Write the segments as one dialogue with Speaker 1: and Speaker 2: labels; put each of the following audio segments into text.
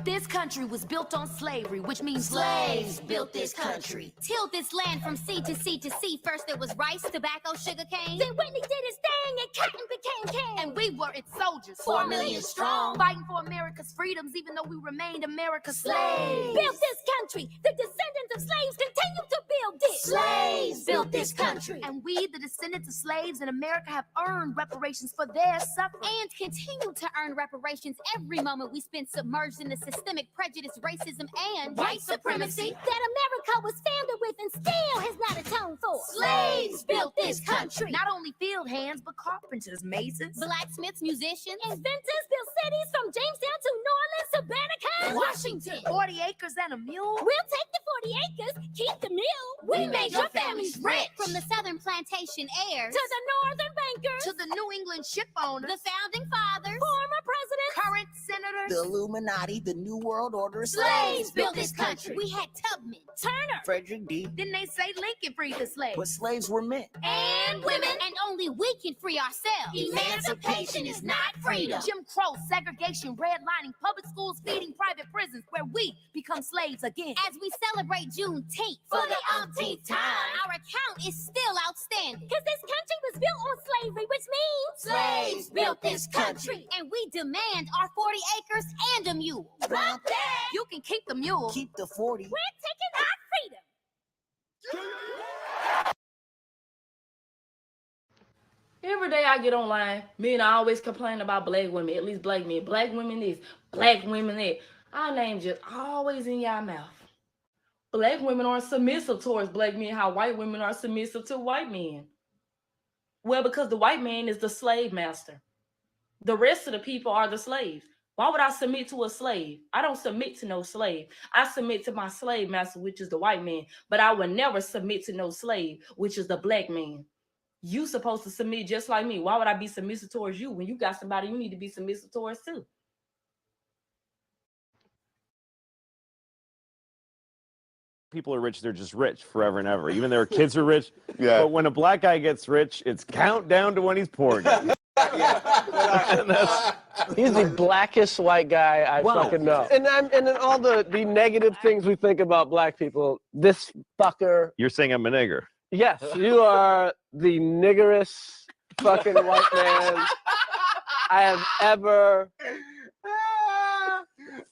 Speaker 1: This country was built on slavery, which means
Speaker 2: slaves built this country.
Speaker 3: Tilled this land from sea to sea to sea. First there was rice, tobacco, sugar cane.
Speaker 4: Then Whitney did his thing and cotton became king.
Speaker 1: And we were its soldiers.
Speaker 2: 4 million strong.
Speaker 1: Fighting for America's freedoms, even though we remained America's
Speaker 2: slaves.
Speaker 4: Built this country. The descendants of slaves continue to build it.
Speaker 2: Slaves built this country.
Speaker 1: And we, the descendants of slaves in America, have earned reparations for their suffering.
Speaker 3: And continue to earn reparations every moment we spend submerged in the systemic prejudice, racism, and
Speaker 2: white supremacy
Speaker 4: that America was founded with and still has not atoned for.
Speaker 2: Slaves built this country.
Speaker 1: Not only field hands, but carpenters, masons,
Speaker 3: blacksmiths, musicians,
Speaker 4: inventors built cities from Jamestown to New Orleans to Banneker,
Speaker 2: Washington.
Speaker 1: 40 acres and a mule.
Speaker 4: We'll take the 40 acres, keep the mule.
Speaker 2: We made your families rich.
Speaker 3: From the Southern plantation heirs
Speaker 4: to the Northern bankers,
Speaker 1: to the New England ship owners,
Speaker 3: the founding fathers,
Speaker 4: former presidents,
Speaker 1: current senators,
Speaker 5: the Illuminati, the New World Order.
Speaker 2: Slaves built this country.
Speaker 3: We had Tubman,
Speaker 4: Turner,
Speaker 5: Frederick D.
Speaker 1: Didn't they say Lincoln freed the slaves?
Speaker 5: But slaves were men.
Speaker 3: And women. And only we can free ourselves.
Speaker 2: Emancipation is not freedom.
Speaker 1: Jim Crow, segregation, redlining, public schools, feeding private prisons, where we become slaves again.
Speaker 3: As we celebrate Juneteenth
Speaker 2: for the umpteenth time,
Speaker 3: our account is still outstanding.
Speaker 4: Because this country was built on slavery, which means
Speaker 2: slaves built this country.
Speaker 3: And we demand our 40 acres and a mule.
Speaker 2: About that.
Speaker 1: You can keep the mule.
Speaker 5: Keep the 40.
Speaker 4: We're taking our freedom.
Speaker 6: Every day I get online, men always complain about black women, at least black men. Black women this, black women that. Our name just always in y'all mouth. Black women aren't submissive towards black men, how white women are submissive to white men. Well, because the white man is the slave master. The rest of the people are the slaves. Why would I submit to a slave? I don't submit to no slave. I submit to my slave master, which is the white man. But I would never submit to no slave, which is the black man. You supposed to submit just like me. Why would I be submissive towards you when you got somebody you need to be submissive towards too?
Speaker 7: People are rich, they're just rich forever and ever. Even their kids are rich.
Speaker 8: Yeah.
Speaker 7: But when a black guy gets rich, it's countdown to when he's poor again.
Speaker 9: He's the blackest white guy I fucking know. And then all the negative things we think about black people, this fucker.
Speaker 7: You're saying I'm a nigger.
Speaker 9: Yes, you are the niggerest fucking white man I have ever.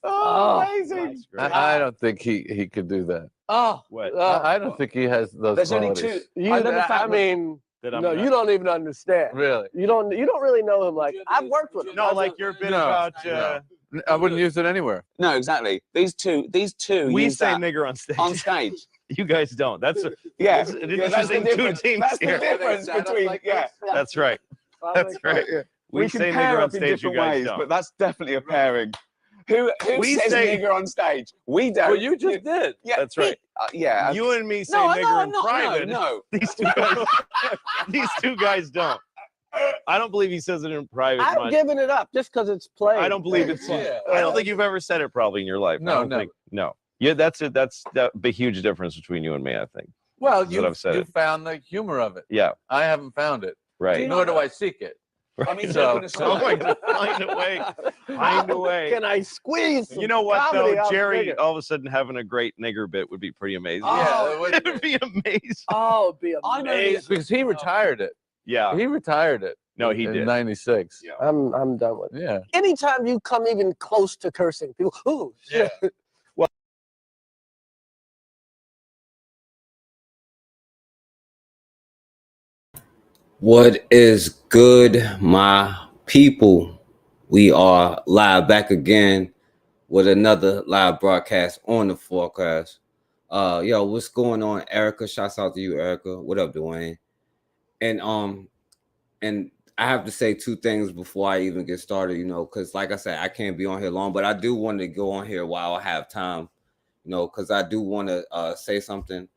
Speaker 8: Amazing. I don't think he could do that.
Speaker 9: Oh,
Speaker 7: what?
Speaker 8: I don't think he has those
Speaker 9: There's
Speaker 8: qualities.
Speaker 9: only two. I mean, no, you don't even understand.
Speaker 8: Really?
Speaker 9: You don't really know him. Like, I've worked with him.
Speaker 7: No, like your bit about.
Speaker 8: I wouldn't use it anywhere.
Speaker 10: No, exactly. These two.
Speaker 7: We say nigger on stage.
Speaker 10: On stage.
Speaker 7: You guys don't. That's an
Speaker 10: that's
Speaker 7: interesting
Speaker 10: the
Speaker 7: two teams
Speaker 10: That's
Speaker 7: here.
Speaker 10: the difference between
Speaker 7: That's right. That's right. We say nigger on stage. You guys don't.
Speaker 10: But that's definitely a pairing. Who
Speaker 7: We
Speaker 10: says
Speaker 7: say-
Speaker 10: nigger on stage? We don't.
Speaker 9: Well, you just did.
Speaker 10: Yeah,
Speaker 7: That's right.
Speaker 10: Yeah.
Speaker 7: You and me say nigger in private.
Speaker 10: No.
Speaker 7: These two guys don't. I don't believe he says it in private.
Speaker 9: I've given it up just because it's played.
Speaker 7: I don't believe it's. I don't think you've ever said it probably in your life.
Speaker 8: No,
Speaker 7: I don't think. No. Yeah, that's it. That's the huge difference between you and me. I think.
Speaker 8: Well,
Speaker 7: That's what I've said
Speaker 8: you
Speaker 7: it.
Speaker 8: found the humor of it.
Speaker 7: Yeah.
Speaker 8: I haven't found it.
Speaker 7: Right.
Speaker 8: Nor do I seek it.
Speaker 10: I mean,
Speaker 8: So-
Speaker 7: I'm going to find a way. Find a way.
Speaker 9: Can I squeeze?
Speaker 7: You know what
Speaker 9: comedy
Speaker 7: though,
Speaker 9: out
Speaker 7: Jerry?
Speaker 9: nigger?
Speaker 7: All of a sudden, having a great nigger bit would be pretty amazing.
Speaker 8: Yeah, it would
Speaker 7: it would be amazing.
Speaker 9: Oh, it'd be amazing.
Speaker 8: because he retired it.
Speaker 7: Yeah.
Speaker 8: He retired it.
Speaker 7: No, he
Speaker 8: in
Speaker 7: did.
Speaker 8: '96.
Speaker 7: Yeah.
Speaker 9: I'm done with it.
Speaker 8: Yeah.
Speaker 9: Anytime you come even close to cursing, people, oh shit.
Speaker 11: What is good, my people? We are live back again with another live broadcast on the forecast. Yo, what's going on, Erica? Shouts out to you, Erica. What up, Dwayne? And I have to say two things before I even get started, you know, because like I said, I can't be on here long, but I do want to go on here while I have time, you know, because I do want to say something,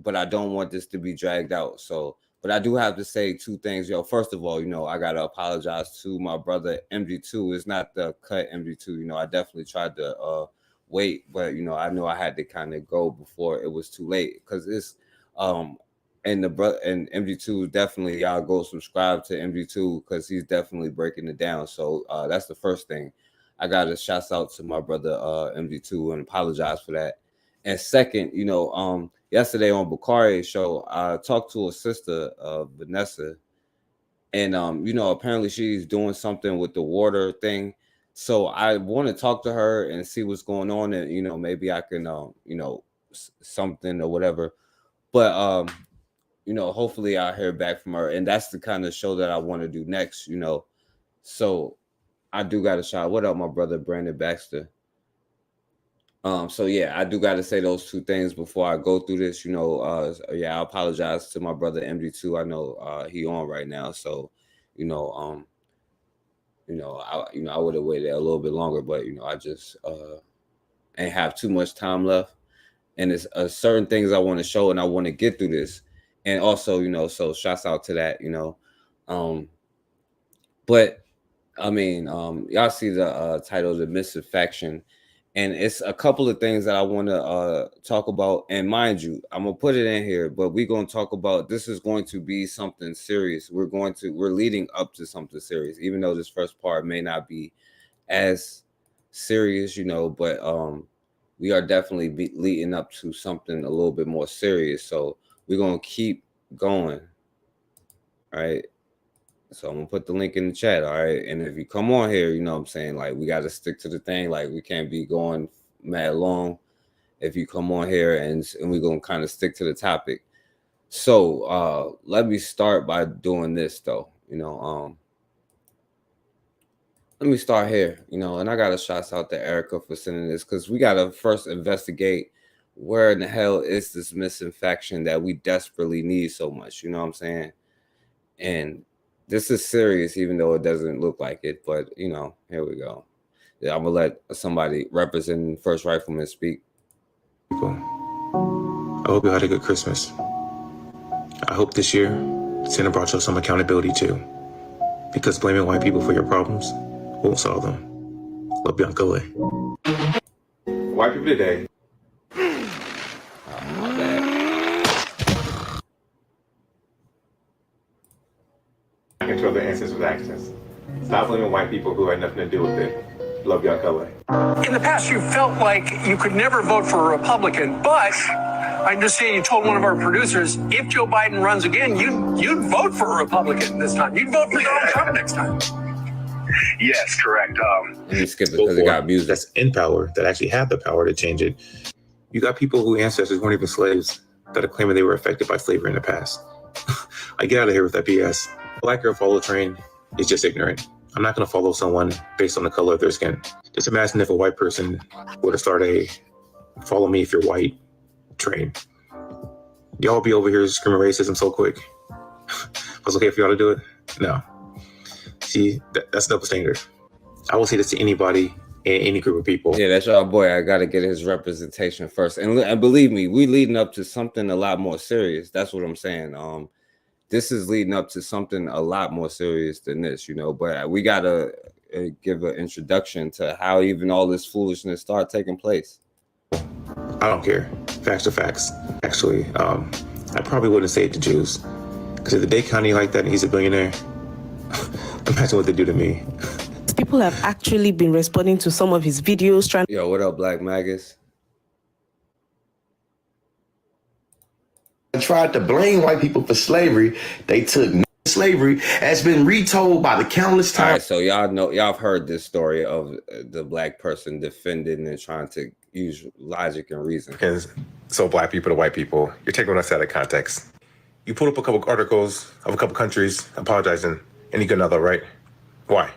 Speaker 11: but I don't want this to be dragged out. So, but I do have to say two things, yo. First of all, you know, I got to apologize to my brother MG2. It's not the cut MG2. You know, I definitely tried to wait, but, you know I had to kind of go before it was too late because it's and MG2 definitely, y'all go subscribe to MG2 because he's definitely breaking it down. So that's the first thing. I got to shout out to my brother MD2 and apologize for that. And second, you know, yesterday on Bakari's show, I talked to a sister, Vanessa, and you know, apparently she's doing something with the water thing. So I want to talk to her and see what's going on, and you know, maybe I can, you know, something or whatever. But you know, hopefully I'll hear back from her, and that's the kind of show that I want to do next. You know, so I do got a shout. What up, my brother Brandon Baxter? So yeah, I do got to say those two things before I go through this. You know, yeah, I apologize to my brother MD2. I know he on right now, so you know, I would have waited a little bit longer, but you know, I just ain't have too much time left, and it's certain things I want to show, and I want to get through this, and also, you know, so shouts out to that, you know, but I mean, y'all see the title, The Misinfaction. And it's a couple of things that I want to talk about. And mind you, I'm going to put it in here, but we're going to talk about, this is going to be something serious. We're leading up to something serious, even though this first part may not be as serious, you know, but we are definitely leading up to something a little bit more serious. So we're going to keep going. All right. So I'm gonna put the link in the chat, all right? And if you come on here, you know what I'm saying, like, we got to stick to the thing. Like, we can't be going mad long if you come on here, and we're gonna kind of stick to the topic. So let me start by doing this, though. You know, let me start here, you know, and I got to shout out to Erica for sending this, because we got to first investigate where in the hell is this misinfaction that we desperately need so much, you know what I'm saying? And this is serious, even though it doesn't look like it. But, you know, here we go. Yeah, I'm going to let somebody representing First Rifleman speak.
Speaker 12: People, I hope you had a good Christmas. I hope this year Santa brought you some accountability too. Because blaming white people for your problems won't solve them. Love you, Uncle A. White people today.
Speaker 11: My bad.
Speaker 12: Control their ancestors' actions. Stop blaming white people who had nothing to do with it. Love y'all, color.
Speaker 13: In the past, you felt like you could never vote for a Republican, but I understand you told one of our producers if Joe Biden runs again, you'd vote for a Republican this time. You'd vote for Donald Trump next time.
Speaker 12: Yes, correct.
Speaker 11: Let me skip it because it got music.
Speaker 12: That's in power, that actually have the power to change it. You got people whose ancestors weren't even slaves that are claiming they were affected by slavery in the past. I get out of here with that BS. Black girl follow train is just ignorant. I'm not going to follow someone based on the color of their skin. Just imagine if a white person were to start a follow me if you're white train. Y'all be over here screaming racism so quick. Was okay for y'all to do it? No. See, that's double standard. I will say this to anybody in any group of people.
Speaker 11: Yeah, that's y'all boy. I got to get his representation first. And believe me, we leading up to something a lot more serious. That's what I'm saying. This is leading up to something a lot more serious than this, you know, but we got to give an introduction to how even all this foolishness start taking place.
Speaker 12: I don't care. Facts are facts. Actually, I probably wouldn't say it to Jews, because if the Dade County like that and he's a billionaire, imagine what they do to me.
Speaker 14: People have actually been responding to some of his videos trying.
Speaker 11: Yo, what up, Black Magus?
Speaker 15: Tried to blame white people for slavery. They took slavery has been retold by the countless times.
Speaker 11: All right, so y'all know, y'all have heard this story of the black person defending and trying to use logic and reason.
Speaker 12: Because so black people to white people, you're taking us out of context. You pulled up a couple articles of a couple countries apologizing, and you get another, right? Why?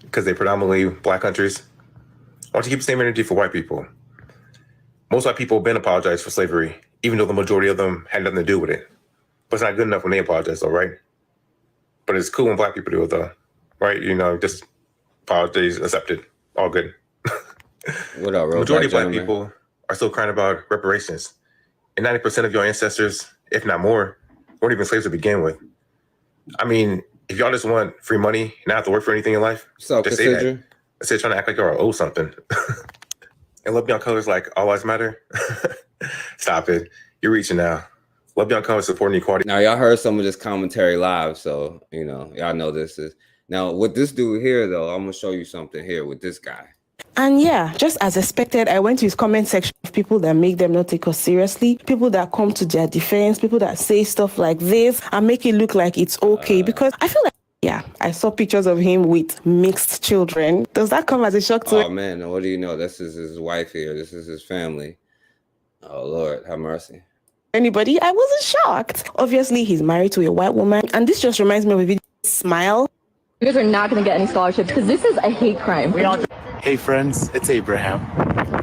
Speaker 12: Because they're predominantly black countries. Why don't you keep the same energy for white people? Most white people have been apologized for slavery, even though the majority of them had nothing to do with it. But it's not good enough when they apologize, though, right? But it's cool when black people do it, though, right? You know, just apologies accepted, all good.
Speaker 11: What up, bro?
Speaker 12: Majority of black people are still crying about reparations. And 90% of your ancestors, if not more, weren't even slaves to begin with. I mean, if y'all just want free money and not have to work for anything in life,
Speaker 11: so
Speaker 12: just say that. Instead of trying to act like y'all owe something. And Love Beyond Colors like all lives matter. Stop it. You're reaching now. Love Beyond Colors supporting equality.
Speaker 11: Now, y'all heard some of this commentary live, so, you know, y'all know this is Now, with this dude here, though, I'm gonna show you something here with this guy.
Speaker 14: And yeah, just as expected, I went to his comment section of people that make them not take us seriously, people that come to their defense, people that say stuff like this and make it look like it's okay. Because I feel like, yeah, I saw pictures of him with mixed children. Does that come as a shock to
Speaker 11: Oh man, what do you know? This is his wife here. This is his family. Oh Lord, have mercy.
Speaker 14: Anybody? I wasn't shocked. Obviously, he's married to a white woman, and this just reminds me of a video. Smile.
Speaker 16: You guys are not going to get any scholarships because this is a hate crime.
Speaker 17: Hey friends, it's Abraham.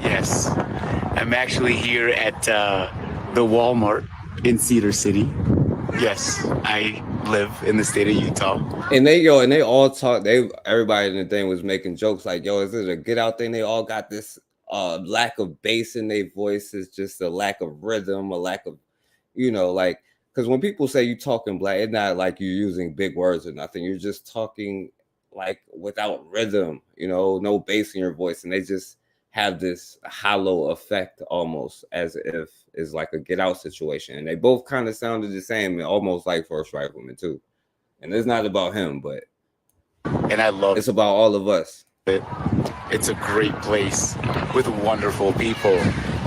Speaker 17: Yes, I'm actually here at the Walmart in Cedar City. Yes, I live in the state of Utah.
Speaker 11: And they all talk. Everybody in the thing was making jokes like, "Yo, is it a Get Out thing?" They all got this lack of bass in their voices, just a lack of rhythm, a lack of, like, because when people say you talking black, it's not like you're using big words or nothing. You're just talking like without rhythm, no bass in your voice, and they just have this hollow effect almost as if it's like a Get Out situation. And they both kind of sounded the same, almost like First Rifleman too. And it's not about him, but
Speaker 17: I love
Speaker 11: it's about all of us.
Speaker 17: It's a great place with wonderful people,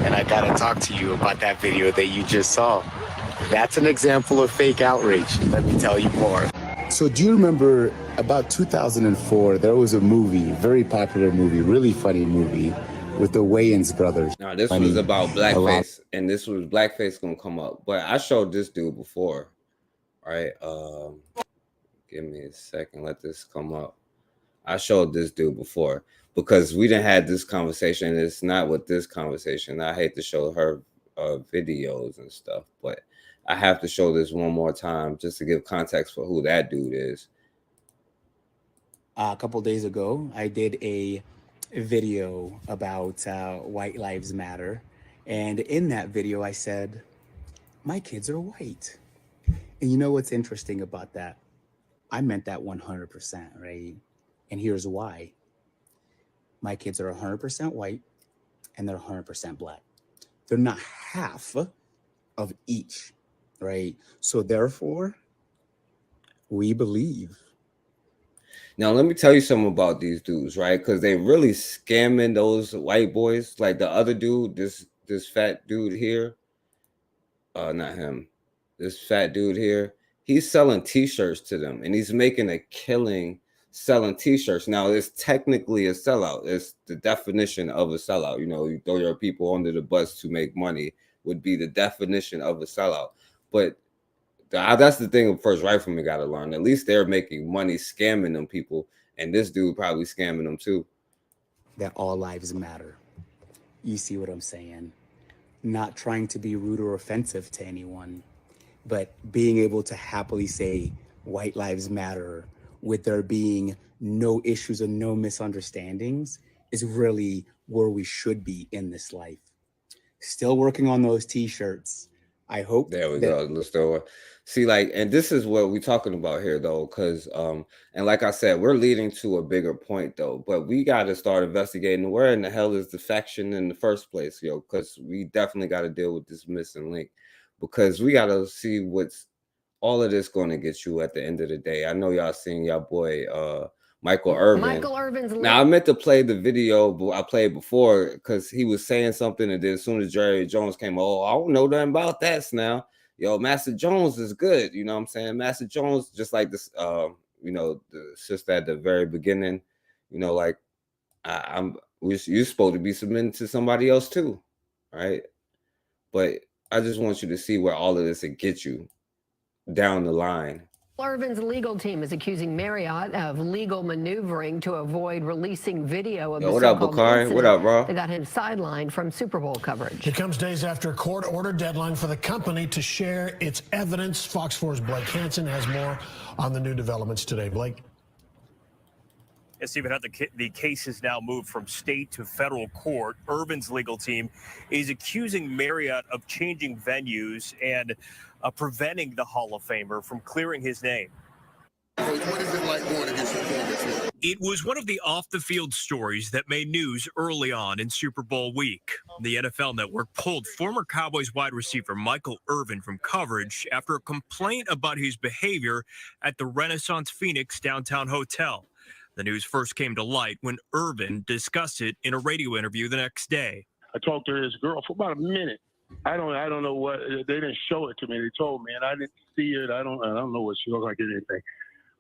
Speaker 17: and I gotta talk to you about that video that you just saw. That's an example of fake outrage. Let me tell you more.
Speaker 18: So do you remember about 2004, there was a movie, very popular movie, really funny movie with the Wayans brothers.
Speaker 11: Now this was about blackface, and this was blackface gonna come up. But I showed this dude before, right? Give me a second, let this come up. I showed this dude before because we didn't have this conversation. It's not with this conversation. I hate to show her videos and stuff, but I have to show this one more time just to give context for who that dude is.
Speaker 18: A couple days ago, I did a video about White Lives Matter. And in that video, I said, my kids are white. And you know what's interesting about that? I meant that 100%, right? And here's why. My kids are 100% white and they're 100% black. They're not half of each. Right. So therefore, we believe.
Speaker 11: Now, let me tell you something about these dudes, right? Because they really scamming those white boys. Like the other dude, this fat dude here. Not him. This fat dude here. He's selling T-shirts to them, and he's making a killing selling T-shirts. Now, it's technically a sellout. It's the definition of a sellout. You throw your people under the bus to make money would be the definition of a sellout. But that's the thing First Rifleman got to learn. At least they're making money scamming them people. And this dude probably scamming them too.
Speaker 18: That all lives matter. You see what I'm saying? Not trying to be rude or offensive to anyone, but being able to happily say white lives matter with there being no issues and no misunderstandings is really where we should be in this life. Still working on those T-shirts. I hope.
Speaker 11: There we go. Let's throw. See, like, and this is what we're talking about here, though, because, and like I said, we're leading to a bigger point, though. But we got to start investigating where in the hell is the faction in the first place, because we definitely got to deal with this missing link, because we got to see what's all of this going to get you at the end of the day. I know y'all seen y'all boy Michael Irvin.
Speaker 19: Michael Irvin's.
Speaker 11: Now I meant to play the video, but I played before because he was saying something, and then as soon as Jerry Jones came, oh, I don't know nothing about that now. Master Jones is good. You know what I'm saying? Master Jones, just like this, the sister at the very beginning, like you're supposed to be submitting to somebody else too, right? But I just want you to see where all of this will get you down the line.
Speaker 19: Irvin's legal team is accusing Marriott of legal maneuvering to avoid releasing video of the
Speaker 11: what up, Bakari? What up, bro?
Speaker 19: They got him sidelined from Super Bowl coverage.
Speaker 20: It comes days after a court-ordered deadline for the company to share its evidence. Fox 4's Blake Hansen has more on the new developments today. Blake.
Speaker 21: Yes, Stephen, the case has now moved from state to federal court. Irvin's legal team is accusing Marriott of changing venues and preventing the Hall of Famer from clearing his name.
Speaker 3: what is it like going against your former team?
Speaker 21: It was one of the off-the-field stories that made news early on in Super Bowl week. The NFL Network pulled former Cowboys wide receiver Michael Irvin from coverage after a complaint about his behavior at the Renaissance Phoenix downtown hotel. The news first came to light when Irvin discussed it in a radio interview the next day.
Speaker 22: I talked to this girl for about a minute. I don't know what, they didn't show it to me. They told me, and I didn't see it. I don't know what she looked like or anything.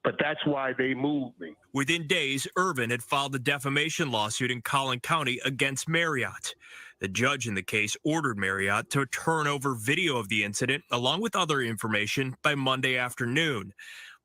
Speaker 22: But that's why they moved me.
Speaker 21: Within days, Irvin had filed a defamation lawsuit in Collin County against Marriott. The judge in the case ordered Marriott to turn over video of the incident along with other information by Monday afternoon.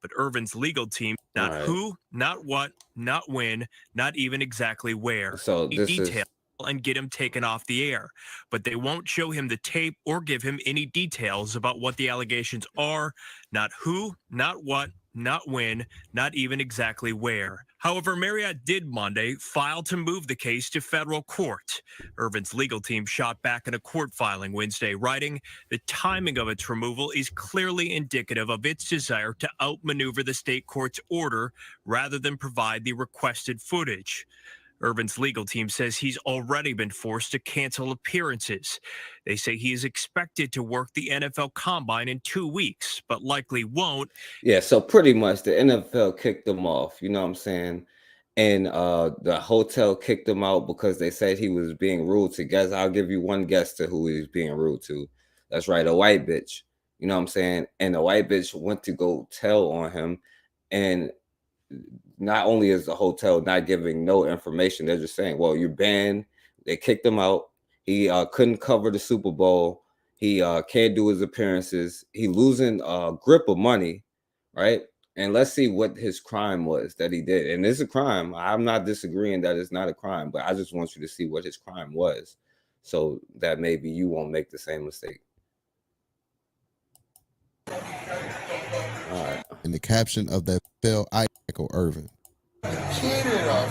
Speaker 21: But Irvin's legal team, not who, not what, not when, not even exactly where.
Speaker 11: So this
Speaker 21: detail and get him taken off the air. But they won't show him the tape or give him any details about what the allegations are, not who, not what, not when, not even exactly where. However, Marriott did Monday file to move the case to federal court. Irvin's legal team shot back in a court filing Wednesday, writing, "The timing of its removal is clearly indicative of its desire to outmaneuver the state court's order rather than provide the requested footage." Irvin's legal team says he's already been forced to cancel appearances. They say he is expected to work the NFL Combine in 2 weeks, but likely won't.
Speaker 11: Yeah, so pretty much the NFL kicked him off, you know what I'm saying? And the hotel kicked him out because they said he was being rude to guests. I'll give you one guess to who he was being rude to. That's right, a white bitch. You know what I'm saying? And the white bitch went to go tell on him, and not only is the hotel not giving no information, they're just saying, well, you're banned. They kicked him out. He couldn't cover the Super Bowl. He can't do his appearances. He losing grip of money, right? And let's see what his crime was that he did. And it's a crime. I'm not disagreeing that it's not a crime, but I just want you to see what his crime was so that maybe you won't make the same mistake. All right.
Speaker 23: In the caption of that fell, Michael Irvin.
Speaker 3: Cheated us.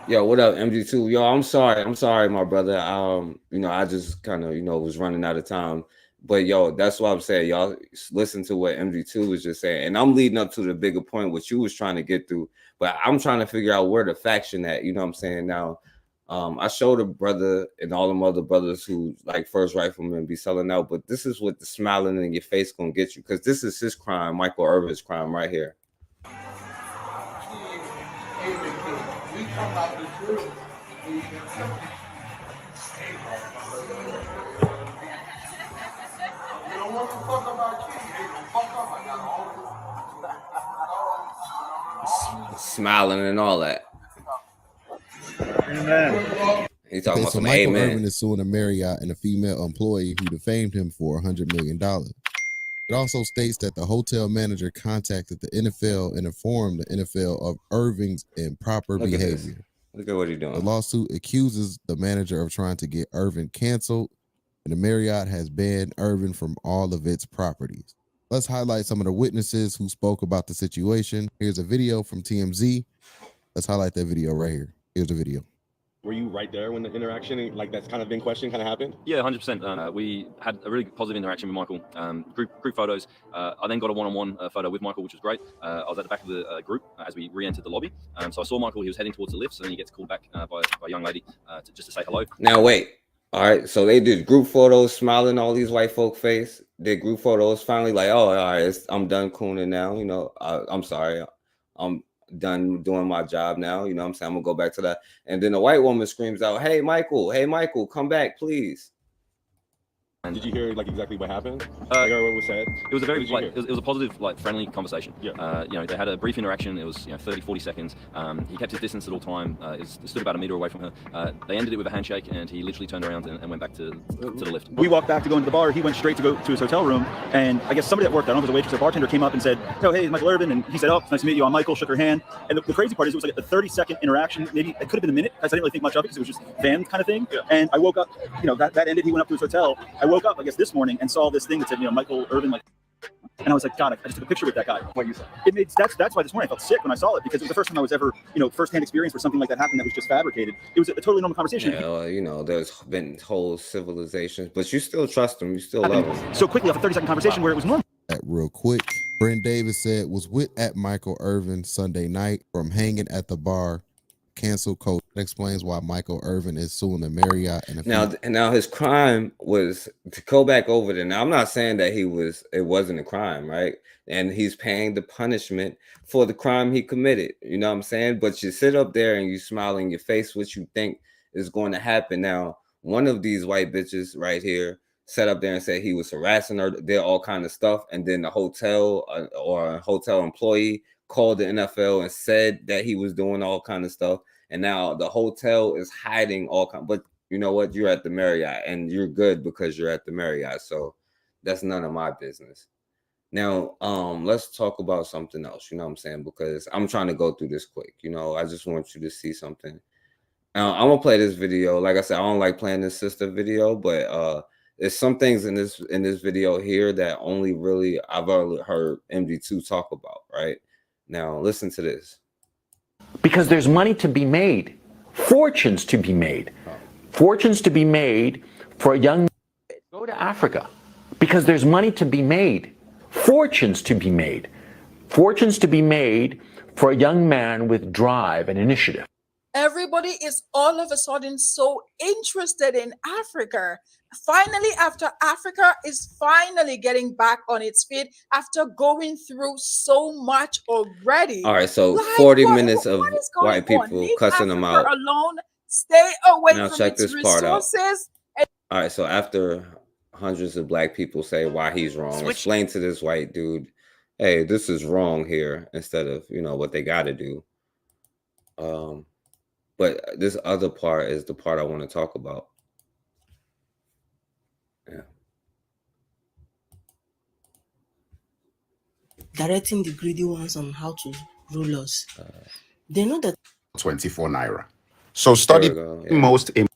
Speaker 11: Yo, what up, MG2? Yo, I'm sorry, my brother. You know, I just kind of, you know, was running out of time. But yo, that's what I'm saying. Y'all listen to what MG2 was just saying. And I'm leading up to the bigger point, what you was trying to get through. But I'm trying to figure out where the faction at, you know what I'm saying? Now, I showed a brother and all them other brothers who like First Rifleman be selling out, but this is what the smiling in your face gonna get you, because this is his crime, Michael Irvin's crime right here.
Speaker 3: We come out the truth. You don't want to fuck about kids. They don't fuck up. I got all
Speaker 11: Smiling and all that.
Speaker 23: Amen.
Speaker 11: He's talking about
Speaker 23: so
Speaker 11: some
Speaker 23: Michael
Speaker 11: amen.
Speaker 23: Irvin is suing a Marriott and a female employee who defamed him for $100 million. It also states that the hotel manager contacted the NFL and informed the NFL of Irvin's improper behavior.
Speaker 11: Look at what he's doing.
Speaker 23: The lawsuit accuses the manager of trying to get Irvin canceled, and the Marriott has banned Irvin from all of its properties. Let's highlight some of the witnesses who spoke about the situation. Here's a video from TMZ. Let's highlight that video right here. Here's the video.
Speaker 24: Were you right there when the interaction, like that's kind of been questioned, kind of happened?
Speaker 25: Yeah, 100%. We had a really positive interaction with Michael. Group photos. I then got a one-on-one photo with Michael, which was great. I was at the back of the group as we re-entered the lobby. So I saw Michael. He was heading towards the lifts, and then he gets called back by a young lady just to say hello.
Speaker 11: Now wait. All right, so they did group photos, smiling all these white folk face. Did group photos. Finally, like, oh, all right, I'm done cooning now. You know, I'm sorry. I'm done doing my job now. You know what I'm saying? I'm gonna go back to that. And then the white woman screams out, hey Michael, come back, please.
Speaker 24: And did you hear like exactly what happened? Like, what was said?
Speaker 25: It was a very like, it was a positive, like friendly conversation.
Speaker 24: Yeah.
Speaker 25: You know, they had a brief interaction. It was 30-40 seconds. He kept his distance at all time. Stood about a meter away from her. They ended it with a handshake, and he literally turned around and went back to the lift.
Speaker 26: We walked back to go into the bar. He went straight to go to his hotel room, and I guess somebody at work, I don't know if it was a waitress or a bartender, came up and said, "Oh, hey, it's Michael Irvin," and he said, "Oh, it's nice to meet you. I'm Michael." Shook her hand, and the crazy part is it was like a 30-second interaction. Maybe it could have been a minute because I didn't really think much of it because it was just fan kind of thing. Yeah. And I woke up, that ended. He went up to his hotel. I woke up, I guess, this morning and saw this thing that said, Michael Irvin, like. And I was like, God, I just took a picture with that guy. What you said? It made that's why this morning I felt sick when I saw it, because it was the first time I was ever, firsthand experience where something like that happened that was just fabricated. It was a totally normal conversation.
Speaker 11: Yeah, well, there's been whole civilizations, but you still trust them, you still love them.
Speaker 26: So quickly off a 30-second conversation where it was normal.
Speaker 23: That real quick. Brent Davis said was with at Michael Irvin Sunday night from hanging at the bar. Cancel coach. That explains why Michael Irvin is suing the Marriott. And
Speaker 11: now his crime was to go back over there. Now I'm not saying that it wasn't a crime, right? And he's paying the punishment for the crime he committed. You know what I'm saying? But you sit up there and you smile in your face what you think is going to happen. Now, one of these white bitches right here sat up there and said he was harassing her, did all kind of stuff, and then the hotel or a hotel employee called the NFL and said that he was doing all kind of stuff, and now the hotel is hiding all kind. But you know what? You're at the Marriott, and you're good because you're at the Marriott. So that's none of my business. Now, let's talk about something else. You know what I'm saying? Because I'm trying to go through this quick. I just want you to see something. Now, I'm gonna play this video. Like I said, I don't like playing this sister video, but there's some things in this video here that only really I've only heard MD2 talk about. Right now, listen to this.
Speaker 1: Because there's money to be made, fortunes to be made, fortunes to be made for a young man. Go to Africa, because there's money to be made, fortunes to be made, fortunes to be made for a young man with drive and initiative.
Speaker 2: Everybody is all of a sudden so interested in Africa. Finally, after Africa is finally getting back on its feet after going through so much already.
Speaker 11: All right, so 40 minutes of white people cussing them out.
Speaker 2: Alone, stay away
Speaker 11: now
Speaker 2: from
Speaker 11: check
Speaker 2: its
Speaker 11: this part out.
Speaker 2: resources.
Speaker 11: All right, so after hundreds of black people say why he's wrong, explain to this white dude, hey, this is wrong here, instead of what they got to do. But this other part is the part I want to talk about. Yeah.
Speaker 4: Directing the greedy ones on how to rule us. They know that
Speaker 5: 24 naira. So study most
Speaker 2: you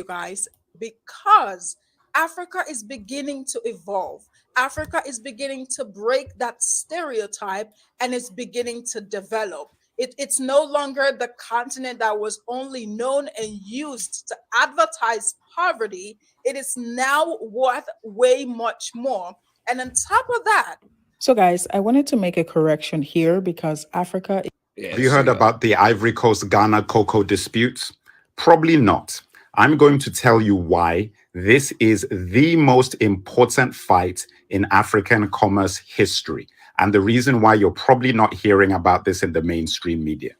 Speaker 2: guys, because Africa is beginning to evolve. Africa is beginning to break that stereotype and it's beginning to develop. It's no longer the continent that was only known and used to advertise poverty. It is now worth way much more. And on top of that.
Speaker 6: So guys, I wanted to make a correction here because Africa.
Speaker 5: Have you heard about the Ivory Coast Ghana cocoa disputes? Probably not. I'm going to tell you why this is the most important fight in African commerce history, and the reason why you're probably not hearing about this in the mainstream media.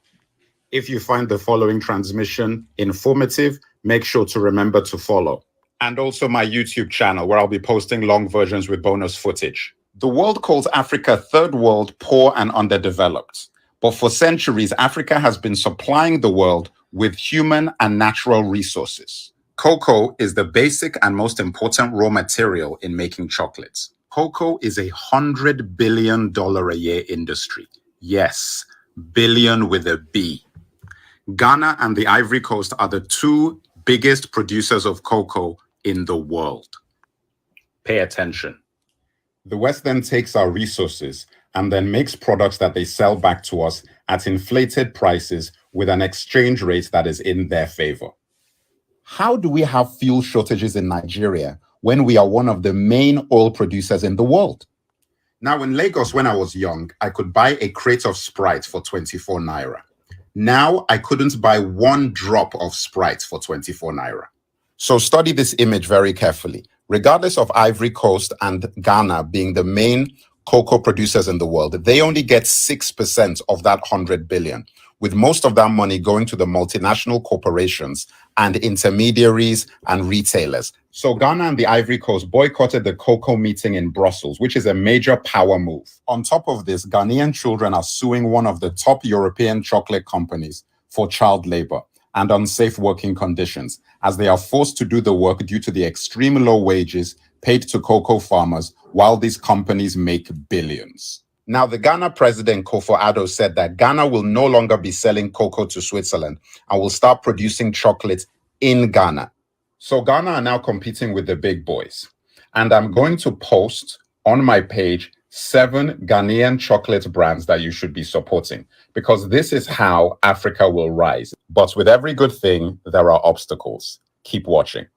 Speaker 5: If you find the following transmission informative, make sure to remember to follow. And also my YouTube channel, where I'll be posting long versions with bonus footage. The world calls Africa third world, poor and underdeveloped. But for centuries, Africa has been supplying the world with human and natural resources. Cocoa is the basic and most important raw material in making chocolates. Cocoa is $100 billion a year industry. Yes, billion with a B. Ghana and the Ivory Coast are the two biggest producers of cocoa in the world. Pay attention. The West then takes our resources and then makes products that they sell back to us at inflated prices with an exchange rate that is in their favor. How do we have fuel shortages in Nigeria when we are one of the main oil producers in the world? Now, in Lagos, when I was young, I could buy a crate of Sprite for 24 naira. Now, I couldn't buy one drop of Sprite for 24 naira. So study this image very carefully. Regardless of Ivory Coast and Ghana being the main cocoa producers in the world, they only get 6% of that 100 billion, with most of that money going to the multinational corporations and intermediaries and retailers. So Ghana and the Ivory Coast boycotted the cocoa meeting in Brussels, which is a major power move. On top of this, Ghanaian children are suing one of the top European chocolate companies for child labor and unsafe working conditions, as they are forced to do the work due to the extreme low wages paid to cocoa farmers while these companies make billions. Now, the Ghana president, Akufo-Addo, said that Ghana will no longer be selling cocoa to Switzerland and will start producing chocolate in Ghana. So Ghana are now competing with the big boys. and I'm going to post on my page 7 Ghanaian chocolate brands that you should be supporting, because this is how Africa will rise. But with every good thing, there are obstacles. Keep watching.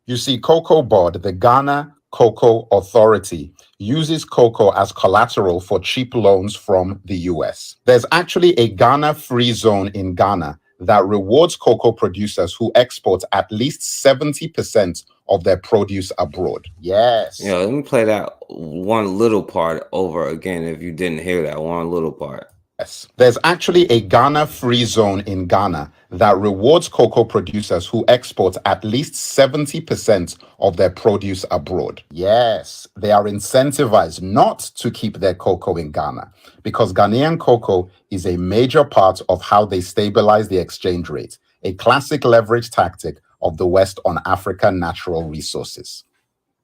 Speaker 5: You see, Cocoa Board, the Ghana Cocoa Authority, uses cocoa as collateral for cheap loans from the US. There's actually a Ghana free zone in Ghana that rewards cocoa producers who export at least 70% of their produce abroad. Yes.
Speaker 11: Yeah, let me play that one little part over again if you didn't hear that one little part.
Speaker 5: Yes. There's actually a Ghana free zone in Ghana that rewards cocoa producers who export at least 70% of their produce abroad. Yes, they are incentivized not to keep their cocoa in Ghana because Ghanaian cocoa is a major part of how they stabilize the exchange rate, a classic leverage tactic of the West on African natural resources.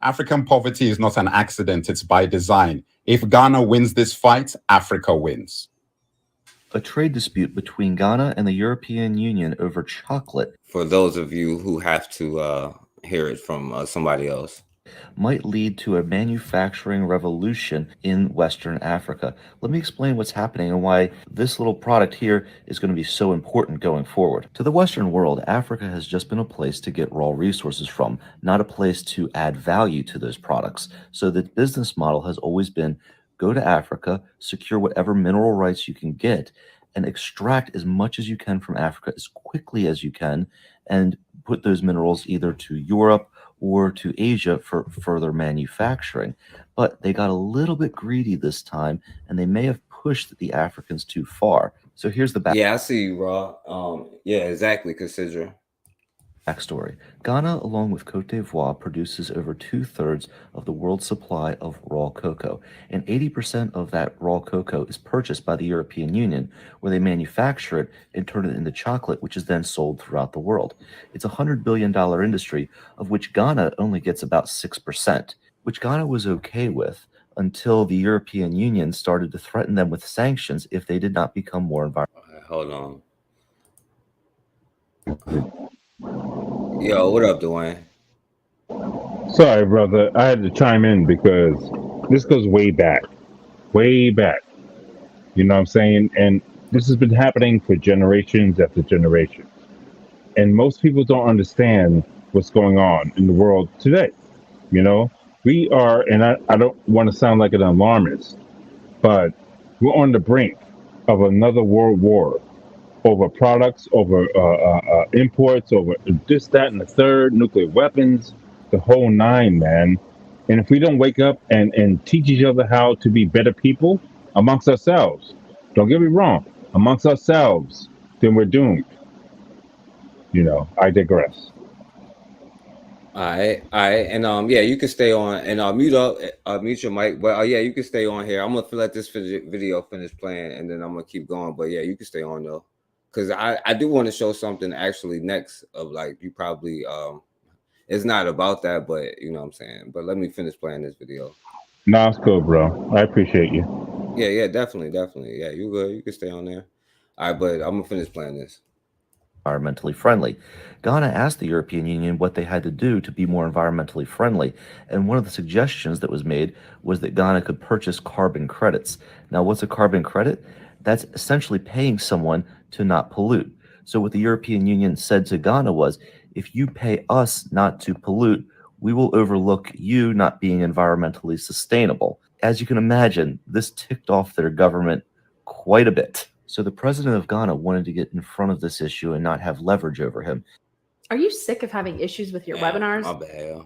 Speaker 5: African poverty is not an accident, it's by design. If Ghana wins this fight, Africa wins.
Speaker 7: A trade dispute between Ghana and the European Union over chocolate,
Speaker 11: For those of you who have to hear it from somebody else.
Speaker 7: might lead to a manufacturing revolution in Western Africa. Let me explain what's happening and why this little product here is going to be so important going forward. To the Western world, Africa has just been a place to get raw resources from, not a place to add value to those products. So the business model has always been go to Africa, secure whatever mineral rights you can get, and extract as much as you can from Africa as quickly as you can, and put those minerals either to Europe or to Asia for further manufacturing. But they got a little bit greedy this time, and they may have pushed the Africans too far. So here's the
Speaker 11: Yeah, I see you, Raw. Yeah, exactly, Cassandra.
Speaker 7: backstory. Ghana, along with Cote d'Ivoire, produces over 2/3 of the world's supply of raw cocoa, and 80% of that raw cocoa is purchased by the European Union, where they manufacture it and turn it into chocolate, which is then sold throughout the world. It's a $100 billion industry, of which Ghana only gets about 6%, which Ghana was okay with until the European Union started to threaten them with sanctions if they did not become more environmental.
Speaker 11: Hold on. Yo, what up, Dwayne?
Speaker 8: Sorry, brother. I had to chime in because this goes way back. Way back. You know what I'm saying? And this has been happening for generations after generations. And most people don't understand what's going on in the world today. You know, we are, and I don't want to sound like an alarmist, but we're on the brink of another world war over products, over imports, over this, that, and the third, nuclear weapons, the whole nine, man. And if we don't wake up and teach each other how to be better people amongst ourselves, don't get me wrong, amongst ourselves, then we're doomed. You know, I digress.
Speaker 11: All right, and yeah, you can stay on and mute up, mute your mic. But yeah, you can stay on here. I'm gonna let this video finish playing, and then I'm gonna keep going. But yeah, you can stay on though, because I do want to show something actually next of like you probably it's not about that, but you know what I'm saying. But let me finish playing this video.
Speaker 8: No, it's cool, bro. I appreciate you.
Speaker 11: Yeah, definitely. Yeah, you good. You can stay on there. All right, but I'm gonna finish playing this.
Speaker 7: Environmentally friendly. Ghana asked the European Union what they had to do to be more environmentally friendly, and one of the suggestions that was made was that Ghana could purchase carbon credits. Now, what's a carbon credit? That's essentially paying someone to not pollute. So what the European Union said to Ghana was, if you pay us not to pollute, we will overlook you not being environmentally sustainable. As you can imagine, this ticked off their government quite a bit. So the president of Ghana wanted to get in front of this issue and not have leverage over him.
Speaker 9: Are you sick of having issues with your webinars?
Speaker 11: My bad.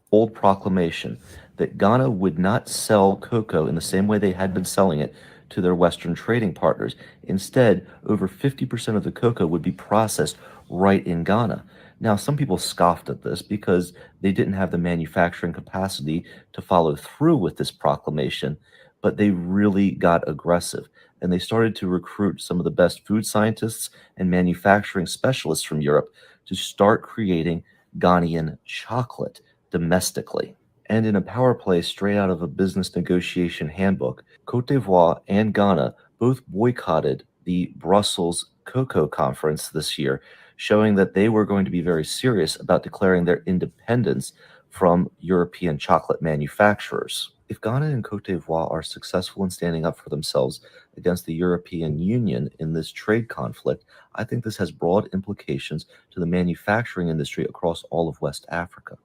Speaker 7: Bold proclamation that Ghana would not sell cocoa in the same way they had been selling it to their Western trading partners. Instead, over 50% of the cocoa would be processed right in Ghana. Now, some people scoffed at this because they didn't have the manufacturing capacity to follow through with this proclamation, but they really got aggressive, and they started to recruit some of the best food scientists and manufacturing specialists from Europe to start creating Ghanaian chocolate domestically. And in a power play straight out of a business negotiation handbook, Cote d'Ivoire and Ghana both boycotted the Brussels Cocoa Conference this year, showing that they were going to be very serious about declaring their independence from European chocolate manufacturers. If Ghana and Cote d'Ivoire are successful in standing up for themselves against the European Union in this trade conflict, I think this has broad implications to the manufacturing industry across all of West Africa.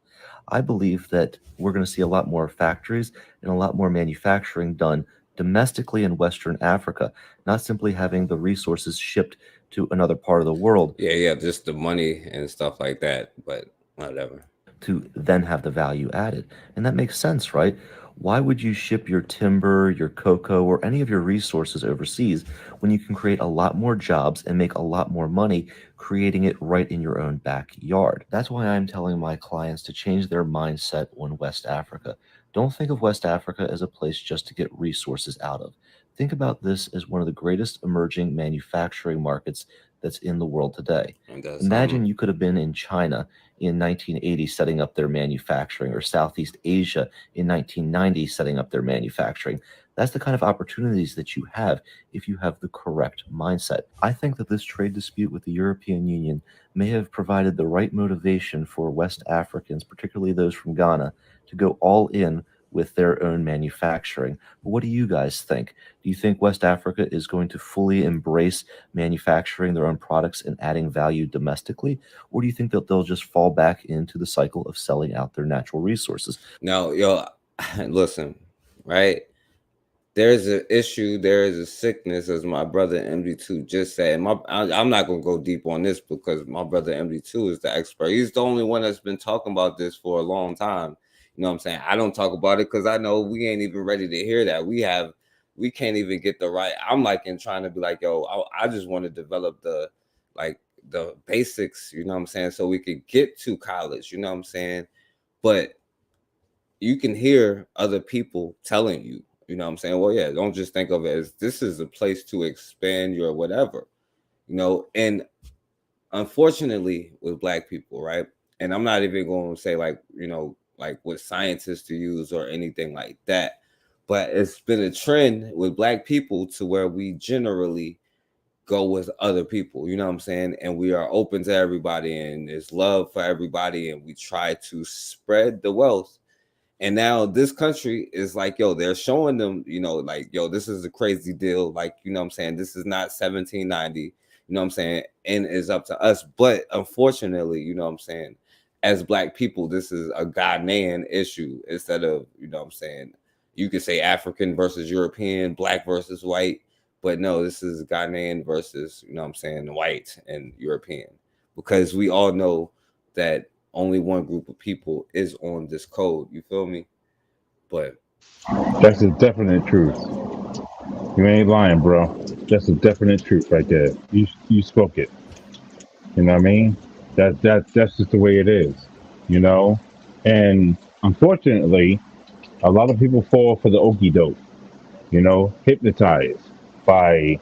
Speaker 7: I believe that we're going to see a lot more factories and a lot more manufacturing done domestically in Western Africa, not simply having the resources shipped to another part of the world.
Speaker 11: Yeah, just the money and stuff like that, but whatever.
Speaker 7: To then have the value added. And that makes sense, right? Why would you ship your timber, your cocoa, or any of your resources overseas when you can create a lot more jobs and make a lot more money creating it right in your own backyard? That's why I'm telling my clients to change their mindset on West Africa. Don't think of West Africa as a place just to get resources out of. Think about this as one of the greatest emerging manufacturing markets that's in the world today. Imagine you could have been in China in 1980 setting up their manufacturing, or Southeast Asia in 1990 setting up their manufacturing. That's the kind of opportunities that you have if you have the correct mindset. I think that this trade dispute with the European Union may have provided the right motivation for West Africans, particularly those from Ghana, to go all in with their own manufacturing. But what do you guys think? Do you think West Africa is going to fully embrace manufacturing their own products and adding value domestically? Or do you think that they'll just fall back into the cycle of selling out their natural resources?
Speaker 11: Now, listen, right? There's an issue, there is a sickness, as my brother MD2 just said. I'm not going to go deep on this because my brother MD2 is the expert. He's the only one that's been talking about this for a long time. You know what I'm saying? I don't talk about it because I know we ain't even ready to hear that. We can't even get the right. I'm like trying to be like, I just want to develop the basics, you know what I'm saying? So we could get to college, you know what I'm saying? But you can hear other people telling you, you know what I'm saying? Well, yeah, don't just think of it as this is a place to expand your whatever, you know? And unfortunately with Black people, right? And I'm not even going to say like what scientists to use or anything like that. But it's been a trend with Black people to where we generally go with other people, you know what I'm saying? And we are open to everybody and there's love for everybody and we try to spread the wealth. And now this country is like, they're showing them, this is a crazy deal. Like, you know what I'm saying? This is not 1790, you know what I'm saying? And it's up to us. But unfortunately, you know what I'm saying? As Black people, this is a Ghanaian issue instead of, you know what I'm saying? You could say African versus European, Black versus white, but no, this is Ghanaian versus, you know what I'm saying, white and European, because we all know that only one group of people is on this code. You feel me? But
Speaker 8: that's a definite truth. You ain't lying, bro. That's a definite truth right there. You spoke it. You know what I mean? That's just the way it is, you know? And unfortunately, a lot of people fall for the okie doke, you know, hypnotized by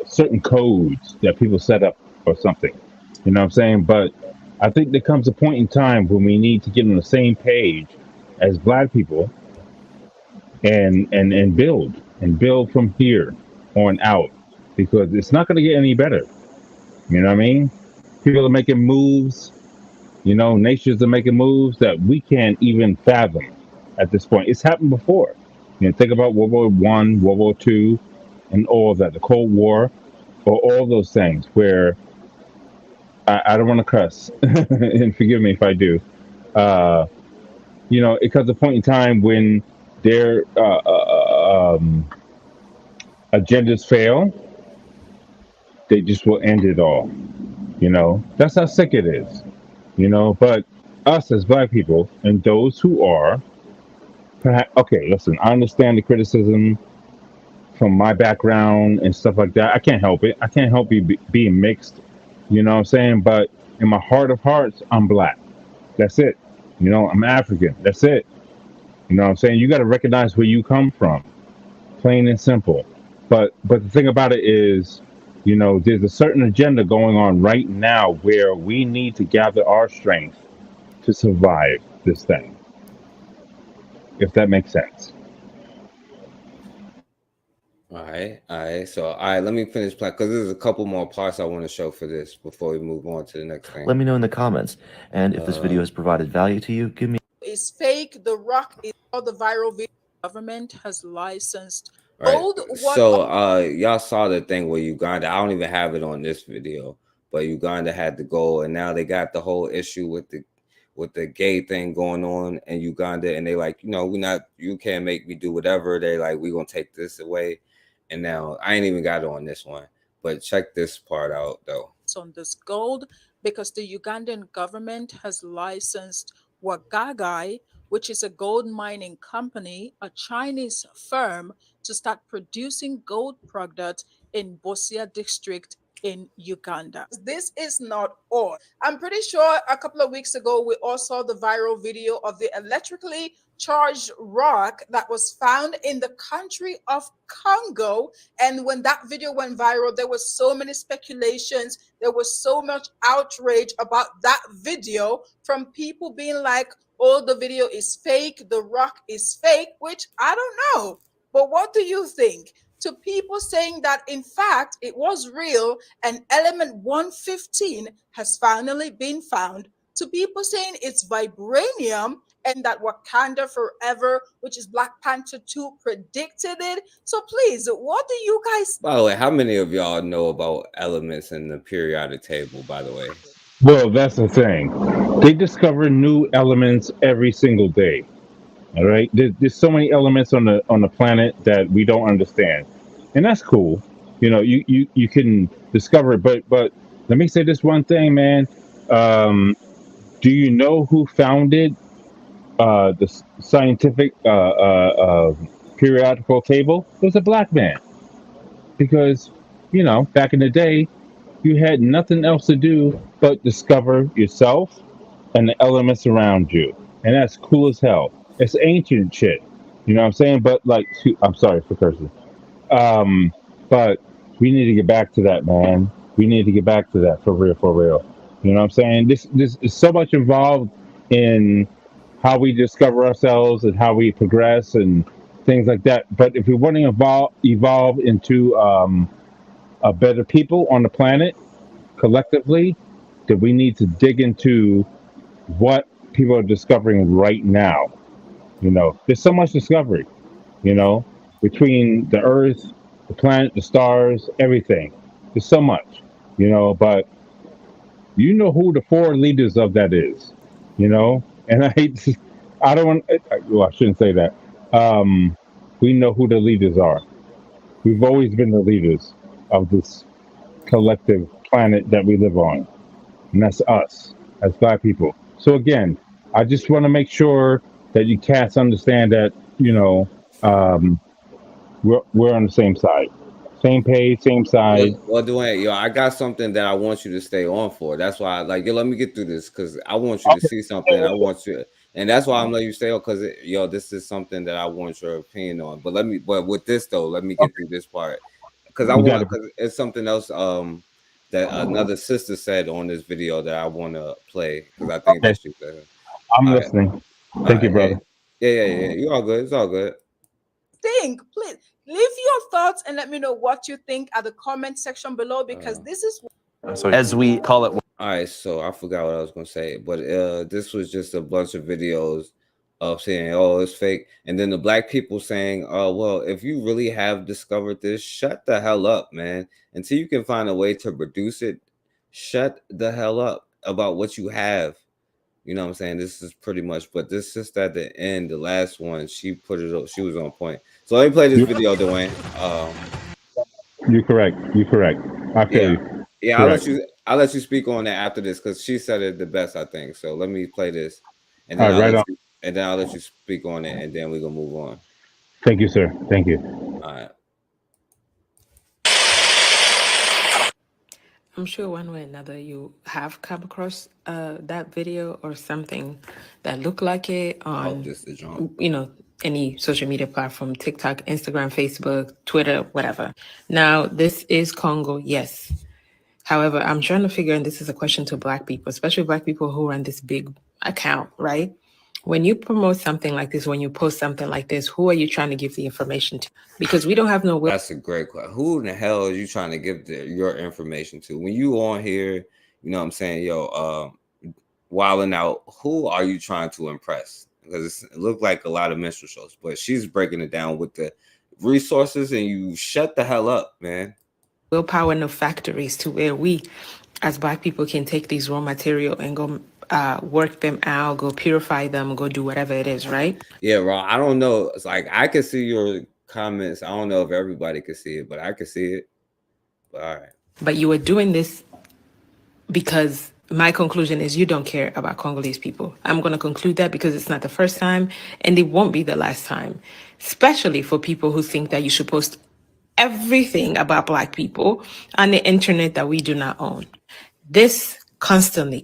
Speaker 8: certain codes that people set up or something. You know what I'm saying? But I think there comes a point in time when we need to get on the same page as Black people and build from here on out, because it's not going to get any better. You know what I mean? People are making moves, you know, nations are making moves that we can't even fathom at this point. It's happened before. You know, think about World War I, World War II, and all of that, the Cold War, or all those things where I don't want to cuss, and forgive me if I do. You know, it comes a point in time when their agendas fail, they just will end it all. You know, that's how sick it is. You know, but us as Black people and those who are, perhaps, okay, listen, I understand the criticism from my background and stuff like that. I can't help it. I can't help being mixed. You know what I'm saying? But in my heart of hearts, I'm Black. That's it. You know, I'm African. That's it. You know what I'm saying? You got to recognize where you come from, plain and simple. But the thing about it is, you know, there's a certain agenda going on right now where we need to gather our strength to survive this thing, if that makes sense.
Speaker 11: All right. So, all right, let me finish playing because there's a couple more parts I want to show for this before we move on to the next thing.
Speaker 7: Let me know in the comments. And if this video has provided value to you, give me
Speaker 2: Is fake. The Rock is all the viral video. Government has licensed
Speaker 11: Right.
Speaker 2: gold.
Speaker 11: So, y'all saw the thing where Uganda. I don't even have it on this video, but Uganda had the gold, and now they got the whole issue with the gay thing going on in Uganda, and they like, you can't make me do whatever. They like, we're gonna take this away. And now I ain't even got it on this one, but check this part out though.
Speaker 2: On this gold because the Ugandan government has licensed Wagagai, which is a gold mining company, a Chinese firm, to start producing gold products in Busia district in Uganda. This is not all. I'm pretty sure a couple of weeks ago we all saw the viral video of the electrically charged rock that was found in the country of Congo. And when that video went viral, there was so many speculations. There was so much outrage about that video from people being like, oh, the video is fake, the rock is fake, which I don't know. But what do you think? To people saying that, in fact, it was real and element 115 has finally been found. To people saying it's vibranium and that Wakanda Forever, which is Black Panther 2, predicted it. So please, what do you guys...
Speaker 11: By the way, how many of y'all know about elements in the periodic table, by the way?
Speaker 8: Well, that's the thing. They discover new elements every single day. All right. There's so many elements on the planet that we don't understand, and that's cool. You can discover it, but let me say this one thing, man. Do you know who founded the scientific periodical table? It was a black man, because back in the day, you had nothing else to do but discover yourself and the elements around you, and that's cool as hell. It's ancient shit, you know what I'm saying? But I'm sorry for cursing. But we need to get back to that, man. We need to get back to that for real. You know what I'm saying? This is so much involved in how we discover ourselves and how we progress and things like that. But if we want to evolve into a better people on the planet collectively, then we need to dig into what people are discovering right now. There's so much discovery, between the earth, the planet, the stars, everything. There's so much, but who the 4 leaders of that is, and I shouldn't say that. We know who the leaders are. We've always been the leaders of this collective planet that we live on, and that's us as Black people. So again, I just want to make sure that you cats understand that we're on the same side, same page, same side.
Speaker 11: Well, Dwayne, I got something that I want you to stay on for. That's why, let me get through this because I want you to see something. I want you, and that's why I'm letting you stay on because this is something that I want your opinion on. But with this though, let me get through this part because it's something else that another sister said on this video that I want to play because I think that's
Speaker 8: I'm listening. Thank you, brother.
Speaker 11: Yeah. You're all good. It's all good.
Speaker 2: Think, please leave your thoughts and let me know what you think at the comment section below because this is
Speaker 7: as we call it.
Speaker 11: All right, so I forgot what I was gonna say, but this was just a bunch of videos of saying, "Oh, it's fake," and then the Black people saying, "Oh, well, if you really have discovered this, shut the hell up, man. Until you can find a way to produce it, shut the hell up about what you have." You know what I'm saying? This is pretty much, but this just at the end, the last one, she put it up. She was on point. So let me play this video, Dwayne.
Speaker 8: You're correct. I feel you.
Speaker 11: Yeah, I'll let you speak on that after this because she said it the best, I think. So let me play this, and then I'll let you speak on it, and then we're gonna move on.
Speaker 8: Thank you, sir. Thank you.
Speaker 11: All right.
Speaker 10: I'm sure one way or another you have come across that video or something that looked like it on, any social media platform, TikTok, Instagram, Facebook, Twitter, whatever. Now, this is Congo, yes. However, I'm trying to figure, and this is a question to Black people, especially Black people who run this big account, right? when you promote something like this, when you post something like this, who are you trying to give the information to? Because we don't have no will.
Speaker 11: That's a great question. Who in the hell are you trying to give your information to? When you on here, you know what I'm saying, yo, wilding out, who are you trying to impress? Because it looked like a lot of minstrel shows, but she's breaking it down with the resources, and you shut the hell up, man.
Speaker 10: Willpower, no factories to where we as Black people can take these raw material and go work them out, go purify them, go do whatever it is, right?
Speaker 11: Yeah, Ron, I don't know. It's like I can see your comments. I don't know if everybody can see it, but I can see it. But all right.
Speaker 10: But you were doing this because my conclusion is you don't care about Congolese people. I'm going to conclude that because it's not the first time and it won't be the last time, especially for people who think that you should post everything about Black people on the internet that we do not own. This constantly,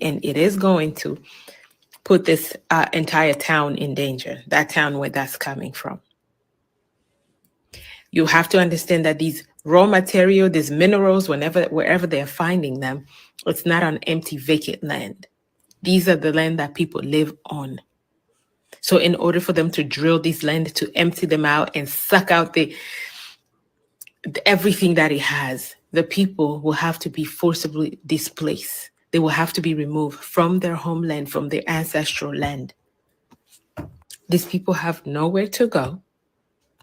Speaker 10: and it is going to put this entire town in danger, that town where that's coming from. You have to understand that these raw material, these minerals, wherever they're finding them, it's not on empty, vacant land. These are the land that people live on. So in order for them to drill these land, to empty them out and suck out everything that it has, the people will have to be forcibly displaced. They will have to be removed from their homeland, from their ancestral land. These people have nowhere to go,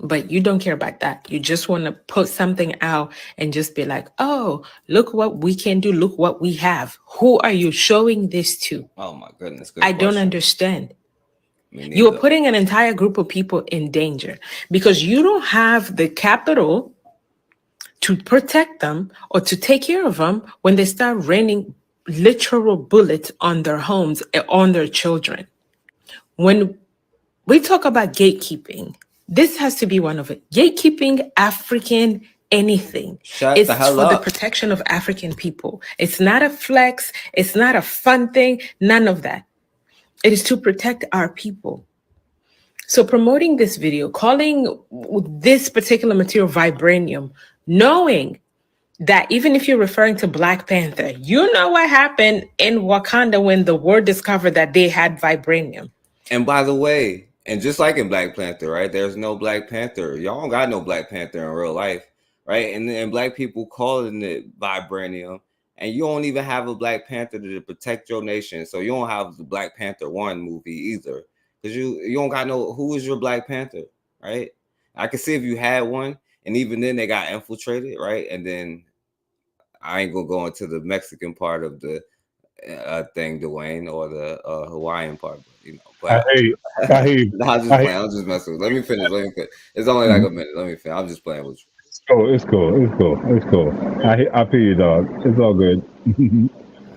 Speaker 10: but you don't care about that. You just want to put something out and just be like, oh, look what we can do. Look what we have. Who are you showing this to?
Speaker 11: Oh my goodness. Good
Speaker 10: I don't
Speaker 11: question.
Speaker 10: understand. You are putting an entire group of people in danger because you don't have the capital to protect them or to take care of them when they start raining literal bullets on their homes, on their children. When we talk about gatekeeping, this has to be one of it. Gatekeeping African anything. It's
Speaker 11: the hell
Speaker 10: for the
Speaker 11: up.
Speaker 10: protection of African people. It's not a flex. It's not a fun thing. None of that. It is to protect our people. So promoting this video, calling this particular material vibranium, knowing that even if you're referring to Black Panther, you know what happened in Wakanda when the world discovered that they had vibranium.
Speaker 11: And by the way, and just like in Black Panther, right? There's no Black Panther. Y'all don't got no Black Panther in real life, right? And Black people calling it vibranium, and you don't even have a Black Panther to protect your nation. So you don't have the Black Panther 1 movie either. Because you don't got no, who is your Black Panther, right? I can see if you had one, and even then they got infiltrated, right? And then I ain't gonna go into the Mexican part of the thing, Dwayne, or the Hawaiian part, you know. But
Speaker 8: I hear you.
Speaker 11: No, I'm just playing. I'm just messing with you. Let me finish. It's only like a minute. Let me finish. I'm just playing with you.
Speaker 8: It's cool. I feel you, dog. It's all good.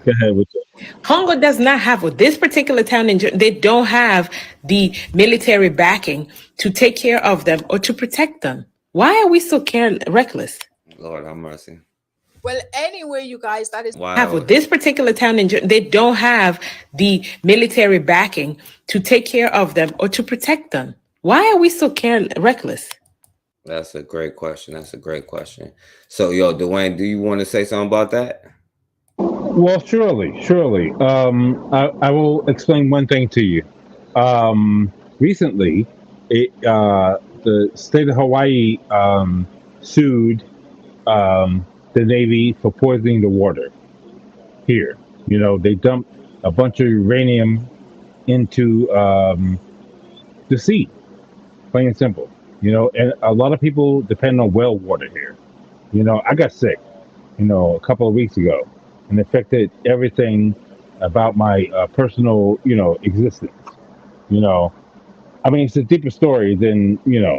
Speaker 8: Go ahead with it.
Speaker 10: Congo does not have, this particular town, they don't have the military backing to take care of them or to protect them. Why are we so reckless?
Speaker 11: Lord have mercy.
Speaker 2: Well, anyway, you guys, that is
Speaker 11: Wow.
Speaker 10: This particular town, they don't have the military backing to take care of them or to protect them. Why are we so reckless?
Speaker 11: That's a great question. So, yo, Dwayne, do you want to say something about that?
Speaker 8: Well, surely. I will explain one thing to you. Recently, the state of Hawaii sued the Navy for poisoning the water here. You know, they dumped a bunch of uranium into the sea, plain and simple. You know, and a lot of people depend on well water here. You know, I got sick, a couple of weeks ago, and affected everything about my personal, existence. I mean, it's a deeper story than, the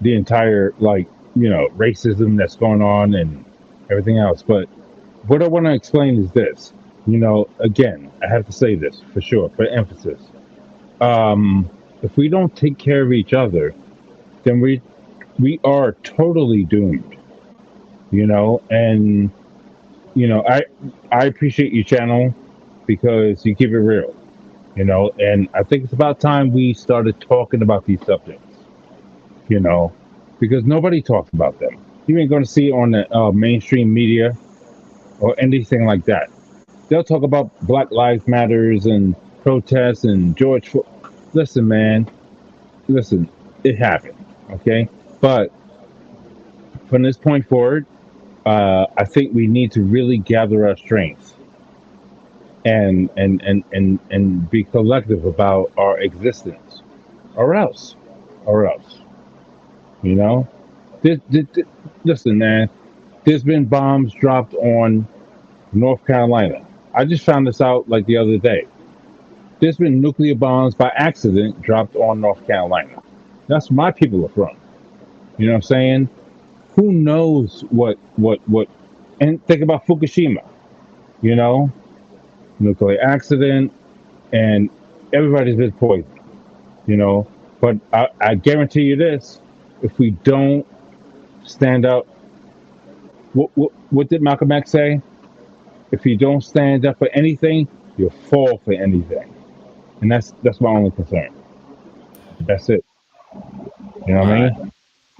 Speaker 8: entire, racism that's going on and everything else. But what I want to explain is this, again, I have to say this for sure, for emphasis. If we don't take care of each other, then we are totally doomed, and, I appreciate your channel because you keep it real, and I think it's about time we started talking about these subjects, because nobody talks about them. You ain't going to see it on the mainstream media or anything like that. They'll talk about Black Lives Matters and protests and listen, man, listen, it happened, okay? But from this point forward, I think we need to really gather our strength and be collective about our existence, or else, you know. Listen, man, there's been bombs dropped on North Carolina. I just found this out like the other day. There's been nuclear bombs by accident dropped on North Carolina. That's where my people are from. You know what I'm saying? Who knows what? And think about Fukushima. You know, nuclear accident, and everybody's been poisoned. You know, but I guarantee you this: if we don't stand up, what did Malcolm X say? If you don't stand up for anything, you'll fall for anything, and that's my only concern. That's it. You know what I mean?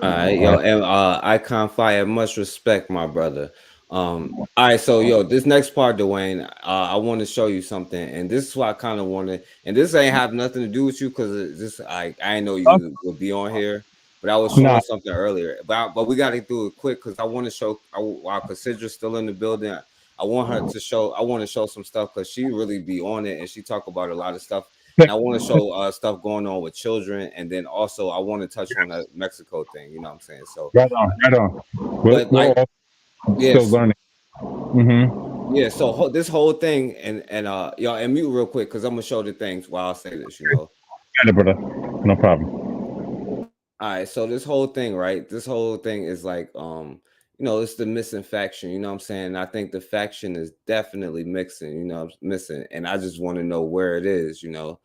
Speaker 11: All right, yo, and Icon Fire, much respect, my brother. All right, so yo, this next part, Dwayne, I want to show you something, and this is what I kind of wanted, and this ain't have nothing to do with you because this I didn't know you would be on here, but I was showing something earlier, but we got to do it quick because I want to show while Cassandra's still in the building. I want her to show. I want to show some stuff because she really be on it and she talk about a lot of stuff. And I want to show stuff going on with children, and then also I want to touch on the Mexico thing. You know what I'm saying? So
Speaker 8: right on. We're all still learning. Mm-hmm.
Speaker 11: Yeah. So this whole thing, and y'all, and mute real quick because I'm gonna show the things while I say this. You know.
Speaker 8: Got it, brother. No problem.
Speaker 11: All right. So this whole thing, right? This whole thing is like, you know, it's the missing faction, you know what I'm saying? I think the faction is definitely missing, you know, missing. And I just want to know where it is, you know.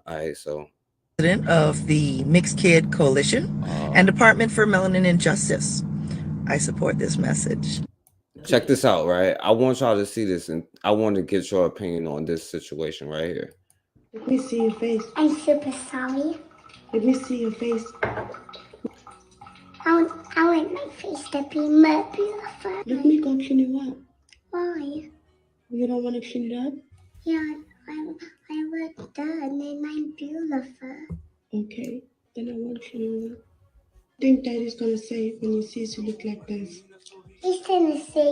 Speaker 11: All right, so.
Speaker 12: President of the Mixed Kid Coalition and Department for Melanin and Justice. I support this message.
Speaker 11: Check this out, right? I want y'all to see this, and I want to get your opinion on this situation right here.
Speaker 13: Let me see your face. I'm super sorry. Let me see your face. I want my face to be more beautiful. Let me go clean it up. Why? You don't want to clean it up? Yeah, I work done and I'm beautiful. Okay, then I want to clean it up. What do you think Daddy's gonna say when he sees you look like this? He's gonna say,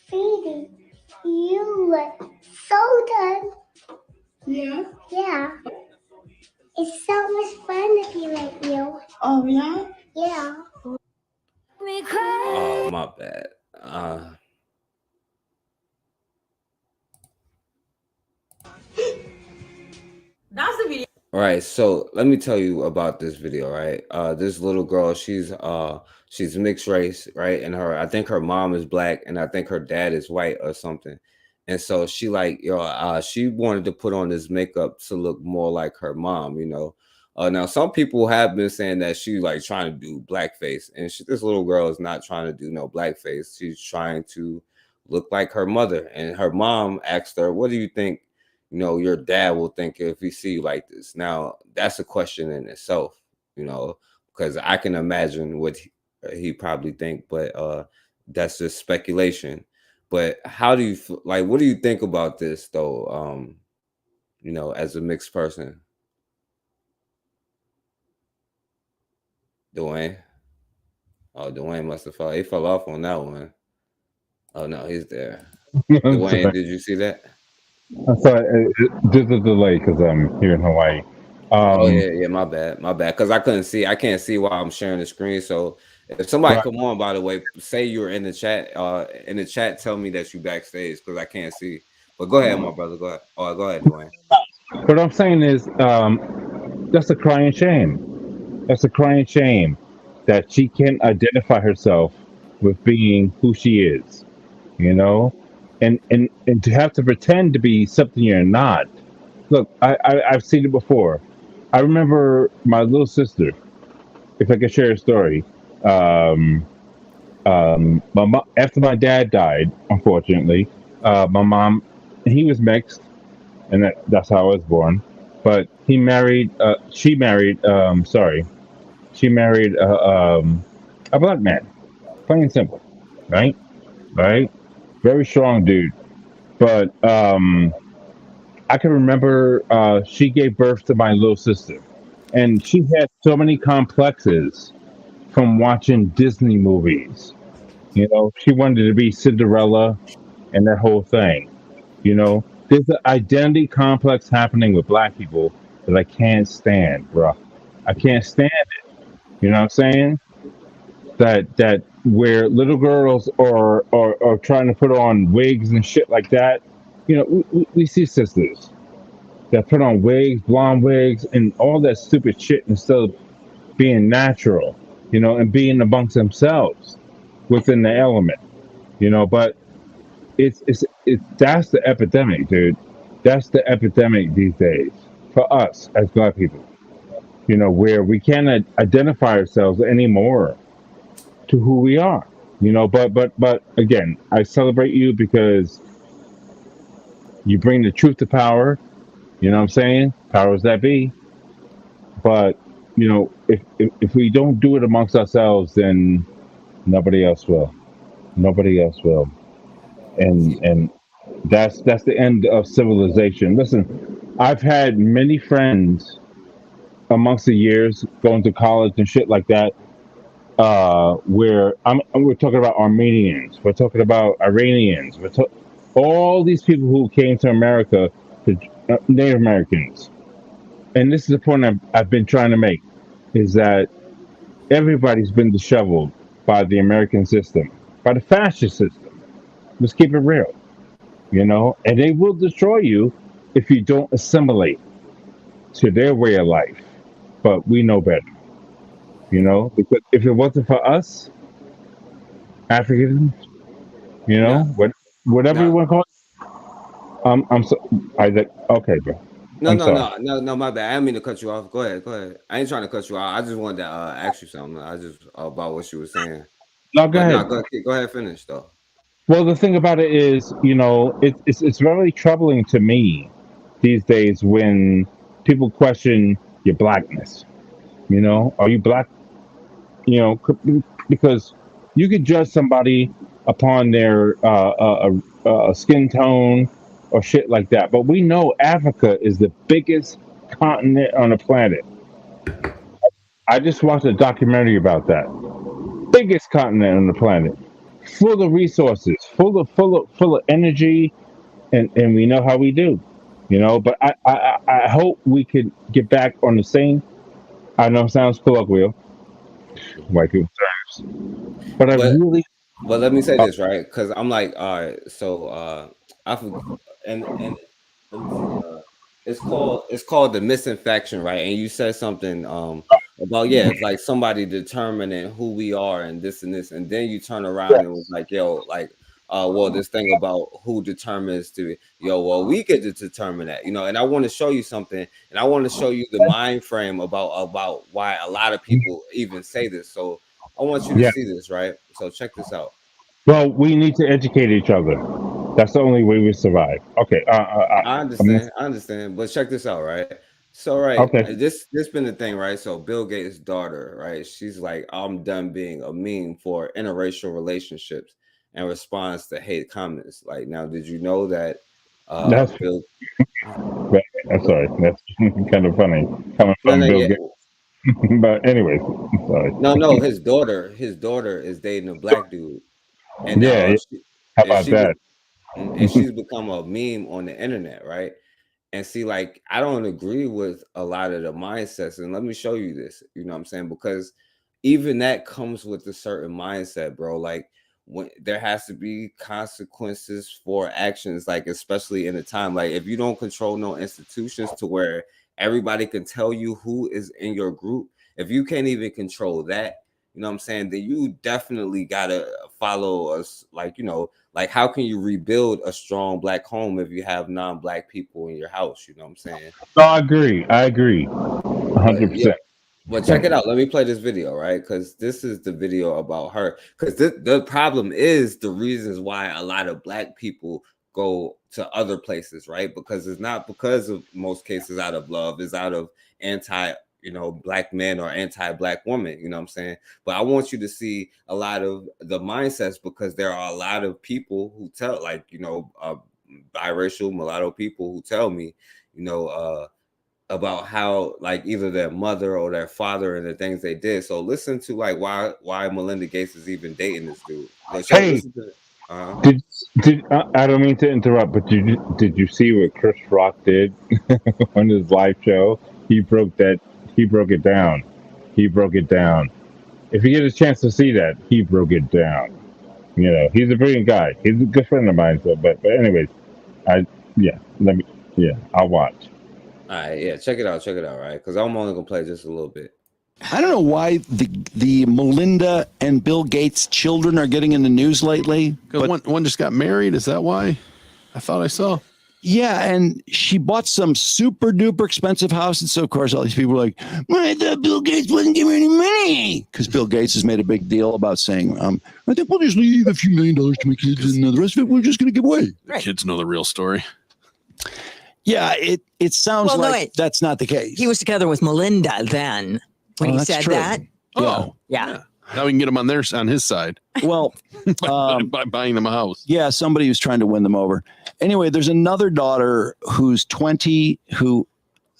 Speaker 13: Phoebe, you look so done. Yeah? Yeah. It's so much fun to be like you. Oh, yeah? Yeah.
Speaker 11: Oh, my bad.
Speaker 14: That's the video.
Speaker 11: All right, so let me tell you about this video, right? This little girl, she's mixed race, right? And I think her mom is black, and I think her dad is white or something. And so she like, she wanted to put on this makeup to look more like her mom, you know. Now some people have been saying that she's like trying to do blackface, and this little girl is not trying to do no blackface. She's trying to look like her mother. And her mom asked her, "What do you think, you know, your dad will think if he see you like this?" Now that's a question in itself, you know, because I can imagine what he probably think, but that's just speculation. But how do you like? What do you think about this, though? You know, as a mixed person, Dwayne. Oh, Dwayne must have fell. He fell off on that one. Oh no, he's there. Dwayne, did you see that?
Speaker 8: I'm sorry, there's a delay because I'm here in Hawaii.
Speaker 11: Oh yeah, my bad. Because I can't see while I'm sharing the screen. So if somebody come on, by the way, say you're in the chat. In the chat, tell me that you backstage because I can't see. But go ahead, my brother. Go ahead. Oh, go ahead, Dwayne.
Speaker 8: What I'm saying is, that's a crying shame. That's a crying shame that she can't identify herself with being who she is. You know, and to have to pretend to be something you're not. Look, I've seen it before. I remember my little sister. If I could share a story, my mom, after my dad died, unfortunately, my mom, he was mixed, and that's how I was born. But she married a black man, plain and simple, right? Very strong dude. but I can remember she gave birth to my little sister, and she had so many complexes from watching Disney movies. You know, she wanted to be Cinderella and that whole thing. You know, there's an identity complex happening with black people that I can't stand, bro. I can't stand it. You know what I'm saying? That where little girls are trying to put on wigs and shit like that. You know, we see sisters that put on wigs, blonde wigs, and all that stupid shit instead of being natural, you know, and being amongst themselves within the element, you know. But it's that's the epidemic, dude. That's the epidemic these days for us as black people, you know, where we can't identify ourselves anymore to who we are, you know. But again, I celebrate you because you bring the truth to power. You know what I'm saying? Powers that be. But you know, if we don't do it amongst ourselves, then nobody else will. Nobody else will. And that's the end of civilization. Listen, I've had many friends amongst the years going to college and shit like that, where we're talking about Armenians, we're talking about Iranians, all these people who came to America, Native Americans. And this is the point I've been trying to make, is that everybody's been disheveled by the American system, by the fascist system. Let's keep it real, you know? And they will destroy you if you don't assimilate to their way of life. But we know better, you know? Because if it wasn't for us, Africans, you know, whatever you
Speaker 11: No,
Speaker 8: want to call it, I'm so, okay, bro.
Speaker 11: no,
Speaker 8: I'm
Speaker 11: no,
Speaker 8: sorry.
Speaker 11: no, no, no. My bad. I didn't mean to cut you off. Go ahead, go ahead. I ain't trying to cut you off. I just wanted to ask you something. I just about what you were saying.
Speaker 8: No, go
Speaker 11: But no,
Speaker 8: ahead.
Speaker 11: go ahead, finish though.
Speaker 8: Well, the thing about it is, you know, it's very troubling to me these days when people question your blackness. You know, are you black? You know, because you could judge somebody upon their skin tone or shit like that. But we know Africa is the biggest continent on the planet. I just watched a documentary about that. Biggest continent on the planet, full of resources, full of energy, and we know how we do, you know. But I hope we could get back on the same. I know it sounds colloquial, white people terms, but I
Speaker 11: But
Speaker 8: really.
Speaker 11: but let me say
Speaker 8: Uh,
Speaker 11: this, right? Because I'm like, all right, so I forget, and let me see. It's called the misinfection, right? And you said something about, yeah, it's like somebody determining who we are and this, and then you turn around and was like, yo, like, well, this thing about who determines well, we get to determine that, you know. And I want to show you something, and I want to show you the mind frame about why a lot of people even say this. So I want you to
Speaker 8: yeah.
Speaker 11: see this, right? So check this out.
Speaker 8: Well, we need to educate each other. That's the only way we survive. Okay.
Speaker 11: I
Speaker 8: I'm,
Speaker 11: understand, but check this out, right? So, right,
Speaker 8: okay.
Speaker 11: this been the thing, right? So, Bill Gates' daughter, right? She's like, I'm done being a meme for interracial relationships and responds to hate comments. Like, now, did you know that
Speaker 8: That's.
Speaker 11: Bill?
Speaker 8: I'm sorry. That's kind of funny coming
Speaker 11: No,
Speaker 8: from
Speaker 11: no,
Speaker 8: Bill
Speaker 11: yeah,
Speaker 8: Gates. But anyways, sorry.
Speaker 11: no. His daughter is dating a black dude, and
Speaker 8: Yeah. Yeah. How
Speaker 11: and
Speaker 8: about
Speaker 11: she
Speaker 8: that?
Speaker 11: and she's become a meme on the internet, right? And see, like, I don't agree with a lot of the mindsets. And let me show you this, you know what I'm saying? Because even that comes with a certain mindset, bro. Like, when there has to be consequences for actions, like, especially in a time, like, if you don't control no institutions to where everybody can tell you who is in your group, if you can't even control that, you know what I'm saying, then you definitely gotta follow us, like, you know, like, how can you rebuild a strong black home if you have non-black people in your house? You know what I'm saying?
Speaker 8: No, I agree. I agree.
Speaker 11: But yeah,
Speaker 8: 100%.
Speaker 11: but check it out. Let me play this video, right? Because this is the video about her. Because the problem is the reasons why a lot of black people go to other places, right? Because it's not because of most cases out of love, it's out of black men or anti-black women, you know what I'm saying? But I want you to see a lot of the mindsets, because there are a lot of people who tell, like, biracial mulatto people who tell me, about how like either their mother or their father and the things they did. So listen to like why Melinda Gates is even dating this dude.
Speaker 8: Hey, I don't mean to interrupt, but did you see what Chris Rock did on his live show? He broke it down. If you get a chance to see that, he broke it down. He's a brilliant guy. He's a good friend of mine. So, but anyways, I'll watch.
Speaker 11: All right, yeah, check it out, right? Because I'm only gonna play just a little bit.
Speaker 15: I don't know why the Melinda and Bill Gates children are getting in the news lately.
Speaker 16: Because one just got married. Is that why? I thought I saw.
Speaker 15: Yeah, and she bought some super duper expensive house, and so of course all these people are like, well, I thought Bill Gates wasn't giving any money, because Bill Gates has made a big deal about saying, I think we'll just leave a few $1 million to my kids, and the rest of it we're just going to give away.
Speaker 16: The kids know the real story.
Speaker 15: Yeah, it sounds that's not the case.
Speaker 17: He was together with Melinda then when he said that.
Speaker 16: Oh,
Speaker 17: yeah.
Speaker 16: Now we can get him on his side.
Speaker 15: Well,
Speaker 16: by buying them a house.
Speaker 15: Yeah, somebody was trying to win them over. Anyway, there's another daughter who's 20 who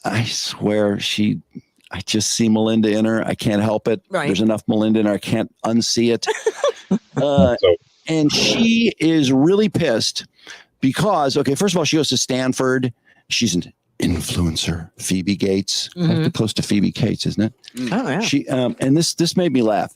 Speaker 15: I swear I just see Melinda in her. I can't help it.
Speaker 17: Right.
Speaker 15: There's enough Melinda in her. I can't unsee it. And she is really pissed because, first of all, she goes to Stanford. She's an influencer, Phoebe Gates. Close to Phoebe Cates, isn't it?
Speaker 17: Oh, yeah.
Speaker 15: She and this made me laugh.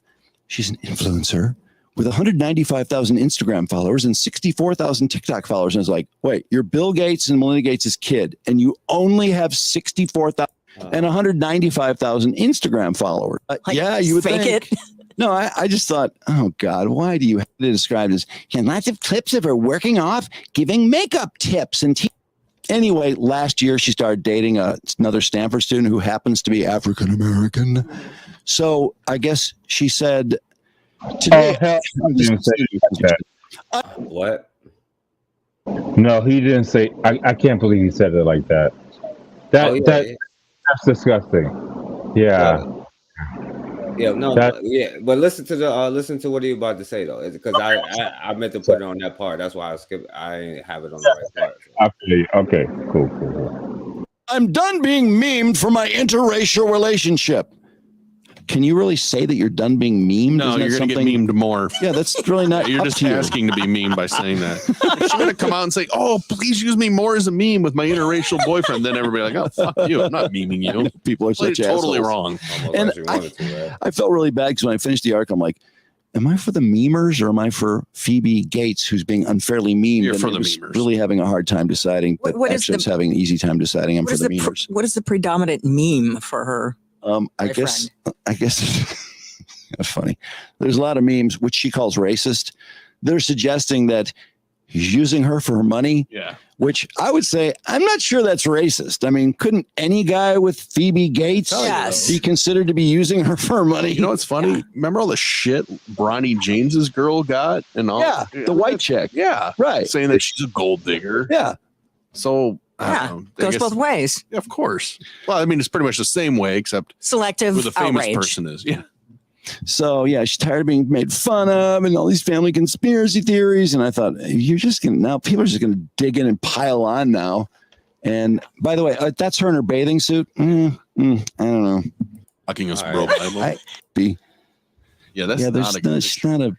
Speaker 15: She's an influencer with 195,000 Instagram followers and 64,000 TikTok followers. And I was like, wait, you're Bill Gates and Melinda Gates' kid, and you only have 64,000 and 195,000 Instagram followers. Yeah, you would
Speaker 17: fake
Speaker 15: think.
Speaker 17: it.
Speaker 15: No, I just thought, oh God, why do you have to describe this? And lots of clips of her working off, giving makeup tips and Anyway, last year she started dating another Stanford student who happens to be African American. So I guess she said today.
Speaker 8: Didn't say that.
Speaker 11: What?
Speaker 8: No, he didn't say. I can't believe he said it like that. That's disgusting. Yeah.
Speaker 11: But listen to what he about to say though, because I meant to put it on that part. That's why I didn't have it on the right part.
Speaker 8: Okay, cool.
Speaker 15: I'm done being memed for my interracial relationship. Can you really say that you're done being memed?
Speaker 16: No, you're going to get memed more.
Speaker 15: Yeah, that's really not.
Speaker 16: You're
Speaker 15: up
Speaker 16: just
Speaker 15: to you.
Speaker 16: asking to be memed by saying that. She's going to come out and say, "Oh, please use me more as a meme with my interracial boyfriend." Then everybody like, "Oh, fuck you! I'm not memeing you."
Speaker 15: People are such
Speaker 16: totally
Speaker 15: assholes.
Speaker 16: wrong.
Speaker 15: And I felt really bad because when I finished the article, I'm like, am I for the memers or am I for Phoebe Gates, who's being unfairly memed?
Speaker 16: You're
Speaker 15: and
Speaker 16: for
Speaker 15: it
Speaker 16: the
Speaker 15: was
Speaker 16: memers.
Speaker 15: Really having a hard time deciding. But
Speaker 17: What is
Speaker 15: actually, I was
Speaker 17: the-
Speaker 15: having an easy time deciding. I'm for the memers.
Speaker 17: What is the predominant meme for her?
Speaker 15: I guess that's funny. There's a lot of memes which she calls racist. They're suggesting that he's using her for her money.
Speaker 16: Yeah.
Speaker 15: Which I would say, I'm not sure that's racist. I mean, couldn't any guy with Phoebe Gates be considered to be using her for her money?
Speaker 16: You know what's funny? Yeah. Remember all the shit Bronny James's girl got and all?
Speaker 15: Yeah, the white chick.
Speaker 16: Yeah.
Speaker 15: Right.
Speaker 16: Saying that she's a gold digger.
Speaker 15: Yeah.
Speaker 16: So I don't know. I
Speaker 17: goes
Speaker 16: guess-
Speaker 17: both ways.
Speaker 16: Yeah, of course. Well, I mean, it's pretty much the same way, except
Speaker 17: Selective
Speaker 16: who the famous
Speaker 17: outrage.
Speaker 16: person is. Yeah.
Speaker 15: So yeah, she's tired of being made fun of and all these family conspiracy theories. And I thought, you're just gonna now people are just gonna dig in and pile on now. And by the way, that's her in her bathing suit. I don't know.
Speaker 16: Fucking us, bro. Bible. Yeah, that's
Speaker 15: it's not a.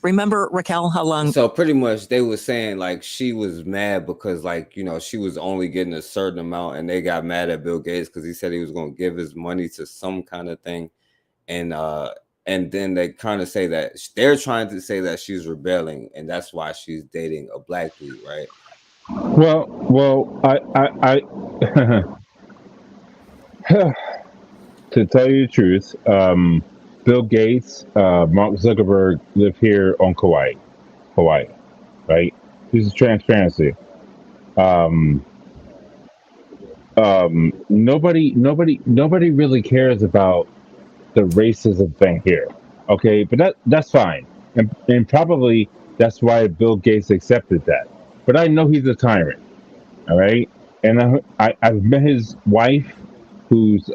Speaker 17: Remember, Raquel, how long?
Speaker 11: So pretty much they were saying like she was mad because like, she was only getting a certain amount and they got mad at Bill Gates because he said he was going to give his money to some kind of thing. And then they kind of say that they're trying to say that she's rebelling and that's why she's dating a black dude, right?
Speaker 8: Well, I to tell you the truth, Bill Gates, Mark Zuckerberg live here on Hawaii, right? This is transparency. Nobody really cares about the racism thing here, okay? But that's fine, and probably that's why Bill Gates accepted that. But I know he's a tyrant, all right? And I've met his wife, who's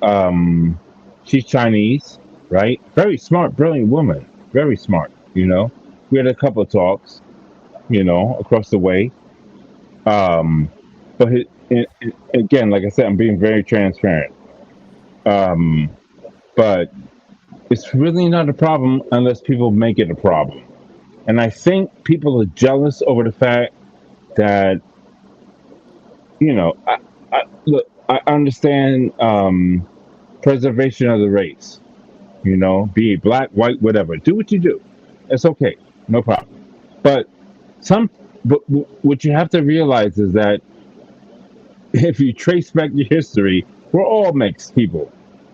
Speaker 8: she's Chinese, right? Very smart, brilliant woman, very smart. We had a couple of talks, across the way, But again, like I said, I'm being very transparent. But it's really not a problem unless people make it a problem. And I think people are jealous over the fact that, look, I understand preservation of the race, be it black, white, whatever. Do what you do. It's okay. No problem. But what you have to realize is that if you trace back your history, we're all mixed people.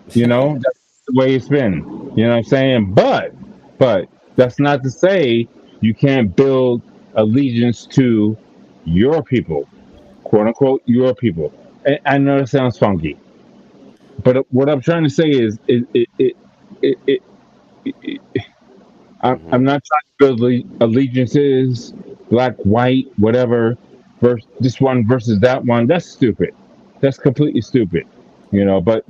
Speaker 8: That's the way it's been. You know what I'm saying? But that's not to say you can't build allegiance to your people, quote unquote, your people. And I know that sounds funky, but what I'm trying to say is, I'm not trying to build allegiances, black, white, whatever, versus this one versus that one. That's stupid. That's completely stupid. But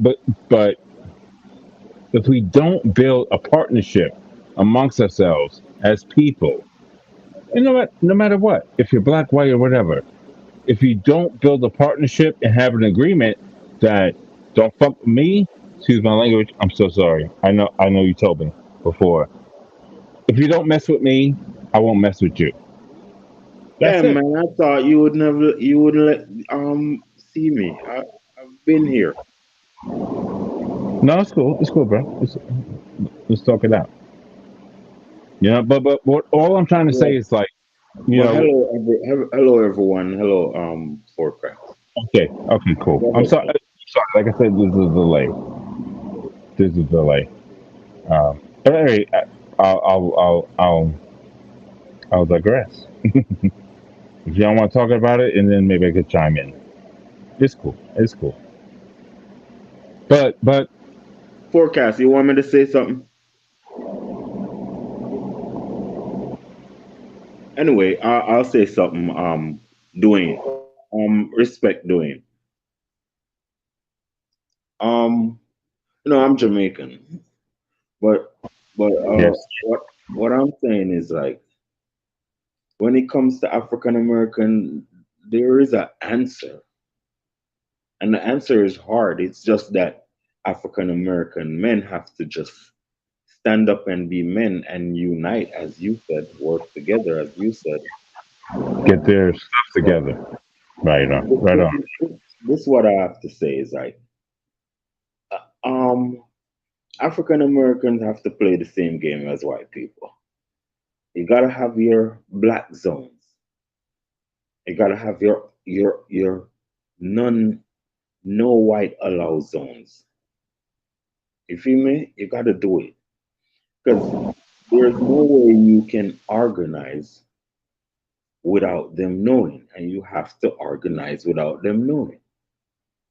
Speaker 8: if we don't build a partnership amongst ourselves as people, and no matter what, if you're black, white, or whatever, if you don't build a partnership and have an agreement that don't fuck with me, excuse my language, I'm so sorry. I know you told me before. If you don't mess with me, I won't mess with you.
Speaker 3: Yeah, man. I thought you wouldn't let see me. I've been here.
Speaker 8: No, it's cool. It's cool, bro. Let's talk it out. But what all I'm trying to say is like,
Speaker 3: hello everyone. Hello, Forecast.
Speaker 8: Okay, cool. I'm sorry. Like I said, there's a delay. But anyway, I'll digress. If y'all want to talk about it, and then maybe I could chime in. It's cool. But
Speaker 3: Forecast, you want me to say something? Anyway, I'll say something. Dwayne, respect Dwayne. I'm Jamaican, but
Speaker 8: yes.
Speaker 3: what I'm saying is, like, when it comes to African American, there is an answer, and the answer is hard. It's just that African American men have to just stand up and be men and unite, as you said, work together, as you said.
Speaker 8: Get their stuff together. Right on.
Speaker 3: This is what I have to say is, like, African Americans have to play the same game as white people. You gotta have your black zones. You gotta have your no white allow zones. You feel me? You gotta do it. Because there's no way you can organize without them knowing. And you have to organize without them knowing.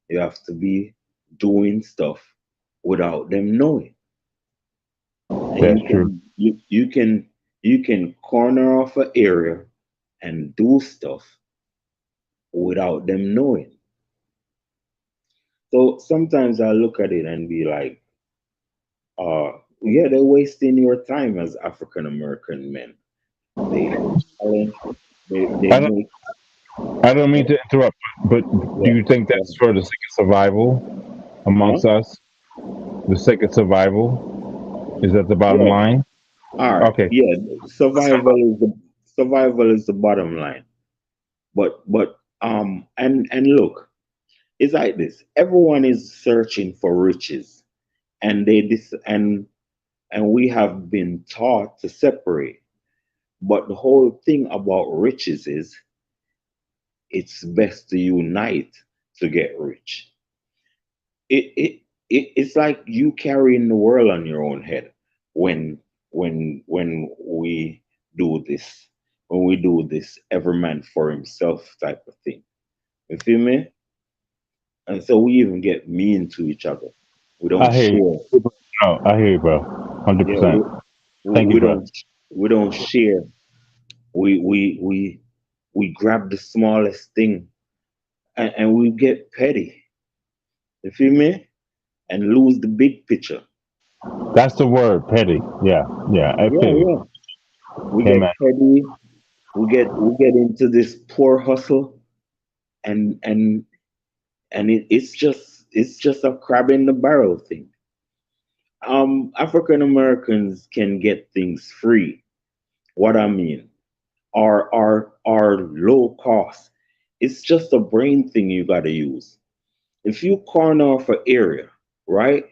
Speaker 3: You have to be doing stuff without them knowing.
Speaker 8: That's true.
Speaker 3: You can corner off an area and do stuff without them knowing. So sometimes I look at it and be like, they're wasting your time as African American men.
Speaker 8: I don't mean to interrupt, but do you think that's for the sake of survival amongst us? The sake of survival? Is that the bottom line?
Speaker 3: All right.
Speaker 8: Okay.
Speaker 3: Yeah, survival is the bottom line. But and look, it's like this. Everyone is searching for riches, and we have been taught to separate. But the whole thing about riches is it's best to unite to get rich. It's like you carrying the world on your own head when we do this. When we do this every man for himself type of thing. You feel me? And so we even get mean to each other. We don't share.
Speaker 8: No, I hear you, bro. 100%. Thank you, bro.
Speaker 3: We don't share. We grab the smallest thing and we get petty. You feel me? And lose the big picture.
Speaker 8: That's the word, petty. Yeah.
Speaker 3: Yeah. We get petty. We get into this poor hustle it's just a crab in the barrel thing. African Americans can get things free. What I mean, are low cost. It's just a brain thing you got to use. If you corner off an area, right?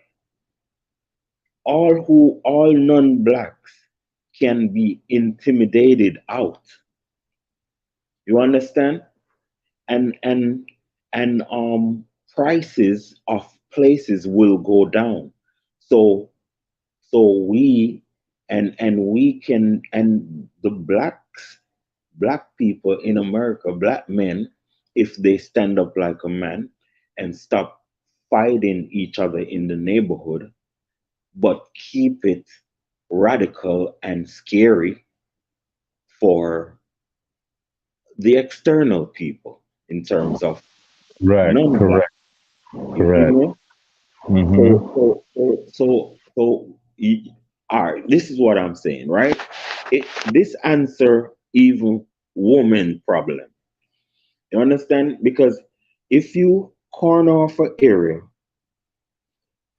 Speaker 3: All non-blacks can be intimidated out. You understand? And prices of places will go down. So we can, and the black people in America, black men, if they stand up like a man and stop fighting each other in the neighborhood, but keep it radical and scary for the external people in terms of
Speaker 8: Right.
Speaker 3: non-black.
Speaker 8: Correct.
Speaker 3: You know? So all right, this is what I'm saying, right? This answer even woman problem. You understand? Because if you corner off an area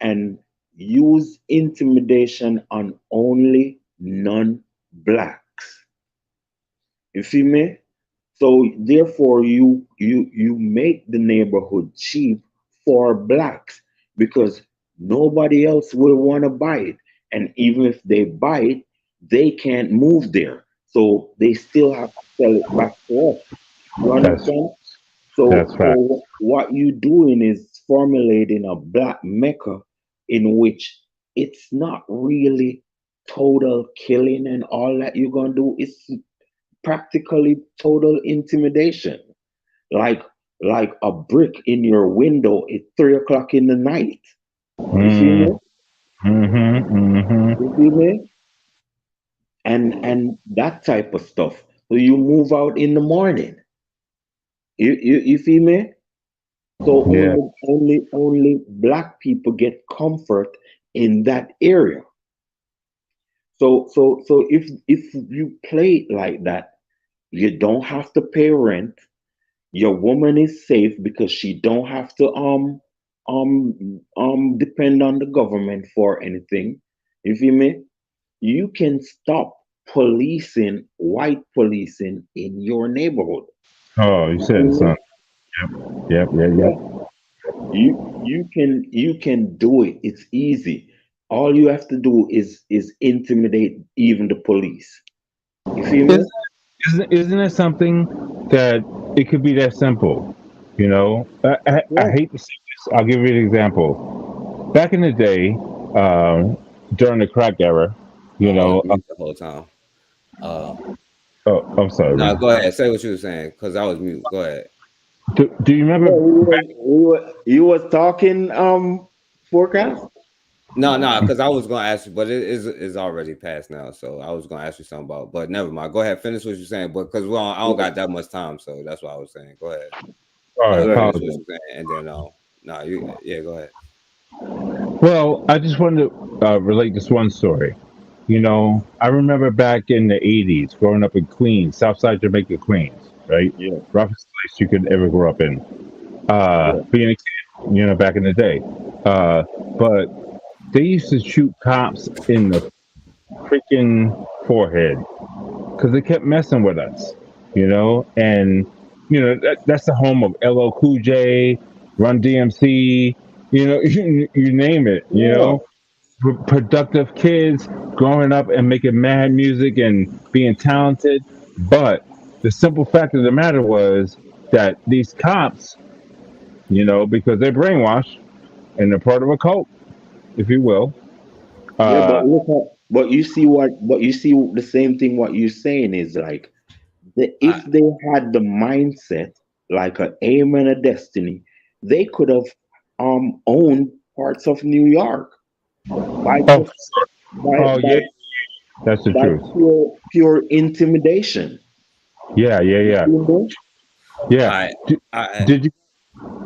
Speaker 3: and use intimidation on only non-blacks, you feel me? So therefore you make the neighborhood cheap for blacks because nobody else will want to buy it. And even if they buy it, they can't move there. So they still have to sell it back to us. You understand?
Speaker 8: That's right.
Speaker 3: So what you're doing is formulating a black mecca in which it's not really total killing and all that you're gonna do. It's practically total intimidation. Like a brick in your window at 3 o'clock in the night. You see me? You see me? And that type of stuff. So you move out in the morning. You feel me? So
Speaker 8: Yeah.
Speaker 3: only black people get comfort in that area. So if you play it like that, you don't have to pay rent. Your woman is safe because she don't have to depend on the government for anything. You feel me? You can stop white policing in your neighborhood.
Speaker 8: Oh, you said it, son. Yep.
Speaker 3: You can do it. It's easy. All you have to do is intimidate even the police. You feel me?
Speaker 8: Isn't it something that it could be that simple? You know, I hate to say this. I'll give you an example. Back in the day, during the crack era, you know.
Speaker 11: The whole time.
Speaker 8: Oh, I'm sorry.
Speaker 11: No, go ahead. Say what you were saying, because I was mute. Go ahead.
Speaker 8: Do you remember?
Speaker 3: You was talking forecast?
Speaker 11: No, because I was gonna ask you, but it is already past now. So I was gonna ask you something about, but never mind. Go ahead, finish what you're saying. But because I don't got that much time, so that's what I was saying. Go ahead.
Speaker 8: All right,
Speaker 11: finish what you're saying, and then go ahead.
Speaker 8: Well, I just wanted to relate this one story. You know, I remember back in the 80s, growing up in Queens, Southside Jamaica, Queens, right?
Speaker 3: Yeah.
Speaker 8: Roughest place you could ever grow up in. Being a kid, you know, back in the day. But they used to shoot cops in the freaking forehead because they kept messing with us, you know? And, you know, that's the home of LL Cool J, Run DMC, you know, you name it, you know? Productive kids growing up and making mad music and being talented. But the simple fact of the matter was that these cops, you know, because they're brainwashed and they're part of a cult, if you will.
Speaker 3: But you see the same thing. What you're saying is like, if they had the mindset like an aim and a destiny, they could have owned parts of New York.
Speaker 8: That's the truth.
Speaker 3: Pure intimidation.
Speaker 8: Yeah. Did you?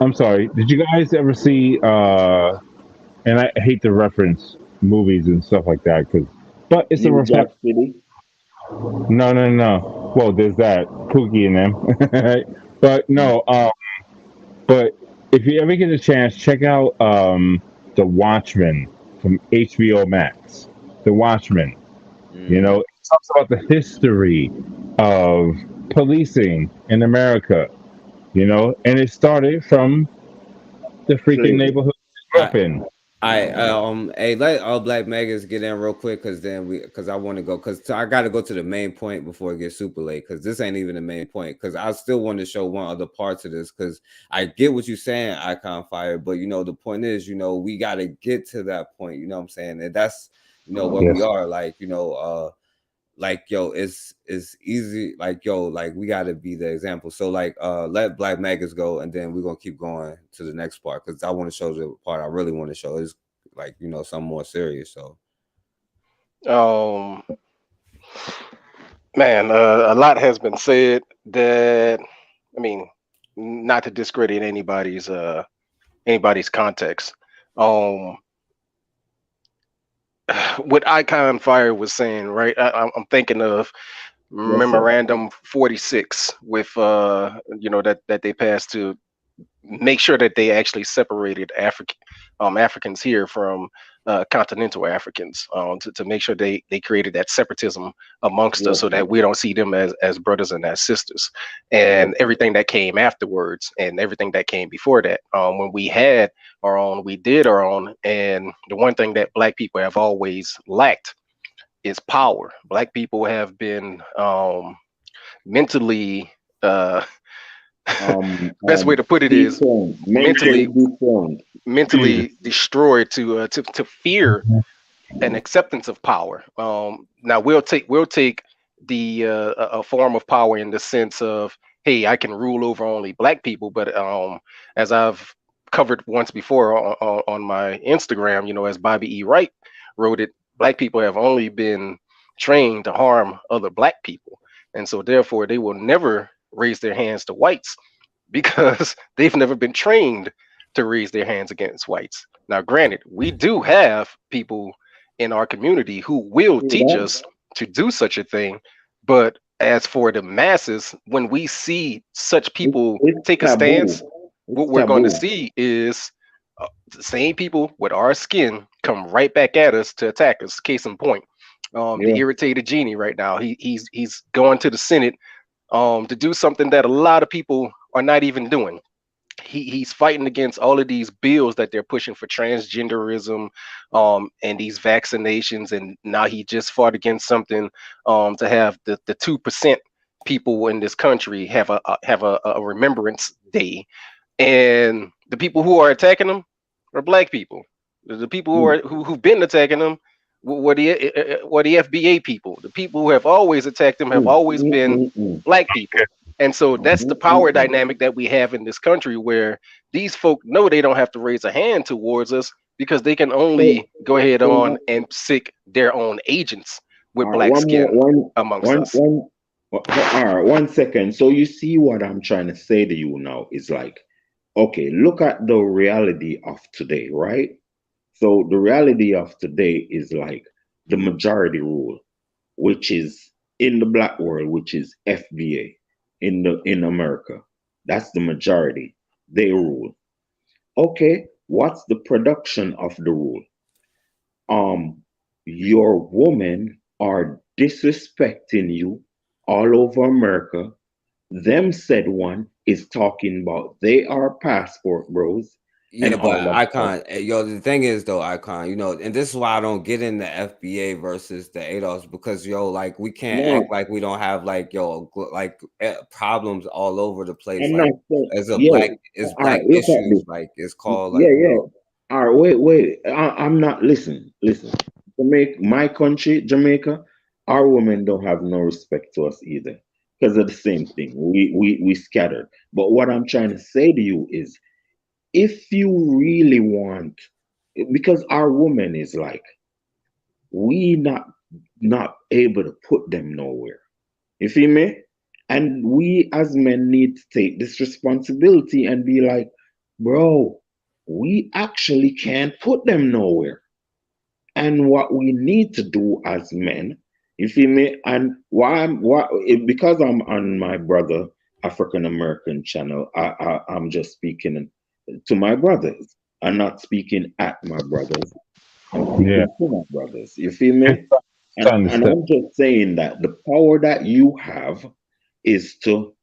Speaker 8: I'm sorry. Did you guys ever see? And I hate to reference movies and stuff like that, but it's a reflection. No. Well, there's that Pookie in them, but no. But if you ever get a chance, check out The Watchmen from HBO Max. The Watchmen. You know, it talks about the history of policing in America. You know, and it started from the freaking neighborhood we grew up in.
Speaker 11: Hey, let all Black Megas get in real quick, because I want to go, because I got to go to the main point before it gets super late, because this ain't even the main point, because I still want to show one other part to this, because I get what you're saying, Icon Fire, but you know, the point is, you know, we got to get to that point, you know what I'm saying? And that's, you know, what we are, like, you know, like, yo, it's easy, like, yo, like, we got to be the example. So, like, let Black Magas go, and then we're gonna keep going to the next part, because I want to show the part I really want to show is, like, you know, something more serious. So
Speaker 18: man, a lot has been said that, I mean, not to discredit anybody's context. What Icon Fire was saying, right? I'm thinking of Memorandum 46 with you know, that they passed to make sure that they actually separated Africans here from continental Africans, to make sure they created that separatism amongst us, so that we don't see them as brothers and as sisters, and everything that came afterwards and everything that came before that. When we had our own, we did our own, and the one thing that Black people have always lacked is power. Black people have been mentally best way to put it is mentally destroyed to fear and acceptance of power. Now we'll take the a form of power in the sense of, hey, I can rule over only Black people, but as I've covered once before on my Instagram, you know, as Bobby E. Wright wrote it, Black people have only been trained to harm other Black people, and so therefore they will never raise their hands to whites, because they've never been trained to raise their hands against whites. Now, granted, we do have people in our community who will teach us to do such a thing, but as for the masses, when we see such people take a stance, what we're going to see is the same people with our skin come right back at us to attack us. Case in point, the irritated genie right now, he's going to the Senate to do something that a lot of people are not even doing. He's fighting against all of these bills that they're pushing for transgenderism, and these vaccinations, and now he just fought against something to have the 2% people in this country have a remembrance day, and the people who are attacking them are Black people. The people who've been attacking them were the FBA people. The people who have always attacked them have always been Black people. And so that's the power dynamic that we have in this country, where these folk know they don't have to raise a hand towards us, because they can only go ahead on and seek their own agents with Black skin amongst us.
Speaker 3: All right, 1 second. So you see what I'm trying to say to you now is like, okay, look at the reality of today, right? So the reality of today is like the majority rule, which is in the Black world, which is FBA in America. That's the majority. They rule. Okay, what's the production of the rule? Your women are disrespecting you all over America. Them said one is talking about they are passport bros.
Speaker 11: Yeah, but Icon, yo, the thing is though, Icon, you know, and this is why I don't get in the FBA versus the ADOS, because yo, like, we can't act like we don't have like, yo, like problems all over the place. Like, as a Black issues, like it's called like,
Speaker 3: All right, wait. I'm not listen. My country, Jamaica, our women don't have no respect to us either, because of the same thing. We scattered. But what I'm trying to say to you is, if you really want, because our woman is like, we not able to put them nowhere. You feel me? And we as men need to take this responsibility and be like, bro, we actually can't put them nowhere. And what we need to do as men, you feel me? And because I'm on my brother African American channel, I'm just speaking to my brothers. I'm not speaking at my brothers. I'm speaking to my brothers. You feel me? And I'm just saying that the power that you have is to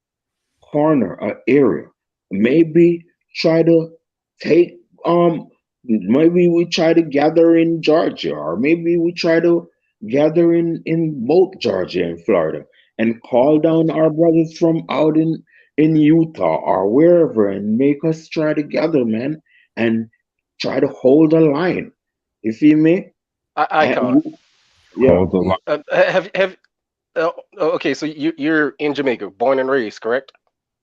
Speaker 3: corner an area. Maybe try to take maybe we try to gather in Georgia, or maybe we try to gather in both Georgia and Florida and call down our brothers from out in Utah or wherever and make us try together, man, and try to hold a line. You feel me?
Speaker 18: Icon.
Speaker 3: Yeah.
Speaker 18: Okay, so you're in Jamaica, born and raised, correct?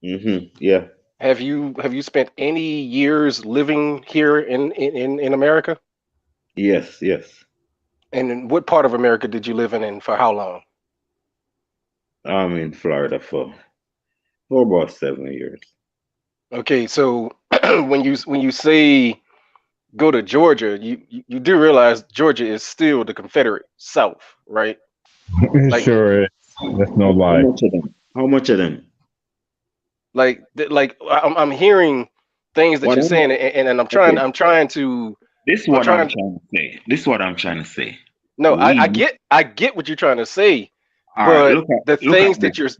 Speaker 3: Yeah.
Speaker 18: Have you spent any years living here in America?
Speaker 3: Yes.
Speaker 18: And in what part of America did you live in and for how long?
Speaker 3: I'm in Florida for about 7 years.
Speaker 18: Okay, so when you say go to Georgia, you do realize Georgia is still the Confederate South, right?
Speaker 8: It sure is. That's no lie.
Speaker 3: How much of them?
Speaker 18: Like I'm hearing things that you're saying, and I'm trying to.
Speaker 3: This is what I'm trying to say.
Speaker 18: No, I get what you're trying to say, but the things that you're.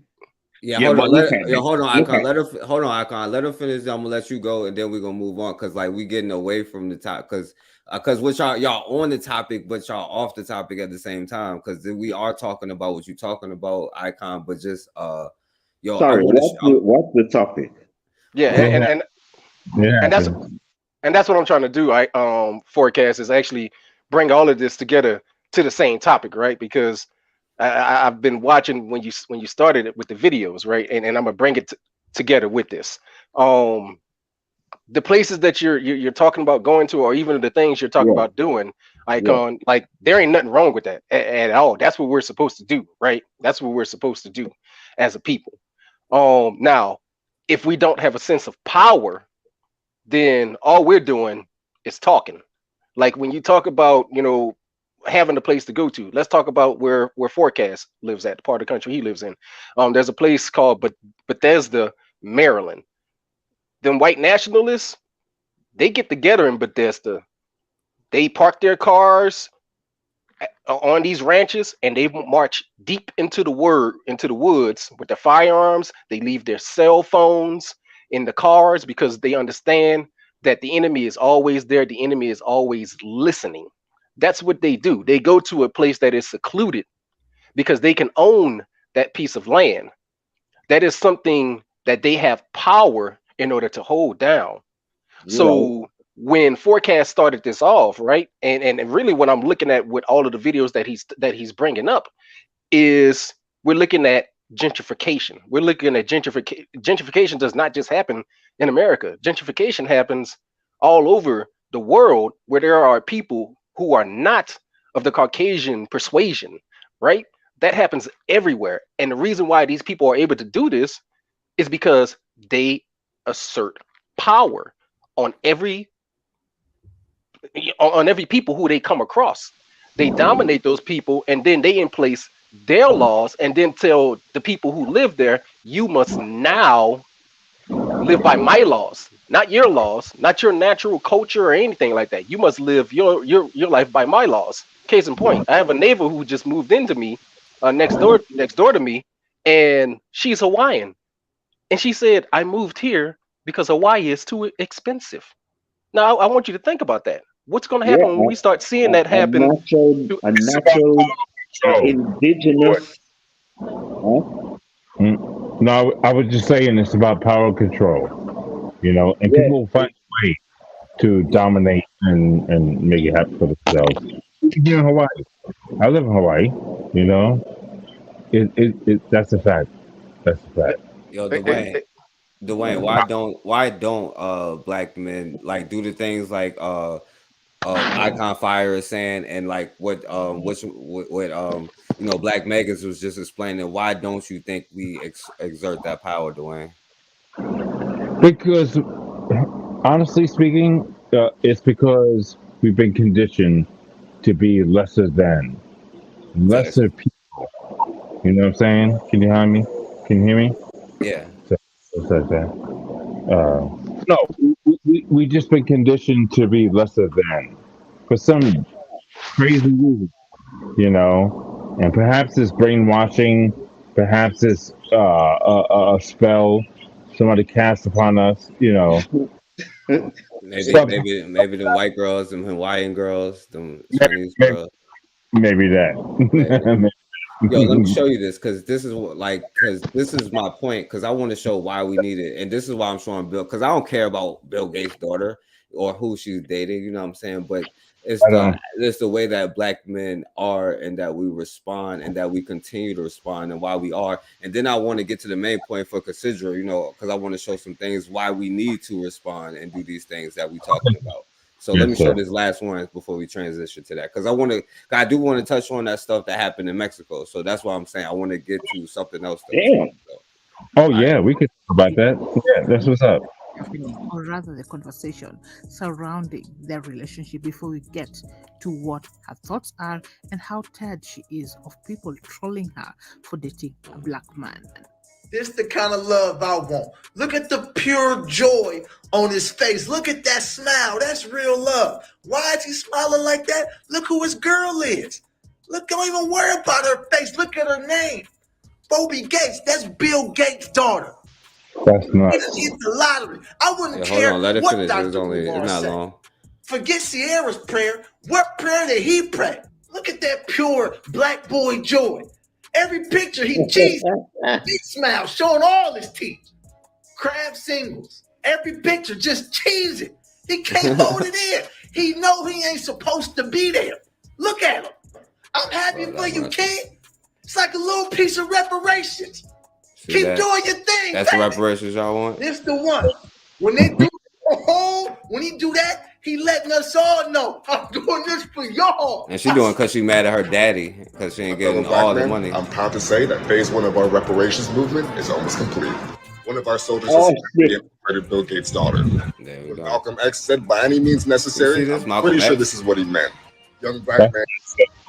Speaker 11: Yeah, hold on, Icon. Hold on, Icon. Let her finish. I'm gonna let you go, and then we're gonna move on because like we getting away from the top because what y'all on the topic, but y'all off the topic at the same time because we are talking about what you're talking about, Icon, but just
Speaker 3: Sorry, what's the topic?
Speaker 18: Yeah, and that's what I'm trying to do. Forecast is actually bring all of this together to the same topic, right? Because I've been watching when you started it with the videos, right? And I'm gonna bring it together with this. The places that you're talking about going to, or even the things you're talking about doing, Icon, like there ain't nothing wrong with that at all. That's what we're supposed to do, right? That's what we're supposed to do as a people. Now, if we don't have a sense of power, then all we're doing is talking. Like when you talk about, having a place to go to, let's talk about where Forecast lives at, the part of the country he lives in. There's a place called Bethesda, Maryland. Them white nationalists, they get together in Bethesda. They park their cars on these ranches and they march deep into the woods with their firearms. They leave their cell phones in the cars because they understand that the enemy is always there. The enemy is always listening. That's what they do. They go to a place that is secluded because they can own that piece of land. That is something that they have power in order to hold down. So when Forecast started this off, right, and really what I'm looking at with all of the videos that he's bringing up is we're looking at gentrification. We're looking at gentrification. Gentrification does not just happen in America. Gentrification happens all over the world where there are people who are not of the Caucasian persuasion, right? That happens everywhere. And the reason why these people are able to do this is because they assert power on every people who they come across. They dominate those people and then they in place their laws and then tell the people who live there, you must now live by my laws, not your laws, not your natural culture or anything like that. You must live your life by my laws. Case in point, I have a neighbor who just moved into me next door to me, and she's Hawaiian. And she said, I moved here because Hawaii is too expensive. Now, I want you to think about that. What's going to happen when we start seeing that happen?
Speaker 3: A natural indigenous.
Speaker 8: No, I was just saying it's about power control, and people find a way to dominate and make it happen for themselves. Here in Hawaii, I live in Hawaii. That's a fact. That's a fact.
Speaker 11: Yo, Dwayne, why don't black men like do the things like Icon Fire is saying and like what Black Megas was just explaining? Why don't you think we exert that power, Dwayne?
Speaker 8: Because honestly speaking, it's because we've been conditioned to be lesser people. You know what I'm saying? Can you hear me?
Speaker 11: Yeah.
Speaker 8: What's that? No, we just been conditioned to be lesser than for some crazy reason, you know, and perhaps it's brainwashing, perhaps it's a spell somebody cast upon us, you know.
Speaker 11: Maybe the white girls, them Hawaiian girls, them Chinese girls.
Speaker 8: Maybe that.
Speaker 11: Yo, let me show you this because this is my point because I want to show why we need it, and this is why I'm showing Bill because I don't care about Bill Gates' daughter or who she's dating, you know what I'm saying? But it's the way that black men are and that we respond and that we continue to respond and why we are. And then I want to get to the main point for Casidra, you know, because I want to show some things why we need to respond and do these things that we're talking about. So let me show this last one before we transition to that, because I do want to touch on that stuff that happened in Mexico. So that's why I'm saying I want to get to something else.
Speaker 8: Oh yeah, we could talk about that. Yeah, that's what's up.
Speaker 19: Or rather the conversation surrounding their relationship before we get to what her thoughts are and how tired she is of people trolling her for dating a black man.
Speaker 20: This the kind of love I want. Look at the pure joy on his face. Look at that smile. That's real love. Why is he smiling like that? Look who his girl is. Look, don't even worry about her face. Look at her name. Phoebe Gates. That's Bill Gates' daughter.
Speaker 8: That's not.
Speaker 20: He hit the lottery. I wouldn't care
Speaker 11: Hold on, let it
Speaker 20: what
Speaker 11: finish.
Speaker 20: Dr.
Speaker 11: It's
Speaker 20: Umar
Speaker 11: not
Speaker 20: said.
Speaker 11: long.
Speaker 20: Forget Sierra's prayer. What prayer did he pray? Look at that pure black boy joy. Every picture he cheesed, big smile, showing all his teeth. Crab singles. Every picture just cheesing. He can't hold it in. He know he ain't supposed to be there. Look at him. I'm happy for you, King. It's like a little piece of reparations. Keep doing your thing.
Speaker 11: That's the reparations y'all want?
Speaker 20: This the one. When they do when he do that, he letting us all know I'm doing this for y'all.
Speaker 11: And she doing because she mad at her daddy because she ain't getting all the money.
Speaker 21: I'm proud to say that phase one of our reparations movement is almost complete. One of our soldiers has murdered Bill Gates' daughter. When Malcolm X said by any means necessary, I'm pretty sure this is what he meant. Young black man,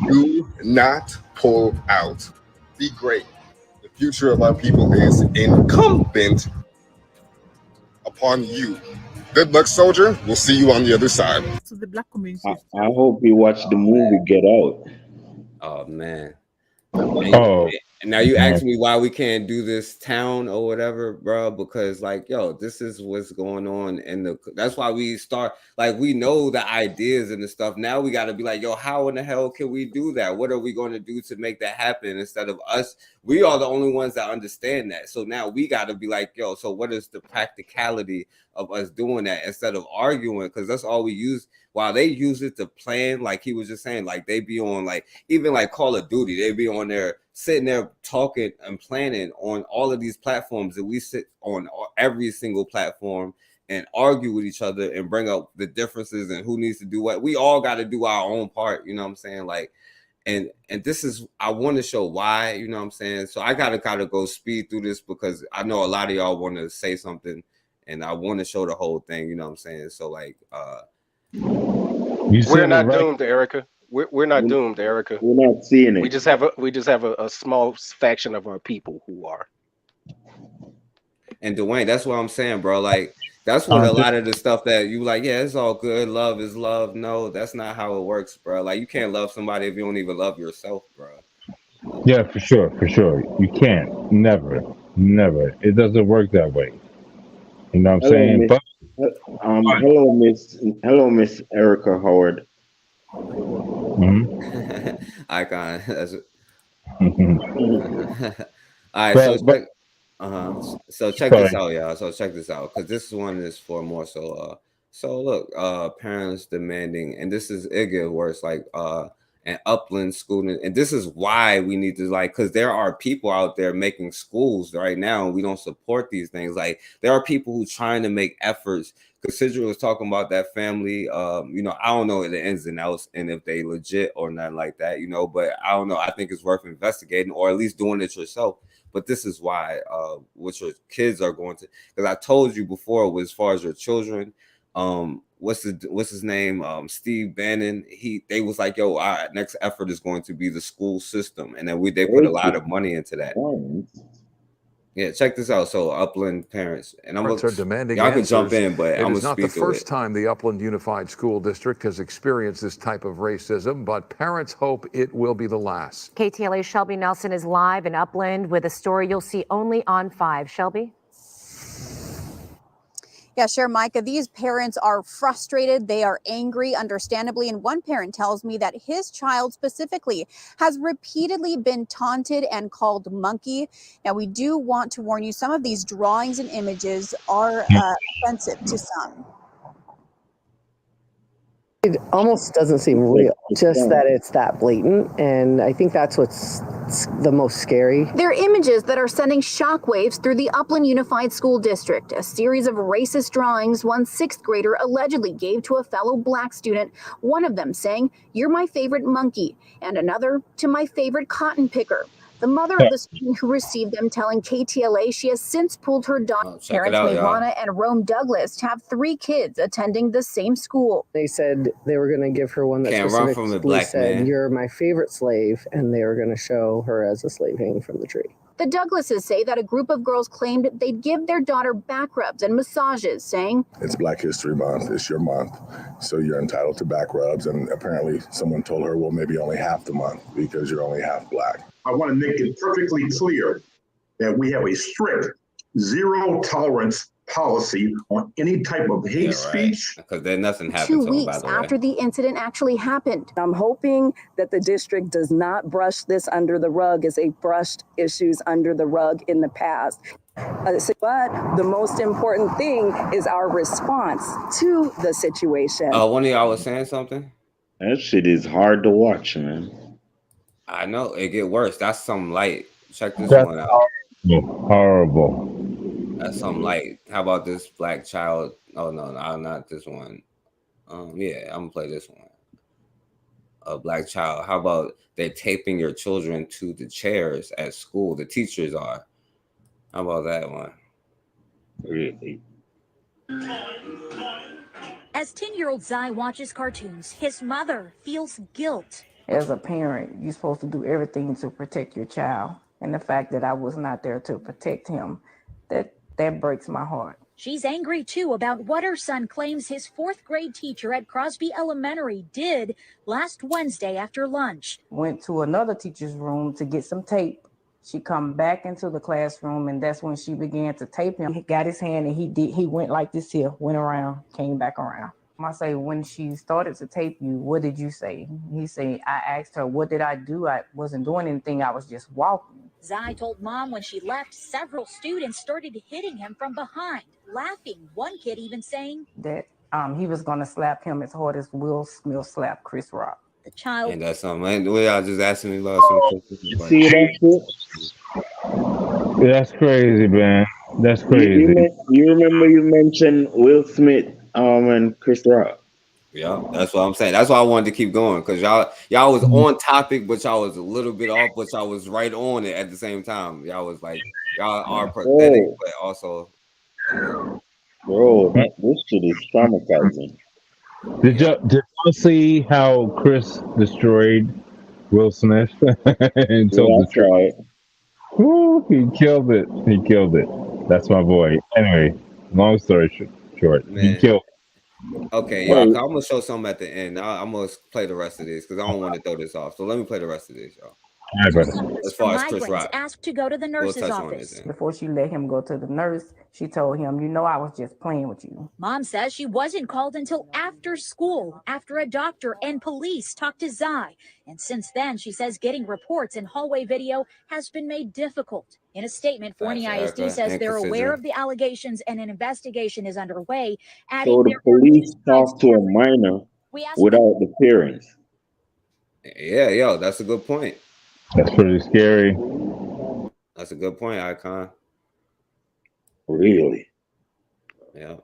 Speaker 21: do not pull out. Be great. The future of our people is incumbent upon you. Good luck, soldier. We'll see you on the other side.
Speaker 19: So the black community.
Speaker 3: I hope you watch the movie Get Out.
Speaker 11: Oh man.
Speaker 8: And
Speaker 11: now you ask me why we can't do this town or whatever, bro, because like, yo, this is what's going on. And that's why we start, like, we know the ideas and the stuff. Now we got to be like, yo, how in the hell can we do that? What are we going to do to make that happen instead of us? We are the only ones that understand that. So now we got to be like, yo, so what is the practicality of us doing that instead of arguing? Because that's all we use. While they use it to plan, like he was just saying, like they be on like even like Call of Duty, they be on there sitting there talking and planning on all of these platforms that we sit on every single platform and argue with each other and bring up the differences and who needs to do what. We all got to do our own part, you know what I'm saying? Like, and this is, I want to show why, you know what I'm saying? So I gotta go speed through this because I know a lot of y'all want to say something and I want to show the whole thing, you know what I'm saying? So like,
Speaker 18: we're not doomed, Erica. We're not doomed, Erica.
Speaker 3: We're not seeing it.
Speaker 18: We just have a small faction of our people who are.
Speaker 11: And Dwayne, that's what I'm saying, bro. Like that's what a lot of the stuff that you like, yeah, it's all good. Love is love. No, that's not how it works, bro. Like you can't love somebody if you don't even love yourself, bro.
Speaker 8: Yeah, for sure. You can't. Never. It doesn't work that way. You know what I'm saying?
Speaker 3: Hello, Miss Erica Howard.
Speaker 11: Icon. That's it. All right, so check this out, y'all. So check this out, because this one is for more so. So look, parents demanding, and this is it get worse. Like an upland school, and this is why we need to because there are people out there making schools right now, and we don't support these things. Like there are people who trying to make efforts. Because Sidra was talking about that family, I don't know the ins and outs and if they legit or not like that, but I don't know. I think it's worth investigating or at least doing it yourself. But this is why what your kids are going to, because I told you before, as far as your children, what's his name? Steve Bannon. They was like, yo, our next effort is going to be the school system. And then they put a lot of money into that. Yeah, check this out. So Upland parents, and
Speaker 1: Parents are demanding
Speaker 11: y'all can jump
Speaker 1: answers.
Speaker 11: in, but
Speaker 1: It
Speaker 11: I'm
Speaker 1: is
Speaker 11: gonna
Speaker 1: not the
Speaker 11: speak to
Speaker 1: first
Speaker 11: it.
Speaker 1: time the Upland Unified School District has experienced this type of racism, but parents hope it will be the last.
Speaker 22: KTLA's Shelby Nelson is live in Upland with a story you'll see only on 5. Shelby?
Speaker 23: Yeah, sure, Micah. These parents are frustrated. They are angry, understandably. And one parent tells me that his child specifically has repeatedly been taunted and called monkey. Now, we do want to warn you, some of these drawings and images are offensive to some.
Speaker 24: It almost doesn't seem real, just that it's that blatant. And I think that's what's the most scary.
Speaker 23: They're images that are sending shockwaves through the Upland Unified School District. A series of racist drawings one 6th grader allegedly gave to a fellow black student, one of them saying, "You're my favorite monkey," and another, "To my favorite cotton picker." The mother of the student who received them telling KTLA she has since pulled her daughter.
Speaker 11: Check it
Speaker 23: Parents
Speaker 11: out, y'all.
Speaker 23: Mehana and Rome Douglas have 3 kids attending the same school.
Speaker 24: They said they were going to give her one that
Speaker 11: Can't run from the
Speaker 24: specifically
Speaker 11: black
Speaker 24: said,
Speaker 11: man.
Speaker 24: "You're my favorite slave," and they were going to show her as a slave hanging from the tree.
Speaker 23: The Douglases say that a group of girls claimed they'd give their daughter back rubs and massages, saying,
Speaker 21: It's Black History Month. It's your month. So you're entitled to back rubs. And apparently someone told her, well, maybe only half the month because you're only half black.
Speaker 25: I want to make it perfectly clear that we have a strict zero tolerance policy on any type of hate speech.
Speaker 11: Because then nothing
Speaker 23: 2
Speaker 11: happened to him, by
Speaker 23: weeks
Speaker 11: the way.
Speaker 23: after the incident actually happened.
Speaker 26: I'm hoping that the district does not brush this under the rug as they brushed issues under the rug in the past. But the most important thing is our response to the situation.
Speaker 11: One of y'all was saying something?
Speaker 3: That shit is hard to watch, man.
Speaker 11: I know, it get worse. That's some light. Check this
Speaker 8: That's
Speaker 11: one out.
Speaker 8: horrible.
Speaker 11: That's some light. How about this black child? Oh, no, not this one. Yeah, I'm gonna play this one. A black child. How about they're taping your children to the chairs at school? The teachers are. How about that one?
Speaker 3: Really?
Speaker 27: As 10-year-old Zai watches cartoons, his mother feels guilt.
Speaker 28: As a parent, you're supposed to do everything to protect your child. And the fact that I was not there to protect him, that breaks my heart.
Speaker 27: She's angry, too, about what her son claims his 4th grade teacher at Crosby Elementary did last Wednesday after lunch.
Speaker 28: Went to another teacher's room to get some tape. She come back into the classroom, and that's when she began to tape him. He got his hand, and he went like this here, went around, came back around. I say, when she started to tape you, what did you say? He said, I asked her, what did I do? I wasn't doing anything. I was just walking.
Speaker 27: Zai told mom when she left, several students started hitting him from behind, laughing. One kid even saying
Speaker 28: that he was going to slap him as hard as Will Smith slapped Chris Rock.
Speaker 27: The child.
Speaker 11: And that's something. The way y'all just asking me about some questions. Like,
Speaker 3: See that shit?
Speaker 8: That's crazy, man. That's crazy.
Speaker 3: You remember you mentioned Will Smith and Chris Rock.
Speaker 11: Yeah, that's what I'm saying. That's why I wanted to keep going, because y'all was on topic, but y'all was a little bit off, but y'all was right on it at the same time. Y'all was like, y'all are pathetic, but also.
Speaker 3: Bro, this shit is traumatizing.
Speaker 8: Did y'all see how Chris destroyed Will Smith? And told the truth? Woo, he killed it. He killed it. That's my boy. Anyway, long story short,
Speaker 11: Man.
Speaker 8: he killed it.
Speaker 11: Okay, y'all, I'm gonna show something at the end. I'm gonna play the rest of this because I don't want to throw this off. So let me play the rest of this, y'all.
Speaker 8: All right, brother.
Speaker 11: As far as Chris
Speaker 27: migrants
Speaker 11: Rock,
Speaker 27: asked to go to the nurse's
Speaker 11: touch on
Speaker 27: office.
Speaker 11: this.
Speaker 28: Before she let him go to the nurse, she told him, you know, I was just playing with you.
Speaker 27: Mom says she wasn't called until after school, after a doctor and police talked to Zai. And since then, she says getting reports and hallway video has been made difficult. In a statement, Forney
Speaker 11: Thanks,
Speaker 27: ISD
Speaker 11: Erica.
Speaker 27: says they're
Speaker 11: Thanks,
Speaker 27: aware
Speaker 11: Cesar.
Speaker 27: of the allegations and an investigation is underway. Adding
Speaker 3: So the
Speaker 27: there are
Speaker 3: police
Speaker 27: two sides
Speaker 3: talk to a minor
Speaker 27: We asked
Speaker 3: without the parents.
Speaker 11: Yeah, yo, that's a good point.
Speaker 8: That's pretty scary.
Speaker 11: That's a good point, Icon.
Speaker 3: Really?
Speaker 11: Yeah.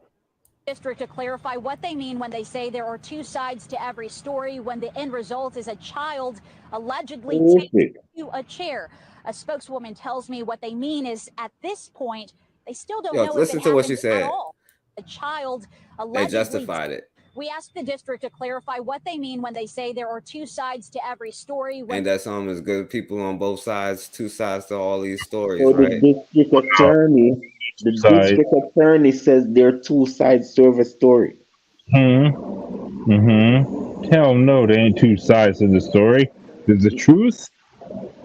Speaker 27: district to clarify what they mean when they say there are two sides to every story, when the end result is a child allegedly taken to a chair. A spokeswoman tells me what they mean is at this point, they still don't know
Speaker 11: Listen
Speaker 27: if it
Speaker 11: to what she
Speaker 27: happened at
Speaker 11: said.
Speaker 27: all. A child
Speaker 11: They
Speaker 27: allegedly
Speaker 11: justified it.
Speaker 27: We asked the district to clarify what they mean when they say there are two sides to every story.
Speaker 11: And that some is good people on both sides, two sides to all these stories,
Speaker 3: So
Speaker 11: right?
Speaker 3: the district attorney says there are two sides to every story.
Speaker 8: Hell no, there ain't two sides to the story. There's the truth,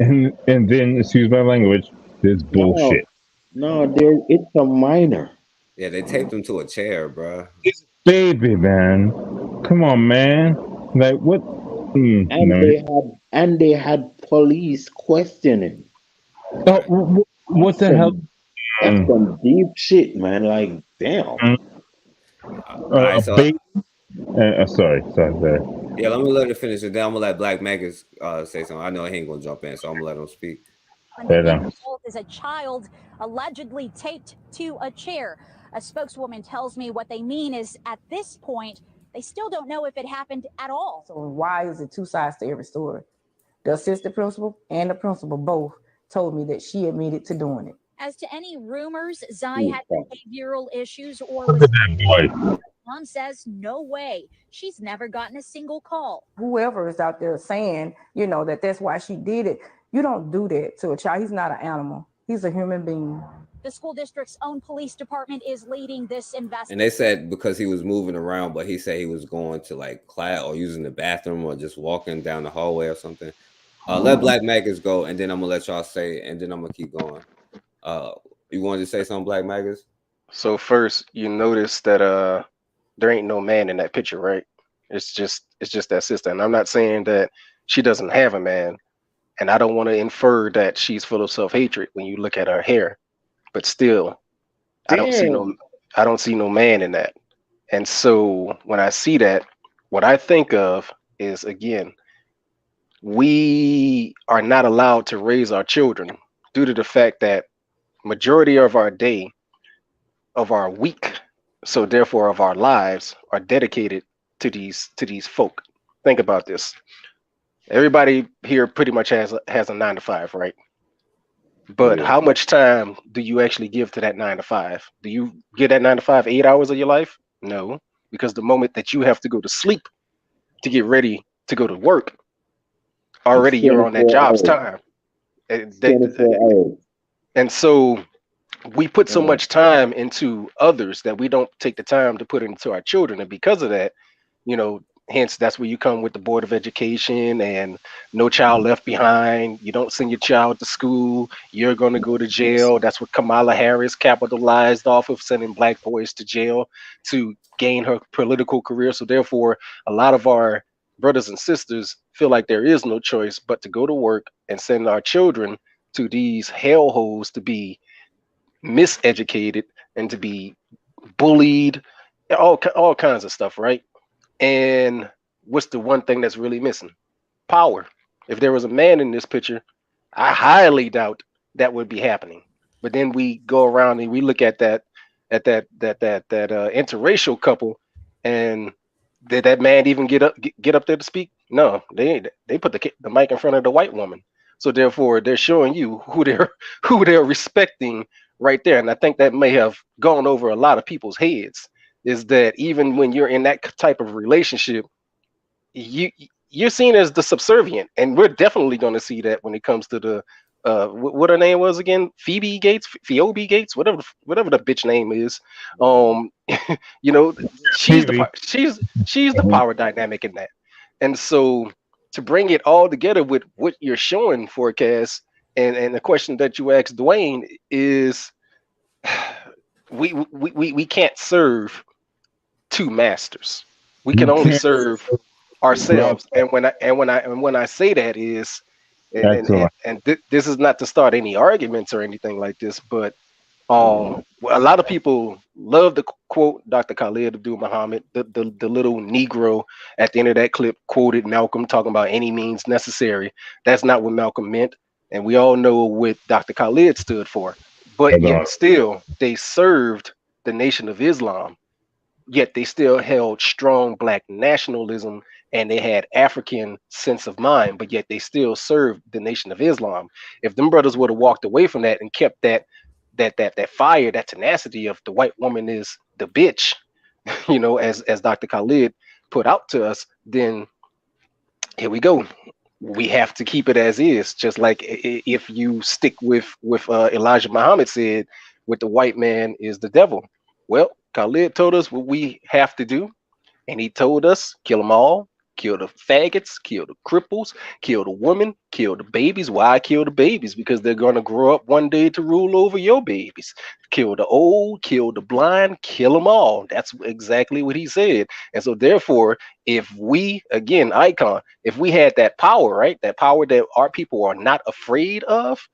Speaker 8: and then, excuse my language, there's bullshit.
Speaker 3: No, it's a minor.
Speaker 11: Yeah, they taped him to a chair, bro.
Speaker 8: Baby, man, come on, man. Like what?
Speaker 3: They had police questioning.
Speaker 8: Oh, what the hell?
Speaker 3: That's some deep shit, man. Like, damn.
Speaker 8: Sorry.
Speaker 11: Yeah, let me let her finish it. Then I'm gonna let Black Magus say something. I know he ain't gonna jump in, so I'm gonna let him speak.
Speaker 27: The result is a child allegedly taped to a chair. A spokeswoman tells me what they mean is at this point, they still don't know if it happened at all.
Speaker 28: So why is it two sides to every story? The assistant principal and the principal both told me that she admitted to doing it.
Speaker 27: As to any rumors Zai had behavioral issues or was Mom says no way. She's never gotten a single call.
Speaker 28: Whoever is out there saying, that that's why she did it, you don't do that to a child. He's not an animal. He's a human being.
Speaker 27: The school district's own police department is leading this investigation.
Speaker 11: And they said because he was moving around, but he said he was going to like class or using the bathroom or just walking down the hallway or something. Let Black Magus go, and then I'm gonna let y'all say, and then I'm gonna keep going. You wanted to say something, Black Magus?
Speaker 18: So first, you notice that there ain't no man in that picture, right? It's just that sister. And I'm not saying that she doesn't have a man, and I don't want to infer that she's full of self-hatred when you look at her hair. But still, I don't see no man in that. And so when I see that, what I think of is, again, we are not allowed to raise our children due to the fact that majority of our day, of our week, so therefore of our lives, are dedicated to these folk. Think about this. Everybody here pretty much has a 9-to-5, right? But how much time do you actually give to that 9-to-5? Do you give that 9-to-5 8 hours of your life? No, because the moment that you have to go to sleep to get ready to go to work, already you're on that job's time. And so we put so much time into others that we don't take the time to put into our children. And because of that, hence that's where you come with the Board of Education and No Child Left Behind. You don't send your child to school, you're going to go to jail. That's what Kamala Harris capitalized off of, sending black boys to jail to gain her political career. So therefore, a lot of our brothers and sisters feel like there is no choice but to go to work and send our children to these hellholes to be miseducated and to be bullied, all kinds of stuff, right? And what's the one thing that's really missing? Power. If there was a man in this picture, I highly doubt that would be happening. But then we go around and we look at that interracial couple, and did that man even get up there to speak? No, they put the mic in front of the white woman. So therefore, they're showing you who they're respecting right there. And I think that may have gone over a lot of people's heads, is that even when you're in that type of relationship, you're seen as the subservient. And we're definitely going to see that when it comes to the what her name was again, Phoebe Gates, whatever the bitch name is. She's the power dynamic in that. And so to bring it all together with what you're showing, Forecast, and the question that you asked Dwayne is, we can't serve two masters. We can only serve ourselves. And when I say that is, this is not to start any arguments or anything like this, but a lot of people love to quote Dr. Khalid Abdul Muhammad, the little Negro at the end of that clip quoted Malcolm talking about any means necessary. That's not what Malcolm meant. And we all know what Dr. Khalid stood for. But yet still, they served the Nation of Islam. Yet they still held strong black nationalism, and they had African sense of mind, but yet they still served the Nation of Islam. If them brothers would have walked away from that and kept that fire, that tenacity of the white woman is the bitch, you know, as Dr. Khalid put out to us, then here we go. We have to keep it as is. Just like if you stick with Elijah Muhammad said, with the white man is the devil. Well, Khalid told us what we have to do, and he told us kill them all. Kill the faggots, kill the cripples, kill the women, kill the babies. Why kill the babies? Because they're going to grow up one day to rule over your babies. Kill the old, kill the blind, kill them all. That's exactly what he said. And so therefore, if we, again, Icon, if we had that power, right, that power that our people are not afraid of,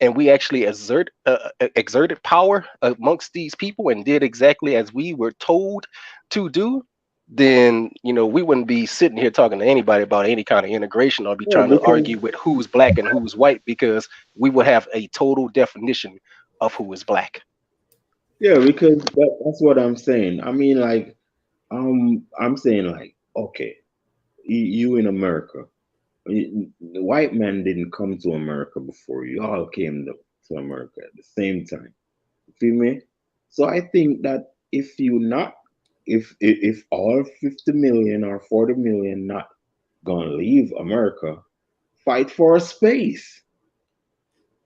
Speaker 18: and we actually exerted power amongst these people and did exactly as we were told to do, then, you know, we wouldn't be sitting here talking to anybody about any kind of integration or be trying to argue with who's black and who's white, because we would have a total definition of who is black.
Speaker 3: Yeah, because that's what I'm saying. I mean, like, I'm saying, like, okay, you in America, the white man didn't come to America before you all came to America at the same time. You feel me? So I think that if all 50 million or 40 million not gonna leave America, fight for a space.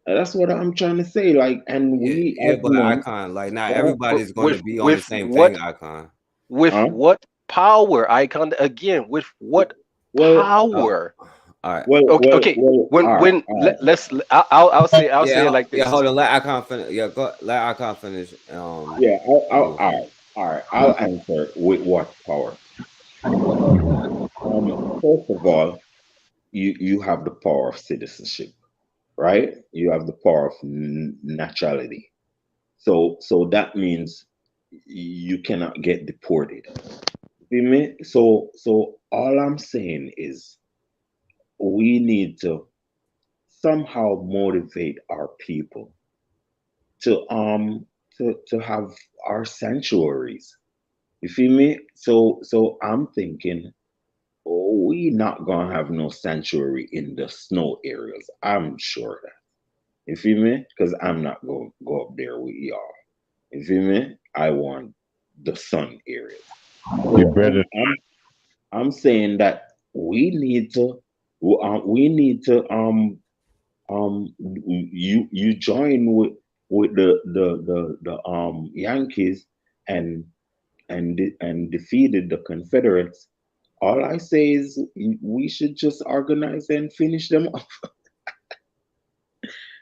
Speaker 3: That's what I'm trying to say. Like, and we,
Speaker 11: but Icon, like, not everybody's going to be on the same thing, Icon.
Speaker 18: With what power, Icon? Again, with what power?
Speaker 11: All right.
Speaker 18: I'll say it like this.
Speaker 11: Yeah, hold on. Let Icon finish. Yeah, let Icon finish.
Speaker 3: All right. I'll answer with what power. First of all, you have the power of citizenship, right? You have the power of naturality. So that means you cannot get deported. See me? So all I'm saying is we need to somehow motivate our people to have our sanctuaries. You feel me? So I'm thinking, we not gonna have no sanctuary in the snow areas. I'm sure of that. You feel me? Because I'm not gonna go up there with y'all. You feel me? I want the sun areas.
Speaker 8: You better.
Speaker 3: I'm saying that we need to you join with the Yankees and defeated the Confederates. All I say is we should just organize and finish them off.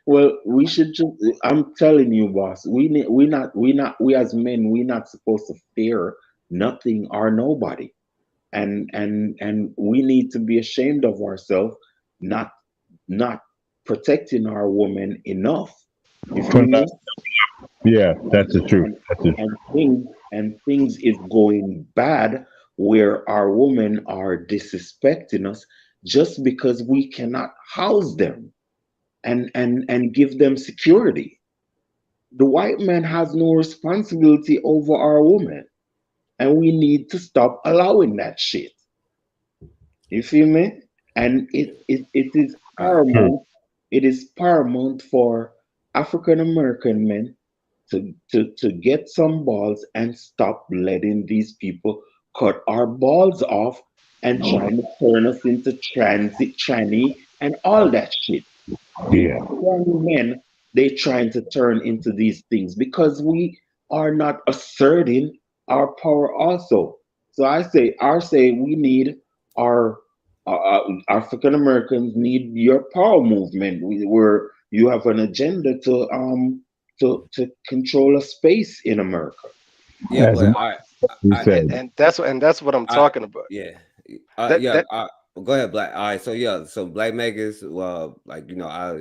Speaker 3: Well, we should just, I'm telling you, boss, we as men, we're not supposed to fear nothing or nobody. And we need to be ashamed of ourselves, not protecting our women enough.
Speaker 8: Yeah, that's the truth.
Speaker 3: And things is going bad where our women are disrespecting us just because we cannot house them and give them security. The white man has no responsibility over our women, and we need to stop allowing that shit. You feel me? And it is paramount. It is paramount for African American men to get some balls and stop letting these people cut our balls off and trying to turn us into tranny and all that shit.
Speaker 8: Yeah.
Speaker 3: Young men, they trying to turn into these things because we are not asserting our power also. So I say we need our African Americans need your power movement where you have an agenda to control a space in America.
Speaker 11: Yeah, but
Speaker 18: and that's what I'm talking about.
Speaker 11: Yeah. Go ahead, Black. All right, so Black Megas, well, like, I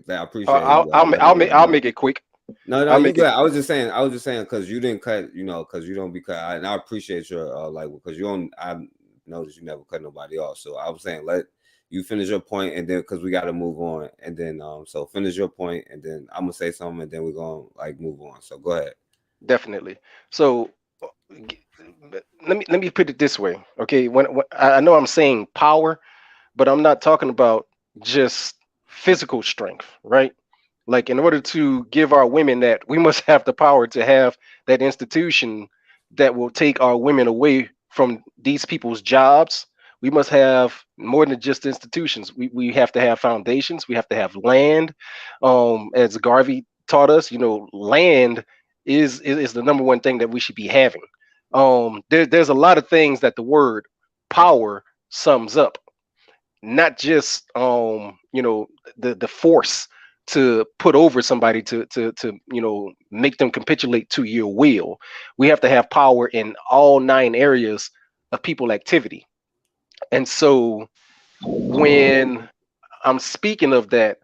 Speaker 11: appreciate.
Speaker 18: I'll make it quick.
Speaker 11: No, you good. I was just saying because you didn't cut, because you don't be cut, and I appreciate your because you don't. I noticed you never cut nobody off, so I was saying let you finish your point, and then because we got to move on, and then so finish your point, and then I'm gonna say something, and then we're gonna move on. So go ahead.
Speaker 18: Definitely. So let me put it this way, okay? When I know I'm saying power, but I'm not talking about just physical strength, right? Like, in order to give our women that, we must have the power to have that institution that will take our women away from these people's jobs. We must have more than just institutions. We have to have foundations. We have to have land. As Garvey taught us, land is the number one thing that we should be having. There's a lot of things that the word power sums up, not just the force to put over somebody to make them capitulate to your will. We have to have power in all 9 areas of people activity. And so when I'm speaking of that,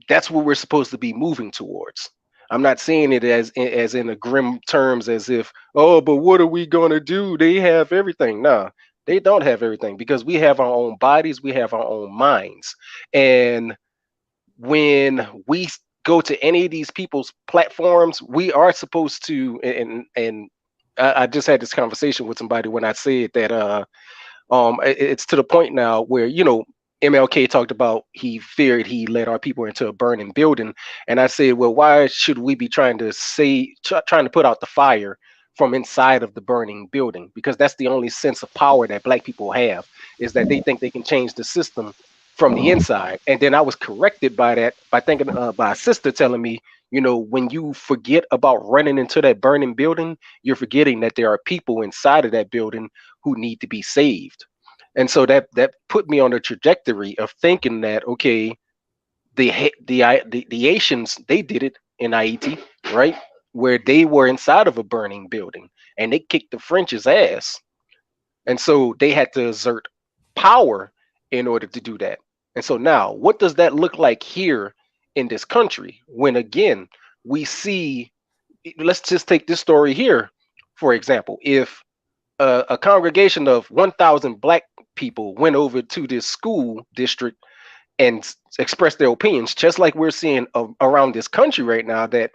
Speaker 18: that's what we're supposed to be moving towards. I'm not saying it as in a grim terms, as if, oh, but what are we going to do? They have everything. Nah, they don't have everything, because we have our own bodies, we have our own minds. And when we go to any of these people's platforms, we are supposed to, and I just had this conversation with somebody when I said that it's to the point now where, MLK talked about he feared he led our people into a burning building. And I said, well, why should we be trying to put out the fire from inside of the burning building? Because that's the only sense of power that Black people have, is that they think they can change the system from the inside. And then I was corrected by that by thinking by a sister telling me, when you forget about running into that burning building, you're forgetting that there are people inside of that building who need to be saved. And so that put me on a trajectory of thinking that, okay, the Asians, they did it in Haiti, right, where they were inside of a burning building and they kicked the French's ass, and so they had to exert power in order to do that. And so now, what does that look like here in this country? When again we see, let's just take this story here for example. If a congregation of 1,000 Black people went over to this school district and expressed their opinions, just like we're seeing around this country right now, that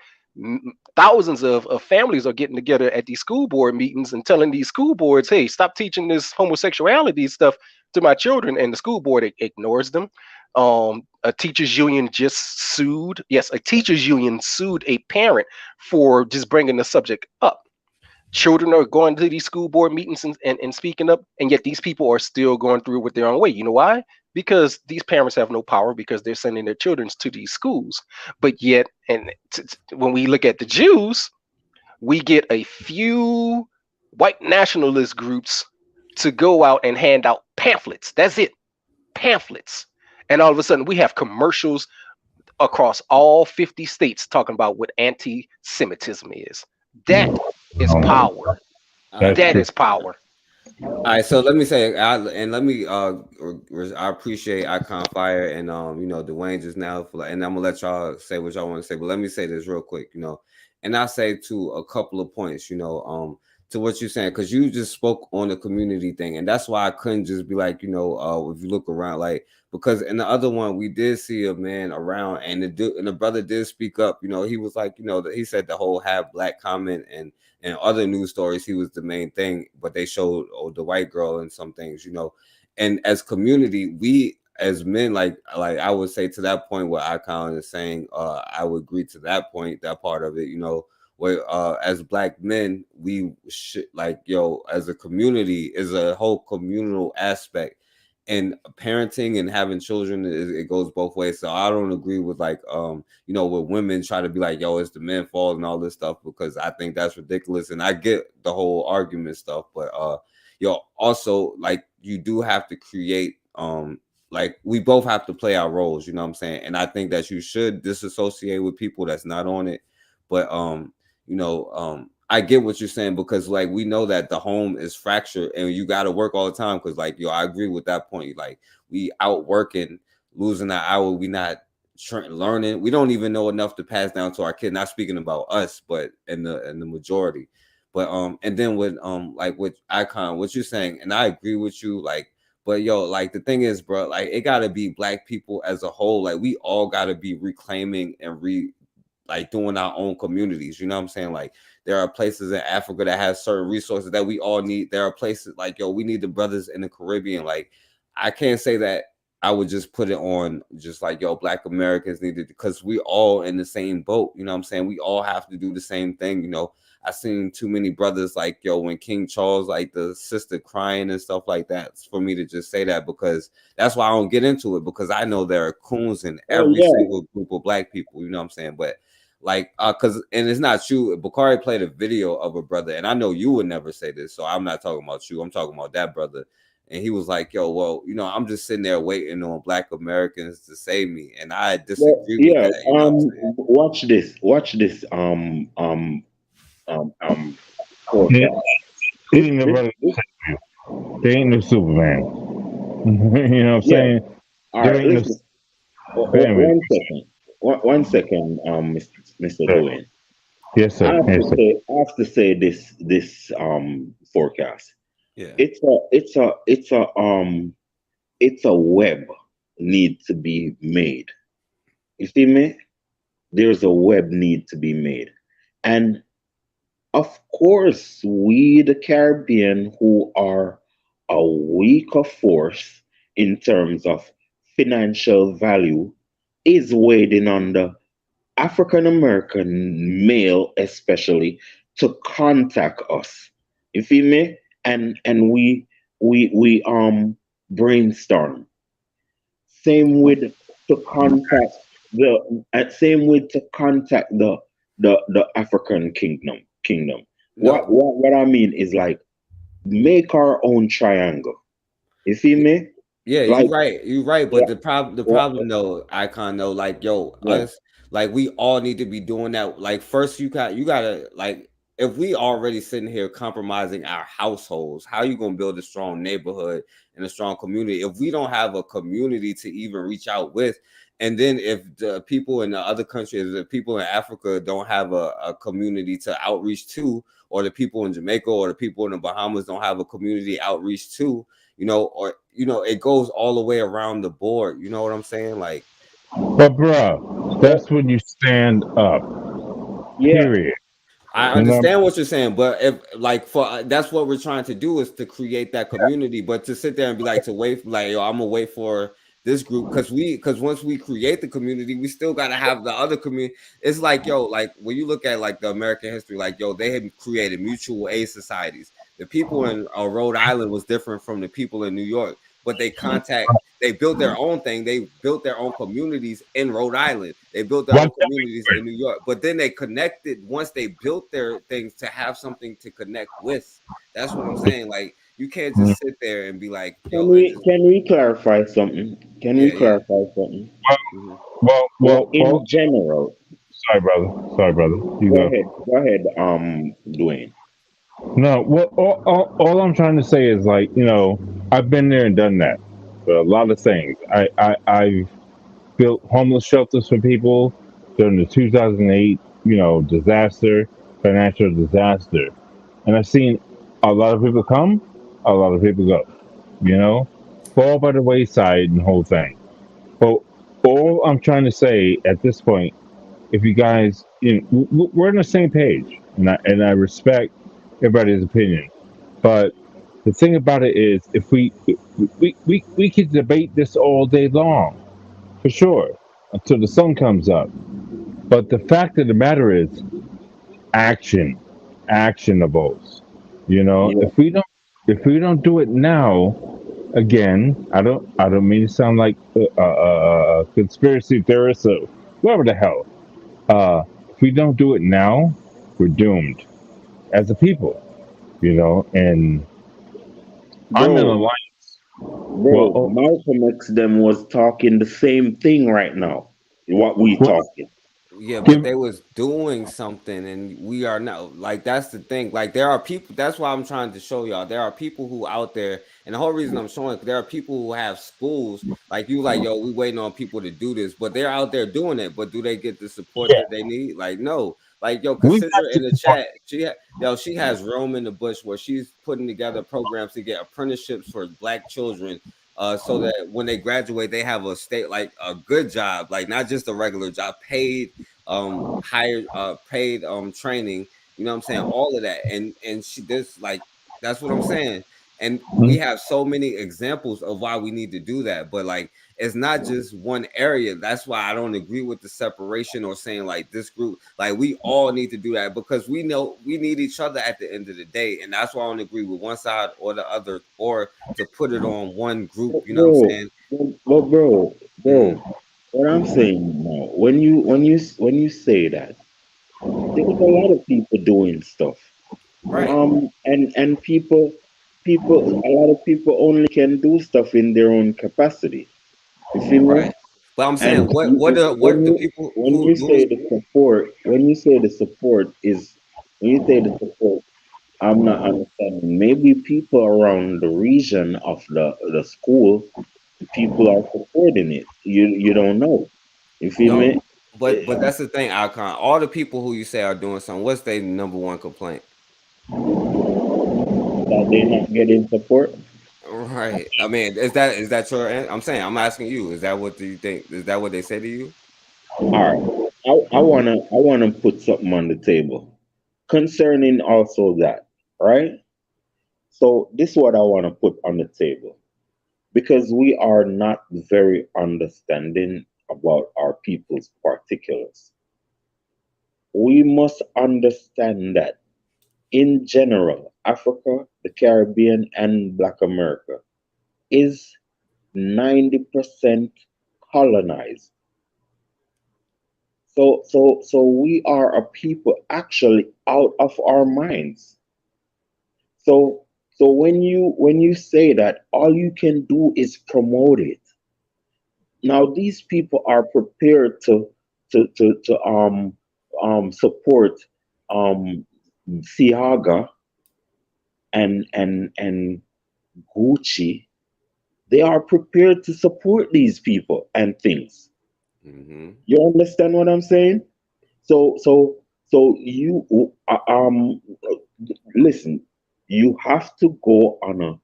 Speaker 18: thousands of families are getting together at these school board meetings and telling these school boards, hey, stop teaching this homosexuality stuff to my children, and the school board ignores them. A teachers union just sued. Yes, a teachers union sued a parent for just bringing the subject up. Children are going to these school board meetings and speaking up, and yet these people are still going through with their own way. You know why? Because these parents have no power, because they're sending their children to these schools. But yet, when we look at the Jews, we get a few white nationalist groups to go out and hand out pamphlets. That's it, pamphlets. And all of a sudden we have commercials across all 50 states talking about what anti-Semitism is. That is power. That is power.
Speaker 11: All right, so let me say, I appreciate Icon Fire and Dwayne just now, and I'm gonna let y'all say what y'all want to say, but let me say this real quick, and I say to a couple of points, to what you're saying, because you just spoke on the community thing, and that's why I couldn't just be like, if you look around, like, because in the other one we did see a man around, and the brother did speak up, he was like, he said the whole have Black comment and other news stories, he was the main thing, but they showed the white girl and some things, and as community, we as men, like I would say to that point what Icon is saying, I would agree to that point, that part of it, where as Black men, we should, like, as a community, is a whole communal aspect, and parenting and having children, it goes both ways. So I don't agree with like with women try to be like, it's the men's fault and all this stuff, because I think that's ridiculous. And I get the whole argument stuff, but also, like, you do have to create like, we both have to play our roles, what I'm saying? And I think that you should disassociate with people that's not on it. But I get what you're saying, because like we know that the home is fractured and you got to work all the time, because like I agree with that point. Like, we out working, losing an hour, we not learning, we don't even know enough to pass down to our kids. Not speaking about us, but in the majority. But and then with like with Icon, what you're saying, and I agree with you, like, but like the thing is, bro, like, it got to be Black people as a whole. Like, we all got to be reclaiming and like doing our own communities, what I'm saying? Like, there are places in Africa that has certain resources that we all need. There are places like, we need the brothers in the Caribbean. Like, I can't say that I would just put it on just like, Black Americans needed, because we all in the same boat, what I'm saying? We all have to do the same thing, I seen too many brothers like, yo, when King Charles, like the sister crying and stuff like that, it's for me to just say that, because that's why I don't get into it, because I know there are coons in every single group of black people, you know what I'm saying? But like, cause, and it's not true. Bakari played a video of a brother, and I know you would never say this, so I'm not talking about you. I'm talking about that brother. And he was like, yo, well, you know, I'm just sitting there waiting on Black Americans to save me. And I disagree with that. You know
Speaker 3: watch this.
Speaker 8: They ain't no Superman. You know what I'm saying?
Speaker 3: All right, listen. One second, Mr. Dwayne.
Speaker 8: Yes, sir.
Speaker 3: I have to say this forecast.
Speaker 11: Yeah.
Speaker 3: It's a web need to be made. You see me? There's a web need to be made. And of course, we, the Caribbean, who are a weaker force in terms of financial value, is waiting on the African American male, especially, to contact us. You feel me? And we brainstorm. Same with to contact the African kingdom. What I mean is like make our own triangle. You feel me?
Speaker 11: Yeah,
Speaker 3: like,
Speaker 11: you're right. But the problem though, Icon though, like yo, us, like we all need to be doing that. Like first you gotta like, if we already sitting here compromising our households, how you gonna build a strong neighborhood and a strong community if we don't have a community to even reach out with? And then if the people in the other countries, the people in Africa don't have a community to outreach to, or the people in Jamaica or the people in the Bahamas don't have a community outreach to, you know, or, you know, it goes all the way around the board. You know what I'm saying? Like,
Speaker 8: but bro, that's when you stand up. Period.
Speaker 11: I understand what you're saying, but if like that's what we're trying to do, is to create that community. But to sit there and be like, to wait, like, yo, I'm gonna wait for this group, because once we create the community, we still gotta have the other community. It's like, yo, like when you look at like the American history, like, yo, they had created mutual aid societies. The people in Rhode Island was different from the people in New York, but they built their own thing. They built their own communities in Rhode Island. They built their own communities in New York, but then they connected once they built their things to have something to connect with. That's what I'm saying. Like, you can't just sit there and be like, yo,
Speaker 3: can we clarify something? Can we clarify something?
Speaker 8: Well,
Speaker 3: in general.
Speaker 8: Sorry, brother.
Speaker 3: Go ahead, Dwayne.
Speaker 8: No, well, all I'm trying to say is, like, you know, I've been there and done that for a lot of things. I've built homeless shelters for people during the 2008, you know, financial disaster, and I've seen a lot of people come, a lot of people go, you know, fall by the wayside and the whole thing. But all I'm trying to say at this point, if you guys, you know, we're on the same page, and I respect everybody's opinion, but the thing about it is, if we could debate this all day long, for sure, until the sun comes up. But the fact of the matter is, actionables. You know, if we don't do it now, again, I don't mean to sound like a conspiracy theorist or whatever the hell. If we don't do it now, we're doomed as a people, you know. And I'm in alliance.
Speaker 3: Bro, Malcolm X them was talking the same thing right now. What we talking?
Speaker 11: Yeah, but they was doing something, and we are not. Like, that's the thing. Like, there are people. That's why I'm trying to show y'all. There are people who out there, and the whole reason I'm showing, there are people who have schools. Like, you, like, yo, we waiting on people to do this, but they're out there doing it. But do they get the support that they need? Like, no. Like, yo, consider in the chat, she has Rome in the Bush, where she's putting together programs to get apprenticeships for Black children, so that when they graduate, they have a good job, like not just a regular job, paid, paid training. You know what I'm saying? All of that, and she this, like, that's what I'm saying. And we have so many examples of why we need to do that. But like, it's not just one area. That's why I don't agree with the separation or saying like this group, like we all need to do that, because we know we need each other at the end of the day. And that's why I don't agree with one side or the other, or to put it on one group, you know what I'm saying?
Speaker 3: But bro, what I'm saying now, when you say that, there's a lot of people doing stuff.
Speaker 11: Right.
Speaker 3: And people, a lot of people only can do stuff in their own capacity. You feel me?
Speaker 11: Right. But I'm saying, what the people
Speaker 3: when you say the support, I'm not understanding. Maybe people around the region of the school, people are supporting it. You don't know. You feel me?
Speaker 11: But that's the thing, Alcon. All the people who you say are doing something, what's their number one complaint?
Speaker 3: That they're not getting support.
Speaker 11: Right. I mean, is that your? I'm saying, I'm asking you. Is that what do you think? Is that what they say to you?
Speaker 3: All right. I wanna put something on the table concerning also that, right? So this is what I want to put on the table, because we are not very understanding about our people's particulars. We must understand that in general, Africa, the Caribbean, and Black America is 90% colonized. So we are a people actually out of our minds. So when you say that, all you can do is promote it. Now these people are prepared to support Siaga and Gucci. They are prepared to support these people and things.
Speaker 11: Mm-hmm.
Speaker 3: You understand what I'm saying? So you listen. You have to go on a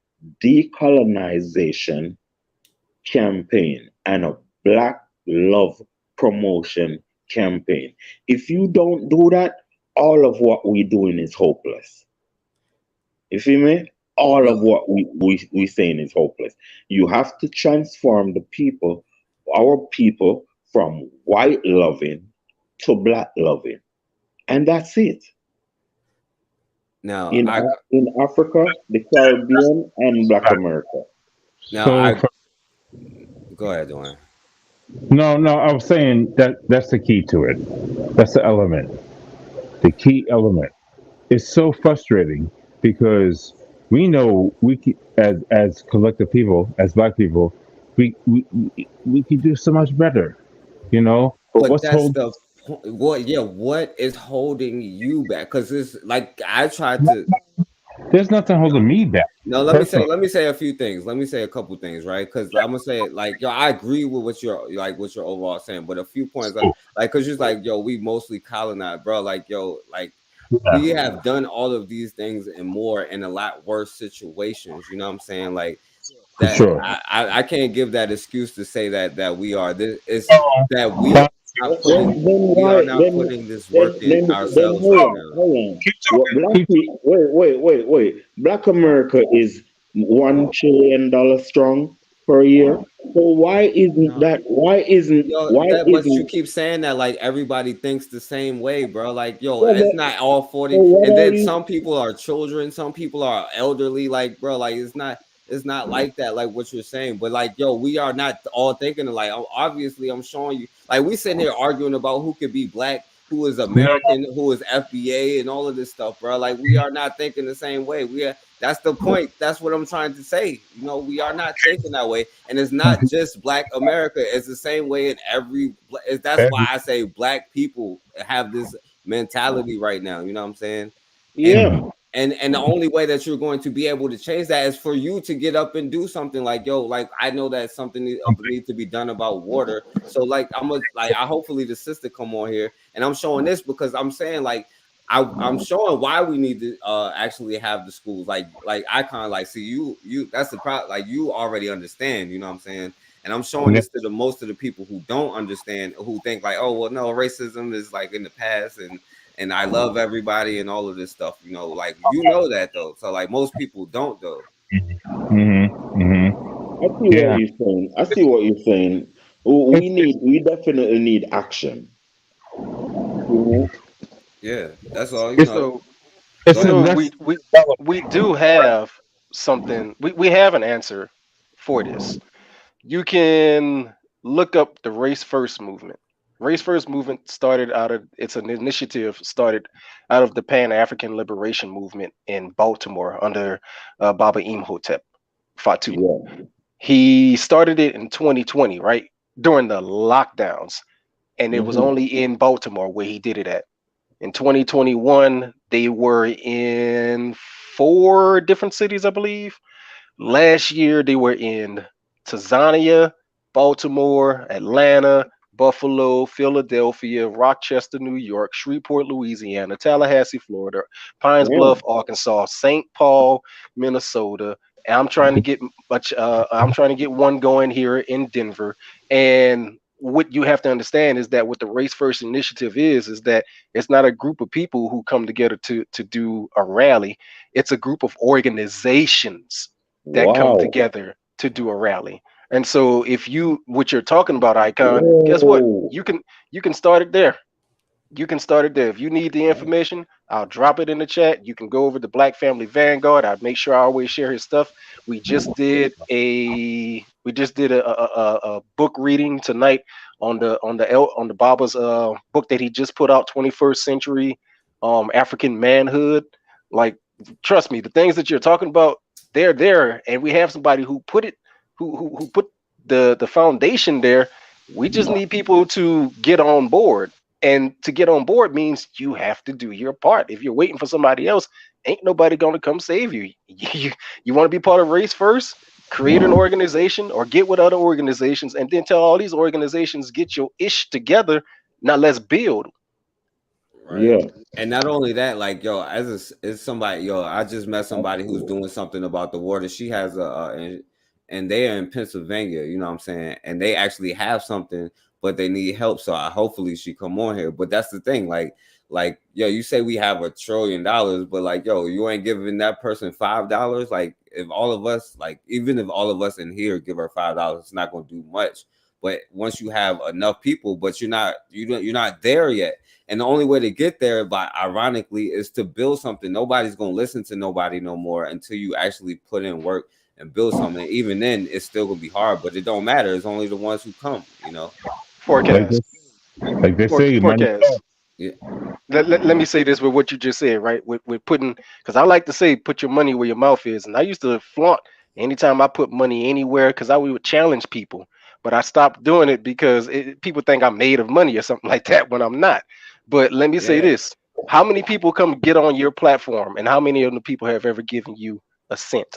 Speaker 3: decolonization campaign and a Black love promotion campaign. If you don't do that, all of what we're doing is hopeless. You feel me? All of what we saying is hopeless. You have to transform the people, our people, from white loving to Black loving, and that's it.
Speaker 11: Now
Speaker 3: in Africa, the Caribbean, and Black America.
Speaker 11: Now, go ahead, Dwayne.
Speaker 8: No, I was saying that's the key to it. That's the element. The key element. It's so frustrating because we know as collective people, as Black people, we can do so much better, you know.
Speaker 11: But what's what is holding you back? Because it's like I tried to.
Speaker 8: There's nothing holding me back.
Speaker 11: No, let me say a few things. Let me say a couple things, right? Because I'm gonna say it like, yo, I agree with what you're overall saying, but a few points like because you're like, yo, we mostly colonized, bro. Like, yo, like we have done all of these things and more in a lot worse situations. You know what I'm saying? Like that.
Speaker 8: Sure.
Speaker 11: I can't give that excuse to say that we are this. It's that we are not putting this work in ourselves right now.
Speaker 3: Wait. Black America is $1 trillion strong per year. So why isn't that?
Speaker 11: But you keep saying that like everybody thinks the same way, bro. Like, yo, it's not all 40. And then some people are children, some people are elderly. Like, bro, like it's not like that, like what you're saying. But like, yo, we are not all thinking like. Obviously, I'm showing you. Like, we sitting here arguing about who could be Black, who is American, who is FBA, and all of this stuff, bro. Like, we are not thinking the same way. That's the point. That's what I'm trying to say. You know, we are not thinking that way, and it's not just Black America. It's the same way in every. That's why I say Black people have this mentality right now. You know what I'm saying?
Speaker 3: Yeah.
Speaker 11: And the only way that you're going to be able to change that is for you to get up and do something. Like, yo, like I know that something needs to be done about water. So like I hopefully the sister come on here and I'm showing this because I'm saying like I'm showing why we need to actually have the schools. Like I kind of like see you that's the problem. Like you already understand, you know what I'm saying? And I'm showing this to the most of the people who don't understand, who think like, oh well, no, racism is like in the past and I love everybody and all of this stuff, you know, like you know that though. So like most people don't though.
Speaker 3: I see what you're saying. I see what you're saying. We definitely need action.
Speaker 11: Yeah, that's all. You know.
Speaker 18: So we do have something. We have an answer for this. You can look up the Race First movement. Race First movement it's an initiative started out of the Pan-African Liberation Movement in Baltimore under Baba Imhotep Fatu.
Speaker 3: Yeah.
Speaker 18: He started it in 2020, right? During the lockdowns. And it was only in Baltimore where he did it at. In 2021, they were in 4 different cities, I believe. Last year, they were in Tanzania, Baltimore, Atlanta, Buffalo, Philadelphia, Rochester, New York, Shreveport, Louisiana, Tallahassee, Florida, Pines Bluff, Arkansas, St. Paul, Minnesota. And I'm trying to get one going here in Denver. And what you have to understand is that what the Race First initiative is that it's not a group of people who come together to do a rally. It's a group of organizations that come together to do a rally. And so what you're talking about, Icon, guess what? You can start it there. You can start it there. If you need the information, I'll drop it in the chat. You can go over to Black Family Vanguard. I'll make sure I always share his stuff. We just did a book reading tonight on the Baba's book that he just put out, 21st Century African Manhood. Like, trust me, the things that you're talking about, they're there, and we have somebody who put the foundation there. We just need people to get on board. And to get on board means you have to do your part. If you're waiting for somebody else, ain't nobody going to come save you. You want to be part of Race First? Create an organization or get with other organizations and then tell all these organizations, get your ish together. Now let's build.
Speaker 11: Right. Yeah. And not only that, like, yo, as somebody, I just met somebody who's doing something about the water. She has and they are in Pennsylvania, you know what I'm saying? And they actually have something, but they need help. So hopefully she come on here. But that's the thing, like, yo, you say we have $1 trillion, but like, yo, you ain't giving that person $5. Like, if all of us, like, even if all of us in here give her $5, it's not going to do much. But once you have enough people, but you're not there yet. And the only way to get there, ironically, is to build something. Nobody's going to listen to nobody no more until you actually put in work and build something. Even then, it's still going to be hard, but it don't matter. It's only the ones who come, you know.
Speaker 18: Forecast.
Speaker 8: Like they say,
Speaker 18: forecast. Yeah. Let me say this with what you just said, right? With putting, because I like to say, put your money where your mouth is. And I used to flaunt anytime I put money anywhere because I would challenge people. But I stopped doing it because people think I'm made of money or something like that when I'm not. But let me say this. How many people come get on your platform and how many of the people have ever given you a cent?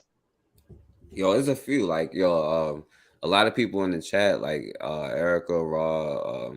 Speaker 11: Yo, there's a few. Like, yo, a lot of people in the chat, like Erica, Raw,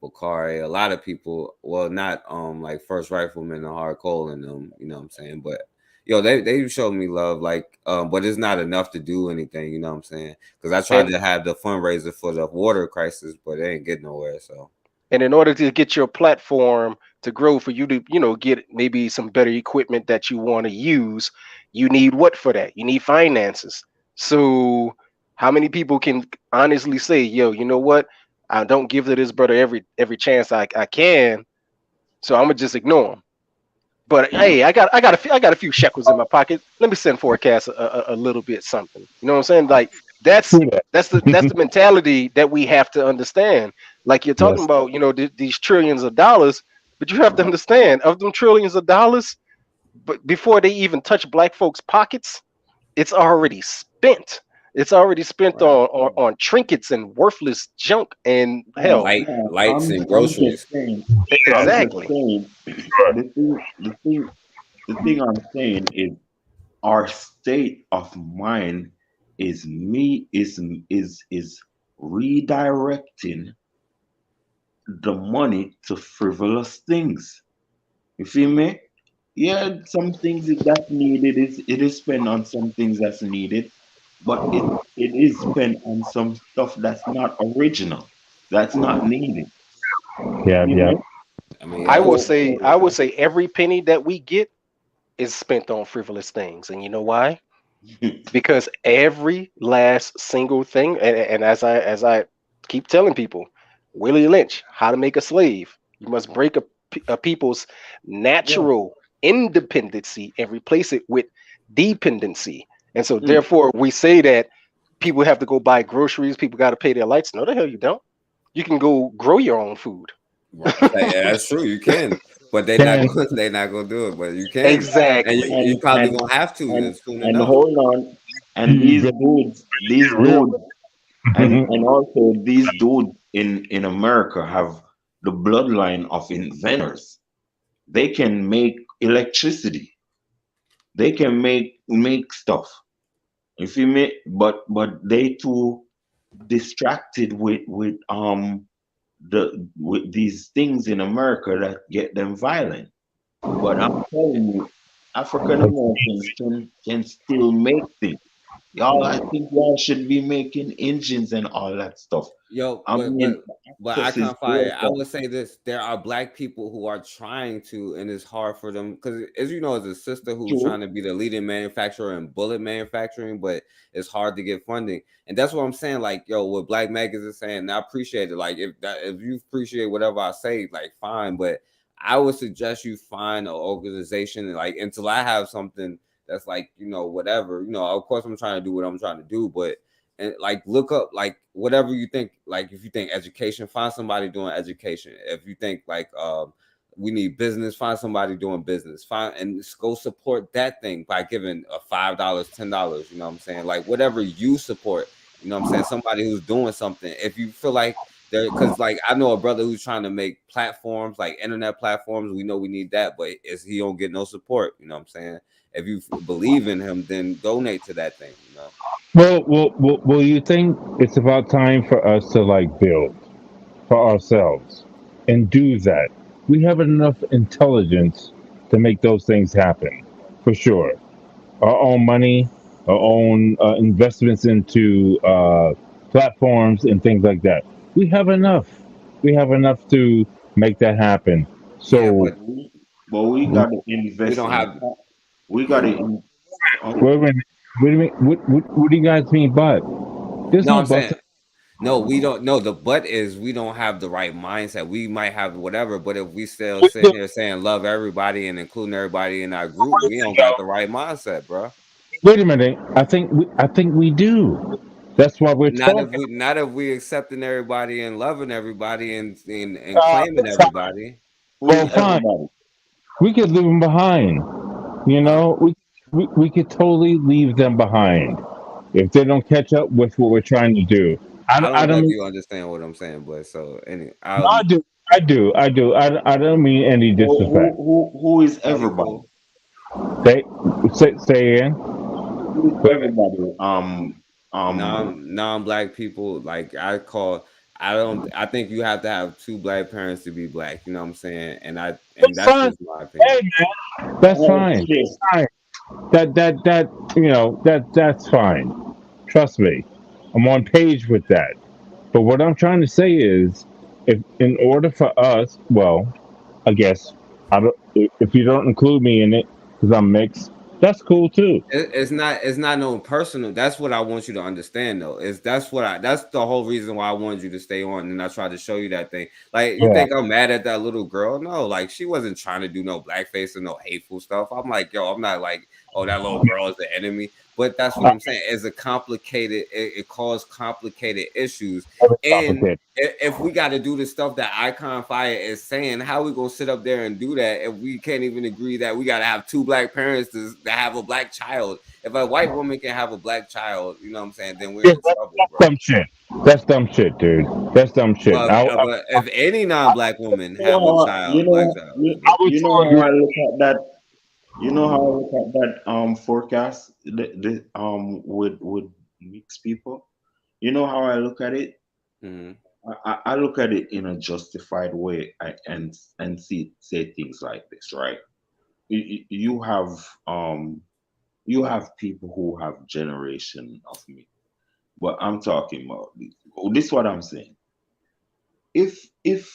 Speaker 11: Bakari, a lot of people, well, not like First Rifleman and Hard Coal and them, you know what I'm saying? But yo, they showed me love, like, but it's not enough to do anything, you know what I'm saying? Because I tried to have the fundraiser for the water crisis, but they ain't getting nowhere. So,
Speaker 18: and in order to get your platform to grow, for you to, you know, get maybe some better equipment that you want to use, you need what for that? You need finances. So how many people can honestly say, yo, you know what? I don't give to this brother every chance I can, so I'm gonna just ignore him. But hey, I got a few shekels in my pocket. Let me send Forecast a little bit something. You know what I'm saying? Like that's the mentality that we have to understand. Like you're talking about, you know, these trillions of dollars, but you have to understand, of them trillions of dollars, but before they even touch black folks' pockets, it's already spent. It's already spent on trinkets and worthless junk and hell,
Speaker 11: lights and groceries.
Speaker 18: Exactly.
Speaker 3: The thing I'm saying is our state of mind is redirecting the money to frivolous things. You feel me? Yeah, some things that's needed it is spent on some things that's needed. But it is spent on some stuff that's not original, that's not needed.
Speaker 8: Yeah.
Speaker 18: I mean, I would say every penny that we get is spent on frivolous things, and you know why? because every last single thing, and as I keep telling people, Willie Lynch, How to Make a Slave. You must break a people's natural independency and replace it with dependency. And so therefore we say that people have to go buy groceries, people got to pay their lights. No, the hell you don't. You can go grow your own food.
Speaker 11: Right. Yeah, that's true. You can, but they're not gonna do it. But you can.
Speaker 18: Exactly.
Speaker 11: And you probably gonna have to soon enough.
Speaker 3: Hold on. And these dudes, and also these dudes in America have the bloodline of inventors. They can make electricity. They can make stuff. If you make, but they too distracted with these things in America that get them violent. But I'm telling you, African Americans can still make things. Y'all, I think y'all should be making engines and all that stuff.
Speaker 11: Yo, but I can't fire. I would say this: there are black people who are trying to, and it's hard for them because, as you know, as a sister who's trying to be the leading manufacturer in bullet manufacturing, but it's hard to get funding. And that's what I'm saying. Like, yo, what Black Magazine is saying, and I appreciate it. Like, if you appreciate whatever I say, like, fine. But I would suggest you find an organization, like, until I have something that's like, you know, whatever. You know, of course, I'm trying to do what I'm trying to do, but. And like look up like whatever you think, like if you think education, find somebody doing education. If you think like we need business, find somebody doing business. Find and go support that thing by giving $5, $10, you know what I'm saying? Like whatever you support, you know what I'm saying? Somebody who's doing something. If you feel like there, because like I know a brother who's trying to make platforms, like internet platforms, we know we need that, but he don't get no support, you know what I'm saying? If you believe in him, then donate to that thing, you know.
Speaker 8: Well, you think it's about time for us to like build for ourselves and do that? We have enough intelligence to make those things happen, for sure. Our own money, our own investments into platforms and things like that. We have enough. We have enough to make that happen. So,
Speaker 3: but we got to invest.
Speaker 11: We don't have.
Speaker 3: We got to.
Speaker 8: Wait a minute. What do you guys mean, but? There's
Speaker 11: no,
Speaker 8: no
Speaker 11: I'm saying,
Speaker 8: but.
Speaker 11: no, we don't. No, the but is we don't have the right mindset. We might have whatever, but if we still sitting here saying love everybody and including everybody in our group, we don't got the right mindset, bro.
Speaker 8: Wait a minute. I think we do. That's why we're talking.
Speaker 11: Not if we accepting everybody and loving everybody and claiming everybody.
Speaker 8: Well, fine. We could leave them behind. You know, we could totally leave them behind if they don't catch up with what we're trying to do.
Speaker 11: I don't know if you understand what I'm saying, but so anyway,
Speaker 8: I do. I don't mean any disrespect.
Speaker 3: Who is everybody?
Speaker 8: Say again.
Speaker 3: Who is everybody?
Speaker 11: Non-black people, like I think you have to have two black parents to be black, you know what I'm saying? And that's just my opinion.
Speaker 8: Hey, man, that's fine. That's fine. That you know, that's fine. Trust me. I'm on page with that. But what I'm trying to say is if in order for us, well, I guess if you don't include me in it because I'm mixed, that's cool too.
Speaker 11: It's not no personal. That's what I want you to understand though. That's the whole reason why I wanted you to stay on, and I tried to show you that thing. Like you think I'm mad at that little girl? No, like she wasn't trying to do no blackface or no hateful stuff. I'm like, yo, I'm not like, oh, that little girl is the enemy. But that's what I'm saying. It's a complicated. It caused complicated issues. And if we got to do the stuff that Icon Fire is saying, how we gonna sit up there and do that if we can't even agree that we got to have two black parents to have a black child? If a white woman can have a black child, you know what I'm saying? Then we're in trouble, bro.
Speaker 8: Dumb shit. That's dumb shit, dude. That's dumb shit.
Speaker 11: But if any non-black woman have a child,
Speaker 3: you know how I look at that. You know how I look at that forecast with mixed people. You know how I look at it.
Speaker 11: Mm-hmm.
Speaker 3: I look at it in a justified way and say things like this, right? You have people who have generation of me, but I'm talking about this. Is what I'm saying. If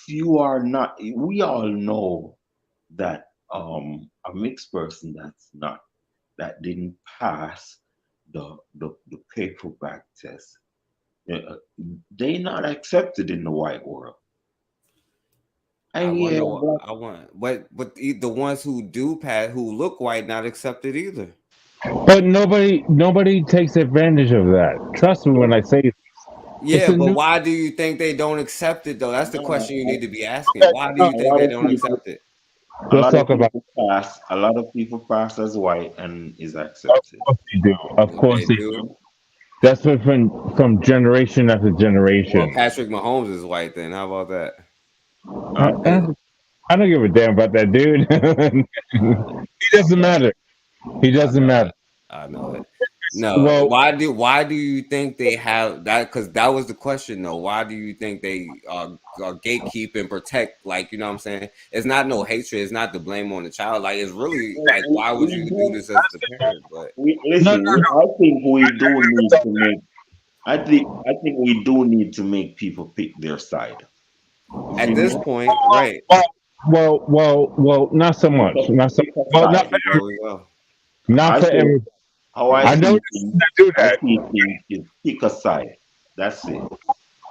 Speaker 3: you are not, we all know that a mixed person that didn't pass the paperback test. They not accepted in the white world.
Speaker 11: I want, but the ones who do pass, who look white, not accepted either.
Speaker 8: But nobody takes advantage of that. Trust me when I say this.
Speaker 11: Yeah, but why do you think they don't accept it though? That's the question you need to be asking. Why do you think they don't accept it?
Speaker 8: Let's talk about
Speaker 3: a lot of people pass as white and is accepted.
Speaker 8: Of course they do. Of course they do. That's from generation after generation.
Speaker 11: Well, Patrick Mahomes is white then. How about that?
Speaker 8: I don't give a damn about that dude. He doesn't matter. He doesn't matter.
Speaker 11: I know it. No. Well, why do you think they have that? Because that was the question, though. Why do you think they gatekeep and protect? Like, you know what I'm saying? It's not no hatred. It's not the blame on the child. Like, it's really like, why would you do this as the parent? But
Speaker 3: I think we do need to make. I think we do need to make people pick their side.
Speaker 11: At this point, right?
Speaker 8: Well, not so much. Not so. Well, not for everybody. Not for everybody. I know do that.
Speaker 3: You pick a side. That's it.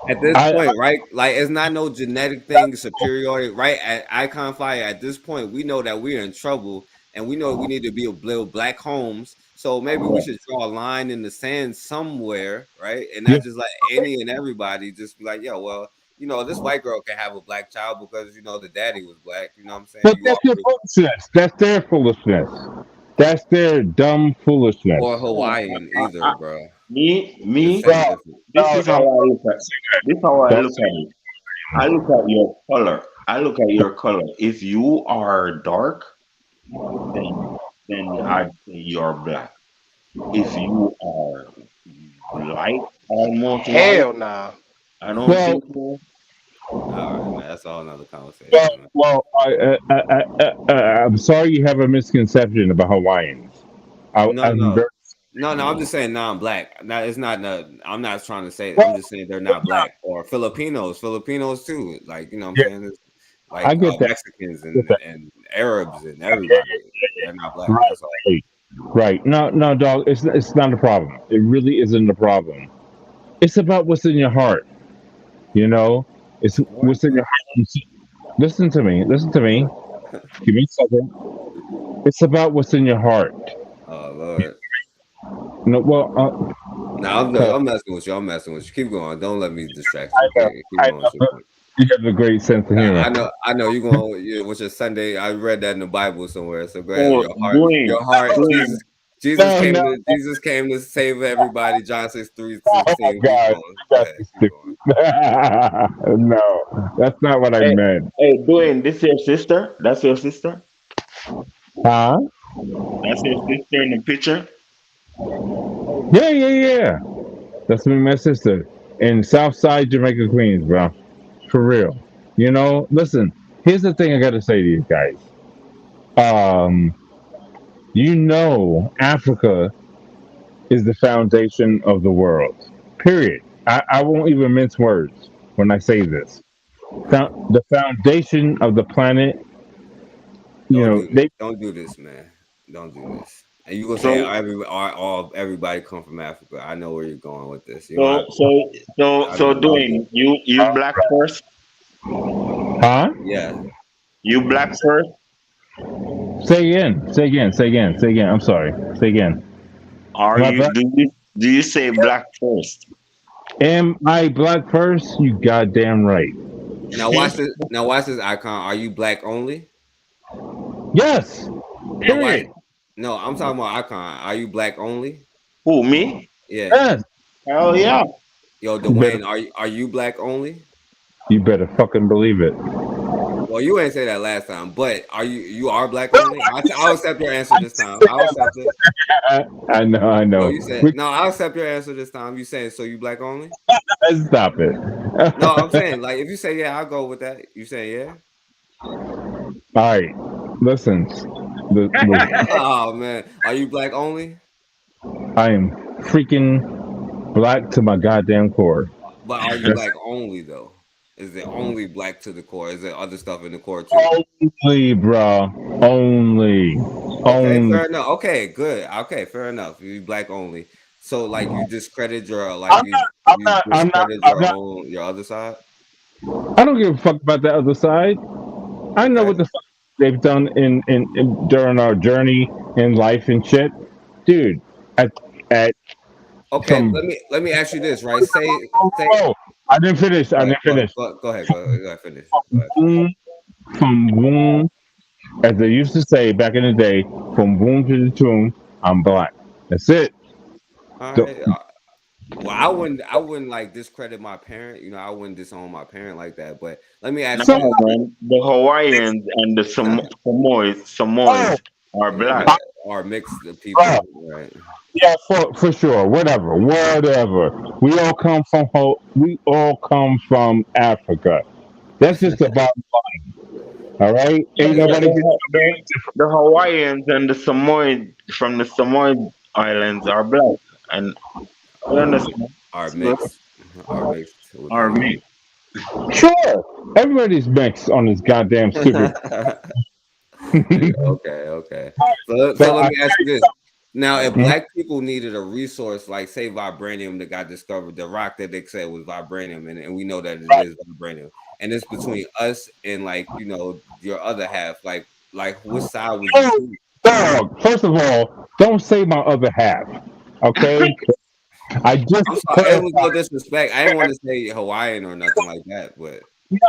Speaker 11: At this point, right? Like, it's not no genetic thing, superiority, right? At Icon Fire, at this point, we know that we're in trouble, and we know we need to build black homes. So maybe we should draw a line in the sand somewhere, right? And not just let any and everybody just be like, yo, well, you know, this white girl can have a black child because, you know, the daddy was black. You know what I'm saying?
Speaker 8: But that's your foolishness. That's their foolishness. That's their dumb foolishness.
Speaker 11: Or Hawaiian either, bro.
Speaker 3: This is how I look at it. This is how I look at it. I look at your color. If you are dark, then I'd say you're black. If you are light, almost
Speaker 18: hell no. Nah.
Speaker 3: I don't think so.
Speaker 11: All right, man, that's all another conversation.
Speaker 8: I'm sorry you have a misconception about Hawaiians.
Speaker 11: No, I'm just saying non-black. It's not. I'm not trying to say that. I'm just saying they're not black. Or Filipinos too. Like, you know what I'm saying? It's like
Speaker 8: I get that.
Speaker 11: Mexicans and Arabs and everybody. They're not black. That's all.
Speaker 8: Right. No, dog. It's not a problem. It really isn't a problem. It's about what's in your heart. You know. It's what's in your heart. Listen to me. Give me a second. It's about what's in your heart.
Speaker 11: Oh Lord.
Speaker 8: No, well,
Speaker 11: I'm messing with you. Keep going. Don't let me distract you.
Speaker 8: You have a great sense of humor.
Speaker 11: I know you're going with your Sunday. I read that in the Bible somewhere. So go ahead. Your heart. Jesus came to save everybody. John 6:3.
Speaker 8: Oh God. No, that's not what I meant.
Speaker 3: Hey, Dwayne, this your sister? That's your sister?
Speaker 8: Huh?
Speaker 3: That's your sister in the picture?
Speaker 8: Yeah. That's my sister in Southside Jamaica, Queens, bro. For real. You know, listen, here's the thing I got to say to you guys. You know, Africa is the foundation of the world. Period. I won't even mince words when I say this. The foundation of the planet.
Speaker 11: Don't do this, man. Don't do this. And you gonna say everybody come from Africa? I know where you're going with this.
Speaker 3: So Dwayne, you black first?
Speaker 8: Huh?
Speaker 11: Yeah.
Speaker 3: You black first?
Speaker 8: Say again. I'm sorry. Say again.
Speaker 3: Do you say black first?
Speaker 8: Am I black first? You goddamn right.
Speaker 11: Now watch this icon. Are you black only?
Speaker 8: Yes.
Speaker 11: No, I'm talking about icon. Are you black only?
Speaker 3: Who, me?
Speaker 11: Yeah.
Speaker 8: Yes.
Speaker 3: Hell yeah.
Speaker 11: Yo, Dwayne, are you black only?
Speaker 8: You better fucking believe it.
Speaker 11: Well, you ain't say that last time, but you are black only? I'll accept your answer this time. I'll accept it.
Speaker 8: I know.
Speaker 11: No, you said no. I'll accept your answer this time. You saying so? You black only?
Speaker 8: Stop it.
Speaker 11: No, I'm saying like if you say yeah, I'll go with that. You say yeah.
Speaker 8: All right. Listen.
Speaker 11: Oh man, are you black only?
Speaker 8: I am freaking black to my goddamn core.
Speaker 11: But are you black only though? Is it only black to the core? Is there other stuff in the core too?
Speaker 8: Only, bro. Only.
Speaker 11: Okay, fair enough. Okay, good. Okay, fair enough. You black only. So like you discredit your your other side.
Speaker 8: I don't give a fuck about the other side. I know what the fuck they've done in during our journey in life and shit, dude.
Speaker 11: Okay, let me ask you this, right? Say
Speaker 8: I didn't finish.
Speaker 11: Go ahead. Finish.
Speaker 8: From womb, as they used to say back in the day, from womb to the tomb, I'm black. That's it.
Speaker 11: All right. Well, I wouldn't like discredit my parent. You know, I wouldn't disown my parent like that. But let me ask you,
Speaker 3: man, the Hawaiians and the Samoans are black.
Speaker 11: Are mixed people, right?
Speaker 8: Yeah, for sure. Whatever. We all come from Africa. That's just the bottom line. All right. Ain't nobody.
Speaker 3: The Hawaiians and the Samoan from the Samoan Islands are black, and
Speaker 11: are mixed.
Speaker 3: Are mixed.
Speaker 8: Sure. Everybody's mixed on this goddamn stupid.
Speaker 11: Okay. So let me ask you this. Now, if black people needed a resource like, say, vibranium that got discovered, the rock that they said was vibranium, and we know that it is vibranium, and it's between us and, like, you know, your other half, like which side would you choose?
Speaker 8: Dog, first of all, don't say my other half, okay?
Speaker 11: I'm sorry, it was no disrespect. I didn't want to say Hawaiian or nothing like that, but
Speaker 8: no.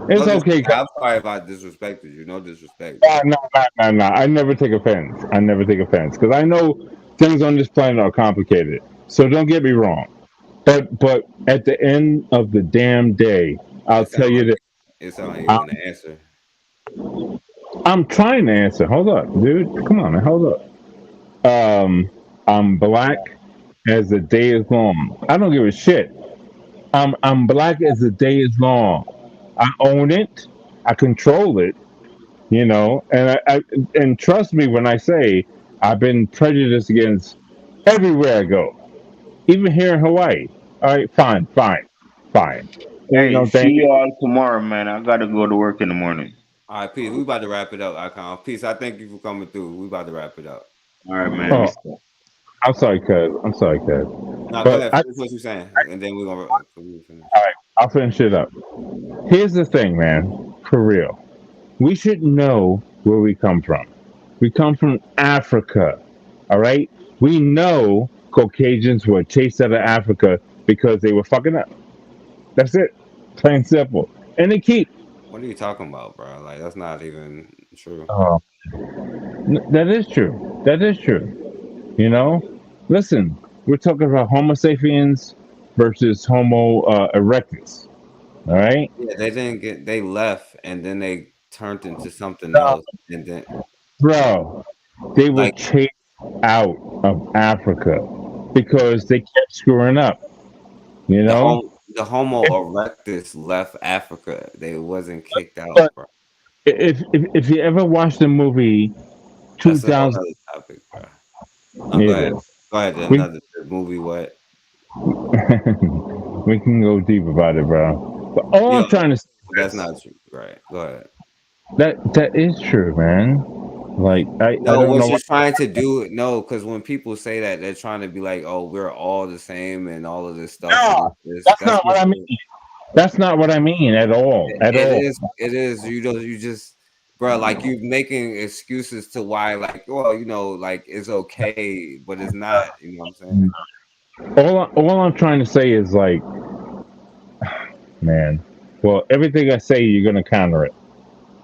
Speaker 8: It's okay.
Speaker 11: I'm sorry if I disrespected you. No disrespect.
Speaker 8: No. I never take offense. Because I know things on this planet are complicated. So don't get me wrong. But at the end of the damn day, I'll tell you that
Speaker 11: it's not even an answer.
Speaker 8: I'm trying to answer. Hold up, dude. Come on, man. Hold up. I'm black as the day is long. I don't give a shit. I'm black as the day is long. I own it. I control it. You know, and and trust me when I say I've been prejudiced against everywhere I go, even here in Hawaii. All right, fine.
Speaker 3: Hey, see you all tomorrow, man. I gotta go to work in the morning.
Speaker 11: All right, peace. We about to wrap it up, Icon. Peace. I thank you for coming through. We about to wrap it up.
Speaker 3: All right, man.
Speaker 8: Oh, I'm sorry, cuz.
Speaker 11: No, go ahead. Finish what you're saying, and then we're gonna.
Speaker 8: All right, I'll finish it up. Here's the thing, man. For real, we should know where we come from. We come from Africa. All right. We know Caucasians were chased out of Africa because they were fucking up. That's it. Plain simple. And they keep.
Speaker 11: What are you talking about, bro? Like, that's not even true.
Speaker 8: That is true. You know, listen, we're talking about Homo sapiens versus Homo erectus. All right.
Speaker 11: Yeah, they left and then they turned into something else. And then,
Speaker 8: bro, they were chased out of Africa because they kept screwing up. You know,
Speaker 11: the Homo erectus left Africa. They wasn't kicked out, bro.
Speaker 8: If you ever watched the movie 2000,
Speaker 11: topic, bro. Go ahead. Another movie. What?
Speaker 8: We can go deep about it, bro. But all I'm trying to say,
Speaker 11: that's not true, right? Go ahead.
Speaker 8: That is true, man. Like I don't know
Speaker 11: what you're trying to do. No, because when people say that, they're trying to be like, "Oh, we're all the same," and all of this stuff.
Speaker 8: No, that's not what I mean. That's not what I mean at all. It
Speaker 11: is. You just, bro. Like, you making excuses to why, like, well, you know, like, it's okay, but it's not. You know what I'm saying?
Speaker 8: All I'm trying to say is, like, man. Well, everything I say, you're gonna counter it.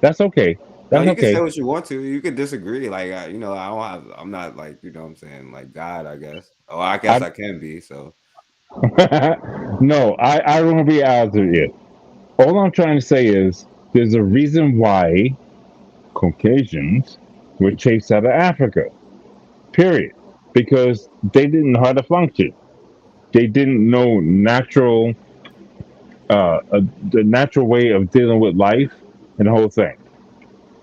Speaker 8: That's okay. That's
Speaker 11: you
Speaker 8: okay.
Speaker 11: can say what you want to. You can disagree. Like, you know, I'm not like, you know what I'm saying, like God, I guess. Oh, I guess I can be. So.
Speaker 8: No, I don't want to be out of it. All I'm trying to say is there's a reason why Caucasians were chased out of Africa. Period. Because they didn't know how to function. They didn't know the natural way of dealing with life and the whole thing.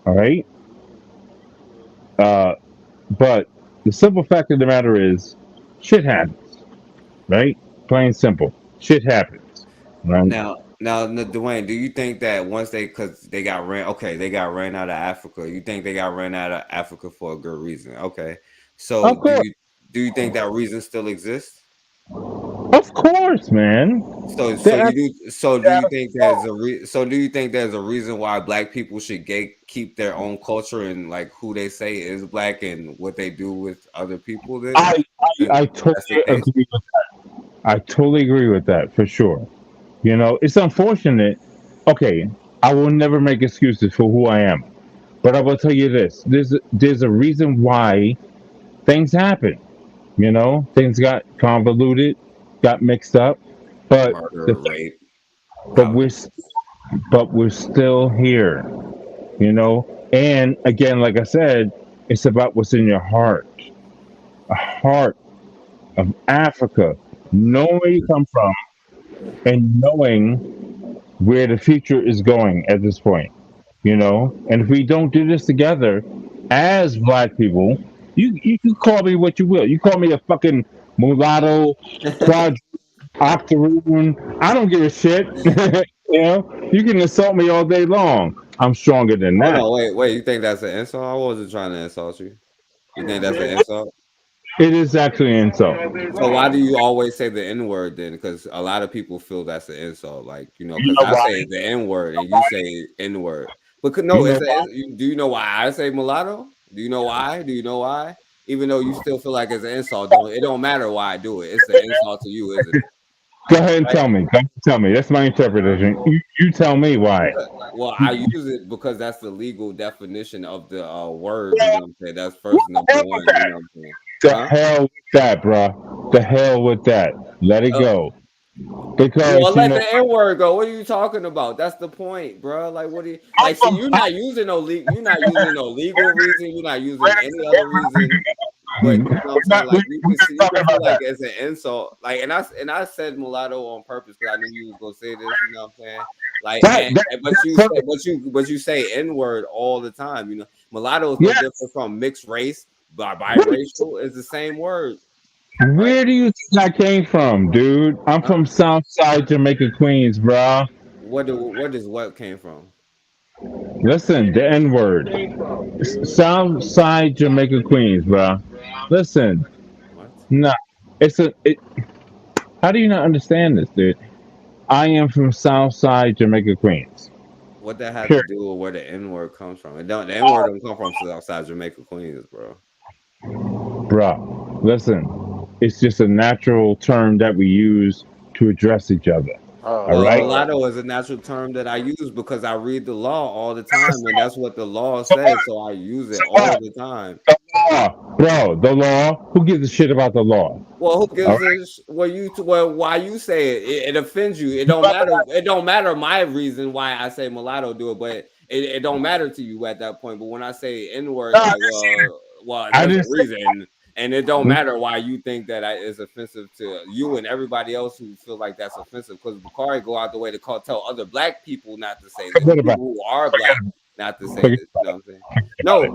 Speaker 8: All right. But the simple fact of the matter is, shit happens, right? Plain simple. Shit happens. Right?
Speaker 11: Now, Dwayne, do you think that once they got ran out of Africa, you think they got ran out of Africa for a good reason? Okay. So Do you think that reason still exists?
Speaker 8: Of course, man.
Speaker 11: So you do. So do you think there's a reason why Black people should keep their own culture and like who they say is Black and what they do with other people? Then
Speaker 8: I totally agree with that. I totally agree with that for sure. You know, it's unfortunate. Okay, I will never make excuses for who I am, but I will tell you this: there's a reason why things happen. You know, things got convoluted, got mixed up, but
Speaker 11: rape.
Speaker 8: but we're still here. You know, and again, like I said, it's about what's in your heart. A heart of Africa, knowing where you come from, and knowing where the future is going at this point. You know, and if we don't do this together as Black people, you can call me what you will. You call me a fucking mulatto, octoroon. I don't give a shit. You know, you can insult me all day long. I'm stronger than that.
Speaker 11: Oh, no, wait. You think that's an insult? I wasn't trying to insult you. You think that's an insult?
Speaker 8: It is actually an insult.
Speaker 11: So why do you always say the N-word then? Because a lot of people feel that's an insult. Like, you know, because I say the N-word and you say N-word. But no, do you know why I say mulatto? Do you know why? Even though you still feel like it's an insult, it don't matter why I do it. It's an insult to you, isn't it?
Speaker 8: Go ahead and tell me. Tell me. That's my interpretation. You tell me why.
Speaker 11: Well, I use it because that's the legal definition of the word. You know what I'm saying? That's first number one. You know what I'm saying?
Speaker 8: The hell with that, bro. The hell with that. Let it go. Because
Speaker 11: let the N-word go. What are you talking about? That's the point, bro. Like, what do you like? See, you're not using no legal reason. You're not using any other reason. But you know what I'm saying? Like, you can feel like it's an insult. Like, and I said mulatto on purpose because I knew you was gonna say this. You know what I'm saying? Like, but you say N-word all the time. You know, mulatto is no different from mixed race, biracial. It's the same word.
Speaker 8: Where do you think I came from, dude? I'm from Southside Jamaica, Queens, bro.
Speaker 11: What came from?
Speaker 8: Listen, the N-word. Southside Jamaica, Queens, bro. Listen. Nah, how do you not understand this, dude? I am from Southside Jamaica, Queens.
Speaker 11: What that has to do with where the N-word comes from? The N-word don't come from Southside Jamaica, Queens, bro.
Speaker 8: Bro, listen. It's just a natural term that we use to address each other. All right.
Speaker 11: Mulatto is a natural term that I use because I read the law all the time, and that's what the law says. So I use it all the time.
Speaker 8: The law, bro. The law. Who gives a shit about the law?
Speaker 11: Well, who gives why you say it? It offends you. It don't matter. It don't matter my reason why I say mulatto do it, but it don't matter to you at that point. But when I say N-word, there's a reason. And it don't matter why you think that is offensive to you and everybody else who feel like that's offensive. Because Bakari go out the way to tell other Black people not to say this, people who are Black not to say this. You know what I'm saying?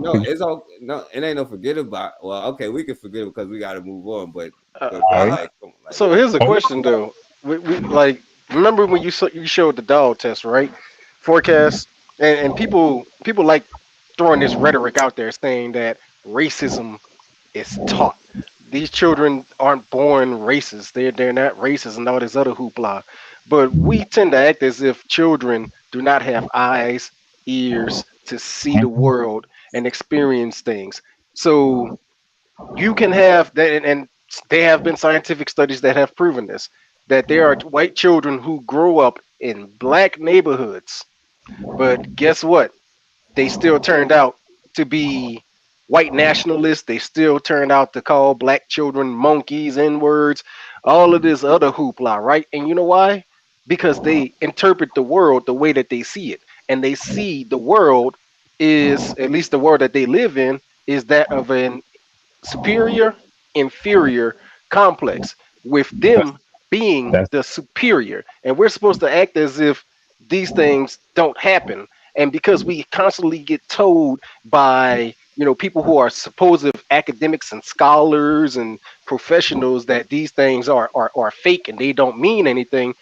Speaker 11: No, it's all no. It ain't no forget about. Well, okay, we can forget it because we got to move on. But
Speaker 18: so here's a question though. We like remember when you showed the dog test, right? Forecast and people like throwing this rhetoric out there saying that racism is taught. These children aren't born racist. They're not racist and all this other hoopla. But we tend to act as if children do not have eyes, ears to see the world and experience things. So you can have that, and there have been scientific studies that have proven this, that there are white children who grow up in Black neighborhoods. But guess what? They still turned out to be white nationalists. They still turned out to call Black children monkeys, N-words, all of this other hoopla, right? And you know why? Because they interpret the world the way that they see it. And they see the world is, at least the world that they live in, is that of an superior, inferior complex, with them being the superior. And we're supposed to act as if these things don't happen. And because we constantly get told by people who are supposed academics and scholars and professionals that these things are fake and they don't mean anything,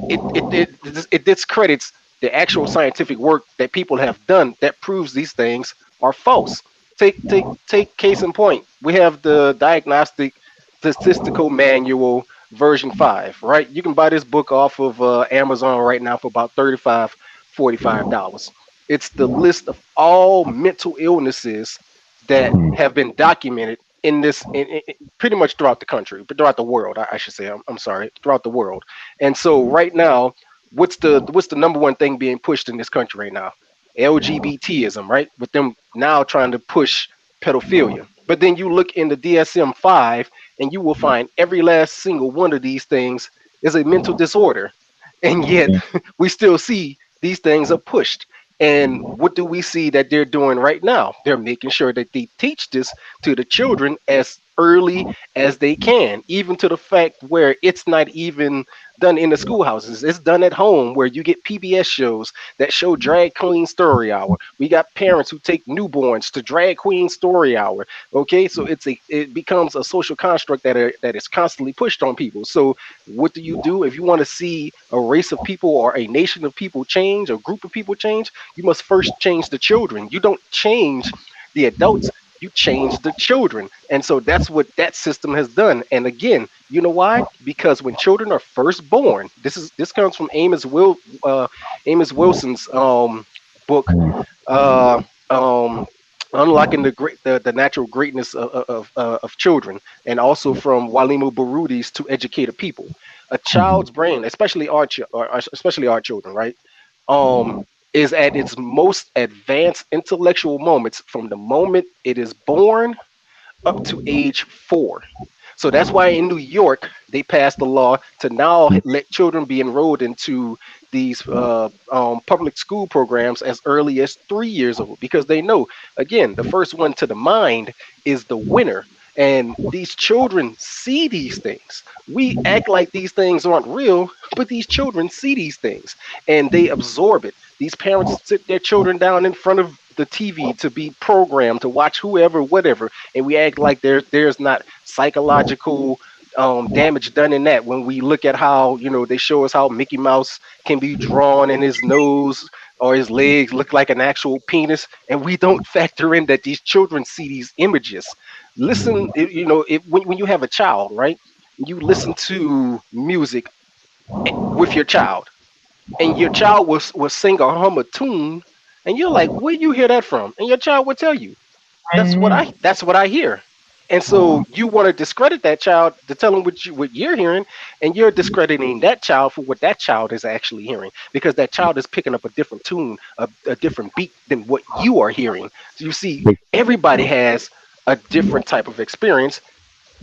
Speaker 18: it discredits the actual scientific work that people have done that proves these things are false. Take case in point. We have the Diagnostic Statistical Manual version 5, right? You can buy this book off of Amazon right now for about $35, $45. It's the list of all mental illnesses that have been documented in this, in pretty much throughout the country, but throughout the world, I should say. I'm sorry, throughout the world. And so right now, what's the number one thing being pushed in this country right now? LGBTism, right? With them now trying to push pedophilia. But then you look in the DSM-5 and you will find every last single one of these things is a mental disorder. And yet we still see these things are pushed. And what do we see that they're doing right now? They're making sure that they teach this to the children as early as they can, even to the fact where it's not even done in the schoolhouses. It's done at home, where you get PBS shows that show Drag Queen Story Hour. We got parents who take newborns to Drag Queen Story Hour. Okay, so it becomes a social construct that is constantly pushed on people. So what do? If you want to see a race of people or a nation of people change, a group of people change, you must first change the children. You don't change the adults, you change the children. And so that's what that system has done. And again, you know why? Because when children are first born, this comes from Amos Wilson's book, Unlocking the Natural Greatness of Children, and also from Walimu Barudi's To Educate a People. A child's brain, especially our children, right, is at its most advanced intellectual moments from the moment it is born up to age 4. So that's why in New York, they passed a law to now let children be enrolled into these public school programs as early as 3 years old, because they know, again, the first one to the mind is the winner. And these children see these things. We act like these things aren't real, but these children see these things and they absorb it. These parents sit their children down in front of the TV to be programmed to watch whoever, whatever, and we act like there's not psychological damage done in that. When we look at how, they show us how Mickey Mouse can be drawn and his nose or his legs look like an actual penis, and we don't factor in that these children see these images. Listen, when you have a child, right, you listen to music with your child, and your child will sing or hum a tune, and you're like, where you hear that from? And your child will tell you, that's what I hear. And so you want to discredit that child to tell them what you're hearing, and you're discrediting that child for what that child is actually hearing, because that child is picking up a different tune, a different beat than what you are hearing. So you see, everybody has a different type of experience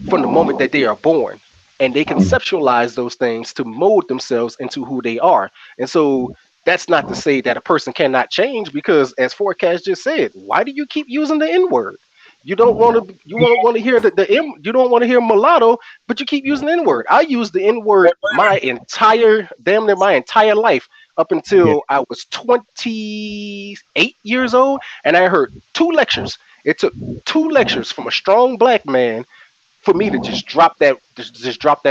Speaker 18: from the moment that they are born, and they conceptualize those things to mold themselves into who they are. And so that's not to say that a person cannot change, because as Forecast just said, why do you keep using the N-word? You don't want to hear you don't want to hear mulatto, but you keep using the N-word. I used the N-word damn near my entire life up until I was 28 years old, and I heard 2 lectures. It took 2 lectures from a strong black man for me to just drop that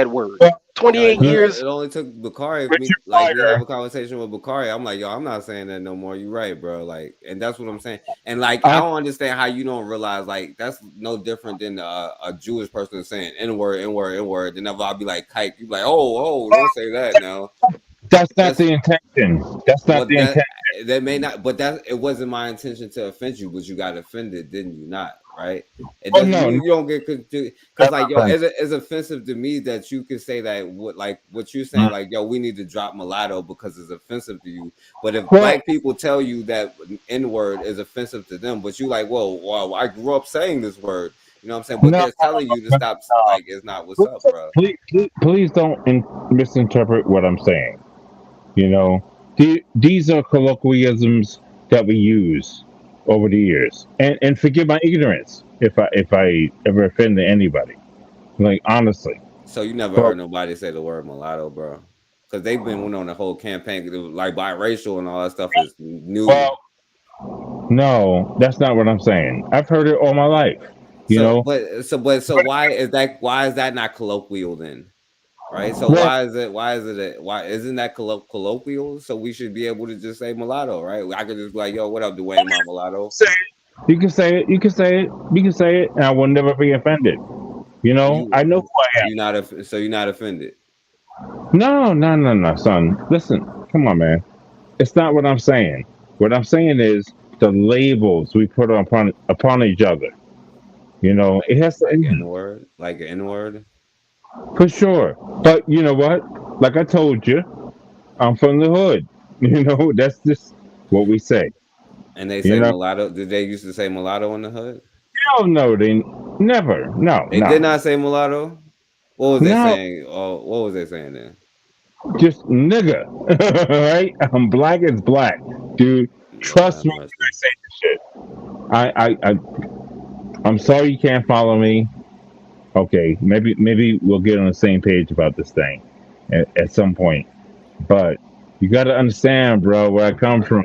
Speaker 18: word. 28 years.
Speaker 11: It only took Bakari for me, like, to have a conversation with Bakari. I'm like, yo, I'm not saying that no more. You're right, bro. Like, and that's what I'm saying. And like, I don't understand how you don't realize, like, that's no different than a Jewish person saying N-word, N-word, N-word. Then I'll be like, kike. You be like, oh, don't say that now.
Speaker 8: That's not the intention. That's not the intention.
Speaker 11: That may not, but it wasn't my intention to offend you, but you got offended, didn't you not? Right? You don't get confused, because like, yo, it's offensive to me that you can say that what you're saying, like, yo, we need to drop mulatto because it's offensive to you. But if black people tell you that N-word is offensive to them, but you like, whoa, I grew up saying this word. You know what I'm saying? But they're telling you to stop. Like, it's not what's up, bro.
Speaker 8: Please don't misinterpret what I'm saying. These are colloquialisms that we use over the years, and forgive my ignorance if I ever offended anybody. Like, honestly.
Speaker 11: So you never heard nobody say the word mulatto, bro? Because they've been on the whole campaign, like biracial and all that stuff is new.
Speaker 8: Well, no, that's not what I'm saying. I've heard it all my life.
Speaker 11: So why is that not colloquial then? Right, so why isn't that colloquial? So we should be able to just say mulatto, right? I could just be like, yo, what up, Dwayne, my mulatto?
Speaker 8: You can say it. You can say it. You can say it, and I will never be offended. You know, I know who I am.
Speaker 11: You're not offended.
Speaker 8: No, son. Listen, come on, man. It's not what I'm saying. What I'm saying is the labels we put upon each other. You know, it has to
Speaker 11: like N-word, like an N-word.
Speaker 8: For sure. But you know what? Like I told you, I'm from the hood. You know, that's just what we say.
Speaker 11: And they say mulatto. Did they used to say mulatto in the hood?
Speaker 8: Hell no, they never. No,
Speaker 11: they did not say mulatto. What was they saying? Oh, what was they saying then?
Speaker 8: Just nigga, right? I'm black as black, dude. Trust me when I say this shit. I'm sorry you can't follow me. Okay, maybe we'll get on the same page about this thing at some point. But you got to understand, bro, where I come from.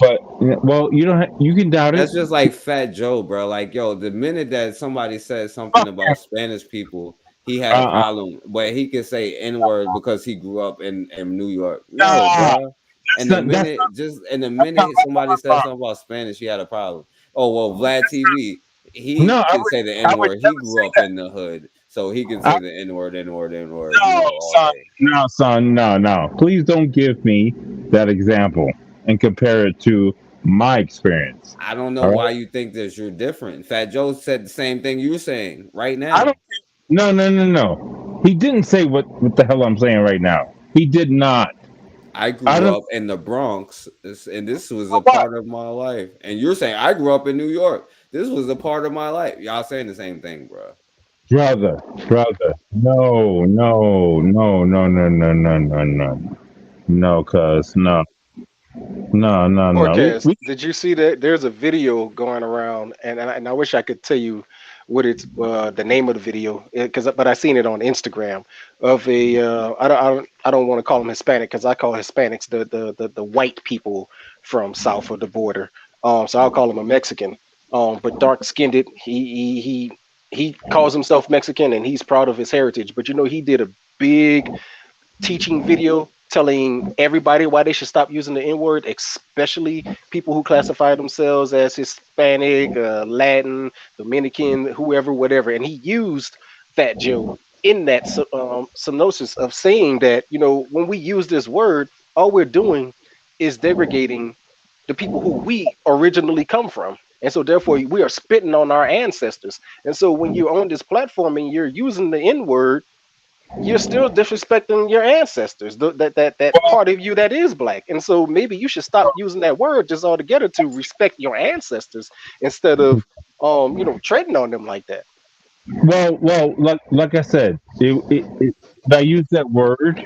Speaker 8: But well, you don't. You can doubt it.
Speaker 11: That's just like Fat Joe, bro. Like, yo, the minute that somebody says something about Spanish people, he had a problem. But he can say N-word because he grew up in New York. No, bro. And the minute somebody says something about Spanish, he had a problem. Oh well, Vlad TV, he can say the N-word. He grew up in the hood, so he can say the N-word.
Speaker 8: No. Please don't give me that example and compare it to my experience.
Speaker 11: I don't know why you think that you're different. Fat Joe said the same thing you're saying right now.
Speaker 8: No. He didn't say what the hell I'm saying right now. He did not.
Speaker 11: I grew up in the Bronx, and this was a part of my life. And you're saying I grew up in New York. This was a part of my life. Y'all saying the same thing, bro.
Speaker 8: Brother. No. No, cuz no.
Speaker 18: Marquez, did you see that? There's a video going around, and I wish I could tell you what it's the name of the video, but I seen it on Instagram of a I don't want to call them Hispanic because I call Hispanics the white people from south of the border. So I'll call him a Mexican. But dark skinned, he calls himself Mexican and he's proud of his heritage. But he did a big teaching video telling everybody why they should stop using the N-word, especially people who classify themselves as Hispanic, Latin, Dominican, whoever, whatever. And he used Fat Joe in that synopsis of saying that, when we use this word, all we're doing is degrading the people who we originally come from. And so therefore we are spitting on our ancestors. And so when you're on this platform and you're using the N-word, you're still disrespecting your ancestors, that part of you that is black. And so maybe you should stop using that word just altogether to respect your ancestors instead of treading on them like that.
Speaker 8: Well, like I said, when I use that word,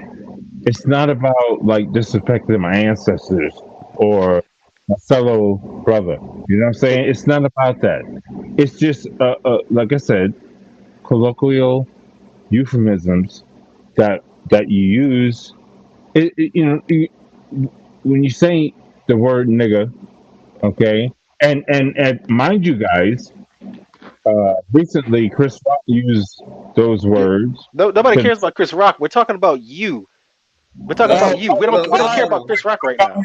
Speaker 8: it's not about like disrespecting my ancestors or my fellow brother. You know what I'm saying? It's not about that. It's just like I said, colloquial euphemisms that you use. When you say the word nigga, okay, and mind you guys, recently Chris Rock used those words.
Speaker 18: Nobody cares about Chris Rock. We're talking about you. We're talking about you. We don't care about Chris Rock right now.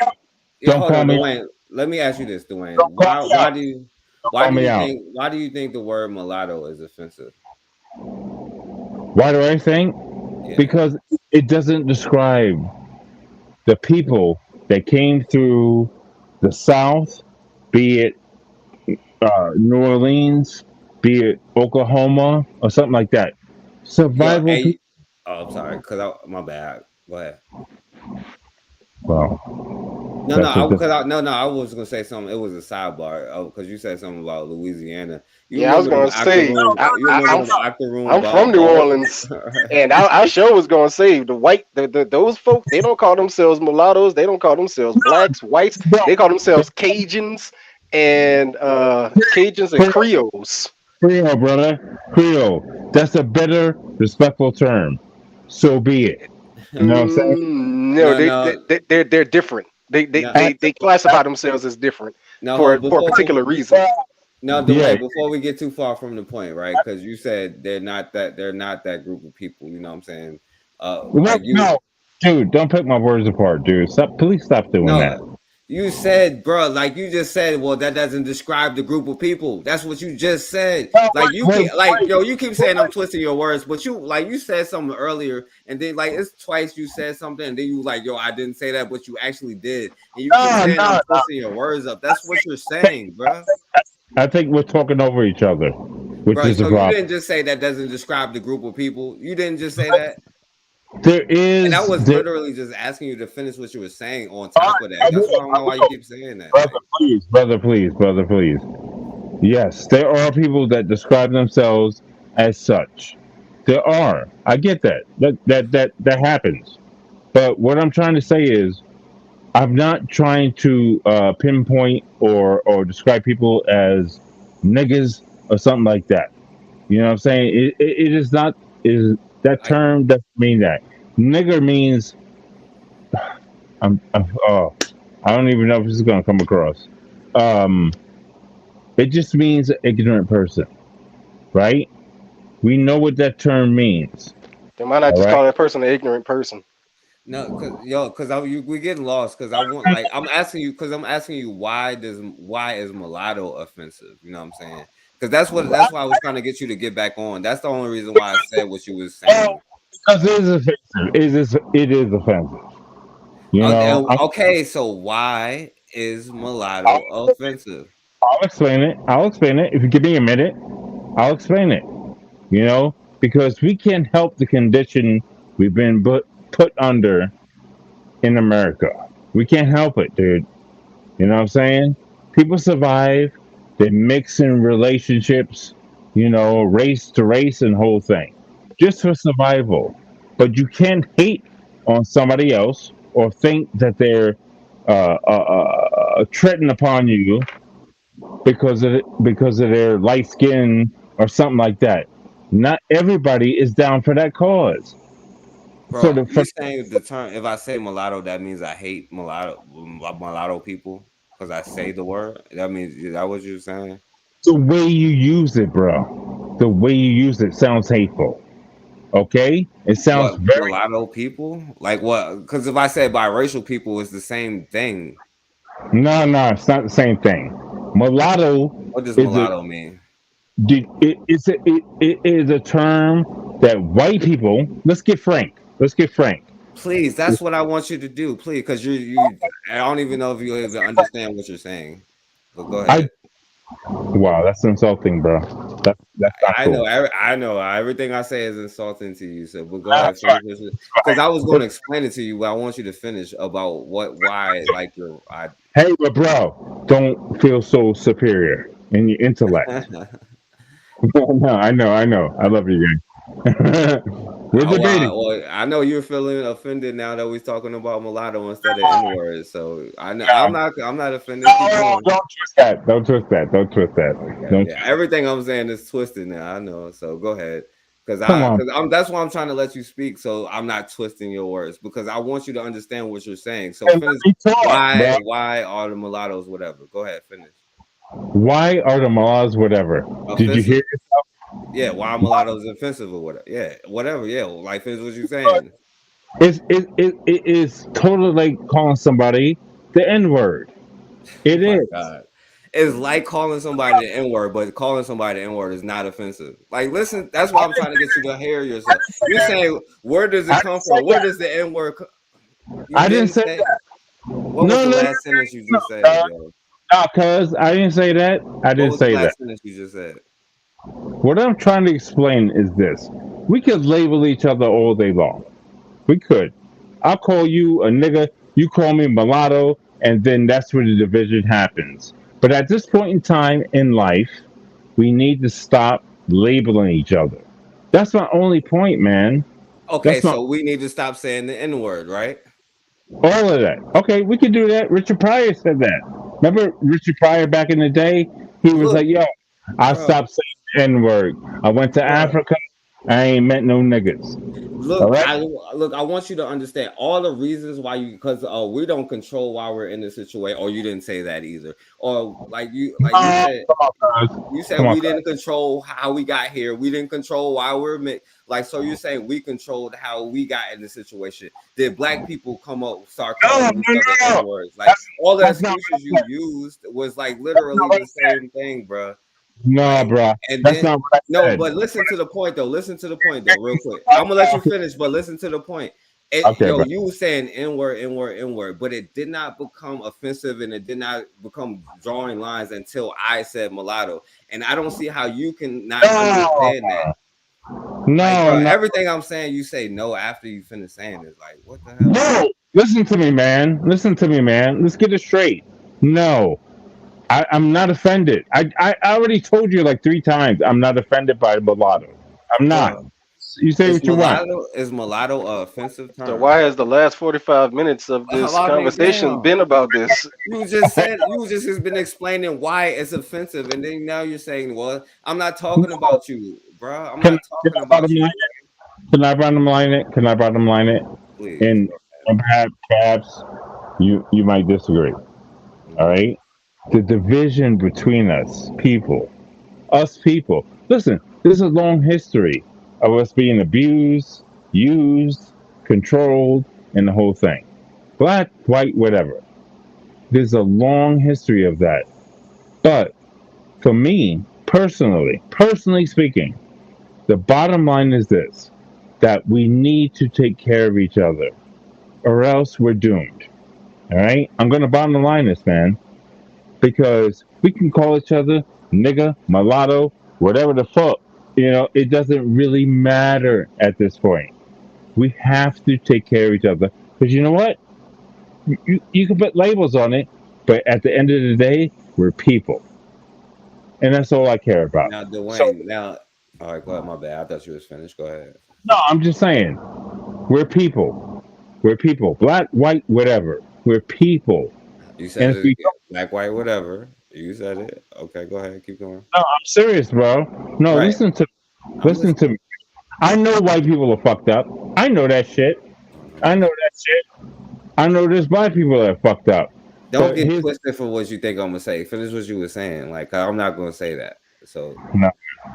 Speaker 11: Hold on, Dwayne. Let me ask you this, Dwayne. Why do you think the word mulatto is offensive?
Speaker 8: Why do I think? Yeah. Because it doesn't describe the people that came through the South, be it New Orleans, be it Oklahoma, or something like that. Survival.
Speaker 11: I'm sorry, my bad. Go ahead.
Speaker 8: Well,
Speaker 11: I was gonna say something. It was a sidebar because you said something about Louisiana.
Speaker 18: I was gonna say I'm from New Orleans, and I sure was gonna say those folks. They don't call themselves mulattoes. They don't call themselves blacks, whites. They call themselves Cajuns and Creoles.
Speaker 8: Creole, brother, Creole. That's a better, respectful term. So be it. You know what I'm saying?
Speaker 18: No, they're different. They classify themselves as different for a particular reason.
Speaker 11: No, before we get too far from the point, right? Because you said they're not that group of people. You know what I'm saying?
Speaker 8: No, dude, don't pick my words apart, dude. Please stop doing that.
Speaker 11: You said, bro, like you just said, well, that doesn't describe the group of people. That's what you just said. Like you keep, like, yo, you keep saying I'm twisting your words, but you said something earlier, and then like it's twice you said something, and then you like, yo, I didn't say that, but you actually did, and you keep saying I'm twisting your words up. That's what you're saying, bro.
Speaker 8: I think we're talking over each other, which is the problem.
Speaker 11: You didn't just say that doesn't describe the group of people. You didn't just say that.
Speaker 8: There is,
Speaker 11: and I was literally just asking you to finish what you were saying on top of that. That's why I don't know why you keep saying that.
Speaker 8: Brother, please. Yes, there are people that describe themselves as such. There are. I get that. That happens. But what I'm trying to say is, I'm not trying to pinpoint or describe people as niggas or something like that. You know what I'm saying? It is not. That term doesn't mean that. Nigger means I don't even know if this is gonna come across. It just means an ignorant person, right? We know what that term means.
Speaker 18: Then why not just call that person an ignorant person?
Speaker 11: No, because we're getting lost. Because I'm asking you why is mulatto offensive? You know what I'm saying? Because that's why I was trying to get you to get back on. That's the only reason why I said what you was saying.
Speaker 8: Because it is offensive. It is offensive. You know.
Speaker 11: Okay, so why is mulatto offensive?
Speaker 8: I'll explain it. If you give me a minute, I'll explain it. You know, because we can't help the condition we've been put under in America. We can't help it, dude. You know what I'm saying? People survive. They mix in relationships, you know, race to race and whole thing, just for survival. But you can't hate on somebody else or think that they're treading upon you because of their light skin or something like that. Not everybody is down for that cause.
Speaker 11: Bro, you're saying the term, if I say mulatto, that means I hate mulatto people because I say the word? That means, is that what you're saying?
Speaker 8: The way you use it, bro. The way you use it sounds hateful. Okay? It sounds very...
Speaker 11: Mulatto people? Like what? Because if I say biracial people, it's the same thing.
Speaker 8: No, it's not the same thing. Mulatto...
Speaker 11: What does mulatto mean?
Speaker 8: It is a term that white people... Let's get frank.
Speaker 11: Please, that's what I want you to do. Please, because I don't even know if you even understand what you're saying. But go ahead.
Speaker 8: Wow, that's insulting, bro. That's not cool.
Speaker 11: I know. Everything I say is insulting to you. So, but go ahead. Because I was going to explain it to you, but I want you to finish about why, like your.
Speaker 8: Hey, but bro, don't feel so superior in your intellect. No, I know. I love you, guys. We're debating.
Speaker 11: Well, I know you're feeling offended now that we're talking about mulatto instead of N-words. So I'm not offended.
Speaker 8: No, don't twist that. Don't twist that.
Speaker 11: Okay, everything I'm saying is twisted now. I know. So go ahead, because that's why I'm trying to let you speak. So I'm not twisting your words because I want you to understand what you're saying. So finish. Why are the mulattoes whatever? Go ahead, finish.
Speaker 8: Why are the mulattoes whatever? Offensive. Did you hear yourself?
Speaker 11: Yeah, why mulattoes offensive or whatever? Yeah, whatever. Yeah, like finish what you're saying.
Speaker 8: It is totally like calling somebody the N-word. It is.
Speaker 11: God. It's like calling somebody the N-word, but calling somebody the N-word is not offensive. Like, listen, that's why I'm trying to get you to hear yourself. You're saying, where does it come from? Where does the N-word come?
Speaker 8: I didn't say that.
Speaker 11: What was the last sentence you just said?
Speaker 8: No, because I didn't say that. I didn't say that. What was the last sentence you just said? What I'm trying to explain is this. We could label each other all day long. We could. I'll call you a nigga, you call me mulatto, and then that's where the division happens. But at this point in time in life, we need to stop labeling each other. That's my only point, man.
Speaker 11: Okay, so we need to stop saying the N-word, right?
Speaker 8: All of that. Okay, we can do that. Richard Pryor said that. Remember Richard Pryor back in the day? He was like, yo, I stopped saying the N-word. I went to Africa. I ain't met no niggas.
Speaker 11: Look,
Speaker 8: All right?
Speaker 11: I want you to understand all the reasons why you, because we don't control why we're in this situation, or you didn't say that either, or you said we didn't control how we got here, we didn't control why we're so you're saying we controlled how we got in the situation. Did black people start calling each other words? Like all the excuses you used was like literally the same thing, bro.
Speaker 8: No, bro.
Speaker 11: And
Speaker 8: That's
Speaker 11: then,
Speaker 8: not what I said.
Speaker 11: but listen to the point though. Listen to the point though, real quick. I'm gonna let you finish, but listen to the point. You were saying N-word, but it did not become offensive and it did not become drawing lines until I said mulatto. And I don't see how you can not understand that.
Speaker 8: No,
Speaker 11: everything I'm saying, you say no after you finish saying it. Like, what the hell?
Speaker 8: No, listen to me, man. Let's get it straight. No. I'm not offended. I already told you like 3 times I'm not offended by mulatto. I'm not. You say what you want.
Speaker 11: Is mulatto an offensive term?
Speaker 18: So why has the last 45 minutes of this conversation been about this?
Speaker 11: You just has been explaining why it's offensive, and then now you're saying, "Well, I'm not talking about you, bro. I'm not talking about you."
Speaker 8: Can I bottom line it?
Speaker 11: Please.
Speaker 8: And perhaps you might disagree. All right. The division between us people. Listen, there's a long history of us being abused, used, controlled, and the whole thing. Black, white, whatever. There's a long history of that. But for me, personally speaking, the bottom line is this, that we need to take care of each other or else we're doomed. All right? I'm going to bottom line this, man. Because we can call each other nigga, mulatto, whatever the fuck. It doesn't really matter at this point. We have to take care of each other. Because you know what? You can put labels on it, but at the end of the day, we're people. And that's all I care about.
Speaker 11: Now, Dwayne, all right, go ahead, my bad. I thought you was finished. Go ahead.
Speaker 8: No, I'm just saying, we're people. We're people. Black, white, whatever. We're people.
Speaker 11: You said it again. Black, white, whatever. You said it. Okay, go ahead. Keep going.
Speaker 8: No, I'm serious, bro. No,
Speaker 11: Right.
Speaker 8: listen to me. I know white people are fucked up. I know that shit. I know there's black people that are fucked up.
Speaker 11: Don't get twisted for what you think I'm gonna say. Finish what you were saying. Like, I'm not gonna say that. So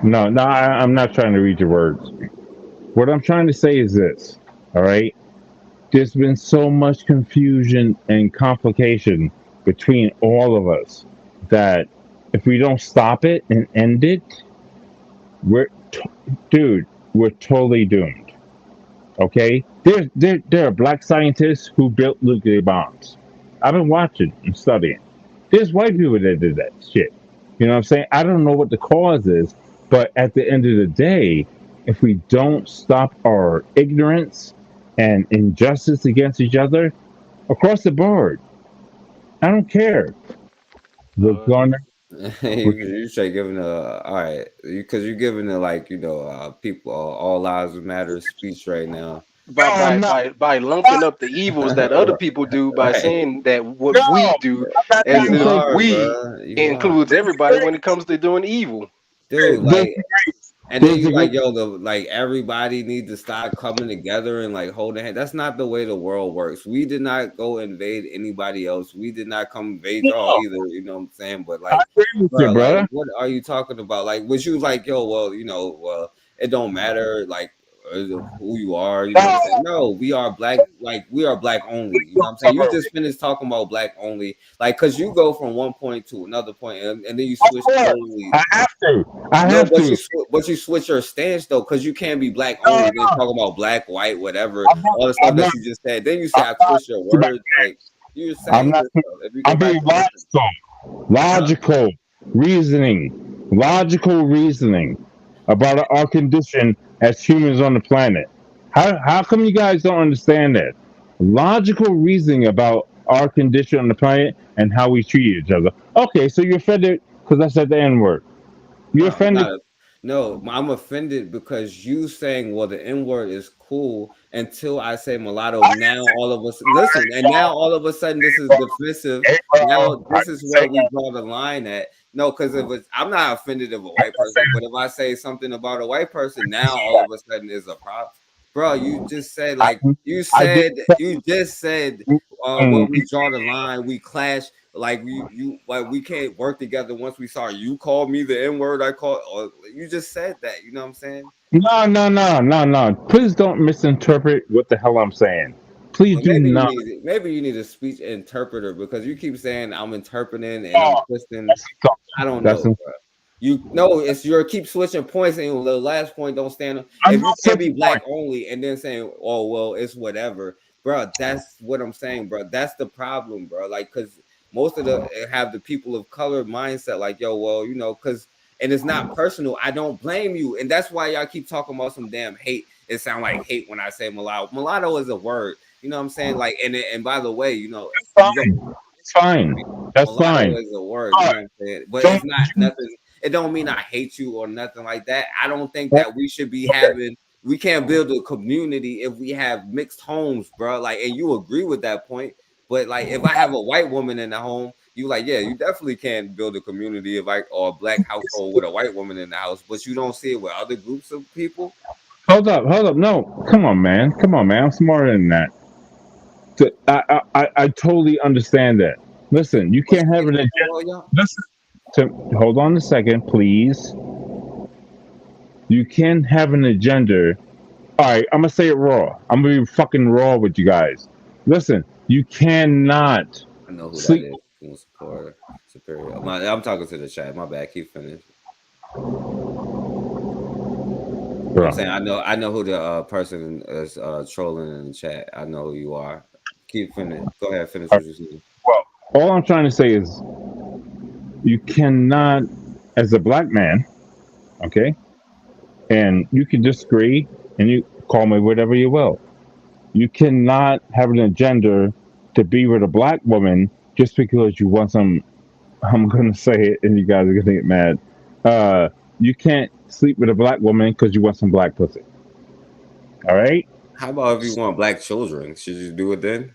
Speaker 8: No, I'm not trying to read your words. What I'm trying to say is this, all right? There's been so much confusion and complication between all of us that if we don't stop it and end it, we're totally doomed. Okay? There are black scientists who built nuclear bombs. I've been watching and studying. There's white people that did that shit. You know what I'm saying? I don't know what the cause is, but at the end of the day, if we don't stop our ignorance and injustice against each other across the board, I don't care. Look, Garner.
Speaker 11: you say giving all right, because you're giving people all lives matter speech right now.
Speaker 18: By lumping up the evils that other people do by saying that what we do as if we includes everybody when it comes to doing evil.
Speaker 11: Dude, and then you everybody needs to start coming together and holding hands. That's not the way the world works. We did not go invade anybody else. We did not come invade y'all either. You know what I'm saying? But bro, what are you talking about? Was you it don't matter who you are, you know what I'm saying? No, we are black, we are black only, you know what I'm saying? You just finished talking about black only, because you go from one point to another point and then you switch totally.
Speaker 8: I have to.
Speaker 11: But you switch your stance though, because you can't be black only then talk about black, white, whatever, all the stuff that you just said. Then you say I twist your words, you're saying
Speaker 8: I'm being logical reasoning about our condition as humans on the planet. How come you guys don't understand that? Logical reasoning about our condition on the planet and how we treat each other. Okay, so you're offended because I said the N-word. You're offended?
Speaker 11: No, I'm offended because you saying, well, the N-word is cool until I say mulatto. Now all of us listen, and now all of a sudden this is defensive. Now this is where we draw the line at. No, because I'm not offended of a white person, but if I say something about a white person, now all of a sudden is a problem. bro, you just said
Speaker 8: I
Speaker 11: just said when we draw the line, we clash. Like we can't work together once we start. You call me the N-word, I call, or you just said that. You know what I'm saying?
Speaker 8: No. Please don't misinterpret what the hell I'm saying. Please
Speaker 11: Well,
Speaker 8: do not.
Speaker 11: Maybe you need a speech interpreter because you keep saying I'm interpreting and I'm twisting. I don't know, bro. You know, it's your keep switching points, and the last point don't stand. If you can't be black only, and then saying, "Oh well, it's whatever," bro. That's what I'm saying, bro. That's the problem, bro. Like, cause most of have the people of color mindset, like, yo, well, you know, cause, and it's not personal. I don't blame you, and that's why y'all keep talking about some damn hate. It sounds like hate when I say mulatto. Mulatto is a word. You know what I'm saying? Like, and by the way, you know,
Speaker 8: it's fine. That's
Speaker 11: mulatto
Speaker 8: fine.
Speaker 11: Is a word. You know what I'm saying? But it's not nothing. It don't mean I hate you or nothing like that. I don't think that we should be having. We can't build a community if we have mixed homes, bro. Like, and you agree with that point. But like, if I have a white woman in the home, you like, yeah, you definitely can't build a community if or a black household with a white woman in the house. But you don't see it with other groups of people.
Speaker 8: Hold up. No, come on, man. I'm smarter than that. I totally understand that. Listen, you can't have an agenda. Listen. Hold on a second, please. You can have an agenda. All right, I'm gonna say it raw. I'm gonna be fucking raw with you guys. Listen, you cannot.
Speaker 11: I know who that is. Superior. I'm talking to the chat. My bad. Keep finished. I'm saying I know who the person is trolling in the chat. I know who you are. Keep finished. Go ahead. Finish what you're saying.
Speaker 8: Well, all I'm trying to say is, you cannot, as a black man, okay, and you can disagree and you call me whatever you will. You cannot have an agenda to be with a black woman just because you want some. I'm gonna say it, and you guys are gonna get mad. You can't sleep with a black woman because you want some black pussy. All right.
Speaker 11: How about if you want black children? Should you do it then?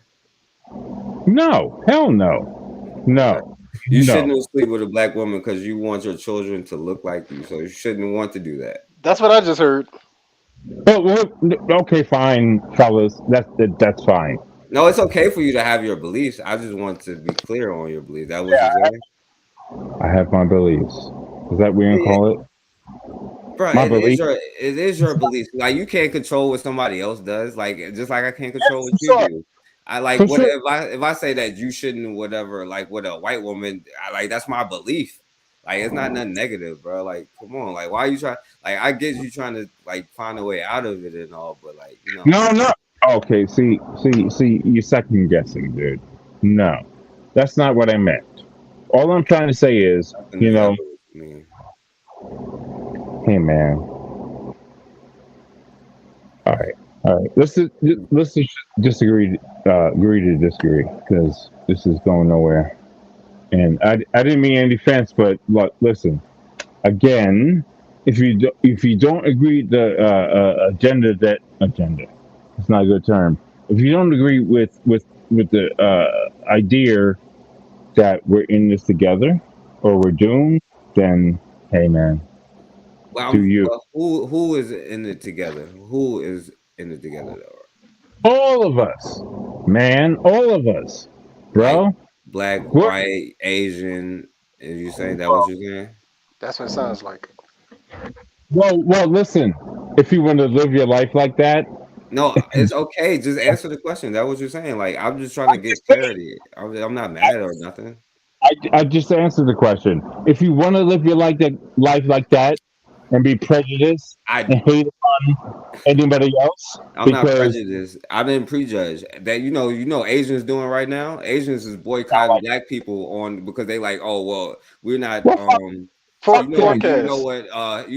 Speaker 8: No, hell no, no.
Speaker 11: You shouldn't sleep with a black woman because you want your children to look like you. So you shouldn't want to do that.
Speaker 18: That's what I just heard.
Speaker 8: Well, okay, fine, fellas. That's fine.
Speaker 11: No, it's okay for you to have your beliefs. I just want to be clear on your beliefs. That was you're saying?
Speaker 8: I have my beliefs. Is that what we're gonna call it?
Speaker 11: Bro, it is your beliefs. Like, you can't control what somebody else does. Like, just like I can't control what you do. I like what if I say that you shouldn't whatever, like with a white woman, that's my belief. Like, it's not nothing negative, bro. Like, come on, like, why are you trying? Like, I get you trying to like find a way out of it and all, but like, you know.
Speaker 8: No. Okay, see, you're second guessing, dude. No, that's not what I meant. All I'm trying to say is, you know, hey man. All right. Let's just disagree. Agree to disagree, because this is going nowhere. And I didn't mean any offense, but look, listen. Again, if you don't agree the agenda, it's not a good term. If you don't agree with the idea that we're in this together or we're doomed, then hey man, do you?
Speaker 11: Who is in it together? Who is in it together though?
Speaker 8: All of us, man. All of us, bro.
Speaker 11: Black, white, Asian. Is you saying that what you're saying?
Speaker 18: That's what it sounds like.
Speaker 8: Well, listen. If you want to live your life like that,
Speaker 11: no, it's okay. Just answer the question. That what you're saying. Like, I'm just trying to get clarity. I'm not mad or nothing.
Speaker 8: I just answered the question. If you want to live your life like that, and be prejudiced and hate on anybody else,
Speaker 11: I'm not prejudiced. I didn't prejudge that. You know, Asians doing right now. Asians is boycotting black people because they like, oh well, we're not. You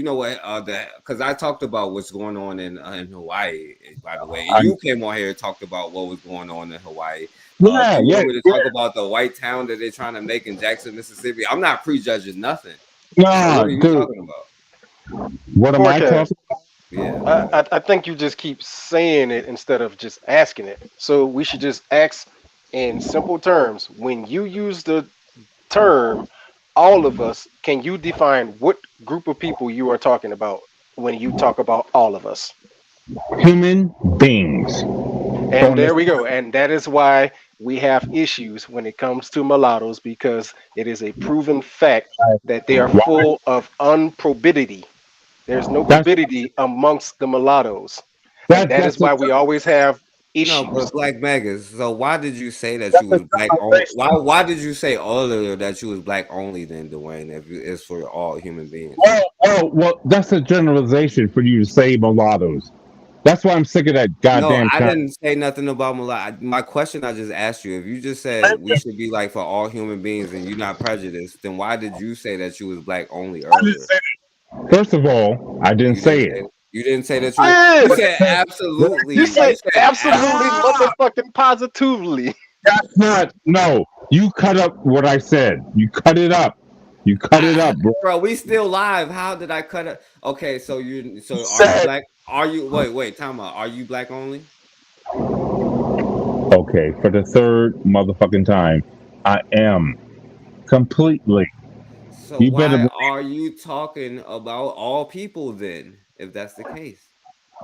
Speaker 11: know what? Because I talked about what's going on in Hawaii. By the way, and you came on here and talked about what was going on in Hawaii. You want me to talk about the white town that they're trying to make in Jackson, Mississippi? I'm not prejudging nothing.
Speaker 8: No,
Speaker 11: what are you talking about?
Speaker 8: What am I talking about?
Speaker 18: Yeah, I think you just keep saying it instead of just asking it. So we should just ask in simple terms. When you use the term all of us, can you define what group of people you are talking about when you talk about all of us?
Speaker 8: human beings.
Speaker 18: And there we go. And that is why we have issues when it comes to mulattoes, because it is a proven fact that they are full of unprobity. There's no probity amongst the mulattoes. And that is why we always have issues.
Speaker 11: No, but Black Megas. So why did you say that you was black only? Why did you say earlier that you was black only then, Dwayne? If it's for all human beings.
Speaker 8: Well, that's a generalization for you to say mulattoes. That's why I'm sick of that goddamn.
Speaker 11: No, I didn't say nothing about mulatto. My question I just asked you, if you just said we should be like for all human beings and you're not prejudiced, then why did you say that you was black only earlier?
Speaker 8: First of all, I didn't say it.
Speaker 11: You didn't say that you said absolutely.
Speaker 18: You said absolutely motherfucking positively.
Speaker 8: That's not, no. You cut up what I said. You cut it up. You cut it up,
Speaker 11: bro. We still live. How did I cut it? Okay, so are you black? Are you wait, time out. Are you black only?
Speaker 8: Okay, for the third motherfucking time, I am completely.
Speaker 11: So why are you talking about all people then, if that's the case?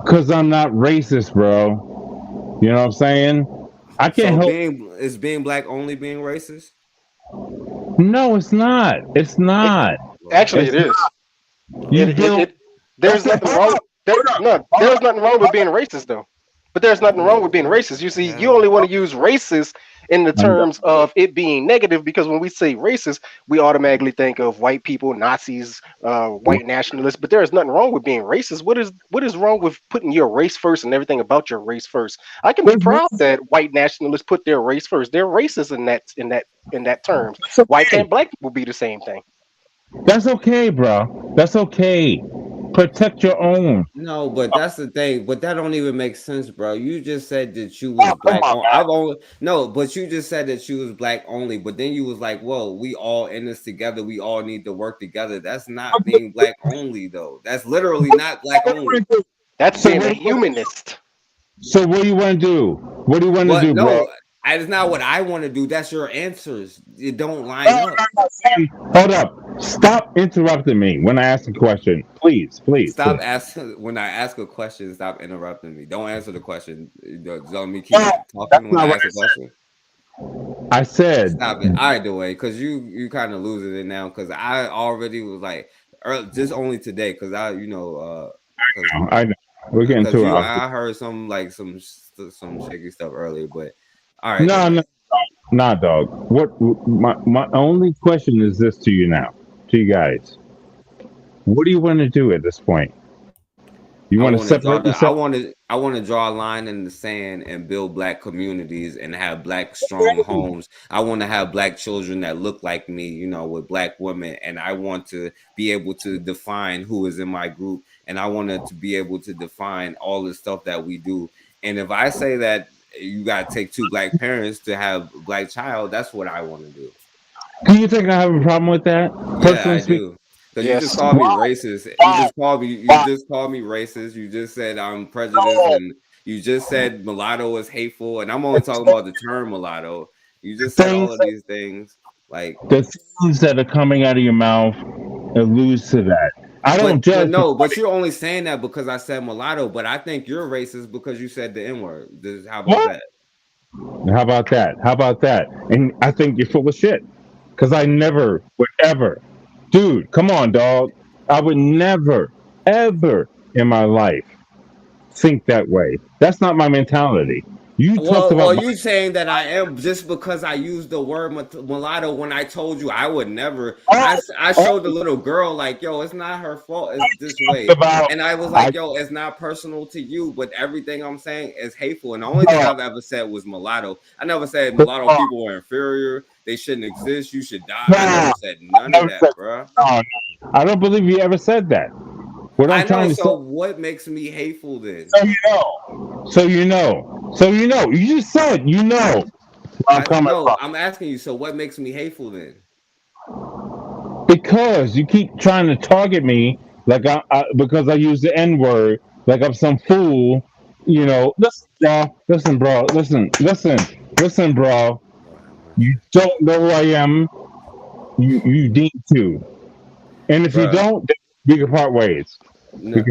Speaker 8: Because I'm not racist, bro. You know what I'm saying? I can't help.
Speaker 11: Is being black only being racist?
Speaker 8: No, it's not. It's not.
Speaker 18: Actually, it is. There's nothing wrong. There's nothing wrong with being racist, though. But there's nothing wrong with being racist. You see, you only want to use racist in the terms of it being negative, because when we say racist, we automatically think of white people, Nazis, white nationalists. But there is nothing wrong with being racist. What is wrong with putting your race first and everything about your race first? I can be proud that white nationalists put their race first. They're racist in that terms. Why can't black people be the same thing?
Speaker 8: That's okay, bro. That's okay. Protect your own.
Speaker 11: No, but that's the thing. But that don't even make sense, bro. You just said that you was black. But you just said that you was black only. But then you was like, "Whoa, we all in this together. We all need to work together." That's not being black only, though. That's literally not black only.
Speaker 18: That's being a humanist.
Speaker 8: So what do you want to do? What do you want to do, bro?
Speaker 11: That's not what I want to do. That's your answers. It don't line up.
Speaker 8: Hold up. Stop interrupting me when I ask a question. Please.
Speaker 11: Stop asking when I ask a question. Stop interrupting me. Don't answer the question. Let me keep talking when I ask a question.
Speaker 8: I said
Speaker 11: stop it. All right, Dwayne, because you kind of losing it now. Because I already was like, just only today. Because I know.
Speaker 8: We're getting to it.
Speaker 11: I heard some shaky stuff earlier, but all right.
Speaker 8: No, dog. What my only question is this to you now, to you guys. What do you want to do at this point? You want to separate yourself?
Speaker 11: I want to draw a line in the sand and build black communities and have black strong homes. I want to have black children that look like me, with black women, and I want to be able to define who is in my group, and I wanted to be able to define all the stuff that we do. And if I say that you got to take two black parents to have a black child, that's what I want to do.
Speaker 8: Do you think I have a problem with that?
Speaker 11: Yeah, I do. Because you just called me racist. You just called me racist. You just said I'm prejudiced, and you just said mulatto is hateful. And I'm only talking about the term mulatto. You just said all of these things. Like
Speaker 8: the things that are coming out of your mouth alludes to that. I don't judge.
Speaker 11: No, but you're only saying that because I said mulatto. But I think you're racist because you said the N-word. How about that?
Speaker 8: How about that? And I think you're full of shit. Because I never would ever. Dude, come on, dog. I would never, ever in my life think that way. That's not my mentality. You talked about.
Speaker 11: Are you saying that I am just because I used the word mulatto when I told you I would never? I showed the little girl like, yo, it's not her fault. It's this way. And I was like, yo, it's not personal to you, but everything I'm saying is hateful. And the only thing I've ever said was mulatto. I never said mulatto people were inferior. They shouldn't exist. You should die. I never said none of that, bro.
Speaker 8: No, I don't believe you ever said that. What I'm trying to say.
Speaker 11: What makes me hateful then?
Speaker 8: So you know. You just said
Speaker 11: I'm asking you. So what makes me hateful then?
Speaker 8: Because you keep trying to target me like because I use the N-word like I'm some fool. Listen, bro. Listen, bro. You don't know who I am. You need to. And if you don't, we can part ways.
Speaker 11: No.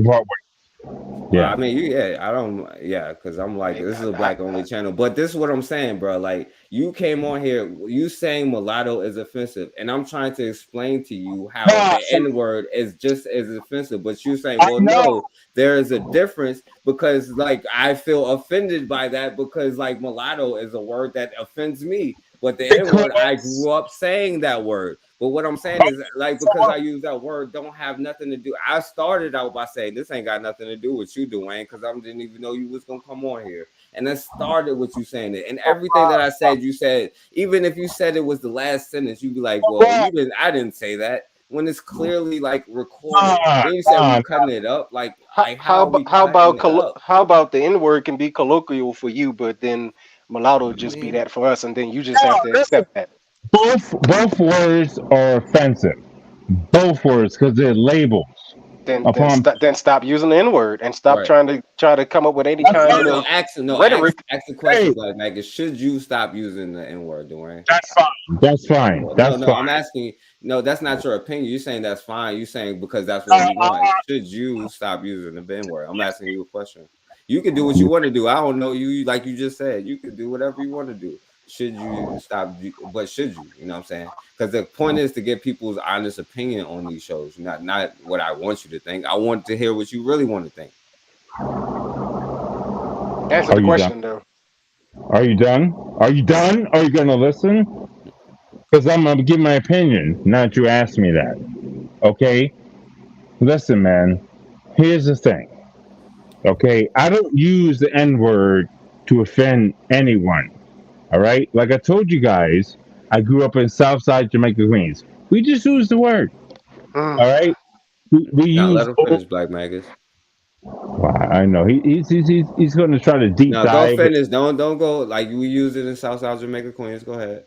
Speaker 8: Yeah.
Speaker 11: I mean, because I'm like, this is a black only channel. But this is what I'm saying, bro. Like, you came on here, you saying mulatto is offensive, and I'm trying to explain to you how the N-word is just as offensive. But you're saying, well, no, there is a difference because, like, I feel offended by that because, like, mulatto is a word that offends me. But the N-word, I grew up saying that word. But what I'm saying is, like, because I use that word, don't have nothing to do. I started out by saying this ain't got nothing to do with you, Dwayne, because I didn't even know you was gonna come on here. And that started with you saying it. And everything that I said, you said, even if you said it was the last sentence, you'd be like, well, I didn't say that. When it's clearly like recorded. Then you said we're cutting it up. Like how
Speaker 18: about the N-word can be colloquial for you, but then mulatto just be that for us, and then you just have to accept that.
Speaker 8: Both words are offensive. Both words, because they're labels.
Speaker 18: Then stop using the N-word and stop trying to come up with any kind of rhetoric.
Speaker 11: Ask the question, like Magus, should you stop using the N-word, Dwayne?
Speaker 8: That's fine. That's fine.
Speaker 11: I'm asking you. No, that's not your opinion. You're saying that's fine. You're saying because that's what you want. Should you stop using the N-word? I'm asking you a question. You can do what you want to do. I don't know you, like you just said. You can do whatever you want to do. Should you stop? But should you? You know what I'm saying? Because the point is to get people's honest opinion on these shows, not what I want you to think. I want to hear what you really want to think.
Speaker 18: Answer the question, though.
Speaker 8: Are you done? Are you done? Are you going to listen? Because I'm going to give my opinion, not you ask me that. Okay? Listen, man. Here's the thing. Okay? I don't use the N-word to offend anyone. All right? Like I told you guys, I grew up in Southside Jamaica, Queens. We just use the word. All right? We use.
Speaker 11: Let him finish, Black Magus.
Speaker 8: Well, I know he's going to try to deep dive.
Speaker 11: Don't finish. Don't go like we use it in Southside Jamaica, Queens. Go ahead.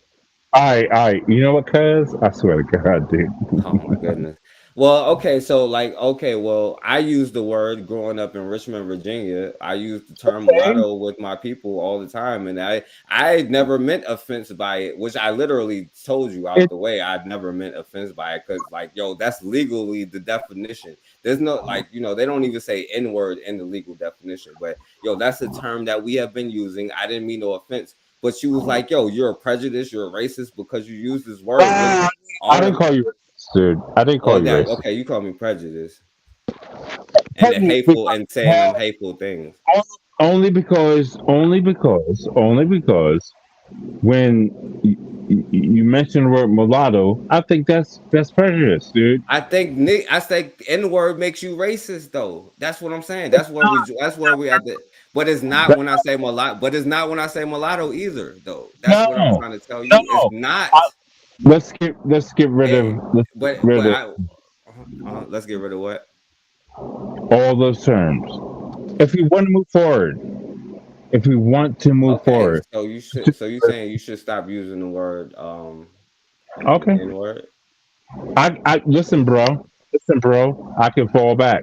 Speaker 8: All right. You know what, cuz? I swear to God, dude.
Speaker 11: Oh my goodness. Well, okay, so I used the word growing up in Richmond, Virginia. I used the term mulatto with my people all the time, and I never meant offense by it, which I literally told you out the way. I'd never meant offense by it because, like, yo, that's legally the definition. There's no, like, they don't even say N-word in the legal definition, but yo, that's a term that we have been using. I didn't mean no offense, but she was like, yo, you're a prejudice, you're a racist because you use this word.
Speaker 8: I didn't call you. Dude, I didn't call you racist.
Speaker 11: Okay, you call me prejudice. And hateful and saying hateful things.
Speaker 8: Only because when you mentioned the word mulatto, I think that's prejudice, dude.
Speaker 11: I think N-word makes you racist though. That's what I'm saying. That's where we have to. But it's not when I say mulatto. But it's not when I say mulatto either, though. That's what I'm trying to tell you. It's not.
Speaker 8: Let's get rid of.
Speaker 11: Let's get rid of what?
Speaker 8: All those terms. If we want to move forward.
Speaker 11: So you should. So you're saying you should stop using the word.
Speaker 8: Okay.
Speaker 11: N-word.
Speaker 8: I listen, bro. I can fall back.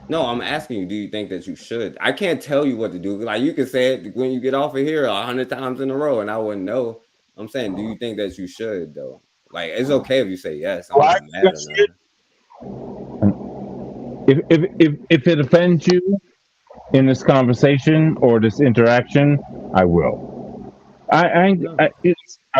Speaker 11: No, I'm asking you, do you think that you should? I can't tell you what to do. Like, you can say it when you get off of here 100 times in a row, and I wouldn't know. I'm saying, do you think that you should, though? Like, it's okay if you say yes. I'm not mad or
Speaker 8: if it offends you in this conversation or this interaction, I will. I'm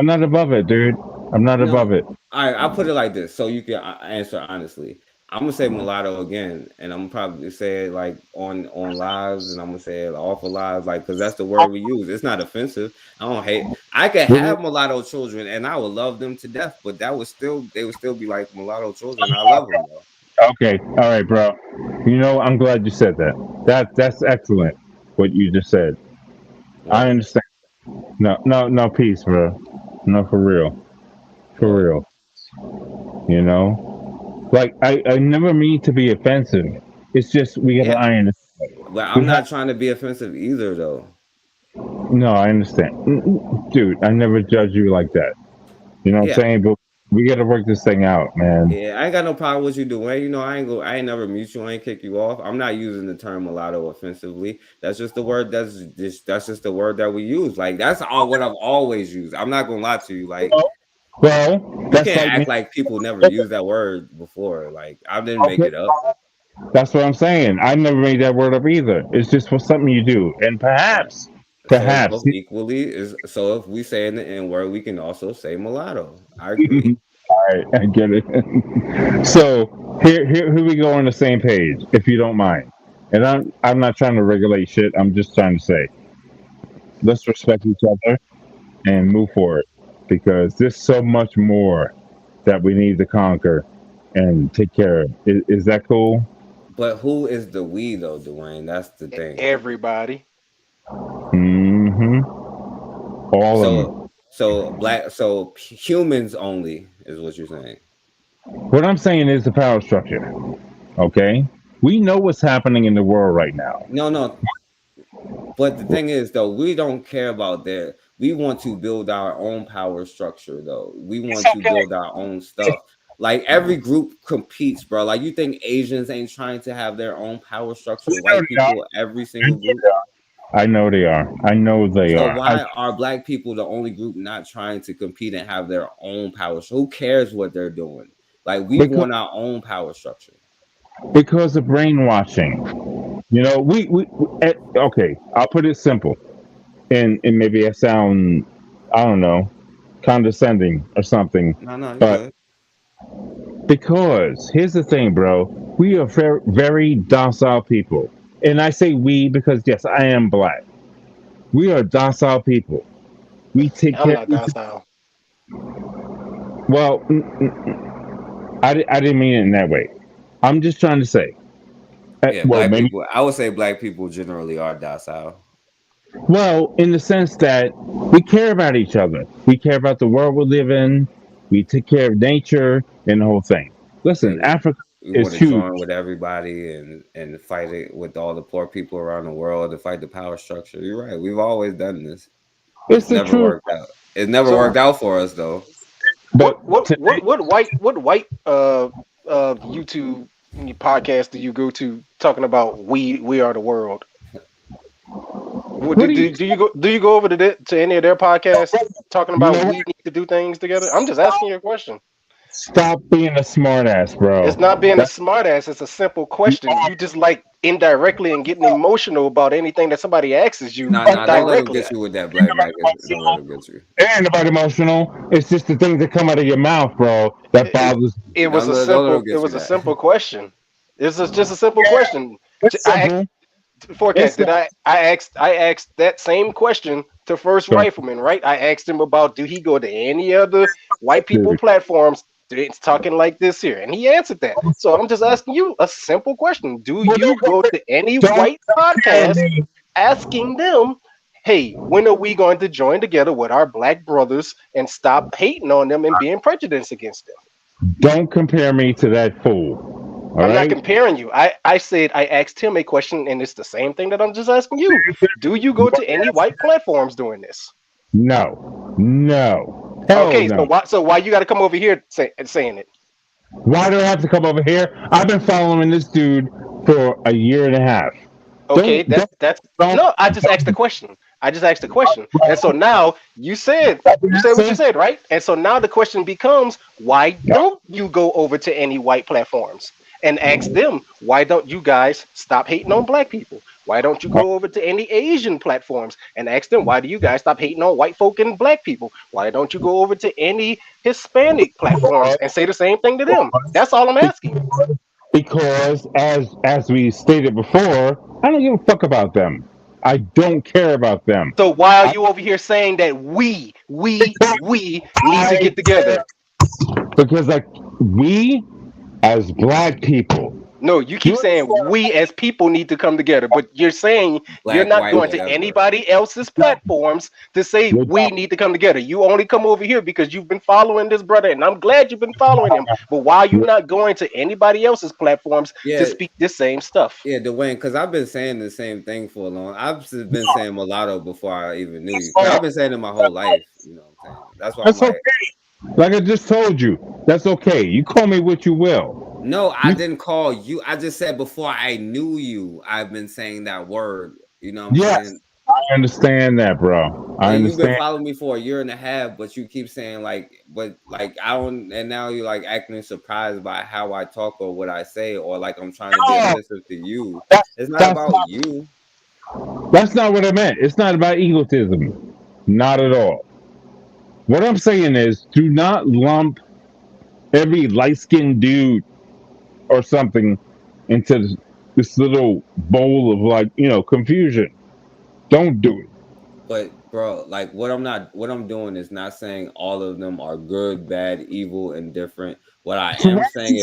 Speaker 8: not above it, dude. I'm not above it.
Speaker 11: All right, I'll put it like this so you can answer honestly. I'm gonna say mulatto again, and I'm gonna probably say it like on lives, and I'm gonna say it off of lives, like, because that's the word we use. It's not offensive. I don't hate. I could have mulatto children, and I would love them to death, but they would still be like mulatto children. I love them though.
Speaker 8: Okay, all right, bro. I'm glad you said that. That's excellent. What you just said. Yeah. I understand. No, peace, bro. No, for real. Like, I never mean to be offensive. It's just we got to iron this.
Speaker 11: But I'm not trying to be offensive either, though.
Speaker 8: No, I understand. Dude, I never judge you like that. You know what I'm saying? But we got to work this thing out, man.
Speaker 11: Yeah, I ain't got no problem with you doing. I ain't never mute you. I ain't kick you off. I'm not using the term mulatto offensively. That's just the word. That's just the word that we use. Like, that's what I've always used. I'm not gonna lie to you. Like,
Speaker 8: well,
Speaker 11: you can't act like people never used that word before. Like, I didn't make it up.
Speaker 8: That's what I'm saying. I never made that word up either. It's just for something you do, and perhaps,
Speaker 11: So it's
Speaker 8: perhaps.
Speaker 11: both equally is so if we say in the N word, we can also say mulatto. I agree.
Speaker 8: All right, I get it. So here we go on the same page, if you don't mind. And I'm not trying to regulate shit. I'm just trying to say, let's respect each other and move forward, because there's so much more that we need to conquer and take care of. Is that cool?
Speaker 11: But who is the we though, Dwayne? That's the thing.
Speaker 18: Everybody.
Speaker 8: Mm-hmm. All of them.
Speaker 11: So humans only is what you're saying.
Speaker 8: What I'm saying is the power structure. Okay? We know what's happening in the world right now.
Speaker 11: No. But the thing is, though, we don't care about that. We want to build our own power structure, though. We want to build our own stuff. Like every group competes, bro. Like you think Asians ain't trying to have their own power structure? White people, every single group.
Speaker 8: I know they are. I know they are.
Speaker 11: So why are black people the only group not trying to compete and have their own power? So who cares what they're doing? Like we want our own power structure.
Speaker 8: Because of brainwashing. You know, we okay, I'll put it simple. And maybe I sound, I don't know, condescending or something.
Speaker 11: No,
Speaker 8: but because here's the thing, bro. We are very, very docile people. And I say we because, yes, I am black. We are docile people. We take care of
Speaker 18: docile.
Speaker 8: Well, I didn't mean it in that way. I'm just trying to say.
Speaker 11: Yeah, black people. I would say black people generally are docile.
Speaker 8: Well, in the sense that we care about each other. We care about the world we live in. We take care of nature and the whole thing. Listen, Africa is huge.
Speaker 11: Join with everybody and fight it with all the poor people around the world to fight the power structure. You're right. We've always done this.
Speaker 8: It's
Speaker 11: never
Speaker 8: truth.
Speaker 11: worked out. It never worked out for us though.
Speaker 18: But what white YouTube podcast do you go to talking about we are the world? Do you go over to any of their podcasts talking about we need to do things together? I'm just asking you a question.
Speaker 8: Stop being a smartass, bro.
Speaker 18: It's not being a smartass. It's a simple question. You just like indirectly and getting emotional about anything that somebody asks you.
Speaker 11: Don't let them get you with that, black. Don't let them get you.
Speaker 8: Ain't nobody emotional. It's just the things that come out of your mouth, bro, that bothers.
Speaker 18: It was a simple question. It's just a simple question. Forecast. I asked that same question to First Rifleman, right? I asked him about do he go to any other white people platforms it's talking like this here, and he answered that. So I'm just asking you a simple question: do you go to any white podcast asking them, "Hey, when are we going to join together with our black brothers and stop hating on them and being prejudiced against them?"
Speaker 8: Don't compare me to that fool.
Speaker 18: I'm not comparing you. I said I asked him a question, and it's the same thing that I'm just asking you. Do you go to any white platforms doing this?
Speaker 8: No.
Speaker 18: Okay,
Speaker 8: no.
Speaker 18: So why you got to come over here saying it?
Speaker 8: Why do I have to come over here? I've been following this dude for a year and a half.
Speaker 18: Okay, no. I just asked the question. And so now you said what you said, right? And so now the question becomes, why don't you go over to any white platforms and ask them, why don't you guys stop hating on black people? Why don't you go over to any Asian platforms and ask them, why do you guys stop hating on white folk and black people? Why don't you go over to any Hispanic platforms and say the same thing to them? That's all I'm asking.
Speaker 8: Because as we stated before, I don't give a fuck about them. I don't care about them.
Speaker 18: So why are you over here saying that we need to get together?
Speaker 8: Because we as black people.
Speaker 18: No, you keep saying we as people need to come together, but you're saying you're not going to anybody else's platforms to say we need to come together. You only come over here because you've been following this brother, and I'm glad you've been following him. But why are you not going to anybody else's platforms to speak this same stuff?
Speaker 11: Yeah, Dwayne, because I've been saying the same thing for a long. I've been saying mulatto before I even knew you. I've been saying it my whole life. You know what I'm saying? That's why.
Speaker 8: That's okay. Like I just told you, that's okay. You call me what you will.
Speaker 11: No, I didn't call you. I just said before I knew you, I've been saying that word. You know what I'm saying?
Speaker 8: I understand that, bro. I
Speaker 11: And you've been
Speaker 8: understand.
Speaker 11: following me for a year and a half, but you keep saying like, but like I don't, and now you're like acting surprised by how I talk or what I say, or like I'm trying to be offensive to you. It's not about you.
Speaker 8: That's not what I meant. It's not about egotism. Not at all. What I'm saying is, do not lump every light-skinned dude or something into this little bowl of like, confusion. Don't do it.
Speaker 11: But bro, like what I'm doing is not saying all of them are good, bad, evil, and different. What I am saying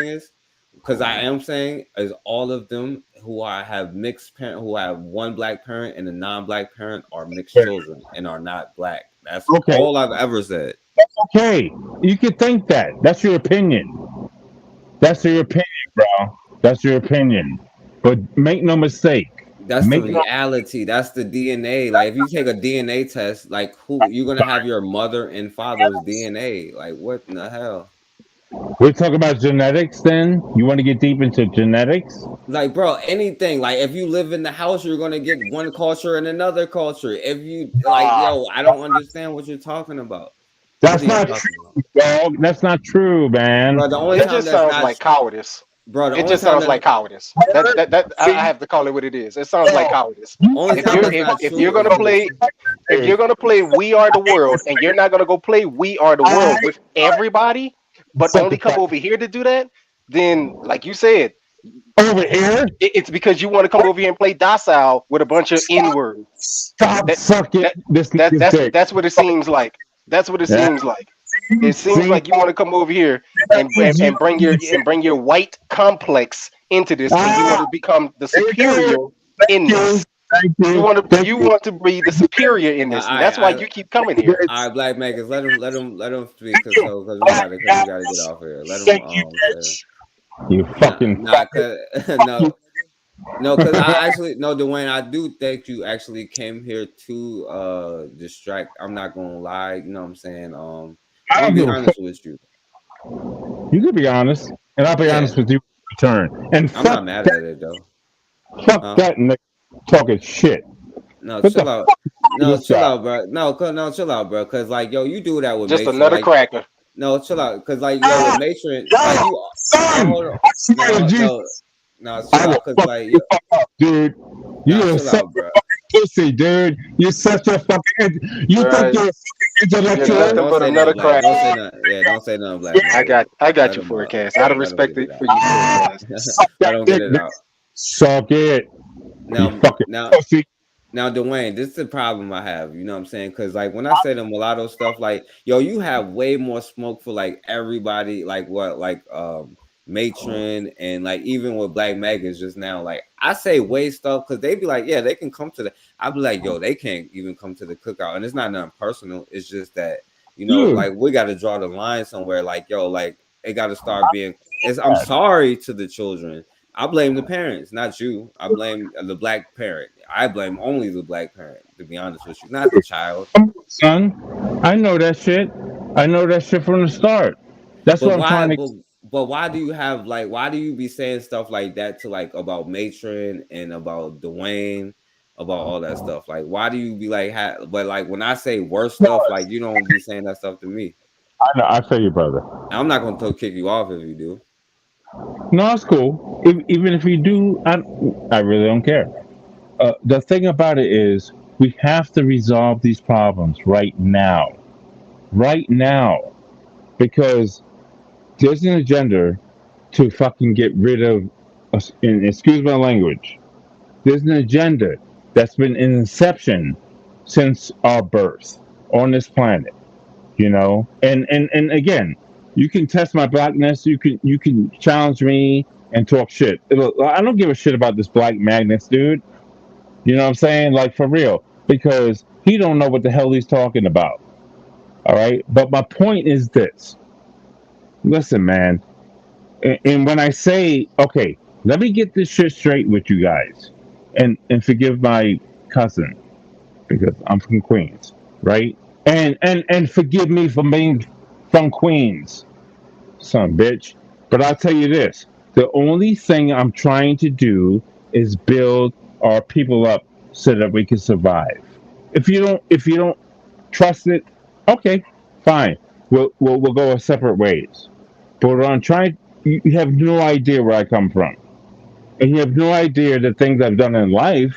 Speaker 11: is because I am saying is all of them who have mixed parent, who have one black parent and a non-black parent are mixed children and are not black. That's all I've ever said.
Speaker 8: That's okay. You can think that. That's your opinion. That's your opinion, bro. That's your opinion. But make no mistake.
Speaker 11: That's the reality. That's the DNA. Like if you take a DNA test, like who you're gonna have your mother and father's DNA. Like what in the hell?
Speaker 8: We're talking about genetics then? You want to get deep into genetics?
Speaker 11: Like, bro, anything. Like, if you live in the house, you're gonna get one culture and another culture. If you I don't understand what you're talking about.
Speaker 8: That's not true, dog. That's not true, man.
Speaker 11: Bro, the only
Speaker 18: It just sounds like cowardice.
Speaker 11: Bro,
Speaker 18: it just sounds like cowardice. That I have to call it what it is. It sounds like cowardice. If you're gonna play We Are the World and you're not gonna go play We Are the World with everybody, but only come over here to do that, then like you said,
Speaker 8: over here,
Speaker 18: it's because you want to come over here and play docile with a bunch of N-words.
Speaker 8: Stop sucking.
Speaker 18: That's what it seems like. That's what it seems like. It seems like you want to come over here and bring your white complex into this, and you want to become the superior in this. You want to be the superior in this. And that's why you keep coming here.
Speaker 11: All right, Black Makers, let him speak because we gotta get off here. Let him.
Speaker 8: You fucking
Speaker 11: no, because I actually Dwayne, I do think you actually came here to distract. I'm not gonna lie, you know what I'm saying? I'll be honest with you.
Speaker 8: You can be honest, and I'll be honest with you in return. And
Speaker 11: I'm not mad at it though.
Speaker 8: Fuck that nigga talking shit.
Speaker 11: No, chill out. No, chill out, bro. No, chill out, bro. Cause like, yo, you do that with
Speaker 18: just
Speaker 11: Matron,
Speaker 18: another
Speaker 11: like,
Speaker 18: cracker.
Speaker 11: No, chill out. Cause like, yo, with Matron, like you. No, chill out. Cause like, yo,
Speaker 8: dude, you're such a fucking pussy, dude. You're such a fucking. You think you're a fucking intellectual?
Speaker 18: Don't say another cracker.
Speaker 11: Don't say nothing, Black.
Speaker 18: I got you, Forecast. Out of respect for you, Forecast.
Speaker 11: I don't get it out.
Speaker 8: Suck it.
Speaker 11: Now, Dwayne, this is the problem I have. You know what I'm saying? Because like when I say the mulatto stuff, like yo, you have way more smoke for like everybody, like what, like Matron and like even with Black Maggots just now. Like I say way stuff because they be like, yeah, they can come to the. I be like, yo, they can't even come to the cookout, and it's not nothing personal. It's just that like we got to draw the line somewhere. Like yo, like it got to start being. I'm sorry to the children. I blame the parents, not you. I blame the black parent. I blame only the black parent, to be honest with you, not the child.
Speaker 8: Son, I know that shit. I know that shit from the start. That's what I'm trying to.
Speaker 11: But why do you have like? Why do you be saying stuff like that to like about Matron and about Dwayne, about all that stuff? Like, why do you be like? But like when I say worse stuff, like you don't be saying that stuff to me.
Speaker 8: I know. I feel you, brother.
Speaker 11: I'm not gonna kick you off if you do.
Speaker 8: No, it's cool. Even if you do, I really don't care. The thing about it is, we have to resolve these problems right now, because there's an agenda to fucking get rid of us. And excuse my language. There's an agenda that's been in inception since our birth on this planet, and again. You can test my blackness. You can challenge me and talk shit. I don't give a shit about this Black Magnus dude. You know what I'm saying? Like for real, because he don't know what the hell he's talking about. All right. But my point is this. Listen, man. And when I say, okay, let me get this shit straight with you guys, and forgive my cousin because I'm from Queens, right? And forgive me for being from Queens, son bitch. But I'll tell you this. The only thing I'm trying to do is build our people up so that we can survive. If you don't trust it, okay, fine. We'll go our separate ways. But on trying, you have no idea where I come from, and you have no idea the things I've done in life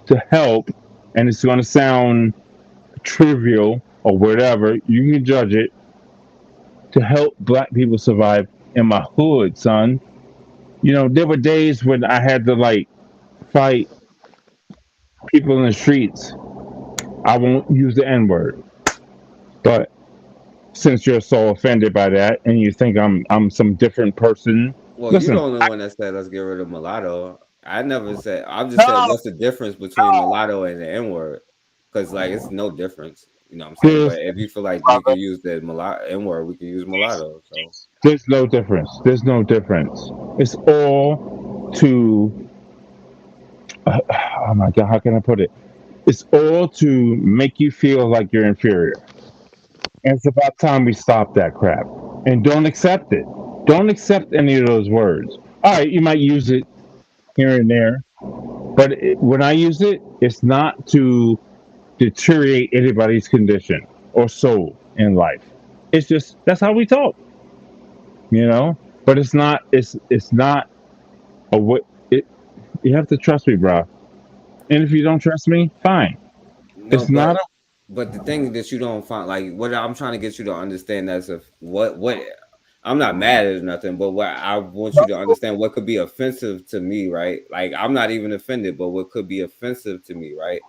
Speaker 8: to help. And it's going to sound trivial or whatever. You can judge it, to help black people survive in my hood, son. You know, there were days when I had to like fight people in the streets. I won't use the N-word, but since you're so offended by that and you think I'm some different person,
Speaker 11: Well,
Speaker 8: listen,
Speaker 11: you're the only one that said let's get rid of mulatto. I never said. I just said what's the difference between mulatto and the N-word? Because like it's no difference. You know what I'm saying? But if you feel like you can use the N-word, we can use mulatto. So
Speaker 8: there's no difference. There's no difference. It's all to oh my God, how can I put it? It's all to make you feel like you're inferior. And it's about time we stop that crap and don't accept it. Don't accept any of those words. All right, you might use it here and there, but when I use it, it's not to deteriorate anybody's condition or soul in life. It's just that's how we talk, you know. But it's not. It's not a what. It. You have to trust me, bro. And if you don't trust me, fine.
Speaker 11: no,
Speaker 8: It's not.
Speaker 11: but the thing that you don't find, like what I'm trying to get you to understand, that's what I'm not mad at nothing, but what I want you to understand, what could be offensive to me, right? Like I'm not even offended, but what could be offensive to me, right,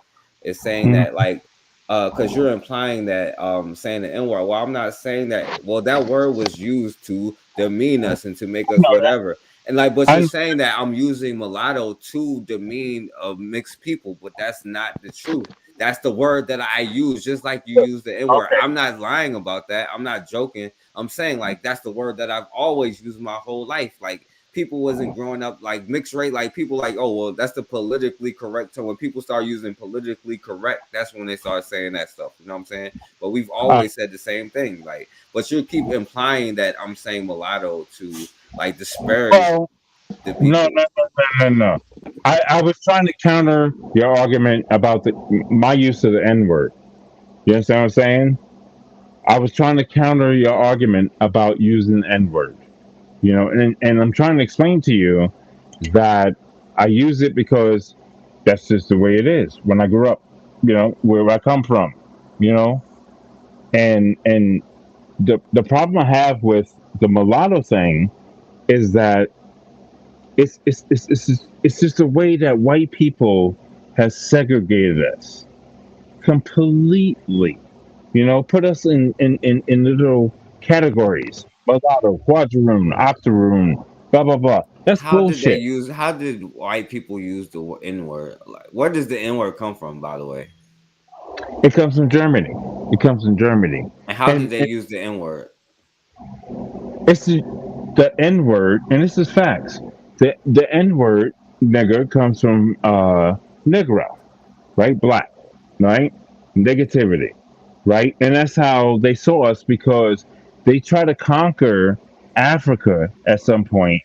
Speaker 11: is saying that like because you're implying that saying the N-word. Well, I'm not saying that. Well, that word was used to demean us and to make us whatever. And like, but you're saying that I'm using mulatto to demean mixed people, but that's not the truth. That's the word that I use, just like you use the N-word. Okay. I'm not lying about that. I'm not joking. I'm saying like that's the word that I've always used my whole life. Like people wasn't growing up like mixed race, like people like, oh well, that's the politically correct term. When people start using politically correct, that's when they start saying that stuff. You know what I'm saying? But we've always said the same thing. Like, but you keep implying that I'm saying mulatto to like disparage the people.
Speaker 8: No. I was trying to counter your argument about my use of the N-word. You understand what I'm saying? I was trying to counter your argument about using the N-word. You know, and I'm trying to explain to you that I use it because that's just the way it is. When I grew up, you know, where I come from, you know, and the problem I have with the mulatto thing is that it's just the way that white people has segregated us completely. You know, put us in little categories: mulatto, quadroon, octoroon, blah blah blah. That's bullshit.
Speaker 11: How did white people use the N-word? Like, where does the N-word come from, by the way?
Speaker 8: It comes from Germany.
Speaker 11: And how did they use the N-word?
Speaker 8: It's the N-word, and this is facts. The N-word, nigger, comes from negro, right? Black, right? Negativity, right? And that's how they saw us, because they tried to conquer Africa at some point,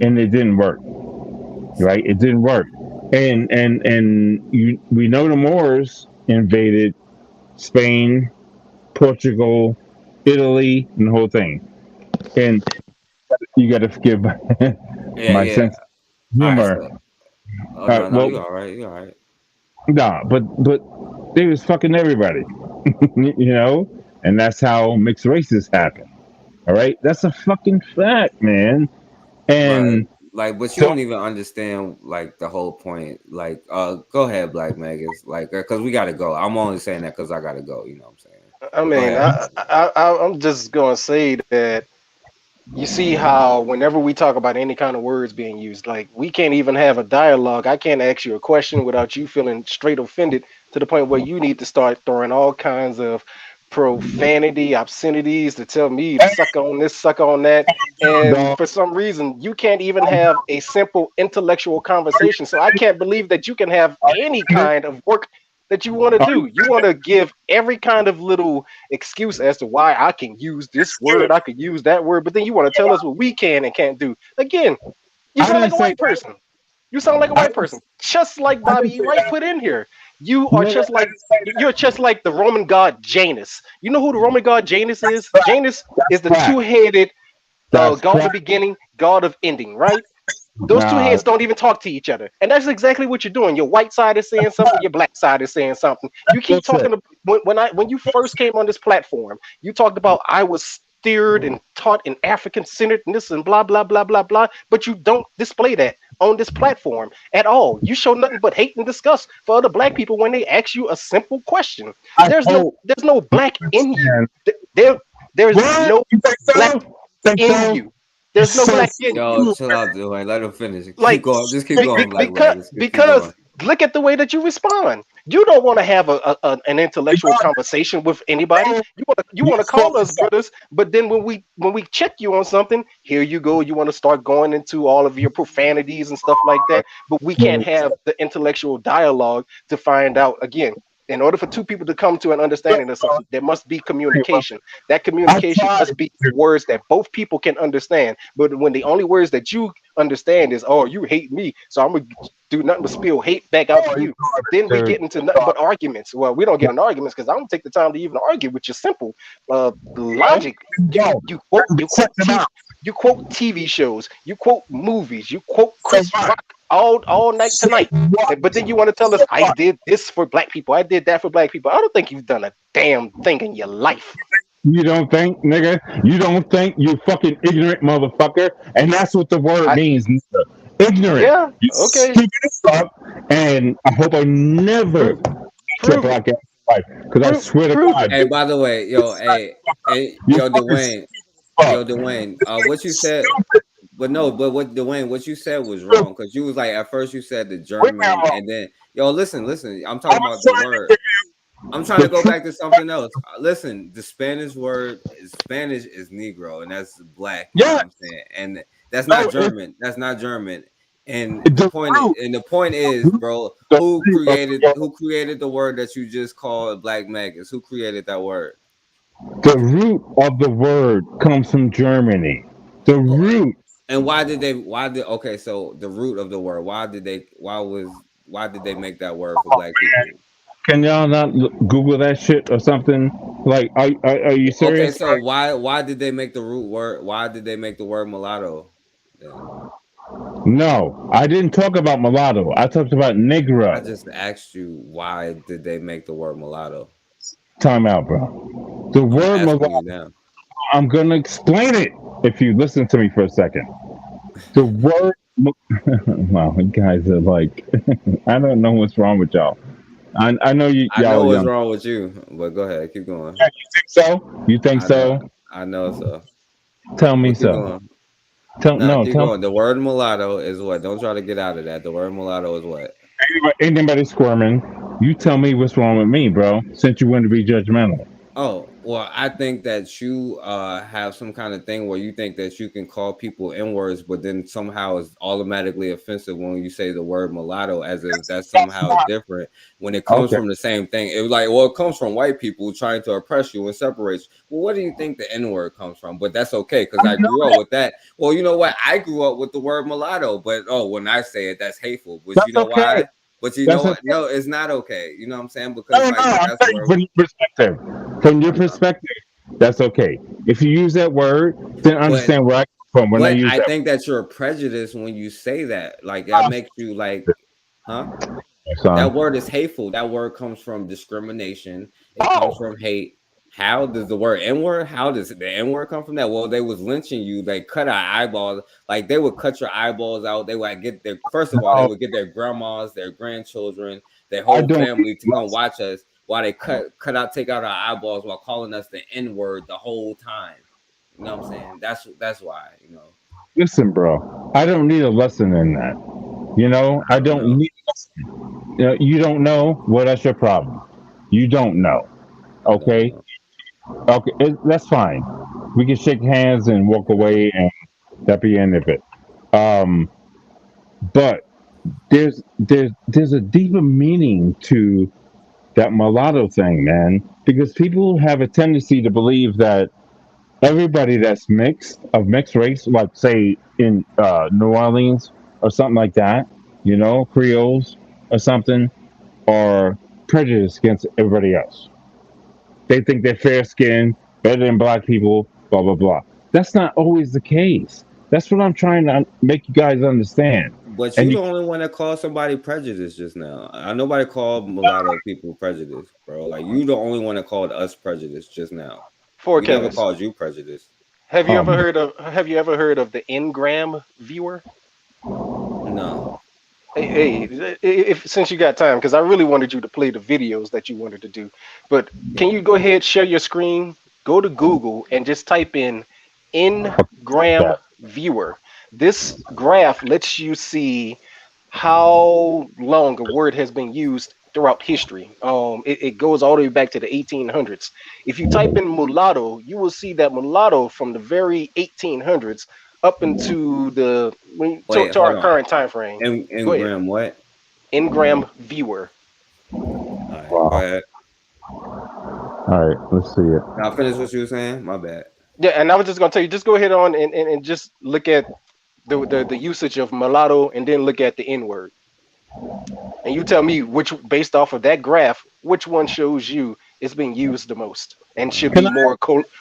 Speaker 8: and it didn't work, right? It didn't work. And we know the Moors invaded Spain, Portugal, Italy, and the whole thing. And you got to forgive my sense of humor.
Speaker 11: You all right.
Speaker 8: Nah, but they was fucking everybody, you know, and that's how mixed races happen. All right, that's a fucking fact, man. And
Speaker 11: like, but you don't even understand like the whole point. Like, go ahead, Black Magus. Like, because we gotta go. I'm only saying that because I gotta go. You know what I'm saying?
Speaker 18: I mean, I'm just gonna say that you see how whenever we talk about any kind of words being used, like we can't even have a dialogue. I can't ask you a question without you feeling straight offended to the point where you need to start throwing all kinds of profanity, obscenities to tell me to suck on this, suck on that. And for some reason, you can't even have a simple intellectual conversation. So I can't believe that you can have any kind of work that you want to do. You want to give every kind of little excuse as to why I can use this word, I could use that word, but then you want to tell us what we can and can't do. Again, you sound like a white person. You sound like a white person, just like Bobby E. Wright put in here. You're just like the Roman god Janus. You know who the Roman god Janus is? Janus is the two-headed god of beginning, god of ending, right? Those two heads don't even talk to each other, and that's exactly what you're doing. Your white side is saying something, your black side is saying something. You keep talking about, when you first came on this platform, you talked about I was steered and taught in African-centered and this and blah blah blah blah blah, but you don't display that on this platform at all. You show nothing but hate and disgust for other black people when they ask you a simple question. There's no black in you. There's no black in you. There's no black in you.
Speaker 11: Yo, chill out, Dwayne. Let him finish. Keep going. Just keep going.
Speaker 18: Because look at the way that you respond. You don't want to have an intellectual conversation with anybody. You want to call us brothers, but then when we check you on something, here you go. You want to start going into all of your profanities and stuff like that. But we can't have the intellectual dialogue to find out. Again, in order for two people to come to an understanding of something, there must be communication. That communication must be words that both people can understand. But when the only words that you understand is, oh, you hate me, so I'm going to do nothing but spill hate back out to you. Then we get into nothing but arguments. Well, we don't get in arguments because I don't take the time to even argue with your simple logic. You quote TV shows, you quote movies, you quote Chris Rock all night tonight, but then you want to tell us I did this for black people, I did that for black people. I don't think you've done a damn thing in your life.
Speaker 8: You don't think, nigga? You don't think, you fucking ignorant motherfucker? And that's what the word means, nigga. Ignorant.
Speaker 18: Yeah.
Speaker 8: You
Speaker 18: okay.
Speaker 8: Stupid as fuck, and I hope I never get black ass life, because I swear to God.
Speaker 11: Hey, by the way, Dwayne, what you said. But what Dwayne, what you said was wrong, because you was like, at first you said the German, and then listen, I'm talking about the word. I'm trying to go back to something else. Listen, the Spanish word is Negro, and that's black. You know what I'm saying? And that's not German. That's not German. And the point is, bro, who created the word that you just called Black Magus? Who created that word?
Speaker 8: The root of the word comes from Germany. The root.
Speaker 11: And so the root of the word, why did they make that word for black people?
Speaker 8: Can y'all not Google that shit or something? Like, are you serious?
Speaker 11: Okay, so why did they make the root word? Why did they make the word mulatto? Yeah.
Speaker 8: No, I didn't talk about mulatto. I talked about Negro.
Speaker 11: I just asked you, why did they make the word mulatto?
Speaker 8: Time out, bro. The word mulatto. I'm gonna explain it if you listen to me for a second. The word. Wow, you guys are like, I don't know what's wrong with y'all. I know you.
Speaker 11: I know what's wrong with you, but go ahead, keep going.
Speaker 8: Yeah, you think so? You think so?
Speaker 11: I know so.
Speaker 8: Tell me so. Tell me.
Speaker 11: The word mulatto is what? Don't try to get out of that. The word mulatto is what?
Speaker 8: Ain't nobody squirming. You tell me what's wrong with me, bro, since you want to be judgmental.
Speaker 11: Oh, well, I think that you have some kind of thing where you think that you can call people N-words, but then somehow it's automatically offensive when you say the word mulatto, as if that's somehow different when it comes from the same thing. It was like, well, it comes from white people trying to oppress you and separate you. Well, what do you think the N-word comes from? But that's okay, because I grew up with that. Well, you know what? I grew up with the word mulatto, but when I say it, that's hateful. But you know why? But you know what? No, it's not okay. You know what I'm saying? Because
Speaker 8: from your perspective, that's okay. If you use that word, then understand where I come from.
Speaker 11: I think that you're prejudiced when you say that. Like, that makes you like, huh? That word is hateful. That word comes from discrimination. It comes from hate. How does the word N-word? How does the N-word come from that? Well, they was lynching you. They cut our eyeballs. Like, they would cut your eyeballs out. They would get their, first of all, they would get their grandmas, their grandchildren, their whole family to come watch us while they take out our eyeballs while calling us the N-word the whole time. You know what I'm saying? That's why,
Speaker 8: Listen, bro, I don't need a lesson in that. I don't need a lesson. You don't know? Well, that's your problem. You don't know. Okay? Okay, that's fine. We can shake hands and walk away, and that be the end of it. But there's a deeper meaning to that mulatto thing, man, because people have a tendency to believe that everybody that's mixed race, like say in New Orleans or something like that, Creoles or something, are prejudiced against everybody else. They think they're fair skinned, better than black people, blah, blah, blah. That's not always the case. That's what I'm trying to make you guys understand.
Speaker 11: But you the only one that called somebody prejudiced just now. Nobody called mulatto people prejudiced, bro. Like, you the only one that called us prejudiced just now. We never called you prejudiced.
Speaker 18: Have you ever heard of the Ngram viewer?
Speaker 11: No.
Speaker 18: Hey, if since you got time, because I really wanted you to play the videos that you wanted to do, but can you go ahead, share your screen, go to Google and just type in Ngram viewer. This graph lets you see how long a word has been used throughout history. It goes all the way back to the 1800s. If you type in mulatto, you will see that mulatto from the very 1800s up into the our current time frame.
Speaker 11: Ngram what?
Speaker 18: Ngram viewer.
Speaker 11: All right,
Speaker 8: All right, let's see it.
Speaker 11: I'll finish what you were saying. My bad.
Speaker 18: Yeah, and I was just gonna tell you, just go ahead on and just look at the usage of mulatto, and then look at the N word, and you tell me which, based off of that graph, which one shows you it's being used the most and should be more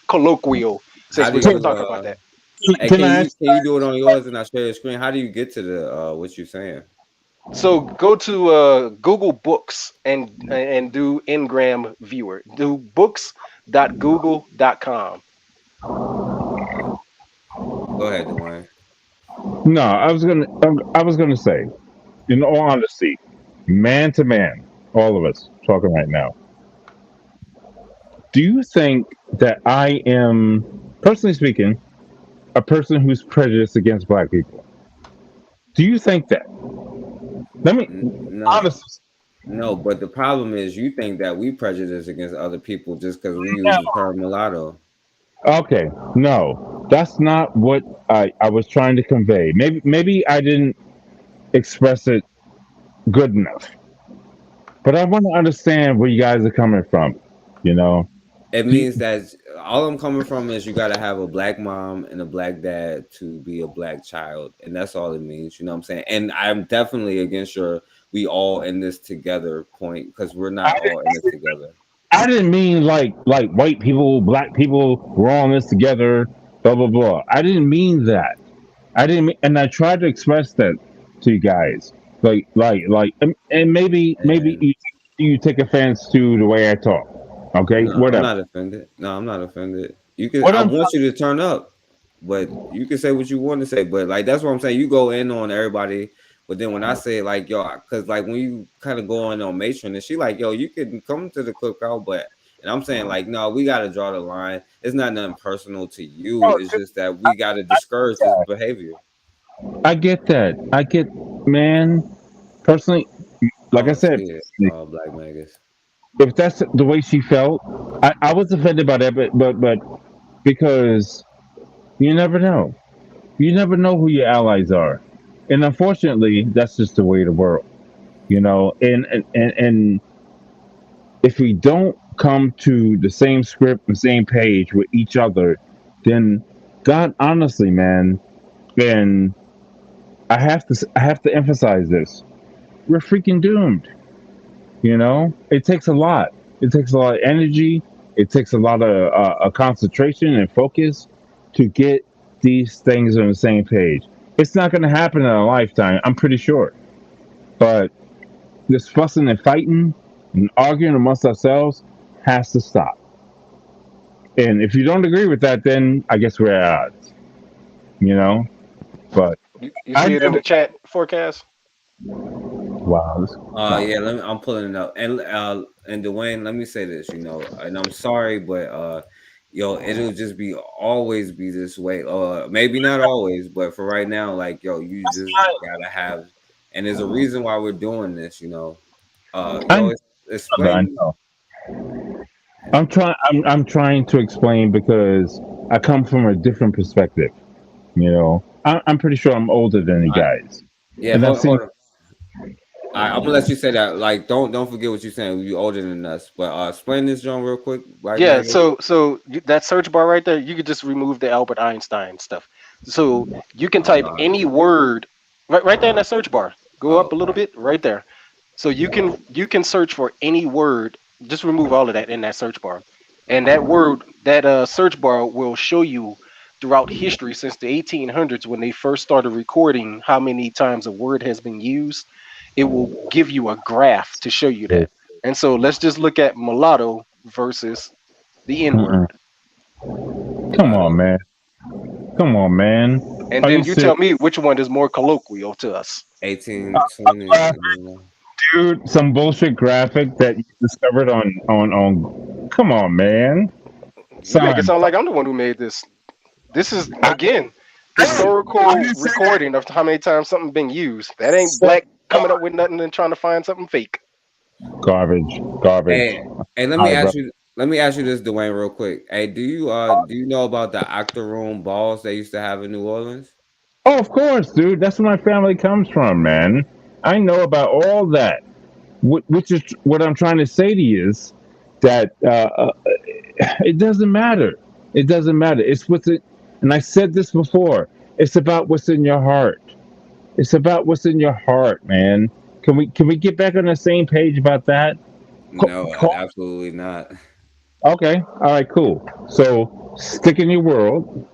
Speaker 18: colloquial. Since we're going to talk about that.
Speaker 11: Hey, can you do it on yours and I share your screen? How do you get to the what you're saying?
Speaker 18: So go to Google Books and do Ngram viewer. Do books.google.com.
Speaker 11: Go ahead, Dwayne.
Speaker 8: No, I was gonna say, in all honesty, man to man, all of us talking right now. Do you think that I am, personally speaking, a person who's prejudiced against black people? Do you think that? Let me honestly.
Speaker 11: No, but the problem is you think that we prejudice against other people just because we use the term mulatto.
Speaker 8: Okay, no, that's not what I was trying to convey. Maybe I didn't express it good enough. But I want to understand where you guys are coming from,
Speaker 11: It means that all I'm coming from is you got to have a black mom and a black dad to be a black child. And that's all it means. You know what I'm saying? And I'm definitely against your we all in this together point, because we're not all in this together.
Speaker 8: I didn't mean like white people, black people, we're all in this together, blah, blah, blah. I didn't mean that. And I tried to express that to you guys. And maybe you take offense to the way I talk. Okay,
Speaker 11: no,
Speaker 8: whatever.
Speaker 11: I'm not offended. No, I'm not offended. You can. I want you to turn up, but you can say what you want to say. But like that's what I'm saying. You go in on everybody, but then when I say like yo, because like when you kind of go in on Matron and she like yo, you can come to the cookout, but and I'm saying like no, we got to draw the line. It's not nothing personal to you. It's just that we got to discourage this behavior.
Speaker 8: I get that. Man, personally, like I said,
Speaker 11: Black Magus.
Speaker 8: If that's the way she felt, I was offended by that, but because you never know. You never know who your allies are. And unfortunately, that's just the way of the world. And if we don't come to the same script and same page with each other, then God honestly, man, then I have to emphasize this. We're freaking doomed. It takes a lot. It takes a lot of energy. It takes a lot of concentration and focus to get these things on the same page. It's not going to happen in a lifetime, I'm pretty sure. But this fussing and fighting and arguing amongst ourselves has to stop. And if you don't agree with that, then I guess we're at odds. But
Speaker 18: you see it in the chat forecast.
Speaker 8: Wow.
Speaker 11: Yeah, I'm pulling it up. And Dwayne, let me say this, and I'm sorry, but it'll just always be this way. Maybe not always, but for right now, like you just gotta have, and there's a reason why we're doing this, explain.
Speaker 8: I'm trying to explain because I come from a different perspective. I'm pretty sure I'm older than you guys.
Speaker 11: Yeah,
Speaker 8: and
Speaker 11: hold on. I'm gonna let you say that. Like, don't forget what you're saying. You're older than us, but explain this, John, real quick. Right
Speaker 18: yeah.
Speaker 11: now.
Speaker 18: So that search bar right there, you could just remove the Albert Einstein stuff. So you can type any word right there in that search bar. Go up a little bit, right there. So you can search for any word. Just remove all of that in that search bar, and that word, that search bar will show you throughout history since the 1800s when they first started recording how many times a word has been used. It will give you a graph to show you that. And so let's just look at mulatto versus the N word.
Speaker 8: Come on, man. Come on, man.
Speaker 18: And then you tell me which one is more colloquial to us.
Speaker 11: 1820.
Speaker 8: Dude, some bullshit graphic that you discovered on. Come on, man.
Speaker 18: You make it sound like I'm the one who made this. This is, again, historical recording of how many times something been used. That ain't black coming up with nothing and trying to find something fake.
Speaker 8: Garbage.
Speaker 11: Hey, let me ask you. Let me ask you this, Dwayne, real quick. Hey, do you know about the octoroon balls they used to have in New Orleans?
Speaker 8: Oh, of course, dude. That's where my family comes from, man. I know about all that. Which is what I'm trying to say to you is that it doesn't matter. It doesn't matter. It's what's it. And I said this before. It's about what's in your heart. It's about what's in your heart, man. Can we get back on the same page about that?
Speaker 11: No, absolutely not.
Speaker 8: Okay. All right, cool. So stick in your world,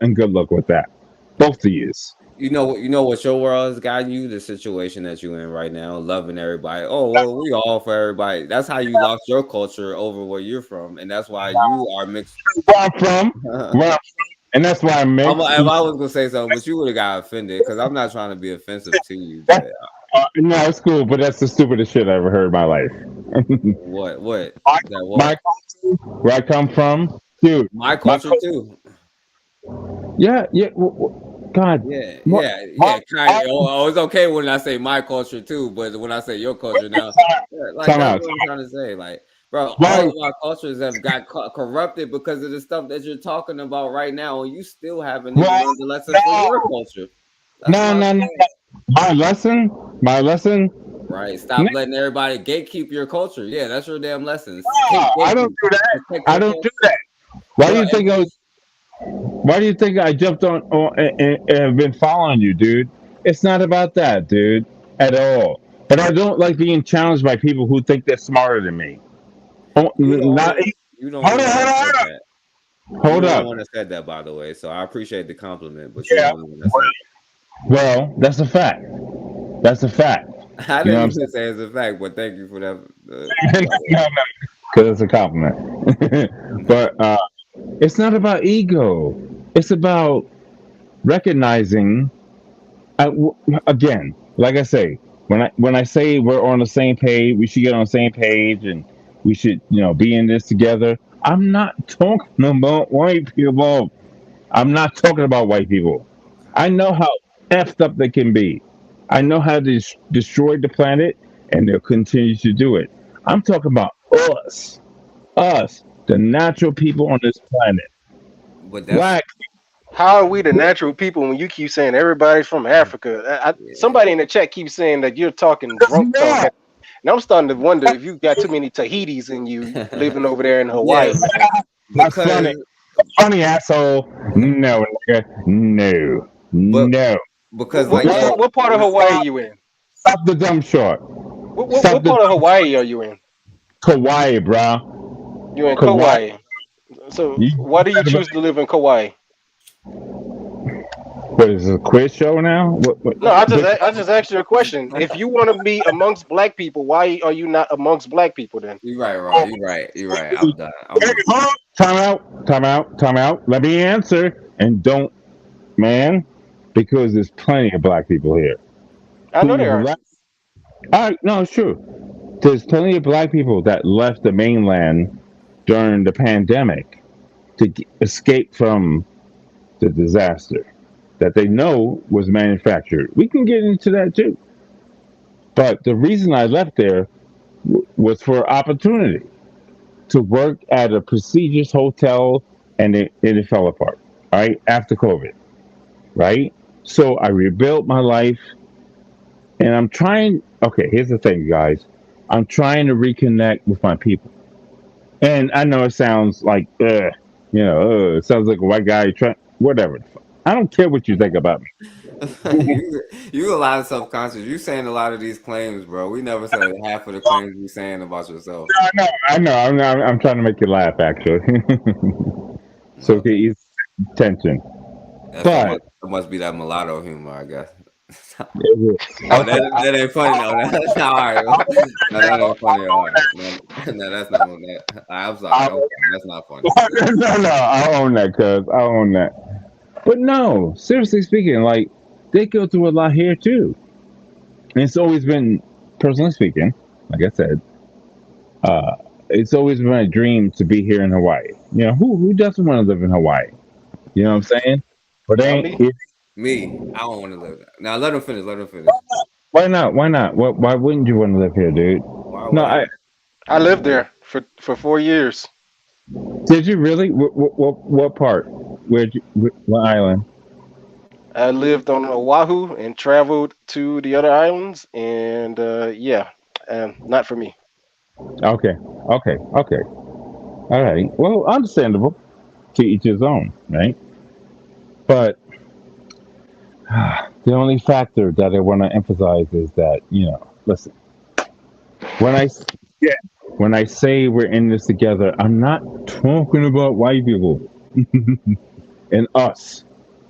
Speaker 8: and good luck with that. Both of yous.
Speaker 11: You know what your world has gotten you? The situation that you're in right now, loving everybody. Oh, well, we all for everybody. That's how you lost your culture over where you're from, and that's why you are mixed.
Speaker 8: Where I'm from, and that's why I'm mixed.
Speaker 11: If I was gonna say something, but you would have got offended because I'm not trying to be offensive to you. But,
Speaker 8: no, it's cool, but that's the stupidest shit I ever heard in my life.
Speaker 11: What?
Speaker 8: My culture, where I come from, dude.
Speaker 11: My culture too.
Speaker 8: Yeah. God.
Speaker 11: Yeah. Kind of. Oh, it's okay when I say my culture too, but when I say your culture now, like that's what I'm trying to say. Like, bro, all of our cultures have got corrupted because of the stuff that you're talking about right now, and you still haven't even learned the lesson for your culture.
Speaker 8: No. My lesson.
Speaker 11: Right. Stop letting everybody gatekeep your culture. Yeah, that's your damn lesson.
Speaker 8: I don't do that. Why do you think I jumped on and have been following you, dude? It's not about that, dude, at all. But I don't like being challenged by people who think they're smarter than me.
Speaker 11: You don't want to say that, by the way. So I appreciate the compliment, but
Speaker 8: yeah. Well, that's a fact. That's a fact.
Speaker 11: I didn't even say it's a fact, but thank you for that.
Speaker 8: Because it's a compliment. But it's not about ego. It's about recognizing. Again, like I say, when I say we're on the same page, we should get on the same page, and we should, be in this together. I'm not talking about white people. I'm not talking about white people. I know how effed up they can be. I know how they destroyed the planet, and they'll continue to do it. I'm talking about us, the natural people on this planet.
Speaker 11: But
Speaker 8: Black.
Speaker 18: How are we the natural people when you keep saying everybody's from Africa? Somebody in the chat keeps saying that you're talking drunk talk. And I'm starting to wonder if you got too many Tahitis in you living over there in Hawaii.
Speaker 11: Yes.
Speaker 8: That's funny asshole. No, nigga. No.
Speaker 11: Because
Speaker 18: what part of Hawaii are you in?
Speaker 8: Stop the dumb short.
Speaker 18: What part of Hawaii are you in?
Speaker 8: Kauai, bro.
Speaker 18: You're in Kauai. So why do you choose to live in Kauai?
Speaker 8: What is this, a quiz show now?
Speaker 18: No, I just asked you a question. If you want to be amongst black people, why are you not amongst black people then?
Speaker 11: You're right, Ron. You're right. I'm done.
Speaker 8: Time out. Let me answer, and don't, man, because there's plenty of black people here.
Speaker 18: I know there are.
Speaker 8: All right, no, it's true. There's plenty of black people that left the mainland during the pandemic to escape from the disaster that they know was manufactured. We can get into that too. But the reason I left there was for opportunity to work at a prestigious hotel, and it fell apart, right? After COVID, right? So I rebuilt my life, and I'm trying. Okay, here's the thing, guys. I'm trying to reconnect with my people. And I know it sounds like, it sounds like a white guy trying, whatever. I don't care what you think about me.
Speaker 11: you a lot of self-conscious. You saying a lot of these claims, bro. We never said half of the claims you saying about yourself.
Speaker 8: I know. I'm trying to make you laugh, actually. So okay, ease tension.
Speaker 11: That must be that mulatto humor, I guess. That ain't funny. No, that's not all right. No, that ain't funny. All right. No, that's not that. I'm sorry. That's not funny.
Speaker 8: No, I'll own that, cuz I'll own that. But no, seriously speaking, like they go through a lot here too. And it's always been, personally speaking, like I said, it's always been a dream to be here in Hawaii. You know, who doesn't want to live in Hawaii? You know what I'm saying? But
Speaker 11: me. I don't want to live there. Now let him finish.
Speaker 8: Why not? Why wouldn't you want to live here, dude?
Speaker 18: I lived there for 4 years.
Speaker 8: Did you really? What part? What island?
Speaker 18: I lived on Oahu and traveled to the other islands, and not for me.
Speaker 8: Okay. All right. Well, understandable. To each his own, right? But the only factor that I want to emphasize is that, you know, listen, when I say we're in this together, I'm not talking about white people and us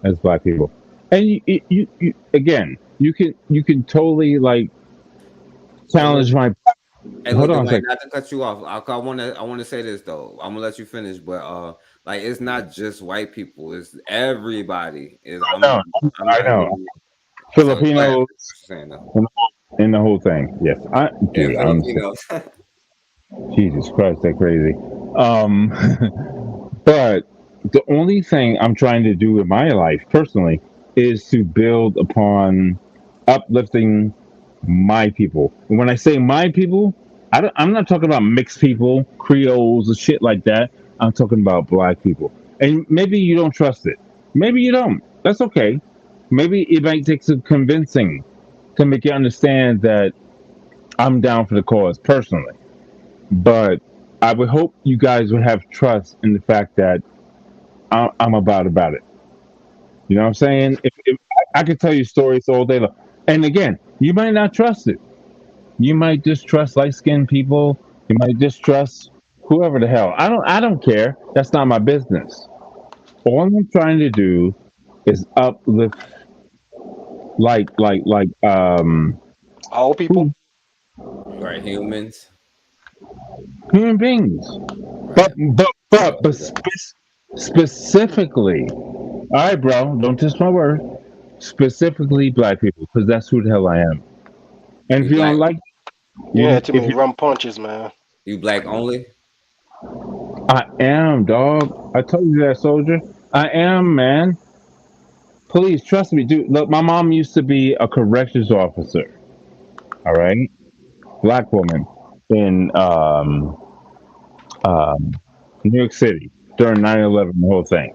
Speaker 8: as black people. And you again, you can totally like challenge my.
Speaker 11: Hey, hold on, not to cut you off. I want to say this though. I'm gonna let you finish, but like it's not just white people; it's everybody. I know.
Speaker 8: Filipinos in the whole thing. Yes,
Speaker 11: Filipinos.
Speaker 8: Jesus Christ, they're crazy. But the only thing I'm trying to do in my life personally is to build upon uplifting my people. And when I say my people, I'm not talking about mixed people, Creoles, and shit like that. I'm talking about black people. And maybe you don't trust it. Maybe you don't. That's okay. Maybe it might take some convincing to make you understand that I'm down for the cause personally. But I would hope you guys would have trust in the fact that I'm about it. You know what I'm saying? If I could tell you stories all day long. And again, you might not trust it. You might distrust light-skinned people. You might distrust whoever the hell. I don't care. That's not my business. All I'm trying to do is uplift like
Speaker 18: all people.
Speaker 11: Right, human
Speaker 8: beings. But specifically, all right, bro, don't twist my word. Specifically black people, because that's who the hell I am. And if you don't like,
Speaker 18: too many rum punches, man.
Speaker 11: You black only?
Speaker 8: I am, dog. I told you that, soldier. I am, man. Please trust me, dude. Look, my mom used to be a corrections officer. All right, black woman in New York City during 9/11, the whole thing.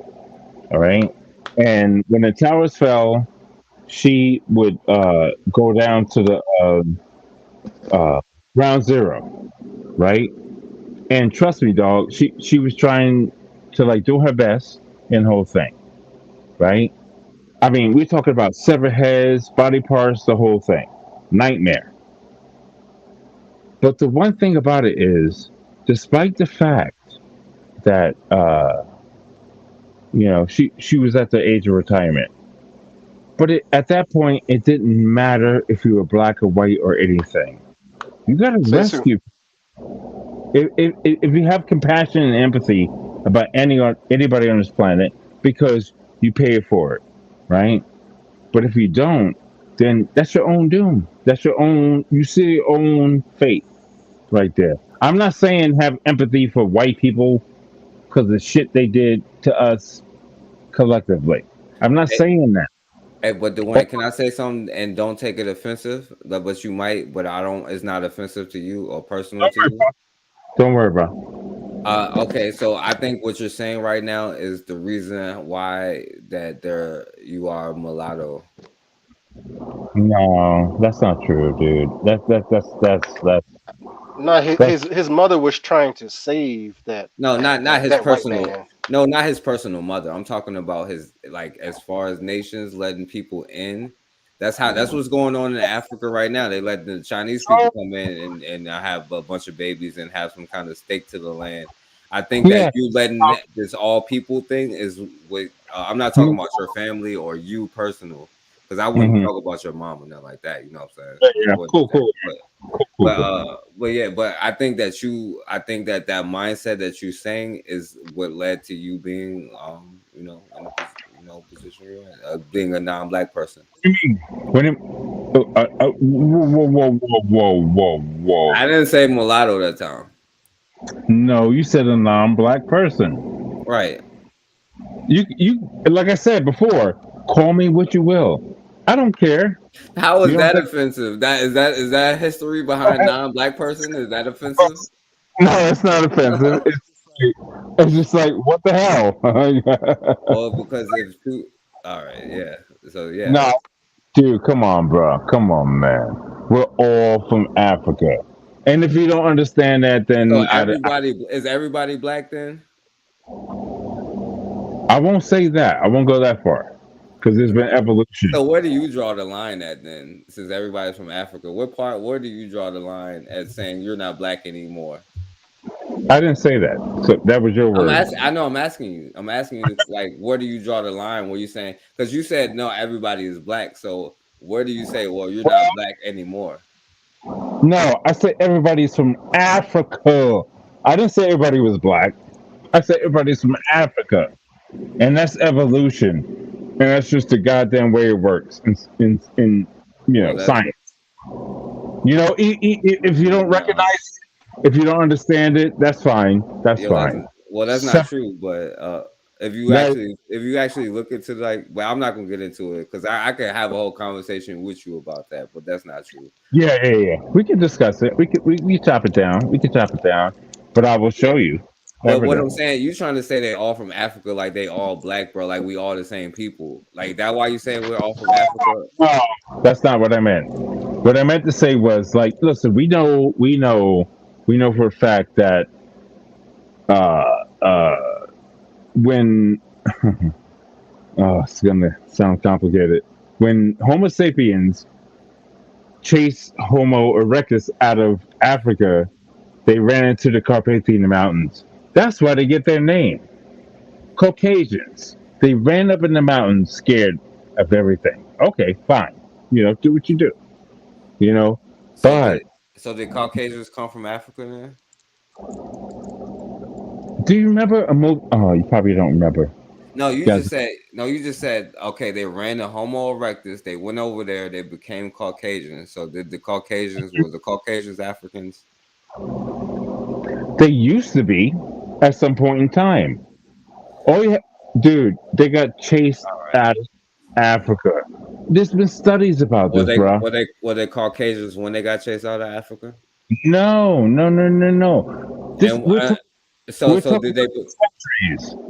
Speaker 8: All right, and when the towers fell, she would go down to the ground zero, right? And trust me, dog, she was trying to like do her best in the whole thing, right? I mean, we're talking about severed heads, body parts, the whole thing. Nightmare. But the one thing about it is, despite the fact that you know, she was at the age of retirement. But at that point, it didn't matter if you were black or white or anything. You got to rescue. If you have compassion and empathy about anybody on this planet, because you pay for it, right? But if you don't, then that's your own doom. That's your own. You see your own fate right there. I'm not saying have empathy for white people because of the shit they did to us collectively. I'm not saying that.
Speaker 11: Hey, but Dwayne, can I say something and don't take it offensive? But you might, but I don't. It's not offensive to you or personal to you.
Speaker 8: Don't worry, bro.
Speaker 11: Okay, so I think what you're saying right now is the reason why that you are mulatto.
Speaker 8: No, that's not true, dude. That's.
Speaker 18: No, his mother was trying to save that.
Speaker 11: No, not his personal. No, not his personal mother. I'm talking about his, like, as far as nations letting people in. That's what's going on in Africa right now. They let the Chinese people come in and have a bunch of babies and have some kind of stake to the land. I think that you letting this all people thing is what I'm not talking about your family or you personal, because I wouldn't talk about your mom or nothing like that. You know what I'm saying?
Speaker 8: Yeah, cool.
Speaker 11: But I think that that mindset that you're saying is what led to you being, in a position you're in, being a non-black person.
Speaker 8: Whoa!
Speaker 11: I didn't say mulatto that time.
Speaker 8: No, you said a non-black person.
Speaker 11: Right.
Speaker 8: You like I said before, call me what you will. I don't care.
Speaker 11: How is that offensive? Is that history behind non-black person? Is that offensive?
Speaker 8: No, it's not offensive. It's just like, what the hell?
Speaker 11: Well, because it's too. All right, yeah. So yeah.
Speaker 8: No, dude, come on, bro. Come on, man. We're all from Africa. And if you don't understand that, then
Speaker 11: so is everybody black then?
Speaker 8: I won't say that. I won't go that far because there's been evolution.
Speaker 11: So where do you draw the line at then? Since everybody's from Africa, where do you draw the line at saying you're not black anymore?
Speaker 8: I didn't say that. So that was your word.
Speaker 11: I know. I'm asking you. Like, where do you draw the line? Where you saying? Because you said no, everybody is black. So where do you say, well, you're not black anymore?
Speaker 8: No, I said everybody's from Africa. I didn't say everybody was black. I said everybody's from Africa, and that's evolution, and that's just the goddamn way it works in science. If you don't recognize, if you don't understand it, that's fine. That's fine.
Speaker 11: That's not true. But if you actually look into well, I'm not gonna get into it because I could have a whole conversation with you about that, but that's not true.
Speaker 8: Yeah. We can discuss it. We chop it down. We can chop it down. But I will show you.
Speaker 11: But what I'm saying, you trying to say they all from Africa, like they all black, bro, like we all the same people. Like that why you saying we're all from Africa?
Speaker 8: No, that's not what I meant. What I meant to say was like, listen, we know for a fact that when it's gonna sound complicated. When Homo sapiens chased Homo erectus out of Africa, they ran into the Carpathian Mountains. That's why they get their name. Caucasians. They ran up in the mountains scared of everything. Okay, fine. Do what you do. But
Speaker 11: so did Caucasians come from Africa then?
Speaker 8: Do you remember a movie? Oh, you probably don't remember.
Speaker 11: No, you just said okay, they ran the Homo erectus, they went over there, they became Caucasians. So were the Caucasians Africans?
Speaker 8: They used to be at some point in time. Dude, they got chased out of Africa. There's been studies about this, bro.
Speaker 11: Were they Caucasians when they got chased out of Africa?
Speaker 8: No.
Speaker 11: So did they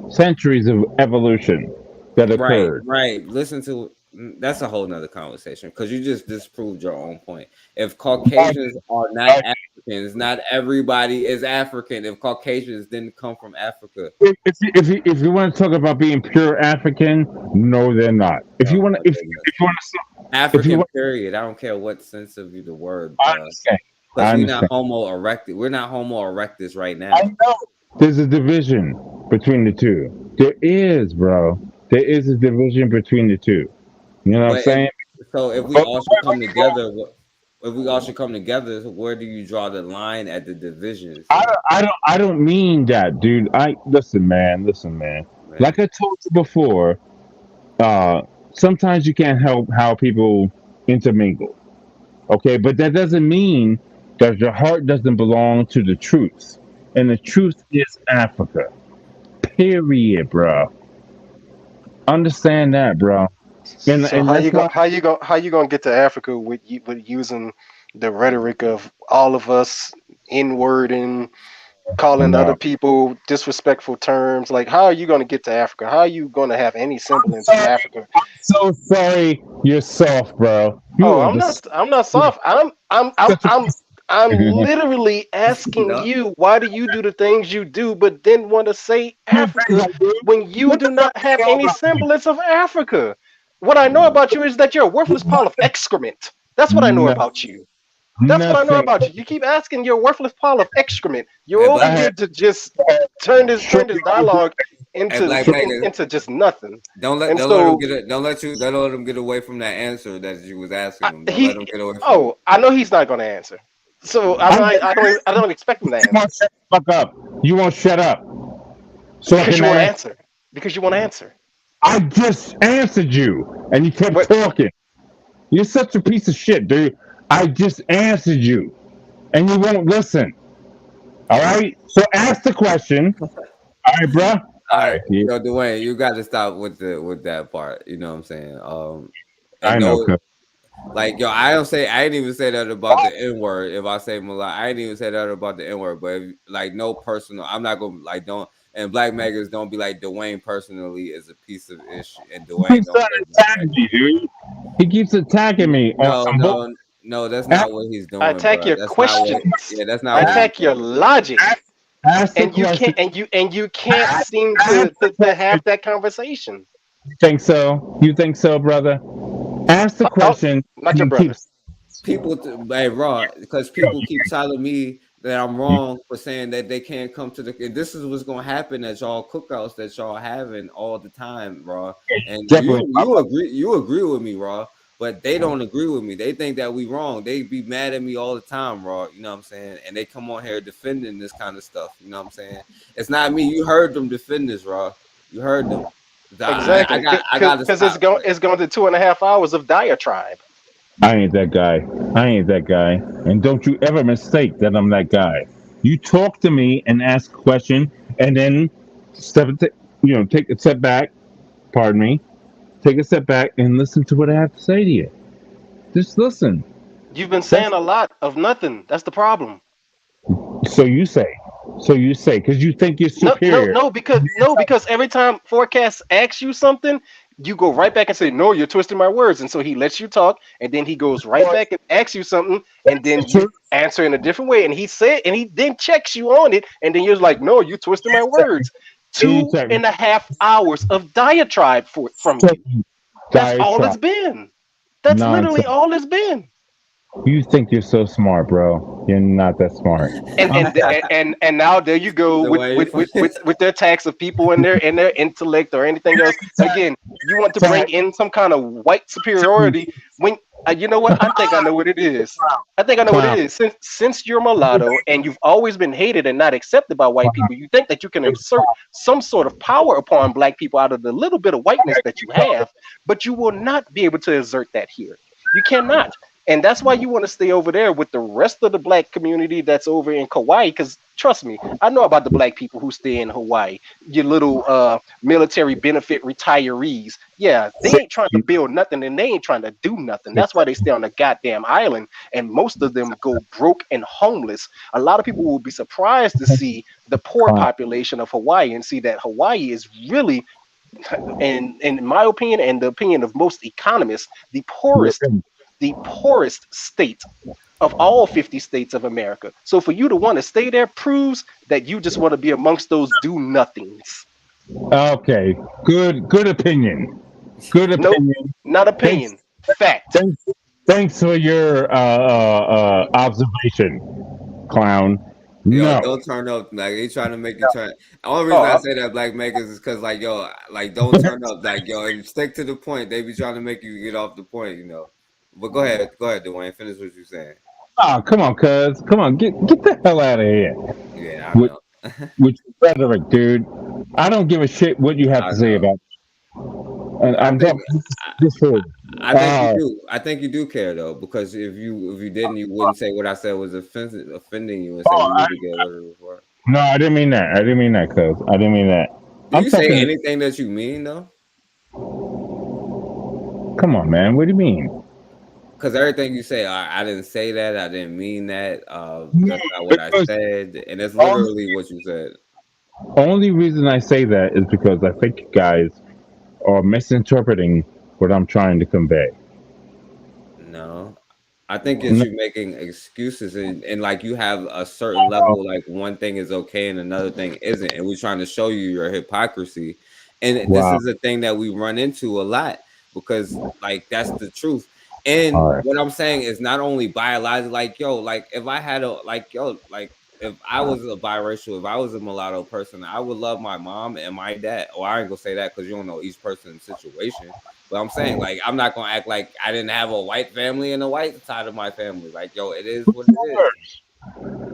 Speaker 8: centuries of evolution that occurred?
Speaker 11: Right. Listen to that's a whole nother conversation because you just disproved your own point. If Caucasians are not Africans, not everybody is African. If Caucasians didn't come from Africa,
Speaker 8: if you want to talk about being pure African, no, they're not. If you want to
Speaker 11: African, period. I don't care what sense of the word. Because we're not Homo erectus. We're not Homo erectus right now.
Speaker 8: I know. There's a division between the two. There is, bro. There is a division between the two. You know what I'm saying?
Speaker 11: So if we all should come together, where do you draw the line at the divisions?
Speaker 8: I don't mean that, dude. Listen, man. Like I told you before, sometimes you can't help how people intermingle. Okay, but that doesn't mean that your heart doesn't belong to the truth. And the truth is Africa. Period, bro. Understand that, bro.
Speaker 18: So how you gonna get to Africa with using the rhetoric of all of us N-word and calling other people disrespectful terms? Like, how are you gonna get to Africa? How are you gonna have any semblance of Africa?
Speaker 8: I'm so sorry, you're soft, bro.
Speaker 18: I'm not soft. I'm I'm literally asking you, why do you do the things you do, but then want to say Africa when you do not have any semblance of Africa? What I know about you is that you're a worthless pile of excrement. That's what I know about you. That's what I know about you. You keep asking, you're a worthless pile of excrement. You're over here to just turn this dialogue into just nothing.
Speaker 11: Don't let him get away from that answer that you was asking him. Don't let him get away from
Speaker 18: I know he's not going to answer. So I don't expect him to answer.
Speaker 8: You won't shut the fuck up. You won't shut up. So
Speaker 18: because you want to answer. Because you want to answer.
Speaker 8: I just answered you, and you kept talking. You're such a piece of shit, dude. I just answered you, and you won't listen. All right? So ask the question. All right, bro.
Speaker 11: All right. Yo, Dwayne, you got to stop with that part. You know what I'm saying?
Speaker 8: I know.
Speaker 11: Like, yo, I didn't even say that about the N-word. If I say Malak, I didn't even say that about the N-word. But like, no personal. I'm not gonna like don't. And Black Megas don't be like Dwayne personally is a piece of ish. And Dwayne
Speaker 8: keeps attacking me, dude. He keeps attacking me.
Speaker 11: No, that's not what he's doing.
Speaker 18: I attack your questions.
Speaker 11: That's not.
Speaker 18: I attack your logic. And you can't seem to have that conversation.
Speaker 8: You think so? You think so, brother? Ask the question.
Speaker 18: Not your brother.
Speaker 11: Because people keep telling me that I'm wrong for saying that they can't come to and this is what's gonna happen at y'all cookouts that y'all having all the time, bro. And you agree with me, Raw, but they don't agree with me. They think that we wrong. They be mad at me all the time, Raw. You know what I'm saying? And they come on here defending this kind of stuff. You know what I'm saying? It's not me. You heard them defend this, Raw. You heard them.
Speaker 18: Exactly. Because it's going to 2.5 hours of diatribe.
Speaker 8: I ain't that guy. And don't you ever mistake that I'm that guy. You talk to me and ask a question, and then take a step back. Pardon me. Take a step back and listen to what I have to say to you. Just listen.
Speaker 18: You've been saying a lot of nothing. That's the problem.
Speaker 8: So you say, because you think you're superior.
Speaker 18: No, because every time Forecast asks you something, you go right back and say, no, you're twisting my words. And so he lets you talk, and then he goes right back and asks you something, and then you answer in a different way. And he then checks you on it, and then you're like, no, you're twisting my words. 2.5 hours of diatribe from you. That's all it's been. That's literally all it's been.
Speaker 8: You think you're so smart, bro. You're not that smart.
Speaker 18: And now there you go with their attacks of people and their intellect or anything else. Again, you want to bring in some kind of white superiority when you know what? I think I know what it is. What it is. Since you're mulatto and you've always been hated and not accepted by white people, you think that you can exert some sort of power upon black people out of the little bit of whiteness that you have, but you will not be able to exert that here. You cannot. And that's why you want to stay over there with the rest of the black community that's over in Kauai. Because trust me, I know about the black people who stay in Hawaii. Your little military benefit retirees. Yeah, they ain't trying to build nothing and they ain't trying to do nothing. That's why they stay on the goddamn island. And most of them go broke and homeless. A lot of people will be surprised to see the poor population of Hawaii and see that Hawaii is really, in my opinion and the opinion of most economists, the poorest state of all 50 states of America. So for you to want to stay there proves that you just want to be amongst those do-nothings.
Speaker 8: Okay, good opinion. Good opinion.
Speaker 18: Nope, not opinion. Fact.
Speaker 8: Thanks for your observation, clown.
Speaker 11: Yo, don't turn up. Like, they trying to make you turn. The only reason I say that, Black Makers, is because, like, yo, like, don't turn up. Like, yo, and stick to the point. They be trying to make you get off the point, you know. But go ahead, Dwayne. Finish what you're saying.
Speaker 8: Oh, come on, cuz. Come on, get the hell out of here.
Speaker 11: Yeah, I know.
Speaker 8: With your rhetoric, dude. I don't give a shit what you have to say about it. And I think you do. I think you do care though, because if you didn't, you wouldn't say what I said was offending you and say you need to get rid of it before. No, I didn't mean that. Cuz. I didn't mean that.
Speaker 11: Do you say anything that you mean though?
Speaker 8: Come on, man. What do you mean?
Speaker 11: Because everything you say, I didn't say that. I didn't mean that. That's not what I said. And that's literally what you said.
Speaker 8: Only reason I say that is because I think you guys are misinterpreting what I'm trying to convey.
Speaker 11: No. I think it's you making excuses and like you have a certain level, like one thing is okay and another thing isn't, and we're trying to show you your hypocrisy. And this is a thing that we run into a lot because like that's the truth. And what I'm saying is not only biological, like if I had if I was a biracial, if I was a mulatto person, I would love my mom and my dad. Or I ain't gonna say that because you don't know each person's situation. But I'm saying, like, I'm not gonna act like I didn't have a white family and a white side of my family. Like, it is what it is.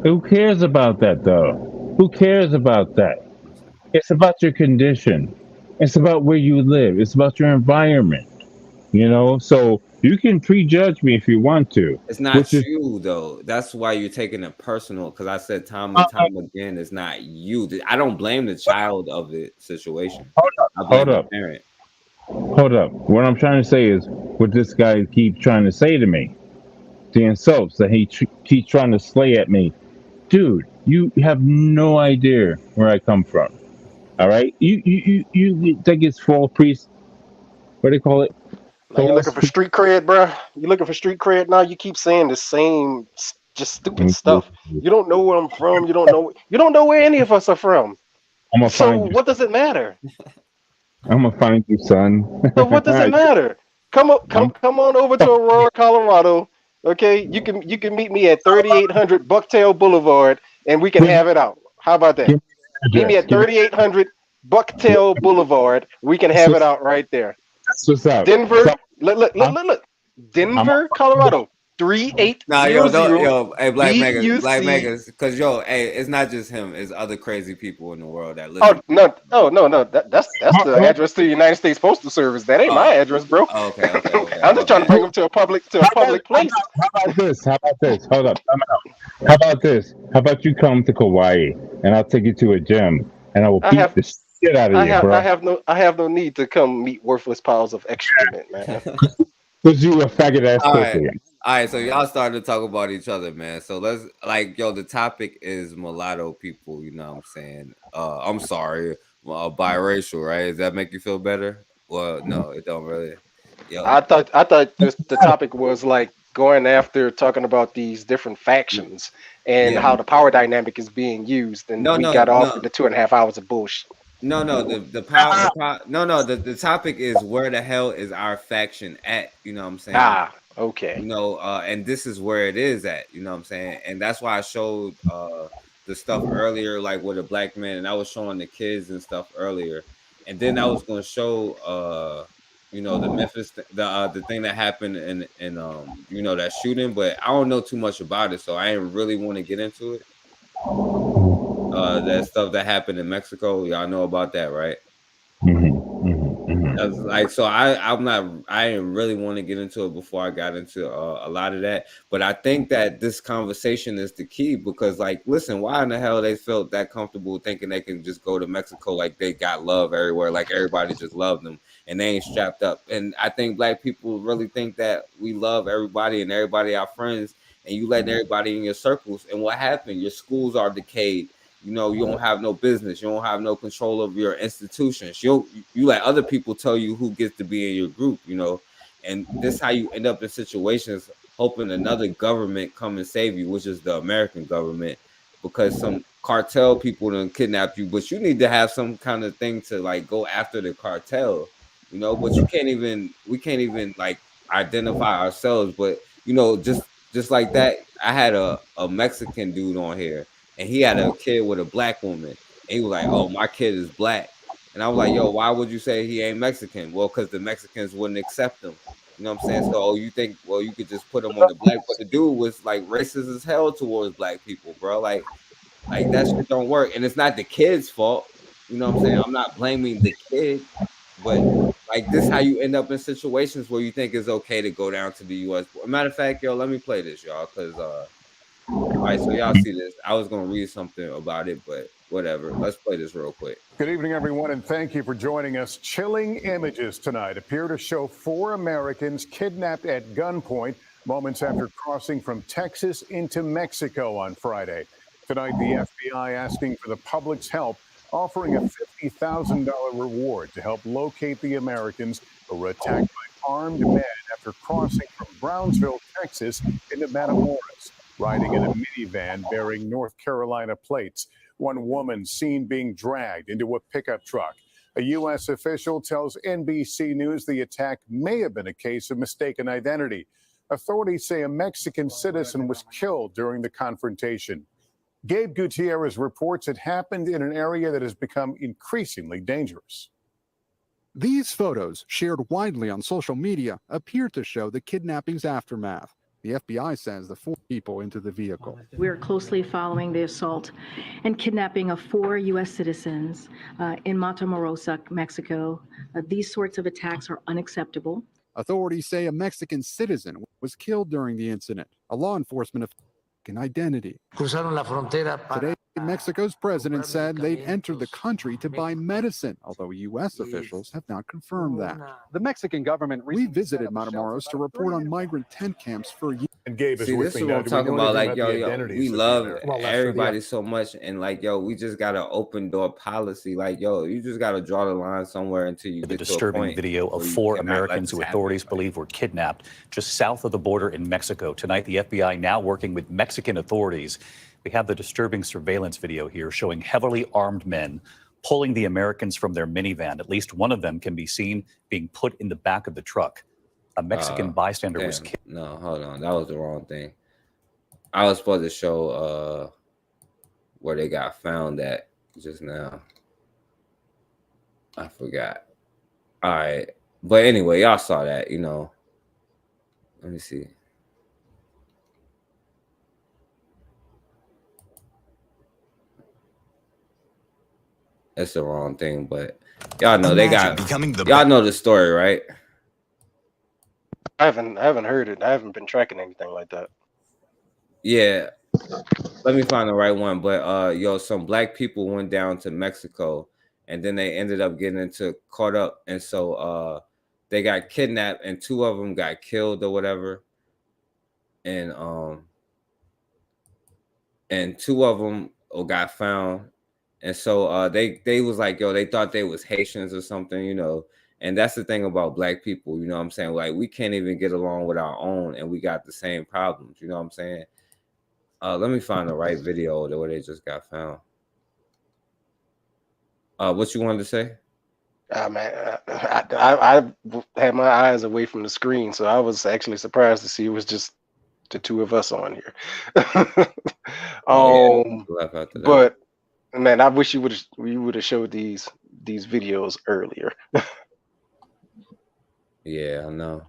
Speaker 8: Who cares about that, though? Who cares about that? It's about your condition. It's about where you live. It's about your environment. So you can prejudge me if you want to.
Speaker 11: It's not you, though. That's why you're taking it personal. Because I said time and time again, it's not you. I don't blame the child of the situation. I blame the parent.
Speaker 8: Hold up. What I'm trying to say is what this guy keeps trying to say to me. The insults that he keeps trying to slay at me. Dude, you have no idea where I come from. All right? You think it's fall priest? What do they call it?
Speaker 18: Now you're looking for street cred, bro. You're looking for street cred now. You keep saying the same just stupid stuff. You don't know where I'm from. You don't know where any of us are from. So what does it matter?
Speaker 8: I'm gonna find you, son.
Speaker 18: So what does it matter? Come on over to Aurora, Colorado. Okay, you can meet me at 3800 Bucktail Boulevard, and we can have it out. How about that? Meet me at 3800 Bucktail Boulevard. We can have it out right there.
Speaker 8: That's what's up.
Speaker 18: Denver. Look. Denver, Colorado. 3800.
Speaker 11: Nah, hey, Black Megas, because it's not just him, it's other crazy people in the world that listen.
Speaker 18: Oh no, that's the address to the United States Postal Service. That ain't my address, bro.
Speaker 11: Okay.
Speaker 18: I'm just trying to bring them to a public place.
Speaker 8: How about this? Hold up. How about this? How about you come to Kauai and I'll take you to a gym and I will beat the shit out of you, bro.
Speaker 18: I have no need to come meet worthless piles of excrement, man.
Speaker 8: Because you a faggot ass pussy.
Speaker 11: All right, so y'all started to talk about each other, man. So let's the topic is mulatto people. You know what I'm saying? I'm sorry, biracial, right? Does that make you feel better? Well, no, it don't really.
Speaker 18: I thought the topic was like going after talking about these different factions and how the power dynamic is being used, and we got off with the 2.5 hours of bullshit.
Speaker 11: No, the topic is where the hell is our faction at? You know what I'm saying?
Speaker 18: Okay.
Speaker 11: And this is where it is at, you know what I'm saying? And that's why I showed the stuff earlier, like with a black man, and I was showing the kids and stuff earlier. And then I was gonna show the Memphis the thing that happened in that shooting, but I don't know too much about it, so I didn't really want to get into it. That stuff that happened in Mexico, y'all know about that, right? Like, so I didn't really want to get into it before I got into a lot of that, but I think that this conversation is the key because, like, listen, why in the hell they felt that comfortable thinking they can just go to Mexico like they got love everywhere, like everybody just loved them and they ain't strapped up. And I think black people really think that we love everybody and everybody our friends, and you let everybody in your circles. And what happened? Your schools are decayed. You don't have no business. You don't have no control of your institutions. You let other people tell you who gets to be in your group, and this is how you end up in situations hoping another government come and save you, which is the American government, because some cartel people done kidnap you, but you need to have some kind of thing to like go after the cartel, but we can't even like identify ourselves. But just like that, I had a Mexican dude on here. And he had a kid with a black woman. And he was like, "Oh, my kid is black." And I was like, "Yo, why would you say he ain't Mexican?" Well, because the Mexicans wouldn't accept him. You know what I'm saying? So you think, well, you could just put him on the black, but the dude was like racist as hell towards black people, bro. Like that shit don't work. And it's not the kid's fault. You know what I'm saying? I'm not blaming the kid, but like this how you end up in situations where you think it's okay to go down to the US. Matter of fact, let me play this, y'all, because all right, so y'all see this. I was going to read something about it, but whatever. Let's play this real quick.
Speaker 2: Good evening, everyone, and thank you for joining us. Chilling images tonight appear to show 4 Americans kidnapped at gunpoint moments after crossing from Texas into Mexico on Friday. Tonight, the FBI asking for the public's help, offering a $50,000 reward to help locate the Americans who were attacked by armed men after after crossing from Brownsville, Texas into Matamoros, riding in a minivan bearing North Carolina plates. One woman seen being dragged into a pickup truck. A U.S. official tells NBC News the attack may have been a case of mistaken identity. Authorities say a Mexican citizen was killed during the confrontation. Gabe Gutierrez reports it happened in an area that has become increasingly dangerous.
Speaker 4: These photos, shared widely on social media, appear to show the kidnapping's aftermath. The FBI says the 4 people into the vehicle.
Speaker 5: We're closely following the assault and kidnapping of 4 U.S. citizens in Matamoros, Mexico. These sorts of attacks are unacceptable.
Speaker 4: Authorities say a Mexican citizen was killed during the incident. A law enforcement identity. Today, Mexico's president said they'd entered the country to buy medicine, although U.S. officials have not confirmed that. The Mexican government we visited Matamoros to report on migrant tent camps for years.
Speaker 2: And Gabe is
Speaker 11: See,
Speaker 2: with
Speaker 11: this
Speaker 2: me
Speaker 11: is what
Speaker 2: now.
Speaker 11: I'm
Speaker 2: Do we
Speaker 11: talking
Speaker 2: know
Speaker 11: about.
Speaker 2: anything
Speaker 11: Like,
Speaker 2: about the
Speaker 11: yo,
Speaker 2: identities
Speaker 11: we
Speaker 2: of
Speaker 11: love
Speaker 2: the-
Speaker 11: everybody so much, and like, yo, we just got an open door policy. Like, yo, you just got to draw the line somewhere until you
Speaker 6: The
Speaker 11: get to a
Speaker 6: disturbing
Speaker 11: point
Speaker 6: video of
Speaker 11: where you
Speaker 6: 4
Speaker 11: cannot let
Speaker 6: Americans
Speaker 11: this
Speaker 6: who
Speaker 11: happen.
Speaker 6: authorities believe were kidnapped just south of the border in Mexico. Tonight, the FBI now working with Mexican authorities. We have the disturbing surveillance video here showing heavily armed men pulling the Americans from their minivan. At least one of them can be seen being put in the back of the truck. A Mexican bystander was killed.
Speaker 11: No, hold on. That was the wrong thing. I was supposed to show where they got found at just now. I forgot. All right. But anyway, y'all saw that, you know. Let me see. That's the wrong thing, but y'all know they got y'all know the story, right?
Speaker 18: I haven't heard it. I haven't been tracking anything like that.
Speaker 11: Yeah. Let me find the right one. But yo, some black people went down to Mexico and then they ended up getting caught up. And so they got kidnapped and 2 of them got killed or whatever. And 2 of them got found. And so they was like, yo, they thought they was Haitians or something, you know. And that's the thing about black people, you know what I'm saying? Like, we can't even get along with our own, and we got the same problems, you know what I'm saying? Let me find the right video where they just got found. What you wanted to say?
Speaker 18: Man, I had my eyes away from the screen, so I was actually surprised to see it was just the 2 of us on here. But man, I wish you would have showed these videos earlier.
Speaker 11: Yeah, I know.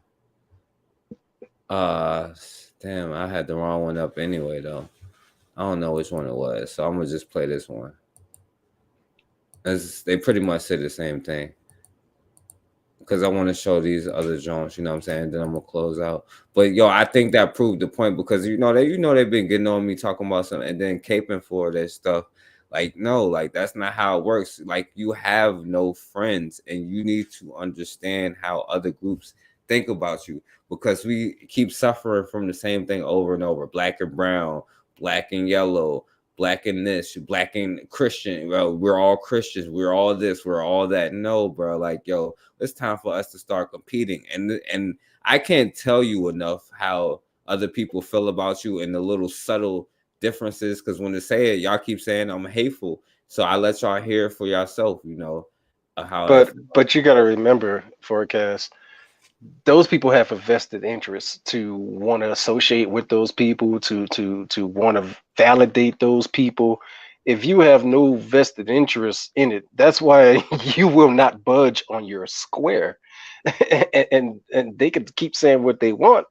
Speaker 11: Damn, I had the wrong one up anyway, though. I don't know which one it was, so I'm gonna just play this one. They pretty much say the same thing. Because I want to show these other Jones, you know what I'm saying? Then I'm gonna close out. But yo, I think that proved the point because they've been getting on me talking about something and then caping for that stuff. Like, no, like that's not how it works. Like, you have no friends and you need to understand how other groups think about you because we keep suffering from the same thing over and over. Black and brown, black and yellow, black and this, black and Christian. Well, we're all Christians. We're all this, we're all that. No, bro. Like, yo, it's time for us to start competing. And I can't tell you enough how other people feel about you and the little subtle differences, because when they say it, y'all keep saying I'm hateful, so I let y'all hear for yourself, you know, how.
Speaker 18: But you got to remember, Forecast, those people have a vested interest to want to associate with those people, to want to validate those people. If you have no vested interest in it, that's why you will not budge on your square, and they could keep saying what they want.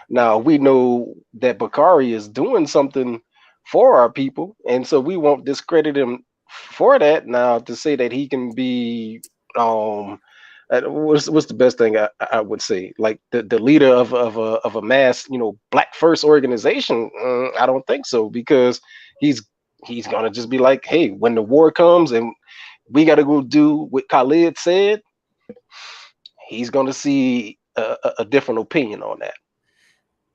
Speaker 18: Now we know that Bakari is doing something for our people, and so we won't discredit him for that. Now, to say that he can be what's the best thing I would say, like the leader of a mass, you know, Black First organization, I don't think so, because he's gonna just be like, hey, when the war comes and we got to go do what Khalid said, he's gonna see a different opinion on that.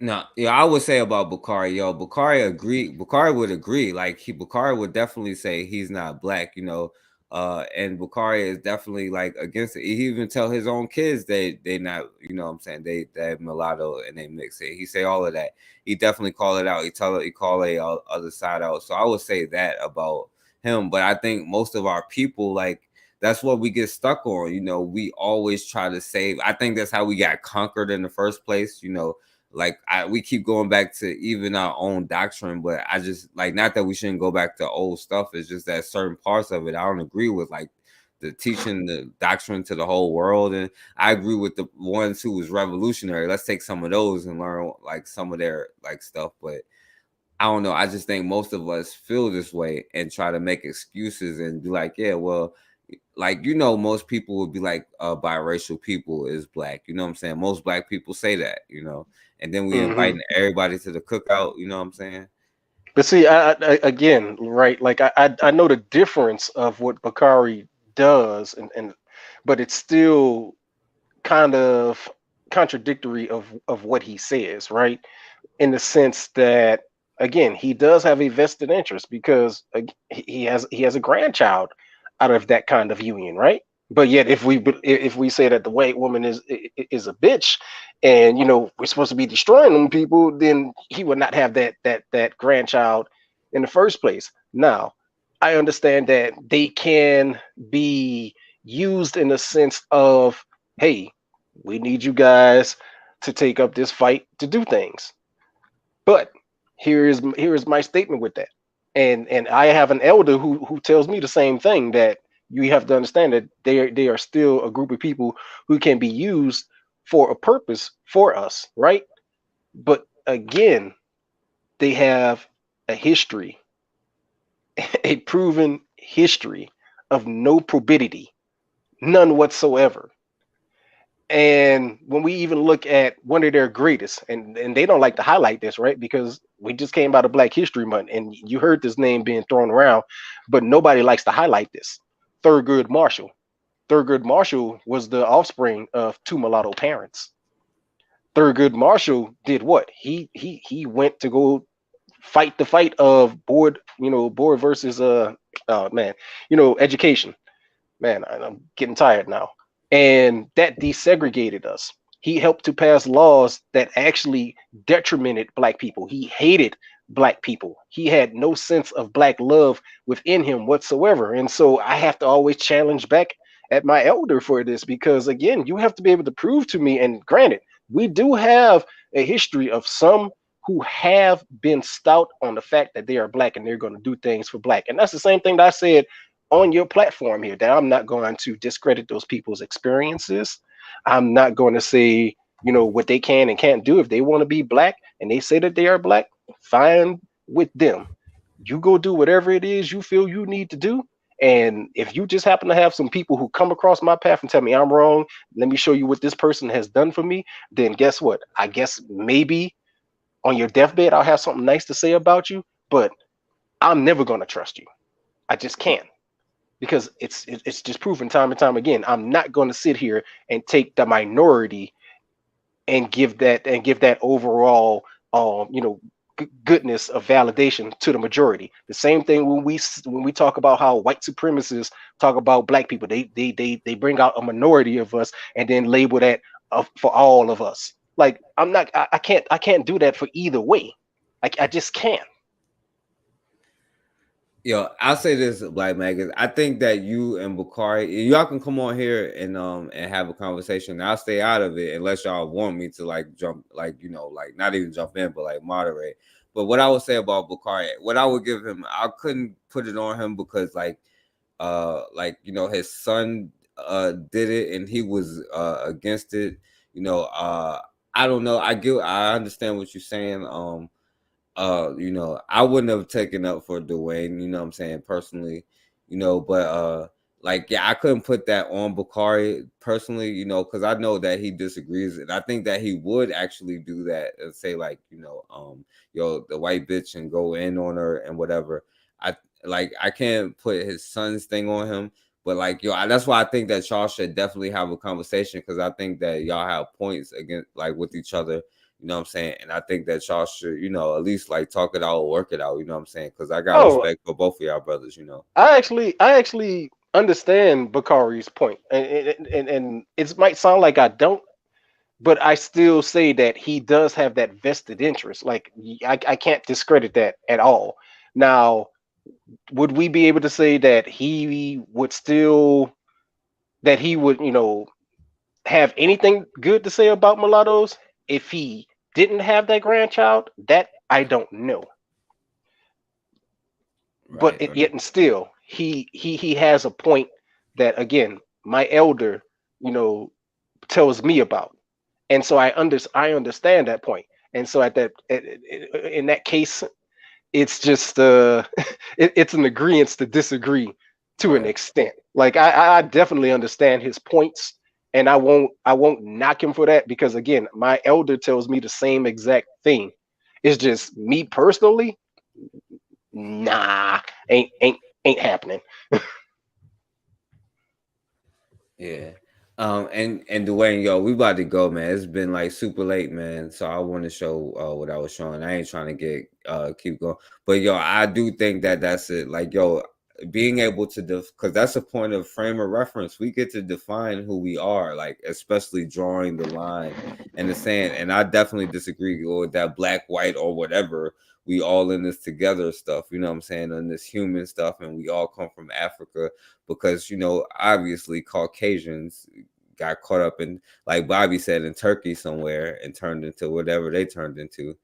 Speaker 11: No, yeah, I would say about Bakari, yo, Bakari would agree. Like, Bakari would definitely say he's not black, you know. And Bakari is definitely like against it. He even tell his own kids they not, you know what I'm saying, they mulatto and they mix it. He say all of that. He definitely call it out. He call a other side out. So I would say that about him. But I think most of our people, like, that's what we get stuck on. You know, we always try to save. I think that's how we got conquered in the first place. You know, like we keep going back to even our own doctrine, but I just like, not that we shouldn't go back to old stuff. It's just that certain parts of it I don't agree with, like the teaching the doctrine to the whole world. And I agree with the ones who was revolutionary. Let's take some of those and learn like some of their like stuff. But I don't know. I just think most of us feel this way and try to make excuses and be like, yeah, well, like, you know, most people would be like, biracial people is black. You know what I'm saying? Most black people say that, you know, and then we inviting everybody to the cookout. You know what I'm saying?
Speaker 18: But see, I again, right? Like I know the difference of what Bakari does, but it's still kind of contradictory of what he says, right? In the sense that, again, he does have a vested interest because he has a grandchild out of that kind of union, right? But yet, if we say that the white woman is a bitch, and you know we're supposed to be destroying them people, then he would not have that grandchild in the first place. Now, I understand that they can be used in the sense of, hey, we need you guys to take up this fight to do things. But here is my statement with that. And I have an elder who tells me the same thing, that you have to understand that they are still a group of people who can be used for a purpose for us, right? But again, they have a history, a proven history of no probity, none whatsoever. And when we even look at one of their greatest, and they don't like to highlight this, right? Because we just came out of Black History Month and you heard this name being thrown around, but nobody likes to highlight this. Thurgood Marshall. Thurgood Marshall was the offspring of two mulatto parents. Thurgood Marshall did what? He went to go fight the fight of board versus education. Man, I'm getting tired now. And that desegregated us. He helped to pass laws that actually detrimented Black people. He hated Black people. He had no sense of Black love within him whatsoever. And so I have to always challenge back at my elder for this, because again, you have to be able to prove to me, and granted, we do have a history of some who have been stout on the fact that they are Black and they're going to do things for Black. And that's the same thing that I said on your platform here, that I'm not going to discredit those people's experiences. I'm not going to say, what they can and can't do. If they want to be Black and they say that they are Black, fine with them. You go do whatever it is you feel you need to do. And if you just happen to have some people who come across my path and tell me I'm wrong, let me show you what this person has done for me, then guess what? I guess maybe on your deathbed, I'll have something nice to say about you, but I'm never going to trust you. I just can't. Because it's just proven time and time again. I'm not going to sit here and take the minority and give that overall goodness of validation to the majority. The same thing when we talk about how white supremacists talk about Black people. They bring out a minority of us and then label that for all of us. Like, I can't do that for either way. I just can't.
Speaker 11: Yo, I'll say this, Black Maggots. I think that you and Bakari, y'all can come on here and have a conversation. I'll stay out of it unless y'all want me to jump, not even jump in, but moderate. But what I would say about Bakari, what I would give him, I couldn't put it on him because his son did it and he was against it. I don't know. I understand what you're saying. I wouldn't have taken up for Dwayne, you know what I'm saying, personally, but I couldn't put that on Bakari personally, because I know that he disagrees, and I think that he would actually do that and say the white bitch and go in on her and whatever. I can't put his son's thing on him, but that's why I think that y'all should definitely have a conversation, because I think that y'all have points against with each other. You know what I'm saying? And I think that y'all should, at least talk it out or work it out. You know what I'm saying? Because I got respect for both of y'all brothers,
Speaker 18: I actually understand Bakari's point, and it might sound like I don't, but I still say that he does have that vested interest. Like I can't discredit that at all. Now, would we be able to say that he would, have anything good to say about mulattoes if he didn't have that grandchild? That I don't know. But yet and still, he has a point that, again, my elder, tells me about, and so I understand that point. And so in that case, it's just it's an agreement to disagree to an extent. Like I definitely understand his points, and I won't knock him for that, because again, my elder tells me the same exact thing. It's just me personally, nah, ain't happening.
Speaker 11: Yeah. And Dwayne, yo, we about to go, man. It's been like super late, man. So I want to show what I was showing. I ain't trying to keep going, but yo, I do think that's it. Like, yo, being able to because that's a point of frame of reference. We get to define who we are, like especially drawing the line in the sand. And I definitely disagree with that black, white, or whatever. We all in this together stuff, you know what I'm saying, on this human stuff, and we all come from Africa because, obviously Caucasians got caught up in, like Bobby said, in Turkey somewhere and turned into whatever they turned into.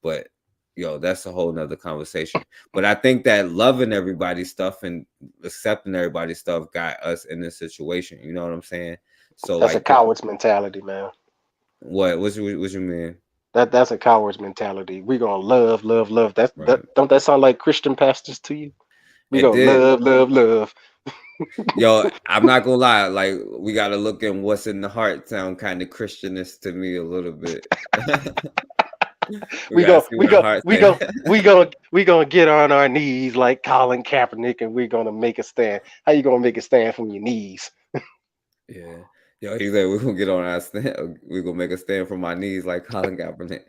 Speaker 11: But that's a whole nother conversation. But I think that loving everybody's stuff and accepting everybody's stuff got us in this situation. You know what I'm saying? So
Speaker 18: that's a coward's mentality, man.
Speaker 11: What you mean?
Speaker 18: That's a coward's mentality. We're gonna love. That's
Speaker 11: right.
Speaker 18: Don't that sound like Christian pastors to you? We gonna love.
Speaker 11: Yo, I'm not gonna lie. Like, we gotta look in what's in the heart. Sound kind of Christianist to me a little bit.
Speaker 18: we gonna get on our knees like Colin Kaepernick, and we're gonna make a stand. How you gonna make a stand from your knees?
Speaker 11: Yeah. Yo, he's like, we're gonna get on our stand. We're gonna make a stand from my knees like Colin Kaepernick.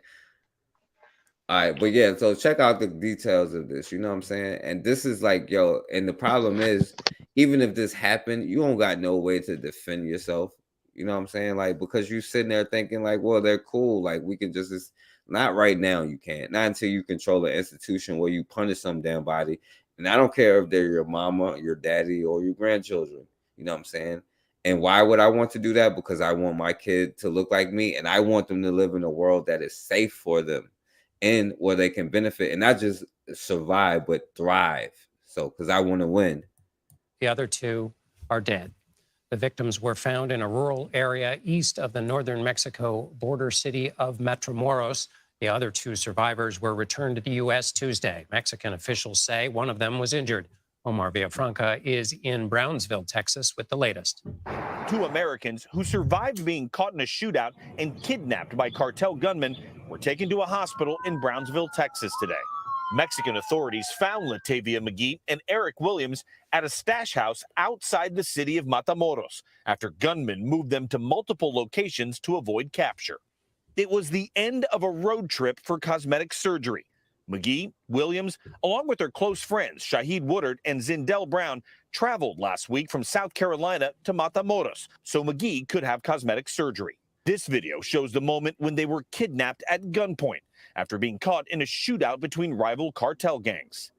Speaker 11: All right, but yeah, so check out the details of this. You know what I'm saying? And this is like, yo, and the problem is, even if this happened, you don't got no way to defend yourself. You know what I'm saying? Like, because you sitting there thinking like, well, they're cool. Like, we can just not right now. You can't. Not until you control the institution where you punish some damn body. And I don't care if they're your mama, your daddy, or your grandchildren. You know what I'm saying? And why would I want to do that? Because I want my kid to look like me, and I want them to live in a world that is safe for them and where they can benefit and not just survive, but thrive. So, because I want to win.
Speaker 7: The other two are dead. The victims were found in a rural area east of the northern Mexico border city of Matamoros. The other two survivors were returned to the U.S. Tuesday. Mexican officials say one of them was injured. Omar Villafranca is in Brownsville, Texas, with the latest.
Speaker 9: Two Americans who survived being caught in a shootout and kidnapped by cartel gunmen were taken to a hospital in Brownsville, Texas today. Mexican authorities found Latavia McGee and Eric Williams at a stash house outside the city of Matamoros after gunmen moved them to multiple locations to avoid capture. It was the end of a road trip for cosmetic surgery. McGee, Williams, along with their close friends, Shahid Woodard and Zindell Brown, traveled last week from South Carolina to Matamoros so McGee could have cosmetic surgery. This video shows the moment when they were kidnapped at gunpoint after being caught in a shootout between rival cartel gangs.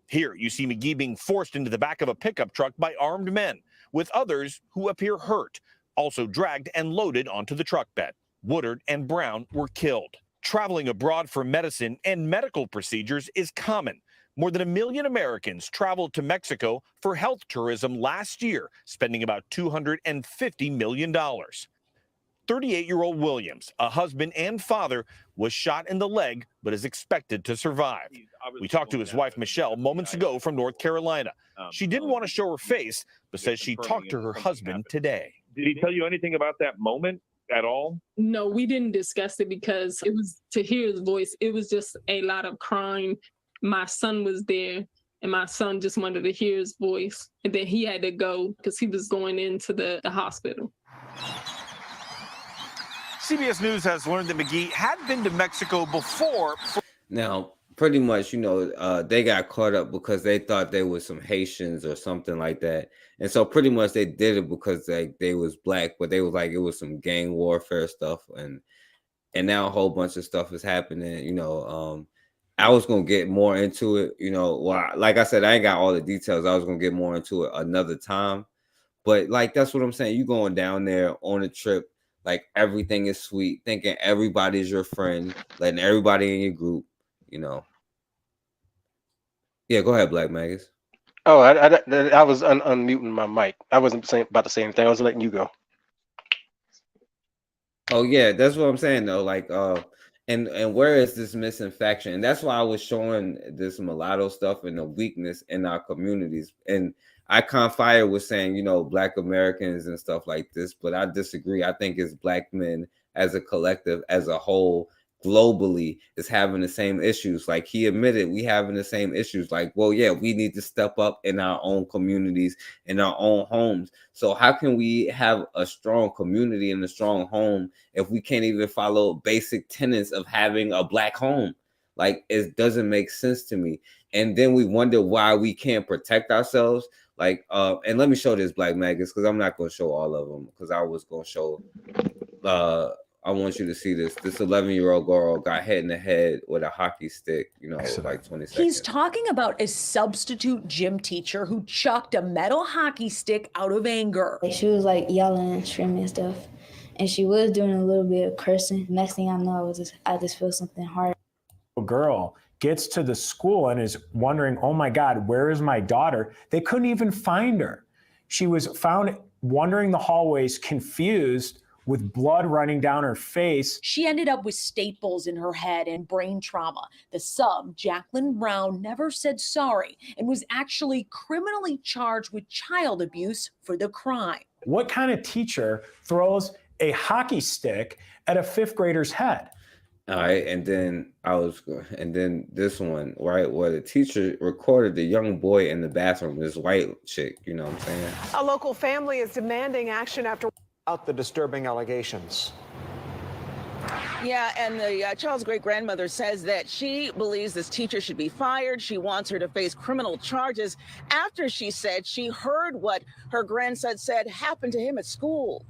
Speaker 9: Here you see McGee being forced into the back of a pickup truck by armed men, with others who appear hurt, also dragged and loaded onto the truck bed. Woodard and Brown were killed. Traveling abroad for medicine and medical procedures is common. More than 1 million Americans traveled to Mexico for health tourism last year, spending about $250 million. 38-year-old Williams, a husband and father, was shot in the leg but is expected to survive. We talked to his wife, Michelle, moments ago from North Carolina. She didn't want to show her face, but says she talked to her husband today.
Speaker 10: Did he tell you anything about that moment at all?
Speaker 12: No, we didn't discuss it because it was to hear his voice. It was just a lot of crying. My son was there and my son just wanted to hear his voice. And then he had to go because he was going into the hospital.
Speaker 9: CBS News has learned that McGee had been to Mexico before.
Speaker 11: Now, pretty much, they got caught up because they thought they were some Haitians or something like that. And so pretty much they did it because they was black, but they was like, it was some gang warfare stuff. And now a whole bunch of stuff is happening, I was going to get more into it, well, like I said, I ain't got all the details. I was going to get more into it another time. But like, that's what I'm saying. You going down there on a trip, like everything is sweet, thinking everybody's your friend, letting everybody in your group, Yeah, go ahead, Black Magus.
Speaker 18: Oh, I was unmuting my mic. I wasn't about to say anything. I was letting you go.
Speaker 11: Oh yeah, that's what I'm saying though. Like, and where is this missing faction? And that's why I was showing this mulatto stuff and the weakness in our communities. And Icon Fire was saying, Black Americans and stuff like this, but I disagree. I think it's Black men as a collective, as a whole, globally, is having the same issues. Like he admitted, we having the same issues. Like, well, yeah, we need to step up in our own communities, in our own homes. So how can we have a strong community and a strong home if we can't even follow basic tenets of having a Black home? Like, it doesn't make sense to me. And then we wonder why we can't protect ourselves. Like, and let me show this, Black Magus, because I'm not going to show all of them, because I was going to show, I want you to see this. This 11-year-old girl got hit in the head with a hockey stick, like 20 seconds.
Speaker 1: He's talking about a substitute gym teacher who chucked a metal hockey stick out of anger.
Speaker 13: She was like yelling and screaming and stuff. And she was doing a little bit of cursing. Next thing I know, I just feel something hard.
Speaker 14: A girl gets to the school and is wondering, oh my God, where is my daughter? They couldn't even find her. She was found wandering the hallways, confused, with blood running down her face.
Speaker 1: She ended up with staples in her head and brain trauma. The sub, Jacqueline Brown, never said sorry and was actually criminally charged with child abuse for the crime.
Speaker 14: What kind of teacher throws a hockey stick at a fifth grader's head?
Speaker 11: All right, and then this one, right, where the teacher recorded the young boy in the bathroom, this white chick, you know what I'm saying?
Speaker 15: A local family is demanding action after out the disturbing allegations.
Speaker 16: Yeah, and the child's great-grandmother says that she believes this teacher should be fired. She wants her to face criminal charges after she said she heard what her grandson said happened to him at school.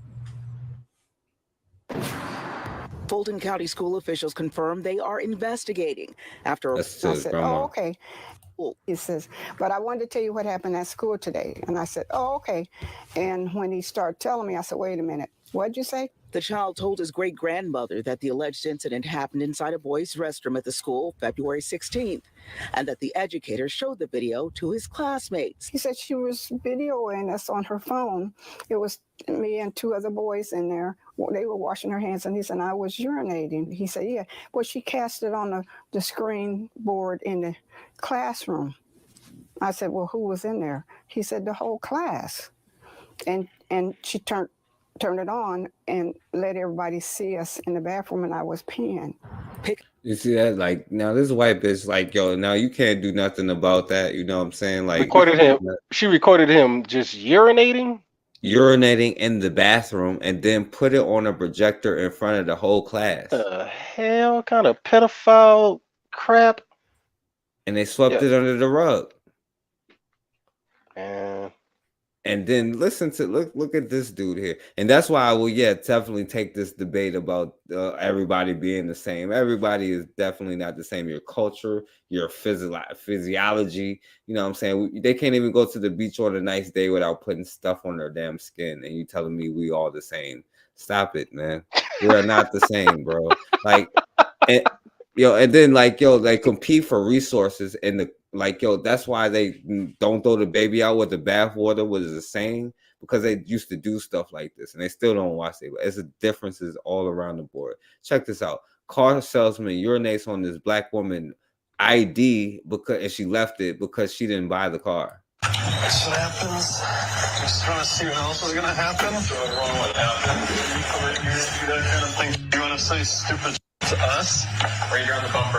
Speaker 16: Fulton County school officials confirmed they are investigating after
Speaker 11: I said, oh,
Speaker 17: okay. He says, but I wanted to tell you what happened at school today. And I said, oh, okay. And when he started telling me, I said, wait a minute, what'd you say?
Speaker 16: The child told his great-grandmother that the alleged incident happened inside a boys' restroom at the school February 16th, and that the educator showed the video to his classmates.
Speaker 17: He said she was videoing us on her phone. It was me and two other boys in there. They were washing their hands, and he said, I was urinating. He said, yeah. Well, she cast it on the screen board in the classroom. I said, well, who was in there? He said, the whole class. And she turned it on and let everybody see us in the bathroom, and I was peeing.
Speaker 11: You see that? Like, now this white bitch, like, yo, now you can't do nothing about that. You know what I'm saying? Like,
Speaker 18: she recorded him just urinating
Speaker 11: in the bathroom and then put it on a projector in front of the whole class.
Speaker 18: The hell kind of pedophile crap?
Speaker 11: And they swept it under the rug.
Speaker 18: And
Speaker 11: then look at this dude here. And that's why I will definitely take this debate about everybody being the same. Everybody is definitely not the same. Your culture, your physiology, you know what I'm saying? They can't even go to the beach on a nice day without putting stuff on their damn skin. And you telling me we all the same. Stop it, man. We are not the same, bro. Like, and then they compete for resources and that's why they don't throw the baby out with the bathwater, was the saying, because they used to do stuff like this and they still don't watch it. It's the differences all around the board. Check this out. Car salesman urinates on this Black woman ID and she left it because she didn't buy the car.
Speaker 19: That's what happens. Just trying to see what else is going to happen. What's wrong with happened? You do that kind of thing. You want to say stupid to us? Right here on the bumper.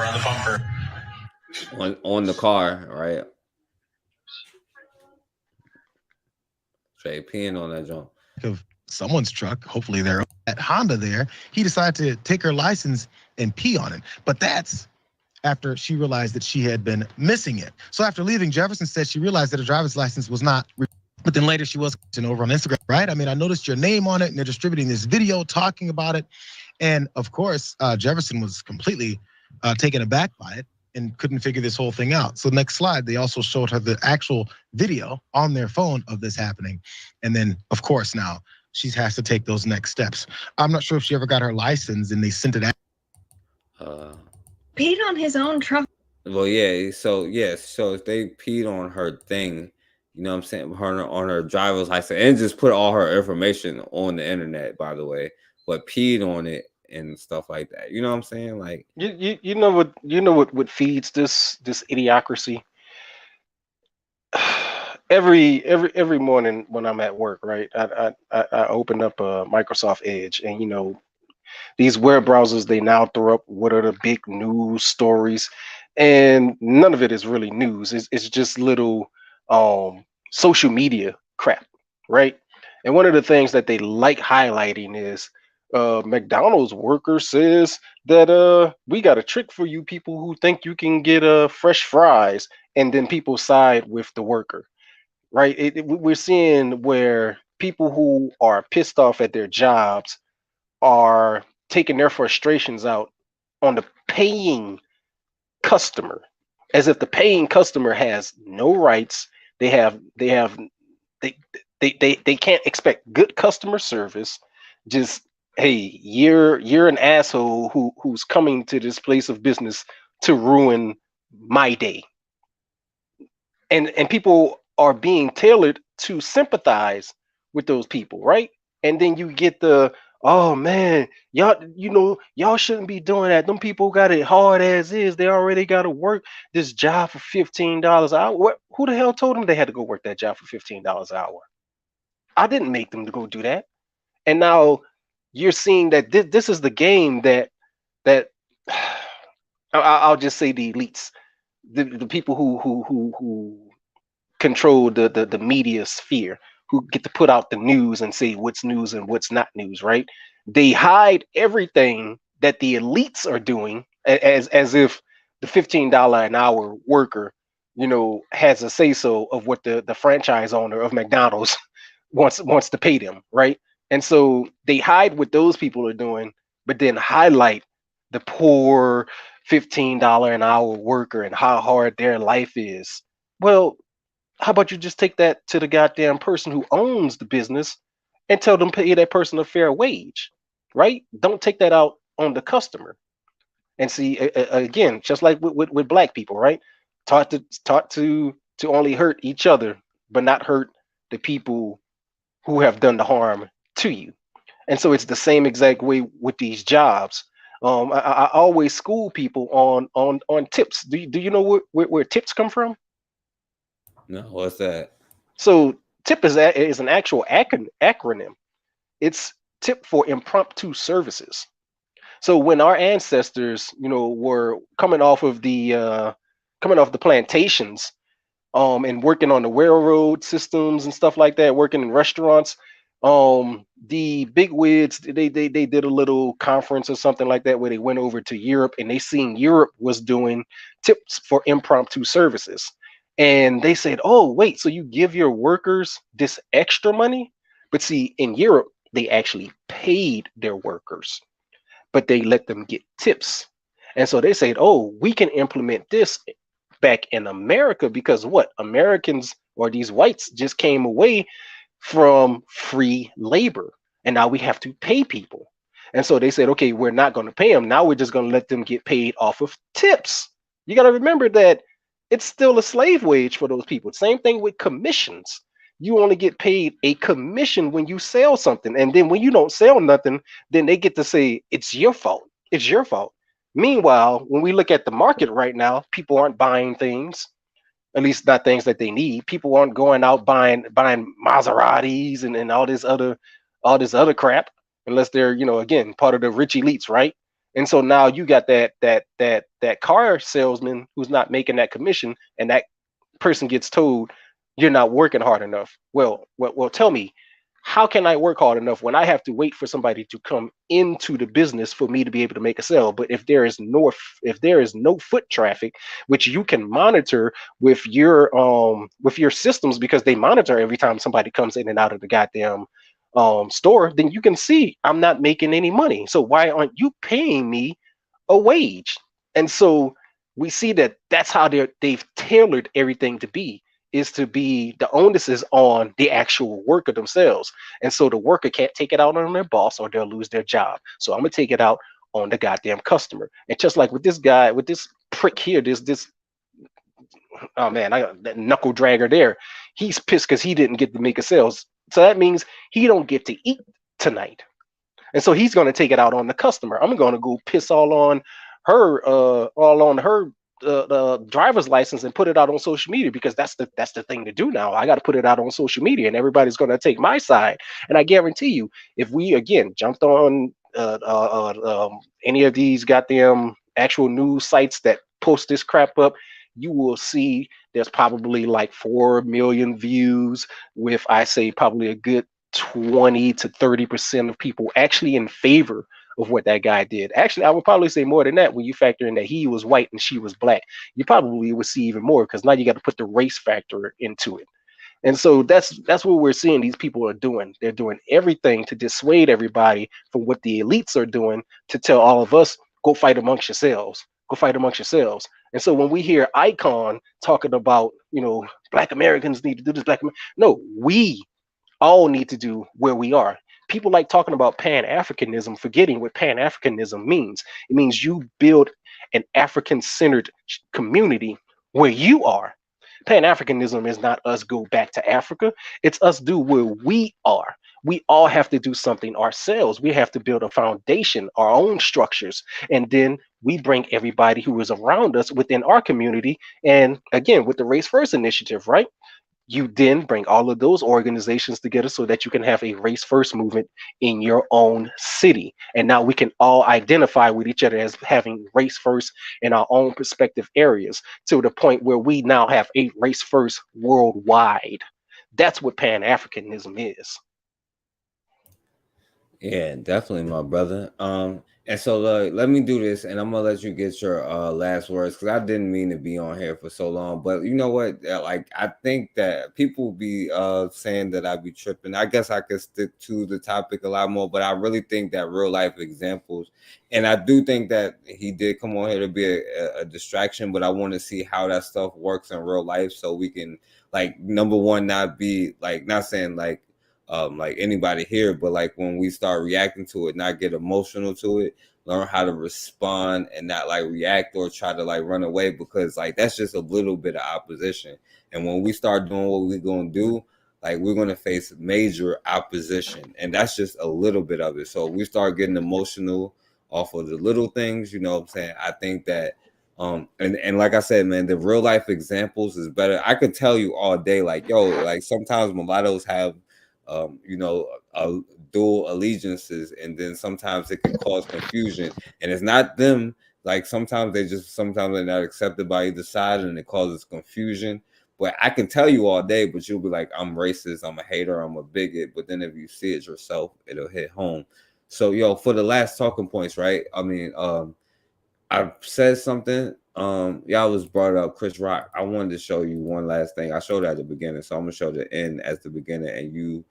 Speaker 11: On the car, right? Straight peeing on that junk.
Speaker 20: Of someone's truck, hopefully they're at Honda there. He decided to take her license and pee on it. But that's after she realized that she had been missing it. So after leaving, Jefferson said she realized that her driver's license was not, but then later she was over on Instagram, right? I mean, I noticed your name on it and they're distributing this video talking about it. And of course, Jefferson was completely taken aback by it and couldn't figure this whole thing out. So next slide, they also showed her the actual video on their phone of this happening. And then of course now she has to take those next steps. I'm not sure if she ever got her license and they sent it out.
Speaker 21: Peed on his own truck.
Speaker 11: Well, yeah. So if they peed on her thing, you know what I'm saying, on her driver's license, and just put all her information on the internet, by the way, but peed on it and stuff like that. You know what I'm saying? Like
Speaker 18: you know what feeds this idiocracy? Every morning when I'm at work, right? I open up a Microsoft Edge, and you know, these web browsers, they now throw up what are the big news stories, and none of it is really news. It's just little social media crap, right? And one of the things that they like highlighting is McDonald's worker says that we got a trick for you people who think you can get fresh fries, and then people side with the worker, right? We're seeing where people who are pissed off at their jobs are taking their frustrations out on the paying customer, as if the paying customer has no rights. They can't expect good customer service. Just, hey, you're an asshole who's coming to this place of business to ruin my day. And people are being tailored to sympathize with those people, right? And then you get the, oh man, y'all shouldn't be doing that. Them people got it hard as is. They already got to work this job for $15 an hour. Who the hell told them they had to go work that job for $15 an hour? I didn't make them to go do that. And now you're seeing that this is the game that I'll just say the elites, the people who control the media sphere, who get to put out the news and say what's news and what's not news, right? They hide everything that the elites are doing as if the $15 an hour worker, you know, has a say-so of what the franchise owner of McDonald's wants to pay them, right? And so they hide what those people are doing, but then highlight the poor $15 an hour worker and how hard their life is. Well, how about you just take that to the goddamn person who owns the business and tell them pay that person a fair wage, right? Don't take that out on the customer. And see, again, just like with black people, right? Taught to only hurt each other, but not hurt the people who have done the harm to you. And so it's the same exact way with these jobs. I always school people on tips. Do you know where tips come from?
Speaker 11: No, what's that? So
Speaker 18: TIP is an actual acronym. It's tip for impromptu services. So when our ancestors, you know, were coming off the plantations, and working on the railroad systems and stuff like that, working in restaurants, the bigwigs, they did a little conference or something like that where they went over to Europe, and they seen Europe was doing tips for impromptu services. And they said, oh, wait, so you give your workers this extra money? But see, in Europe, they actually paid their workers, but they let them get tips. And so they said, oh, we can implement this back in America, because what? Americans, or these whites, just came away from free labor, and now we have to pay people. And so they said, okay, we're not going to pay them. Now we're just going to let them get paid off of tips. You got to remember that it's still a slave wage for those people. Same thing with commissions. You only get paid a commission when you sell something. And then when you don't sell nothing, then they get to say, it's your fault. It's your fault. Meanwhile, when we look at the market right now, people aren't buying things, at least not things that they need. People aren't going out buying Maseratis and all this other crap, unless they're, you know, again, part of the rich elites, right? And so now you got that car salesman who's not making that commission, and that person gets told you're not working hard enough. Well, tell me, How can I work hard enough when I have to wait for somebody to come into the business for me to be able to make a sale? But if there is no foot traffic, which you can monitor with your systems, because they monitor every time somebody comes in and out of the goddamn store, then you can see I'm not making any money. So why aren't you paying me a wage? And so we see that that's how they've tailored everything to be, is to be the onus is on the actual worker themselves. And so the worker can't take it out on their boss or they'll lose their job. So I'm gonna take it out on the goddamn customer. And just like with this guy, with this prick here, this oh man, I got that knuckle dragger there. He's pissed because he didn't get to make a sales. So that means he don't get to eat tonight. And so he's gonna take it out on the customer. I'm gonna go piss all on her driver's license and put it out on social media, because that's the thing to do now. I got to put it out on social media and everybody's going to take my side. And I guarantee you, if we again jumped on any of these goddamn actual news sites that post this crap up, you will see there's probably like 4 million views, with I say probably a good 20 to 30% of people actually in favor of what that guy did. Actually, I would probably say more than that when you factor in that he was white and she was black. You probably would see even more, because now you got to put the race factor into it. And so that's what we're seeing these people are doing. They're doing everything to dissuade everybody from what the elites are doing, to tell all of us, go fight amongst yourselves. Go fight amongst yourselves. And so when we hear Icon talking about, Black Americans need to do this, no, we all need to do where we are. People like talking about Pan-Africanism, forgetting what Pan-Africanism means. It means you build an African-centered community where you are. Pan-Africanism is not us go back to Africa. It's us do where we are. We all have to do something ourselves. We have to build a foundation, our own structures, and then we bring everybody who is around us within our community. And again, with the Race First initiative, right? You then bring all of those organizations together so that you can have a race first movement in your own city. And now we can all identify with each other as having race first in our own prospective areas, to the point where we now have a race first worldwide. That's what Pan-Africanism is.
Speaker 11: Yeah, definitely, my brother. And so let me do this, and I'm gonna let you get your last words, because I didn't mean to be on here for so long. But you know what? Like, I think that people be saying that I be tripping. I guess I could stick to the topic a lot more, but I really think that real life examples, and I do think that he did come on here to be a distraction, but I want to see how that stuff works in real life, so we can, like, number one, not be like, not saying like anybody here, but like when we start reacting to it, not get emotional to it, learn how to respond and not like react or try to like run away, because like that's just a little bit of opposition. And when we start doing what we're gonna do, like we're gonna face major opposition, and that's just a little bit of it. So we start getting emotional off of the little things, you know what I'm saying? I think that and like I said, man, the real life examples is better. I could tell you all day, like, yo, like sometimes mulattoes have dual allegiances, and then sometimes it can cause confusion, and it's not them. Like sometimes they're not accepted by either side, and it causes confusion. But I can tell you all day, but you'll be like, I'm racist, I'm a hater, I'm a bigot. But then if you see it yourself, it'll hit home. So for the last talking points, right? I mean, I said something. Y'all was brought up Chris Rock. I wanted to show you one last thing. I showed it at the beginning, so I'm gonna show the end as the beginning, and you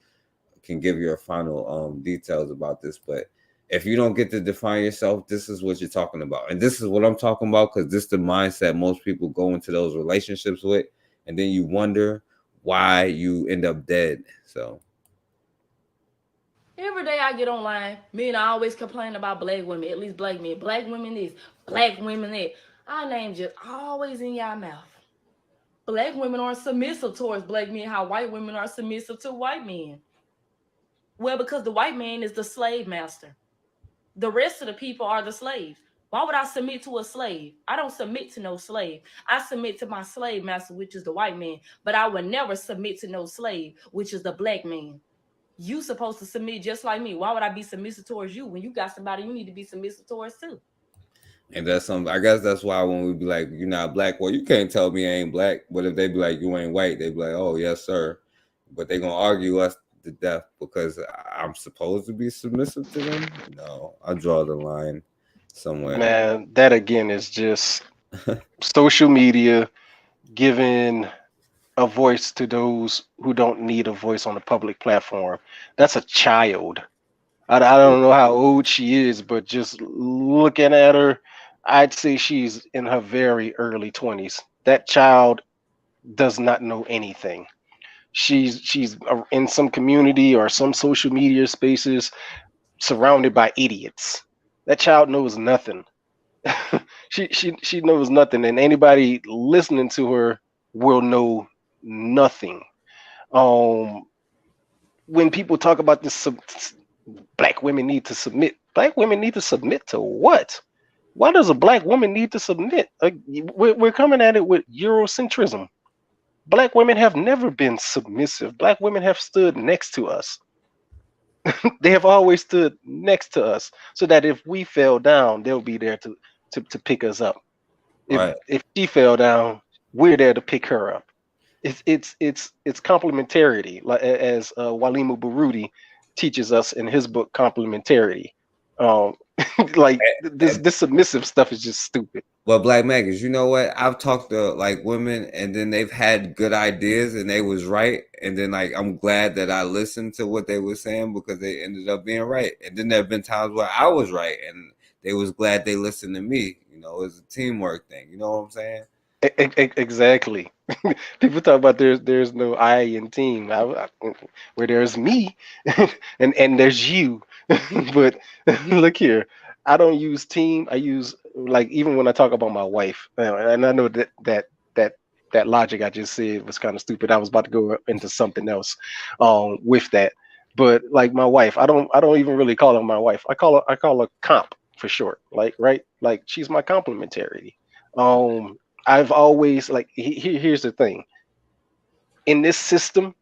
Speaker 11: can give your final details about this. But if you don't get to define yourself, this is what you're talking about, and this is what I'm talking about, because this is the mindset most people go into those relationships with, and then you wonder why you end up dead. So
Speaker 21: every day I get online, I always complain about black women, at least black men. Black women this, black women that. Our name just always in y'all mouth. Black women are submissive towards black men, how white women are submissive to white men. Well, because the white man is the slave master. The rest of the people are the slaves. Why would I submit to a slave? I don't submit to no slave. I submit to my slave master, which is the white man. But I would never submit to no slave, which is the black man. You supposed to submit just like me. Why would I be submissive towards you when you got somebody you need to be submissive towards too?
Speaker 11: And that's something, I guess that's why when we be like, you're not black, well, you can't tell me I ain't black. But if they be like, you ain't white, they be like, oh, yes, sir. But they going to argue us to death because I'm supposed to be submissive to them. No, I draw the line somewhere.
Speaker 18: Man, that again is just social media giving a voice to those who don't need a voice on the public platform. That's a child. I don't know how old she is, but just looking at her, I'd say she's in her very early 20s. That child does not know anything. She's in some community or some social media spaces surrounded by idiots. That child knows nothing. she knows nothing, and anybody listening to her will know nothing. When people talk about this, black women need to submit. Black women need to submit to what? Why does a black woman need to submit? We're coming at it with Eurocentrism. Black women have never been submissive. Black women have stood next to us. They have always stood next to us, so that if we fell down, they'll be there to pick us up. If she fell down, we're there to pick her up. It's complementarity, like as Walimu Baruti teaches us in his book Complementarity. Like this submissive stuff is just stupid.
Speaker 11: Well, Black Maggers, you know what? I've talked to like women, and then they've had good ideas, and they was right, and then like I'm glad that I listened to what they were saying because they ended up being right. And then there have been times where I was right, and they was glad they listened to me. You know, it's a teamwork thing. You know what I'm saying?
Speaker 18: Exactly. People talk about there's no I in team. Where there's me, and there's you. But look here, I don't use team. I use, like, even when I talk about my wife, and I know that logic I just said was kind of stupid. I was about to go into something else with that. But like my wife, I don't even really call her my wife. I call her comp for short. Like, right? Like, she's my complementarity. I've always, like, here's the thing. In this system,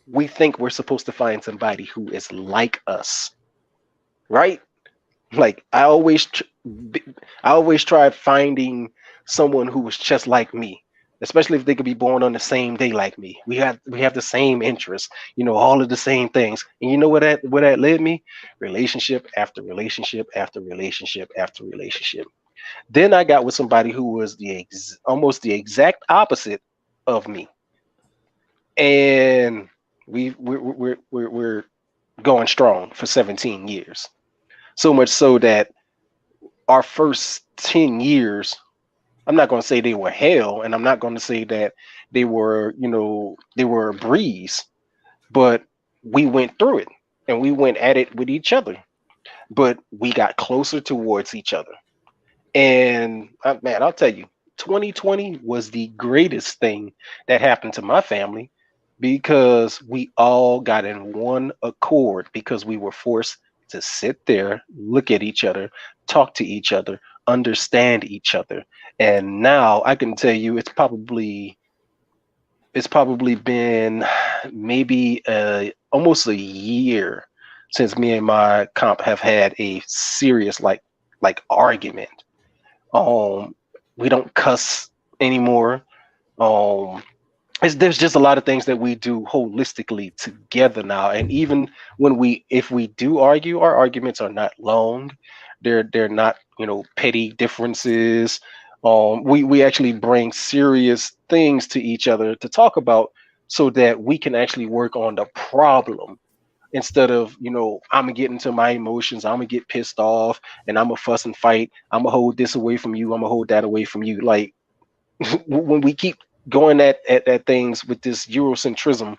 Speaker 18: we think we're supposed to find somebody who is like us, right? Like, I always try finding someone who was just like me, especially if they could be born on the same day like me. We have the same interests, you know, all of the same things. And you know where that led me? Relationship after relationship after relationship after relationship. Then I got with somebody who was almost the exact opposite of me, and we're going strong for 17 years. So much so that our first 10 years, I'm not going to say they were hell, and I'm not going to say that they were a breeze, but we went through it and we went at it with each other, but we got closer towards each other. And man, I'll tell you, 2020 was the greatest thing that happened to my family, because we all got in one accord, because we were forced to sit there, look at each other, talk to each other, understand each other. And now I can tell you, it's probably been maybe almost a year since me and my comp have had a serious like argument. We don't cuss anymore. There's just a lot of things that we do holistically together now. And even if we do argue, our arguments are not long. They're not, petty differences. We actually bring serious things to each other to talk about, so that we can actually work on the problem, instead of, I'm gonna get into my emotions, I'm gonna get pissed off, and I'm gonna fuss and fight. I'm gonna hold this away from you, I'm gonna hold that away from you. Like, when we keep going at things with this Eurocentrism,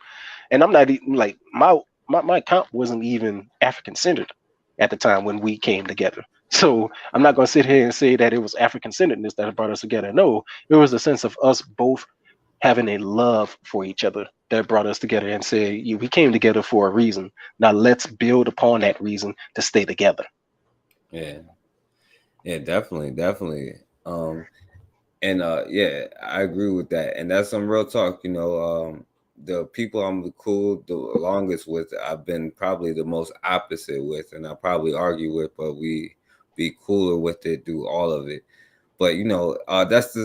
Speaker 18: and I'm not even, like, my comp wasn't even African centered at the time when we came together. So I'm not gonna sit here and say that it was African centeredness that brought us together. No, it was a sense of us both having a love for each other that brought us together, and say, we came together for a reason. Now let's build upon that reason to stay together.
Speaker 11: Yeah, definitely. Yeah, I agree with that. And that's some real talk. The people I'm the longest with, I've been probably the most opposite with, and I probably argue with, but we be cooler with it, do all of it. But that's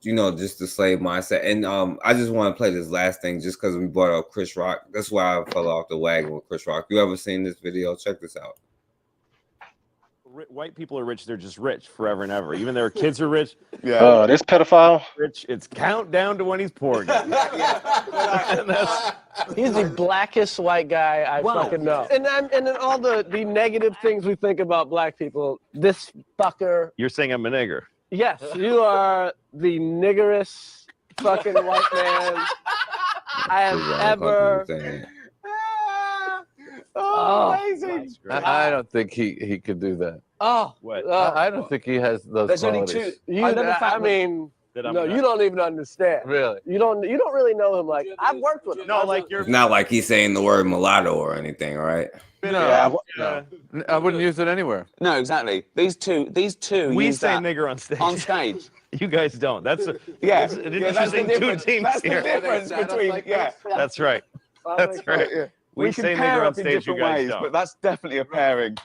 Speaker 11: just the slave mindset. And I just want to play this last thing just because we brought up Chris Rock. That's why I fell off the wagon with Chris Rock. You ever seen this video? Check this out.
Speaker 3: White people are rich. They're just rich forever and ever. Even their kids are rich.
Speaker 18: Yeah. This pedophile.
Speaker 3: Rich. It's countdown to when he's poor again.
Speaker 22: He's the blackest white guy I fucking know. And then all the negative things we think about black people. This fucker.
Speaker 3: You're saying I'm a nigger.
Speaker 22: Yes, you are the niggerest fucking white man I have ever.
Speaker 23: Oh,
Speaker 22: amazing!
Speaker 23: I don't think he could do that.
Speaker 22: Oh,
Speaker 3: what?
Speaker 23: I don't think he has those.
Speaker 22: There's
Speaker 23: qualities.
Speaker 22: only two. You don't even understand.
Speaker 23: Really?
Speaker 22: You don't really know him. Like I've worked with him.
Speaker 3: No, like you're.
Speaker 11: It's not like he's saying the word mulatto or anything, right?
Speaker 23: No, I wouldn't use it anywhere.
Speaker 24: No, exactly. These two.
Speaker 3: We
Speaker 24: use
Speaker 3: say
Speaker 24: that
Speaker 3: nigger on stage.
Speaker 24: On stage.
Speaker 3: You guys don't. That's an
Speaker 24: that's
Speaker 3: interesting
Speaker 24: the
Speaker 3: two
Speaker 24: difference.
Speaker 3: teams
Speaker 24: That's
Speaker 3: here.
Speaker 24: the difference between
Speaker 3: That's right. That's right. We say
Speaker 24: pair
Speaker 3: nigger on
Speaker 24: up in
Speaker 3: stage. You
Speaker 24: different
Speaker 3: guys
Speaker 24: ways,
Speaker 3: don't.
Speaker 24: but that's definitely a pairing.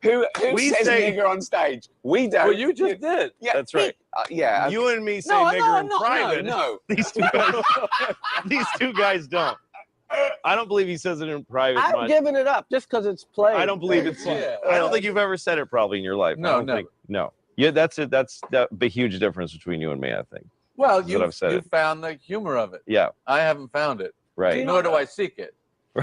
Speaker 24: Who
Speaker 3: We
Speaker 24: says
Speaker 3: say-
Speaker 24: nigger on stage? We don't.
Speaker 23: Well, you just did.
Speaker 24: Yeah,
Speaker 3: That's right.
Speaker 24: Yeah.
Speaker 3: You and me say
Speaker 24: No,
Speaker 3: nigger in
Speaker 24: no,
Speaker 3: private.
Speaker 24: no.
Speaker 3: These two guys don't. I don't believe he says it in private.
Speaker 22: I've
Speaker 3: much.
Speaker 22: given it up just because it's played.
Speaker 3: I don't believe it's. I don't think you've ever said it probably in your life.
Speaker 23: No,
Speaker 3: I don't
Speaker 23: never.
Speaker 3: think. No. Yeah, that's it. That's the huge difference between you and me. I think.
Speaker 23: Well,
Speaker 3: That's what I've said
Speaker 23: you
Speaker 3: it.
Speaker 23: found the humor of it.
Speaker 3: Yeah.
Speaker 23: I haven't found it.
Speaker 3: Right.
Speaker 23: Nor do I seek it.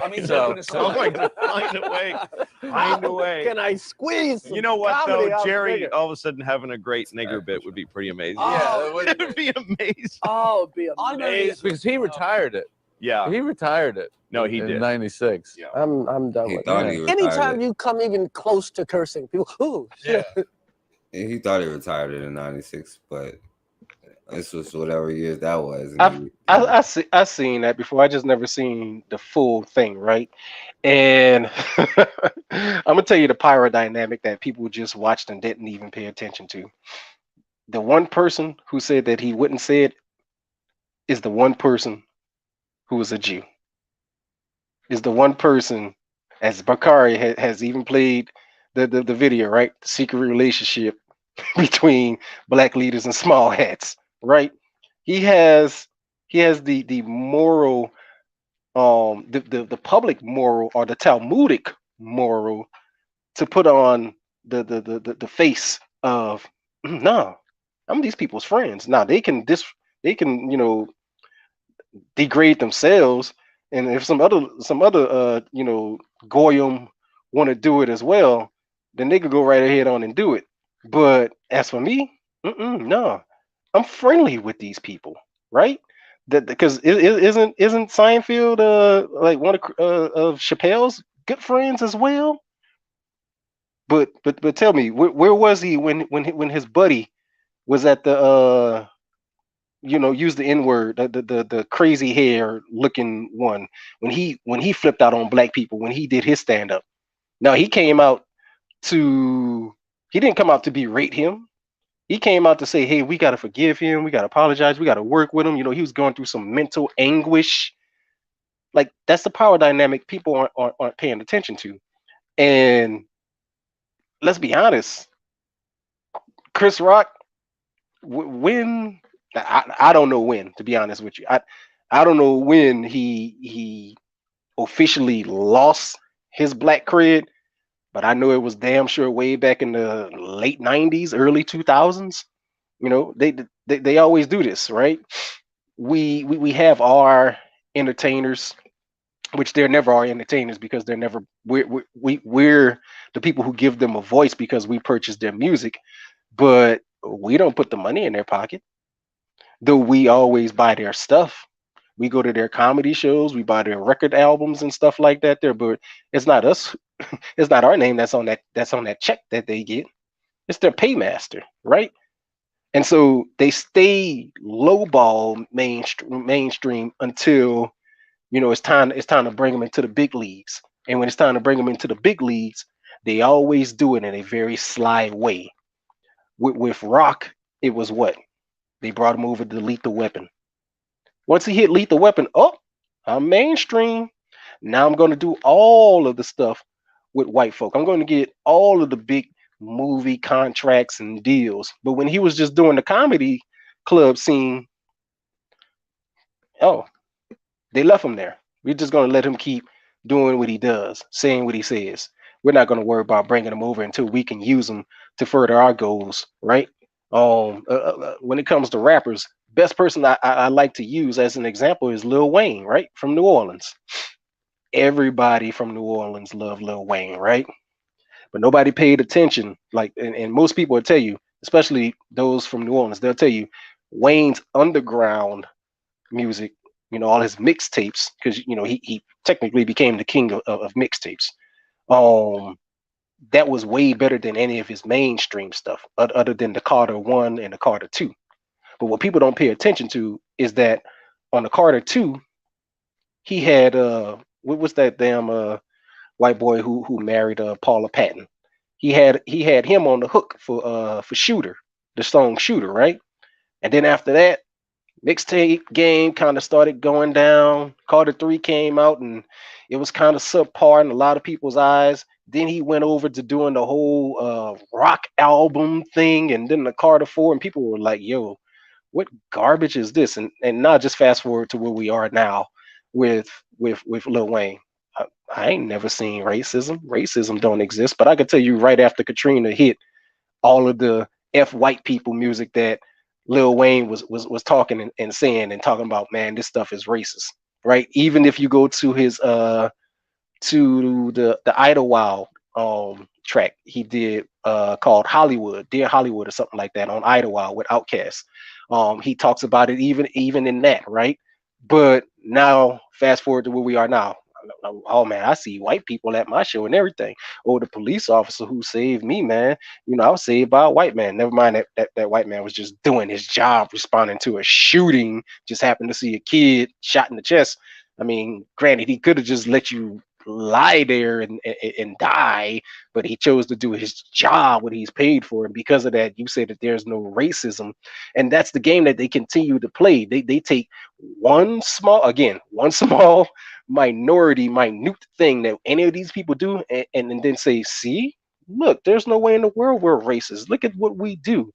Speaker 24: I mean,
Speaker 23: So-
Speaker 3: Oh my God! Find a way. Find a way.
Speaker 22: Can I squeeze?
Speaker 3: You know what
Speaker 22: comedy
Speaker 3: though,
Speaker 22: out of
Speaker 3: Jerry?
Speaker 22: nigger?
Speaker 3: All of a sudden, having a great nigger bit would be pretty amazing.
Speaker 23: Yeah,
Speaker 3: it would be amazing.
Speaker 22: Oh, it'd be amazing.
Speaker 23: Because he retired it.
Speaker 3: Yeah.
Speaker 23: He retired it.
Speaker 3: No, he
Speaker 23: in
Speaker 3: did.
Speaker 23: '96.
Speaker 3: Yeah.
Speaker 22: I'm done
Speaker 11: He
Speaker 22: with
Speaker 11: thought
Speaker 22: that.
Speaker 11: he retired
Speaker 22: Anytime
Speaker 11: it.
Speaker 22: you come even close to cursing, people, ooh, shit.
Speaker 11: Yeah, he thought he retired it in '96, but this was whatever year that was.
Speaker 18: I seen that before. I just never seen the full thing, right? And I'm gonna tell you the power dynamic that people just watched and didn't even pay attention to. The one person who said that he wouldn't say it is the one person who was a Jew. Is the one person, as Bakari has even played the video, right? The secret relationship between black leaders and small hats, right? He has the moral, the public moral or the Talmudic moral to put on the face of no, I'm these people's friends. Now they can degrade themselves, and if some other goyim want to do it as well, then they could go right ahead on and do it. But as for me, no, I'm friendly with these people, right? That because isn't Seinfeld like one of Chappelle's good friends as well? But tell me, where was he when his buddy was at the use the N-word, the crazy hair looking one, when he flipped out on black people when he did his stand-up? Now he didn't come out to berate him. He came out to say, hey, we gotta forgive him, we gotta apologize, we gotta work with him. He was going through some mental anguish. Like, that's the power dynamic people aren't paying attention to. And let's be honest, Chris Rock, when I don't know when, to be honest with you. I don't know when he officially lost his black cred, but I know it was damn sure way back in the late 90s, early 2000s. They always do this, right? We have our entertainers, which they're never our entertainers because we're the people who give them a voice because we purchase their music, but we don't put the money in their pocket. Though we always buy their stuff. We go to their comedy shows, we buy their record albums and stuff like that there, but it's not us. It's not our name that's on that check that they get. It's their paymaster, right? And so they stay lowball mainstream until it's time to bring them into the big leagues. And when it's time to bring them into the big leagues, they always do it in a very sly way. With Rock, it was what? They brought him over to Lethal Weapon. Once he hit Lethal Weapon, I'm mainstream. Now I'm going to do all of the stuff with white folk. I'm going to get all of the big movie contracts and deals. But when he was just doing the comedy club scene. Oh, they left him there. We're just gonna let him keep doing what he does, saying what he says. We're not gonna worry about bringing him over until we can use him to further our goals, right? When it comes to rappers, best person I like to use as an example is Lil Wayne, right? From New Orleans. Everybody from New Orleans love Lil Wayne, right? But nobody paid attention. Like, and most people will tell you, especially those from New Orleans, they'll tell you Wayne's underground music, you know, all his mixtapes, because you know he technically became the king of mixtapes. That was way better than any of his mainstream stuff, other than the Carter 1 and the Carter 2. But what people don't pay attention to is that on the Carter 2, he had what was that damn white boy who married Paula Patton? He had him on the hook for Shooter, the song Shooter, right? And then after that, mixtape game kind of started going down. Carter 3 came out and it was kind of subpar in a lot of people's eyes. Then he went over to doing the whole rock album thing, and then the Carter 4, and people were like, yo, what garbage is this? And now just fast forward to where we are now with Lil Wayne. I ain't never seen racism. Racism don't exist. But I could tell you right after Katrina hit, all of the F white people music that Lil Wayne was talking and saying and talking about, man, this stuff is racist, right? Even if you go to his to the Idlewild track he did called Hollywood, Dear Hollywood or something like that on Idlewild with Outkast. He talks about it even in that, right? But now fast forward to where we are now. Oh man, I see white people at my show and everything. Oh, the police officer who saved me, man. You know, I was saved by a white man. Never mind that white man was just doing his job, responding to a shooting. Just happened to see a kid shot in the chest. I mean, granted, he could have just let you lie there and die, but he chose to do his job, what he's paid for, and because of that, you say that there's no racism, and that's the game that they continue to play. They take one small minute thing that any of these people do, and then say, see, look, there's no way in the world we're racist. Look at what we do.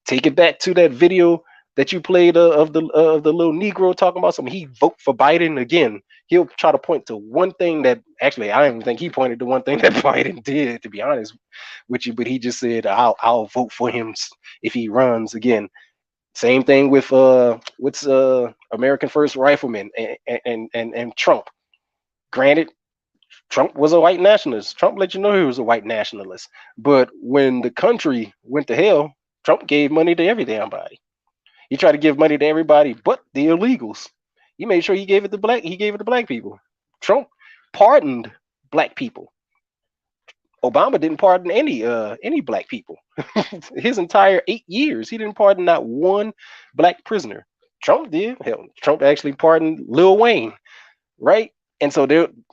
Speaker 18: Take it back to that video that you played of the little Negro talking about something. He vote for Biden again. He'll try to point to one thing that actually I don't even think he pointed to one thing that Biden did, to be honest with you. But he just said, I'll vote for him if he runs again. Same thing with what's American First Rifleman and Trump. Granted, Trump was a white nationalist. Trump let you know he was a white nationalist. But when the country went to hell, Trump gave money to every damn body. He tried to give money to everybody but the illegals. He made sure he gave it to black people. Trump pardoned black people. Obama didn't pardon any black people. His entire 8 years, he didn't pardon not one black prisoner. Trump did. Hell, Trump actually pardoned Lil Wayne, right? And so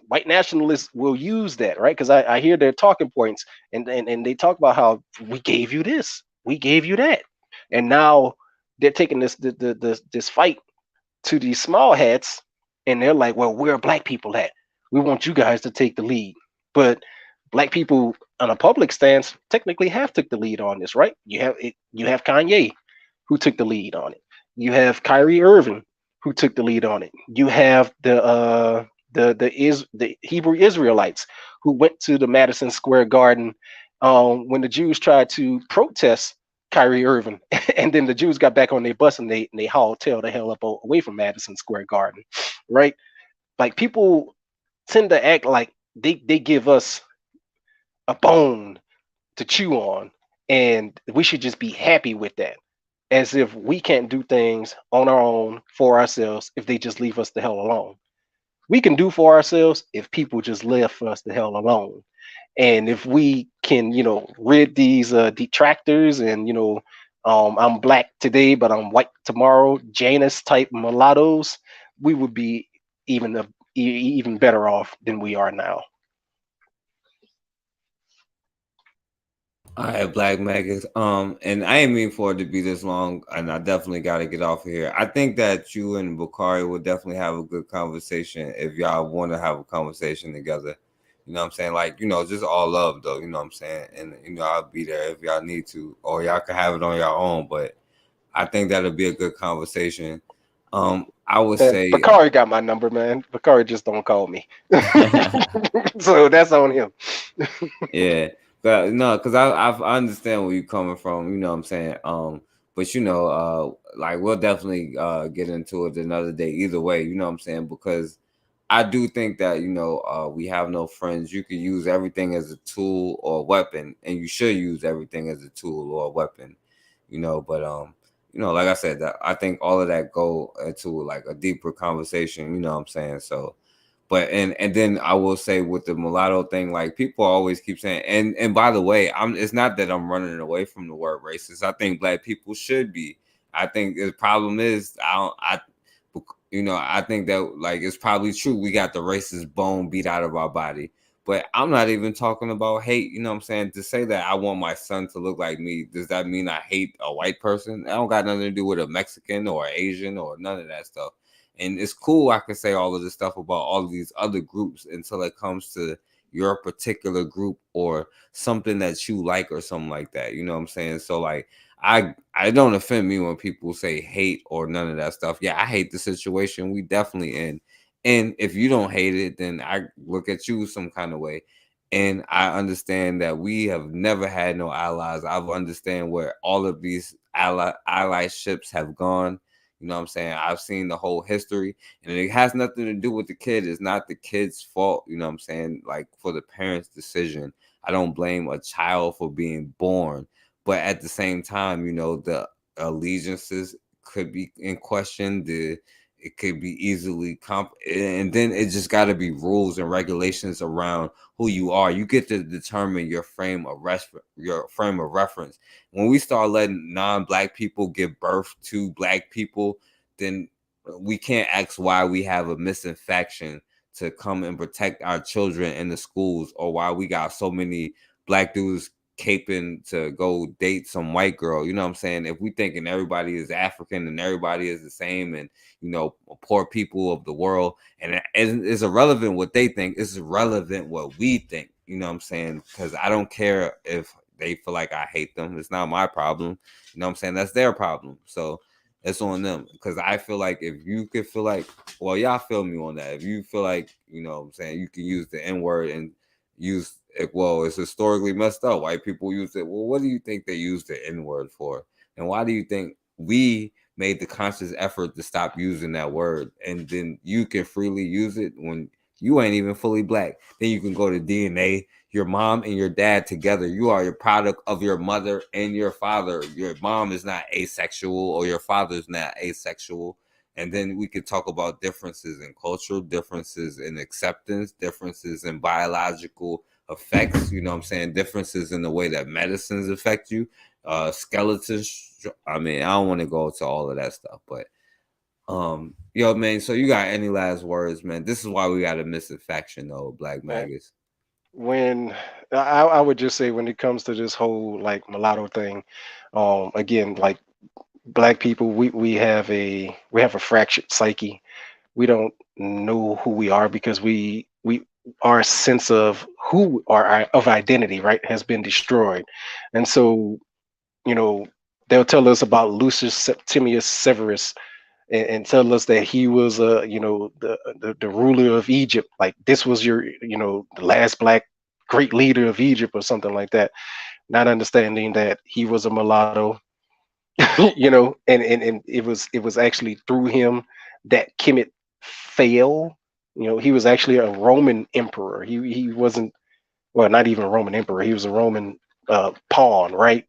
Speaker 18: white nationalists will use that, right? Because I hear their talking points, and they talk about how we gave you this, we gave you that, and now they're taking this fight to these small hats, and they're like, well, where are black people at? We want you guys to take the lead. But black people on a public stance technically have took the lead on this, right? You have Kanye, who took the lead on it. You have Kyrie Irving, who took the lead on it. You have the Hebrew Israelites, who went to the Madison Square Garden when the Jews tried to protest Kyrie Irving, and then the Jews got back on their bus and they hauled tail the hell up away from Madison Square Garden, right? Like, people tend to act like they give us a bone to chew on, and we should just be happy with that, as if we can't do things on our own for ourselves if they just leave us the hell alone. We can do for ourselves if people just left us the hell alone. And if we can, rid these detractors and, I'm black today, but I'm white tomorrow, Janus type mulattoes, we would be even better off than we are now.
Speaker 11: All right, Black Maggots. And I didn't mean for it to be this long, and I definitely got to get off of here. I think that you and Bakari will definitely have a good conversation if y'all want to have a conversation together. You know what I'm saying? Like, just all love, though. You know what I'm saying? And, I'll be there if y'all need to, or y'all can have it on your own. But I think that'll be a good conversation. I would say
Speaker 18: Bakari got my number, man. Bakari just don't call me. So that's on him.
Speaker 11: Yeah, but no, because I understand where you're coming from. You know what I'm saying? But you know, like we'll definitely get into it another day. Either way, you know what I'm saying? Because I do think that, you know, we have no friends. You can use everything as a tool or a weapon, and you should use everything as a tool or a weapon. You know, but you know, like I said, that I think all of that go into like a deeper conversation. You know what I'm saying? So. But and then I will say with the mulatto thing, like people always keep saying, and by the way, it's not that I'm running away from the word racist. I think black people should be. I think the problem is I think that like it's probably true. We got the racist bone beat out of our body. But I'm not even talking about hate. You know what I'm saying? To say that I want my son to look like me, does that mean I hate a white person? I don't got nothing to do with a Mexican or Asian or none of that stuff. And it's cool I can say all of this stuff about all of these other groups until it comes to your particular group or something that you like or something like that. You know what I'm saying? So like I don't offend me when people say hate or none of that stuff. Yeah, I hate the situation we definitely in. And if you don't hate it, then I look at you some kind of way. And I understand that we have never had no allies. I understand where all of these allyships have gone. You know what I'm saying? I've seen the whole history, and it has nothing to do with the kid. It's not the kid's fault. You know what I'm saying? Like for the parents' decision. I don't blame a child for being born. But at the same time, you know, the allegiances could be in question. It could be easily and then it just got to be rules and regulations around who you are. You get to determine your frame of reference. When we start letting non-black people give birth to black people, then we can't ask why we have a missing faction to come and protect our children in the schools, or why we got so many black dudes caping to go date some white girl. You know what I'm saying? If we thinking everybody is African and everybody is the same, and you know, poor people of the world, and it's irrelevant what they think, it's irrelevant what we think. You know what I'm saying? Because I don't care if they feel like I hate them. It's not my problem. You know what I'm saying? That's their problem. So it's on them. Because I feel like if you could feel like, well, y'all feel me on that. If you feel like, you know what I'm saying, you can use the N-word and use it, well, it's historically messed up. White people use it. Well, what do you think they use the N-word for? And why do you think we made the conscious effort to stop using that word? And then you can freely use it when you ain't even fully black. Then you can go to DNA, your mom and your dad together. You are your product of your mother and your father. Your mom is not asexual, or your father's not asexual. And then we could talk about differences in culture, differences in acceptance, differences in biological effects, you know what I'm saying? Differences in the way that medicines affect you, skeletons. I mean, I don't want to go to all of that stuff, but yo, man, so you got any last words, man? This is why we got a missing faction, though, Black Maggots.
Speaker 18: When I would just say, when it comes to this whole like mulatto thing, again, like black people, we have a fractured psyche. We don't know who we are because our sense of who of identity, right, has been destroyed. And so, you know, they'll tell us about Lucius Septimius Severus and tell us that he was you know, the ruler of Egypt, like this was your, you know, the last black great leader of Egypt or something like that, not understanding that he was a mulatto. You know, and it was actually through him that Kemet fell. You know, he was actually a Roman emperor. He wasn't, well, not even a Roman emperor. He was a Roman pawn, right?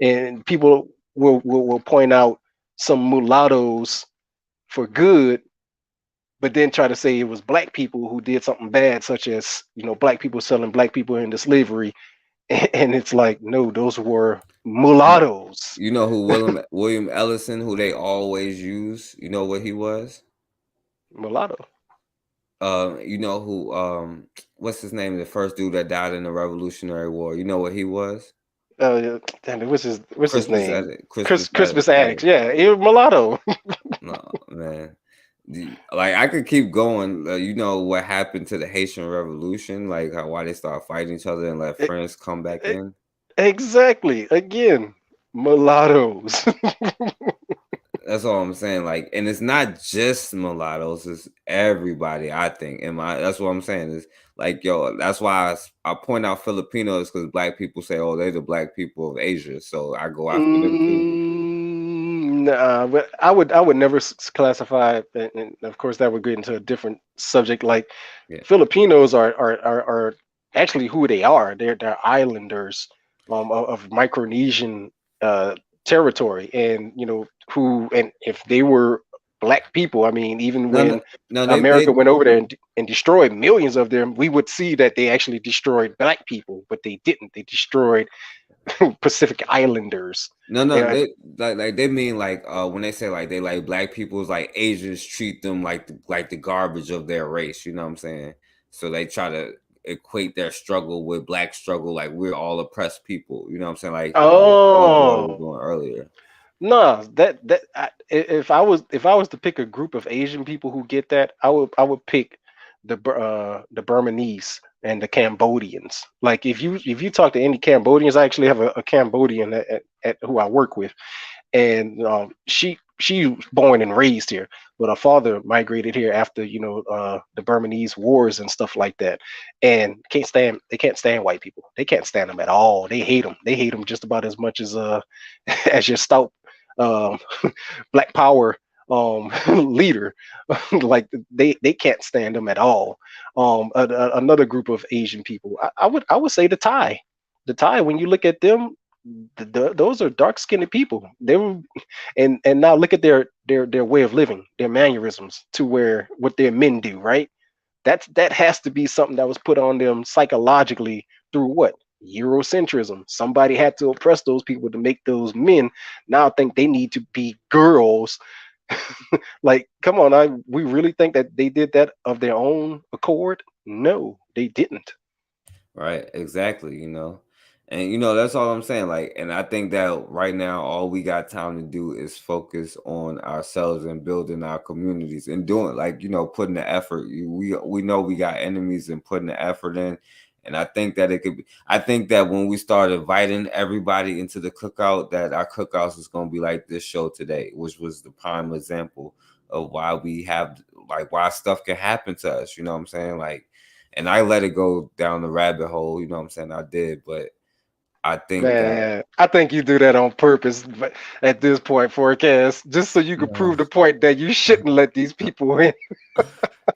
Speaker 18: And people will point out some mulattoes for good, but then try to say it was black people who did something bad, such as, you know, black people selling black people into slavery. And it's like, no, those were mulattoes.
Speaker 11: You know who William Ellison, who they always use, you know what he was?
Speaker 18: Mulatto.
Speaker 11: You know who what's his name, the first dude that died in the Revolutionary War, you know what he was?
Speaker 18: Damn it, what's his name?
Speaker 11: Crispus
Speaker 18: Attucks. Yeah, he was mulatto.
Speaker 11: No, man. Like I could keep going. You know what happened to the Haitian Revolution, like why they start fighting each other and let France come back in.
Speaker 18: Exactly. Again, mulattoes.
Speaker 11: That's all I'm saying. Like, and it's not just mulattoes; it's everybody. I think, that's what I'm saying. Is like, yo, that's why I point out Filipinos, because black people say, oh, they're the black people of Asia. So I go after them too.
Speaker 18: Nah, but I would never classify, and of course that would get into a different subject. Like Filipinos are actually who they are. They're islanders of Micronesian territory, and and if they were black people, I mean, even when America went over there and destroyed millions of them, we would see that they actually destroyed black people, but they didn't. They destroyed Pacific Islanders.
Speaker 11: They mean like when they say like they like black people, it's like Asians treat them like the garbage of their race. You know what I'm saying? So they try to equate their struggle with black struggle, like we're all oppressed people. You know what I'm saying? Like going earlier.
Speaker 18: No, if I was to pick a group of Asian people who get that, I would pick the Burmese and the Cambodians. Like if you talk to any Cambodians, I actually have a Cambodian at who I work with, and she was born and raised here, but her father migrated here after the Burmese wars and stuff like that, and they can't stand white people. They can't stand them at all. They hate them. They hate them just about as much as as your stout Black Power leader. Like they can't stand them at all. Another group of Asian people, I would say the Thai. When you look at them, those are dark-skinned people. They were, and now look at their way of living, their mannerisms to where what their men do, right? That has to be something that was put on them psychologically through what? Eurocentrism. Somebody had to oppress those people to make those men now think they need to be girls. Like, come on, we really think that they did that of their own accord? No, they didn't.
Speaker 11: Right, exactly. And that's all I'm saying. Like, and I think that right now all we got time to do is focus on ourselves and building our communities and doing putting the effort. We know we got enemies and putting the effort in. And I think that I think that when we start inviting everybody into the cookout, that our cookouts is going to be like this show today, which was the prime example of why we have, why stuff can happen to us. You know what I'm saying? Like, and I let it go down the rabbit hole. You know what I'm saying? I did, but I think
Speaker 18: I think you do that on purpose, but at this point, Forecast, just so you can prove the point that you shouldn't let these people in.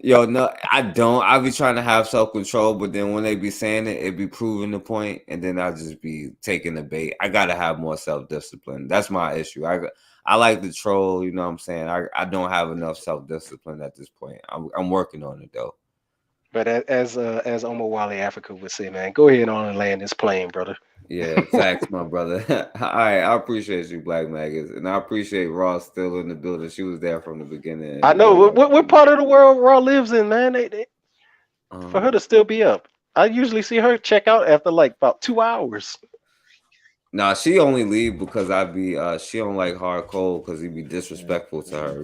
Speaker 11: Yo, no, I don't. I be trying to have self-control, but then when they be saying it be proving the point, and then I just be taking the bait. I gotta have more self-discipline. That's my issue. I like to troll, you know what I'm saying? I don't have enough self-discipline at this point. I'm working on it though.
Speaker 18: But as Omar Wally Africa would say, man, go ahead on and land this plane, brother.
Speaker 11: Yeah, facts, my brother. All right, I appreciate you, Black Maggots, and I appreciate Raw still in the building. She was there from the beginning.
Speaker 18: I know what part of the world Raw lives in, man. For her to still be up, I usually see her check out after about 2 hours.
Speaker 11: Nah, she only leave because I be she don't like hard cold because he be disrespectful to her,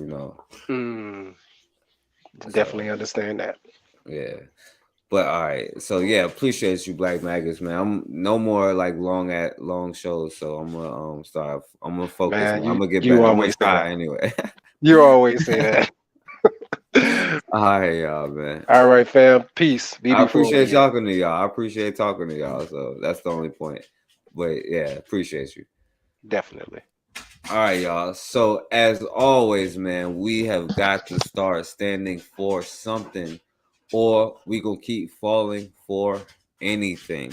Speaker 18: Definitely understand that.
Speaker 11: Yeah. But all right, so yeah, appreciate you, Black Maggots, man. I'm no more long shows, so I'm gonna start. I'm gonna focus.
Speaker 18: Man,
Speaker 11: I'm gonna get back. I'm gonna try anyway.
Speaker 18: You always say that.
Speaker 11: All right, y'all, man.
Speaker 18: All right, fam. Peace.
Speaker 11: I appreciate talking to y'all. I appreciate talking to y'all. So that's the only point. But yeah, appreciate you.
Speaker 18: Definitely.
Speaker 11: All right, y'all. So as always, man, we have got to start standing for something, or we gonna keep falling for anything.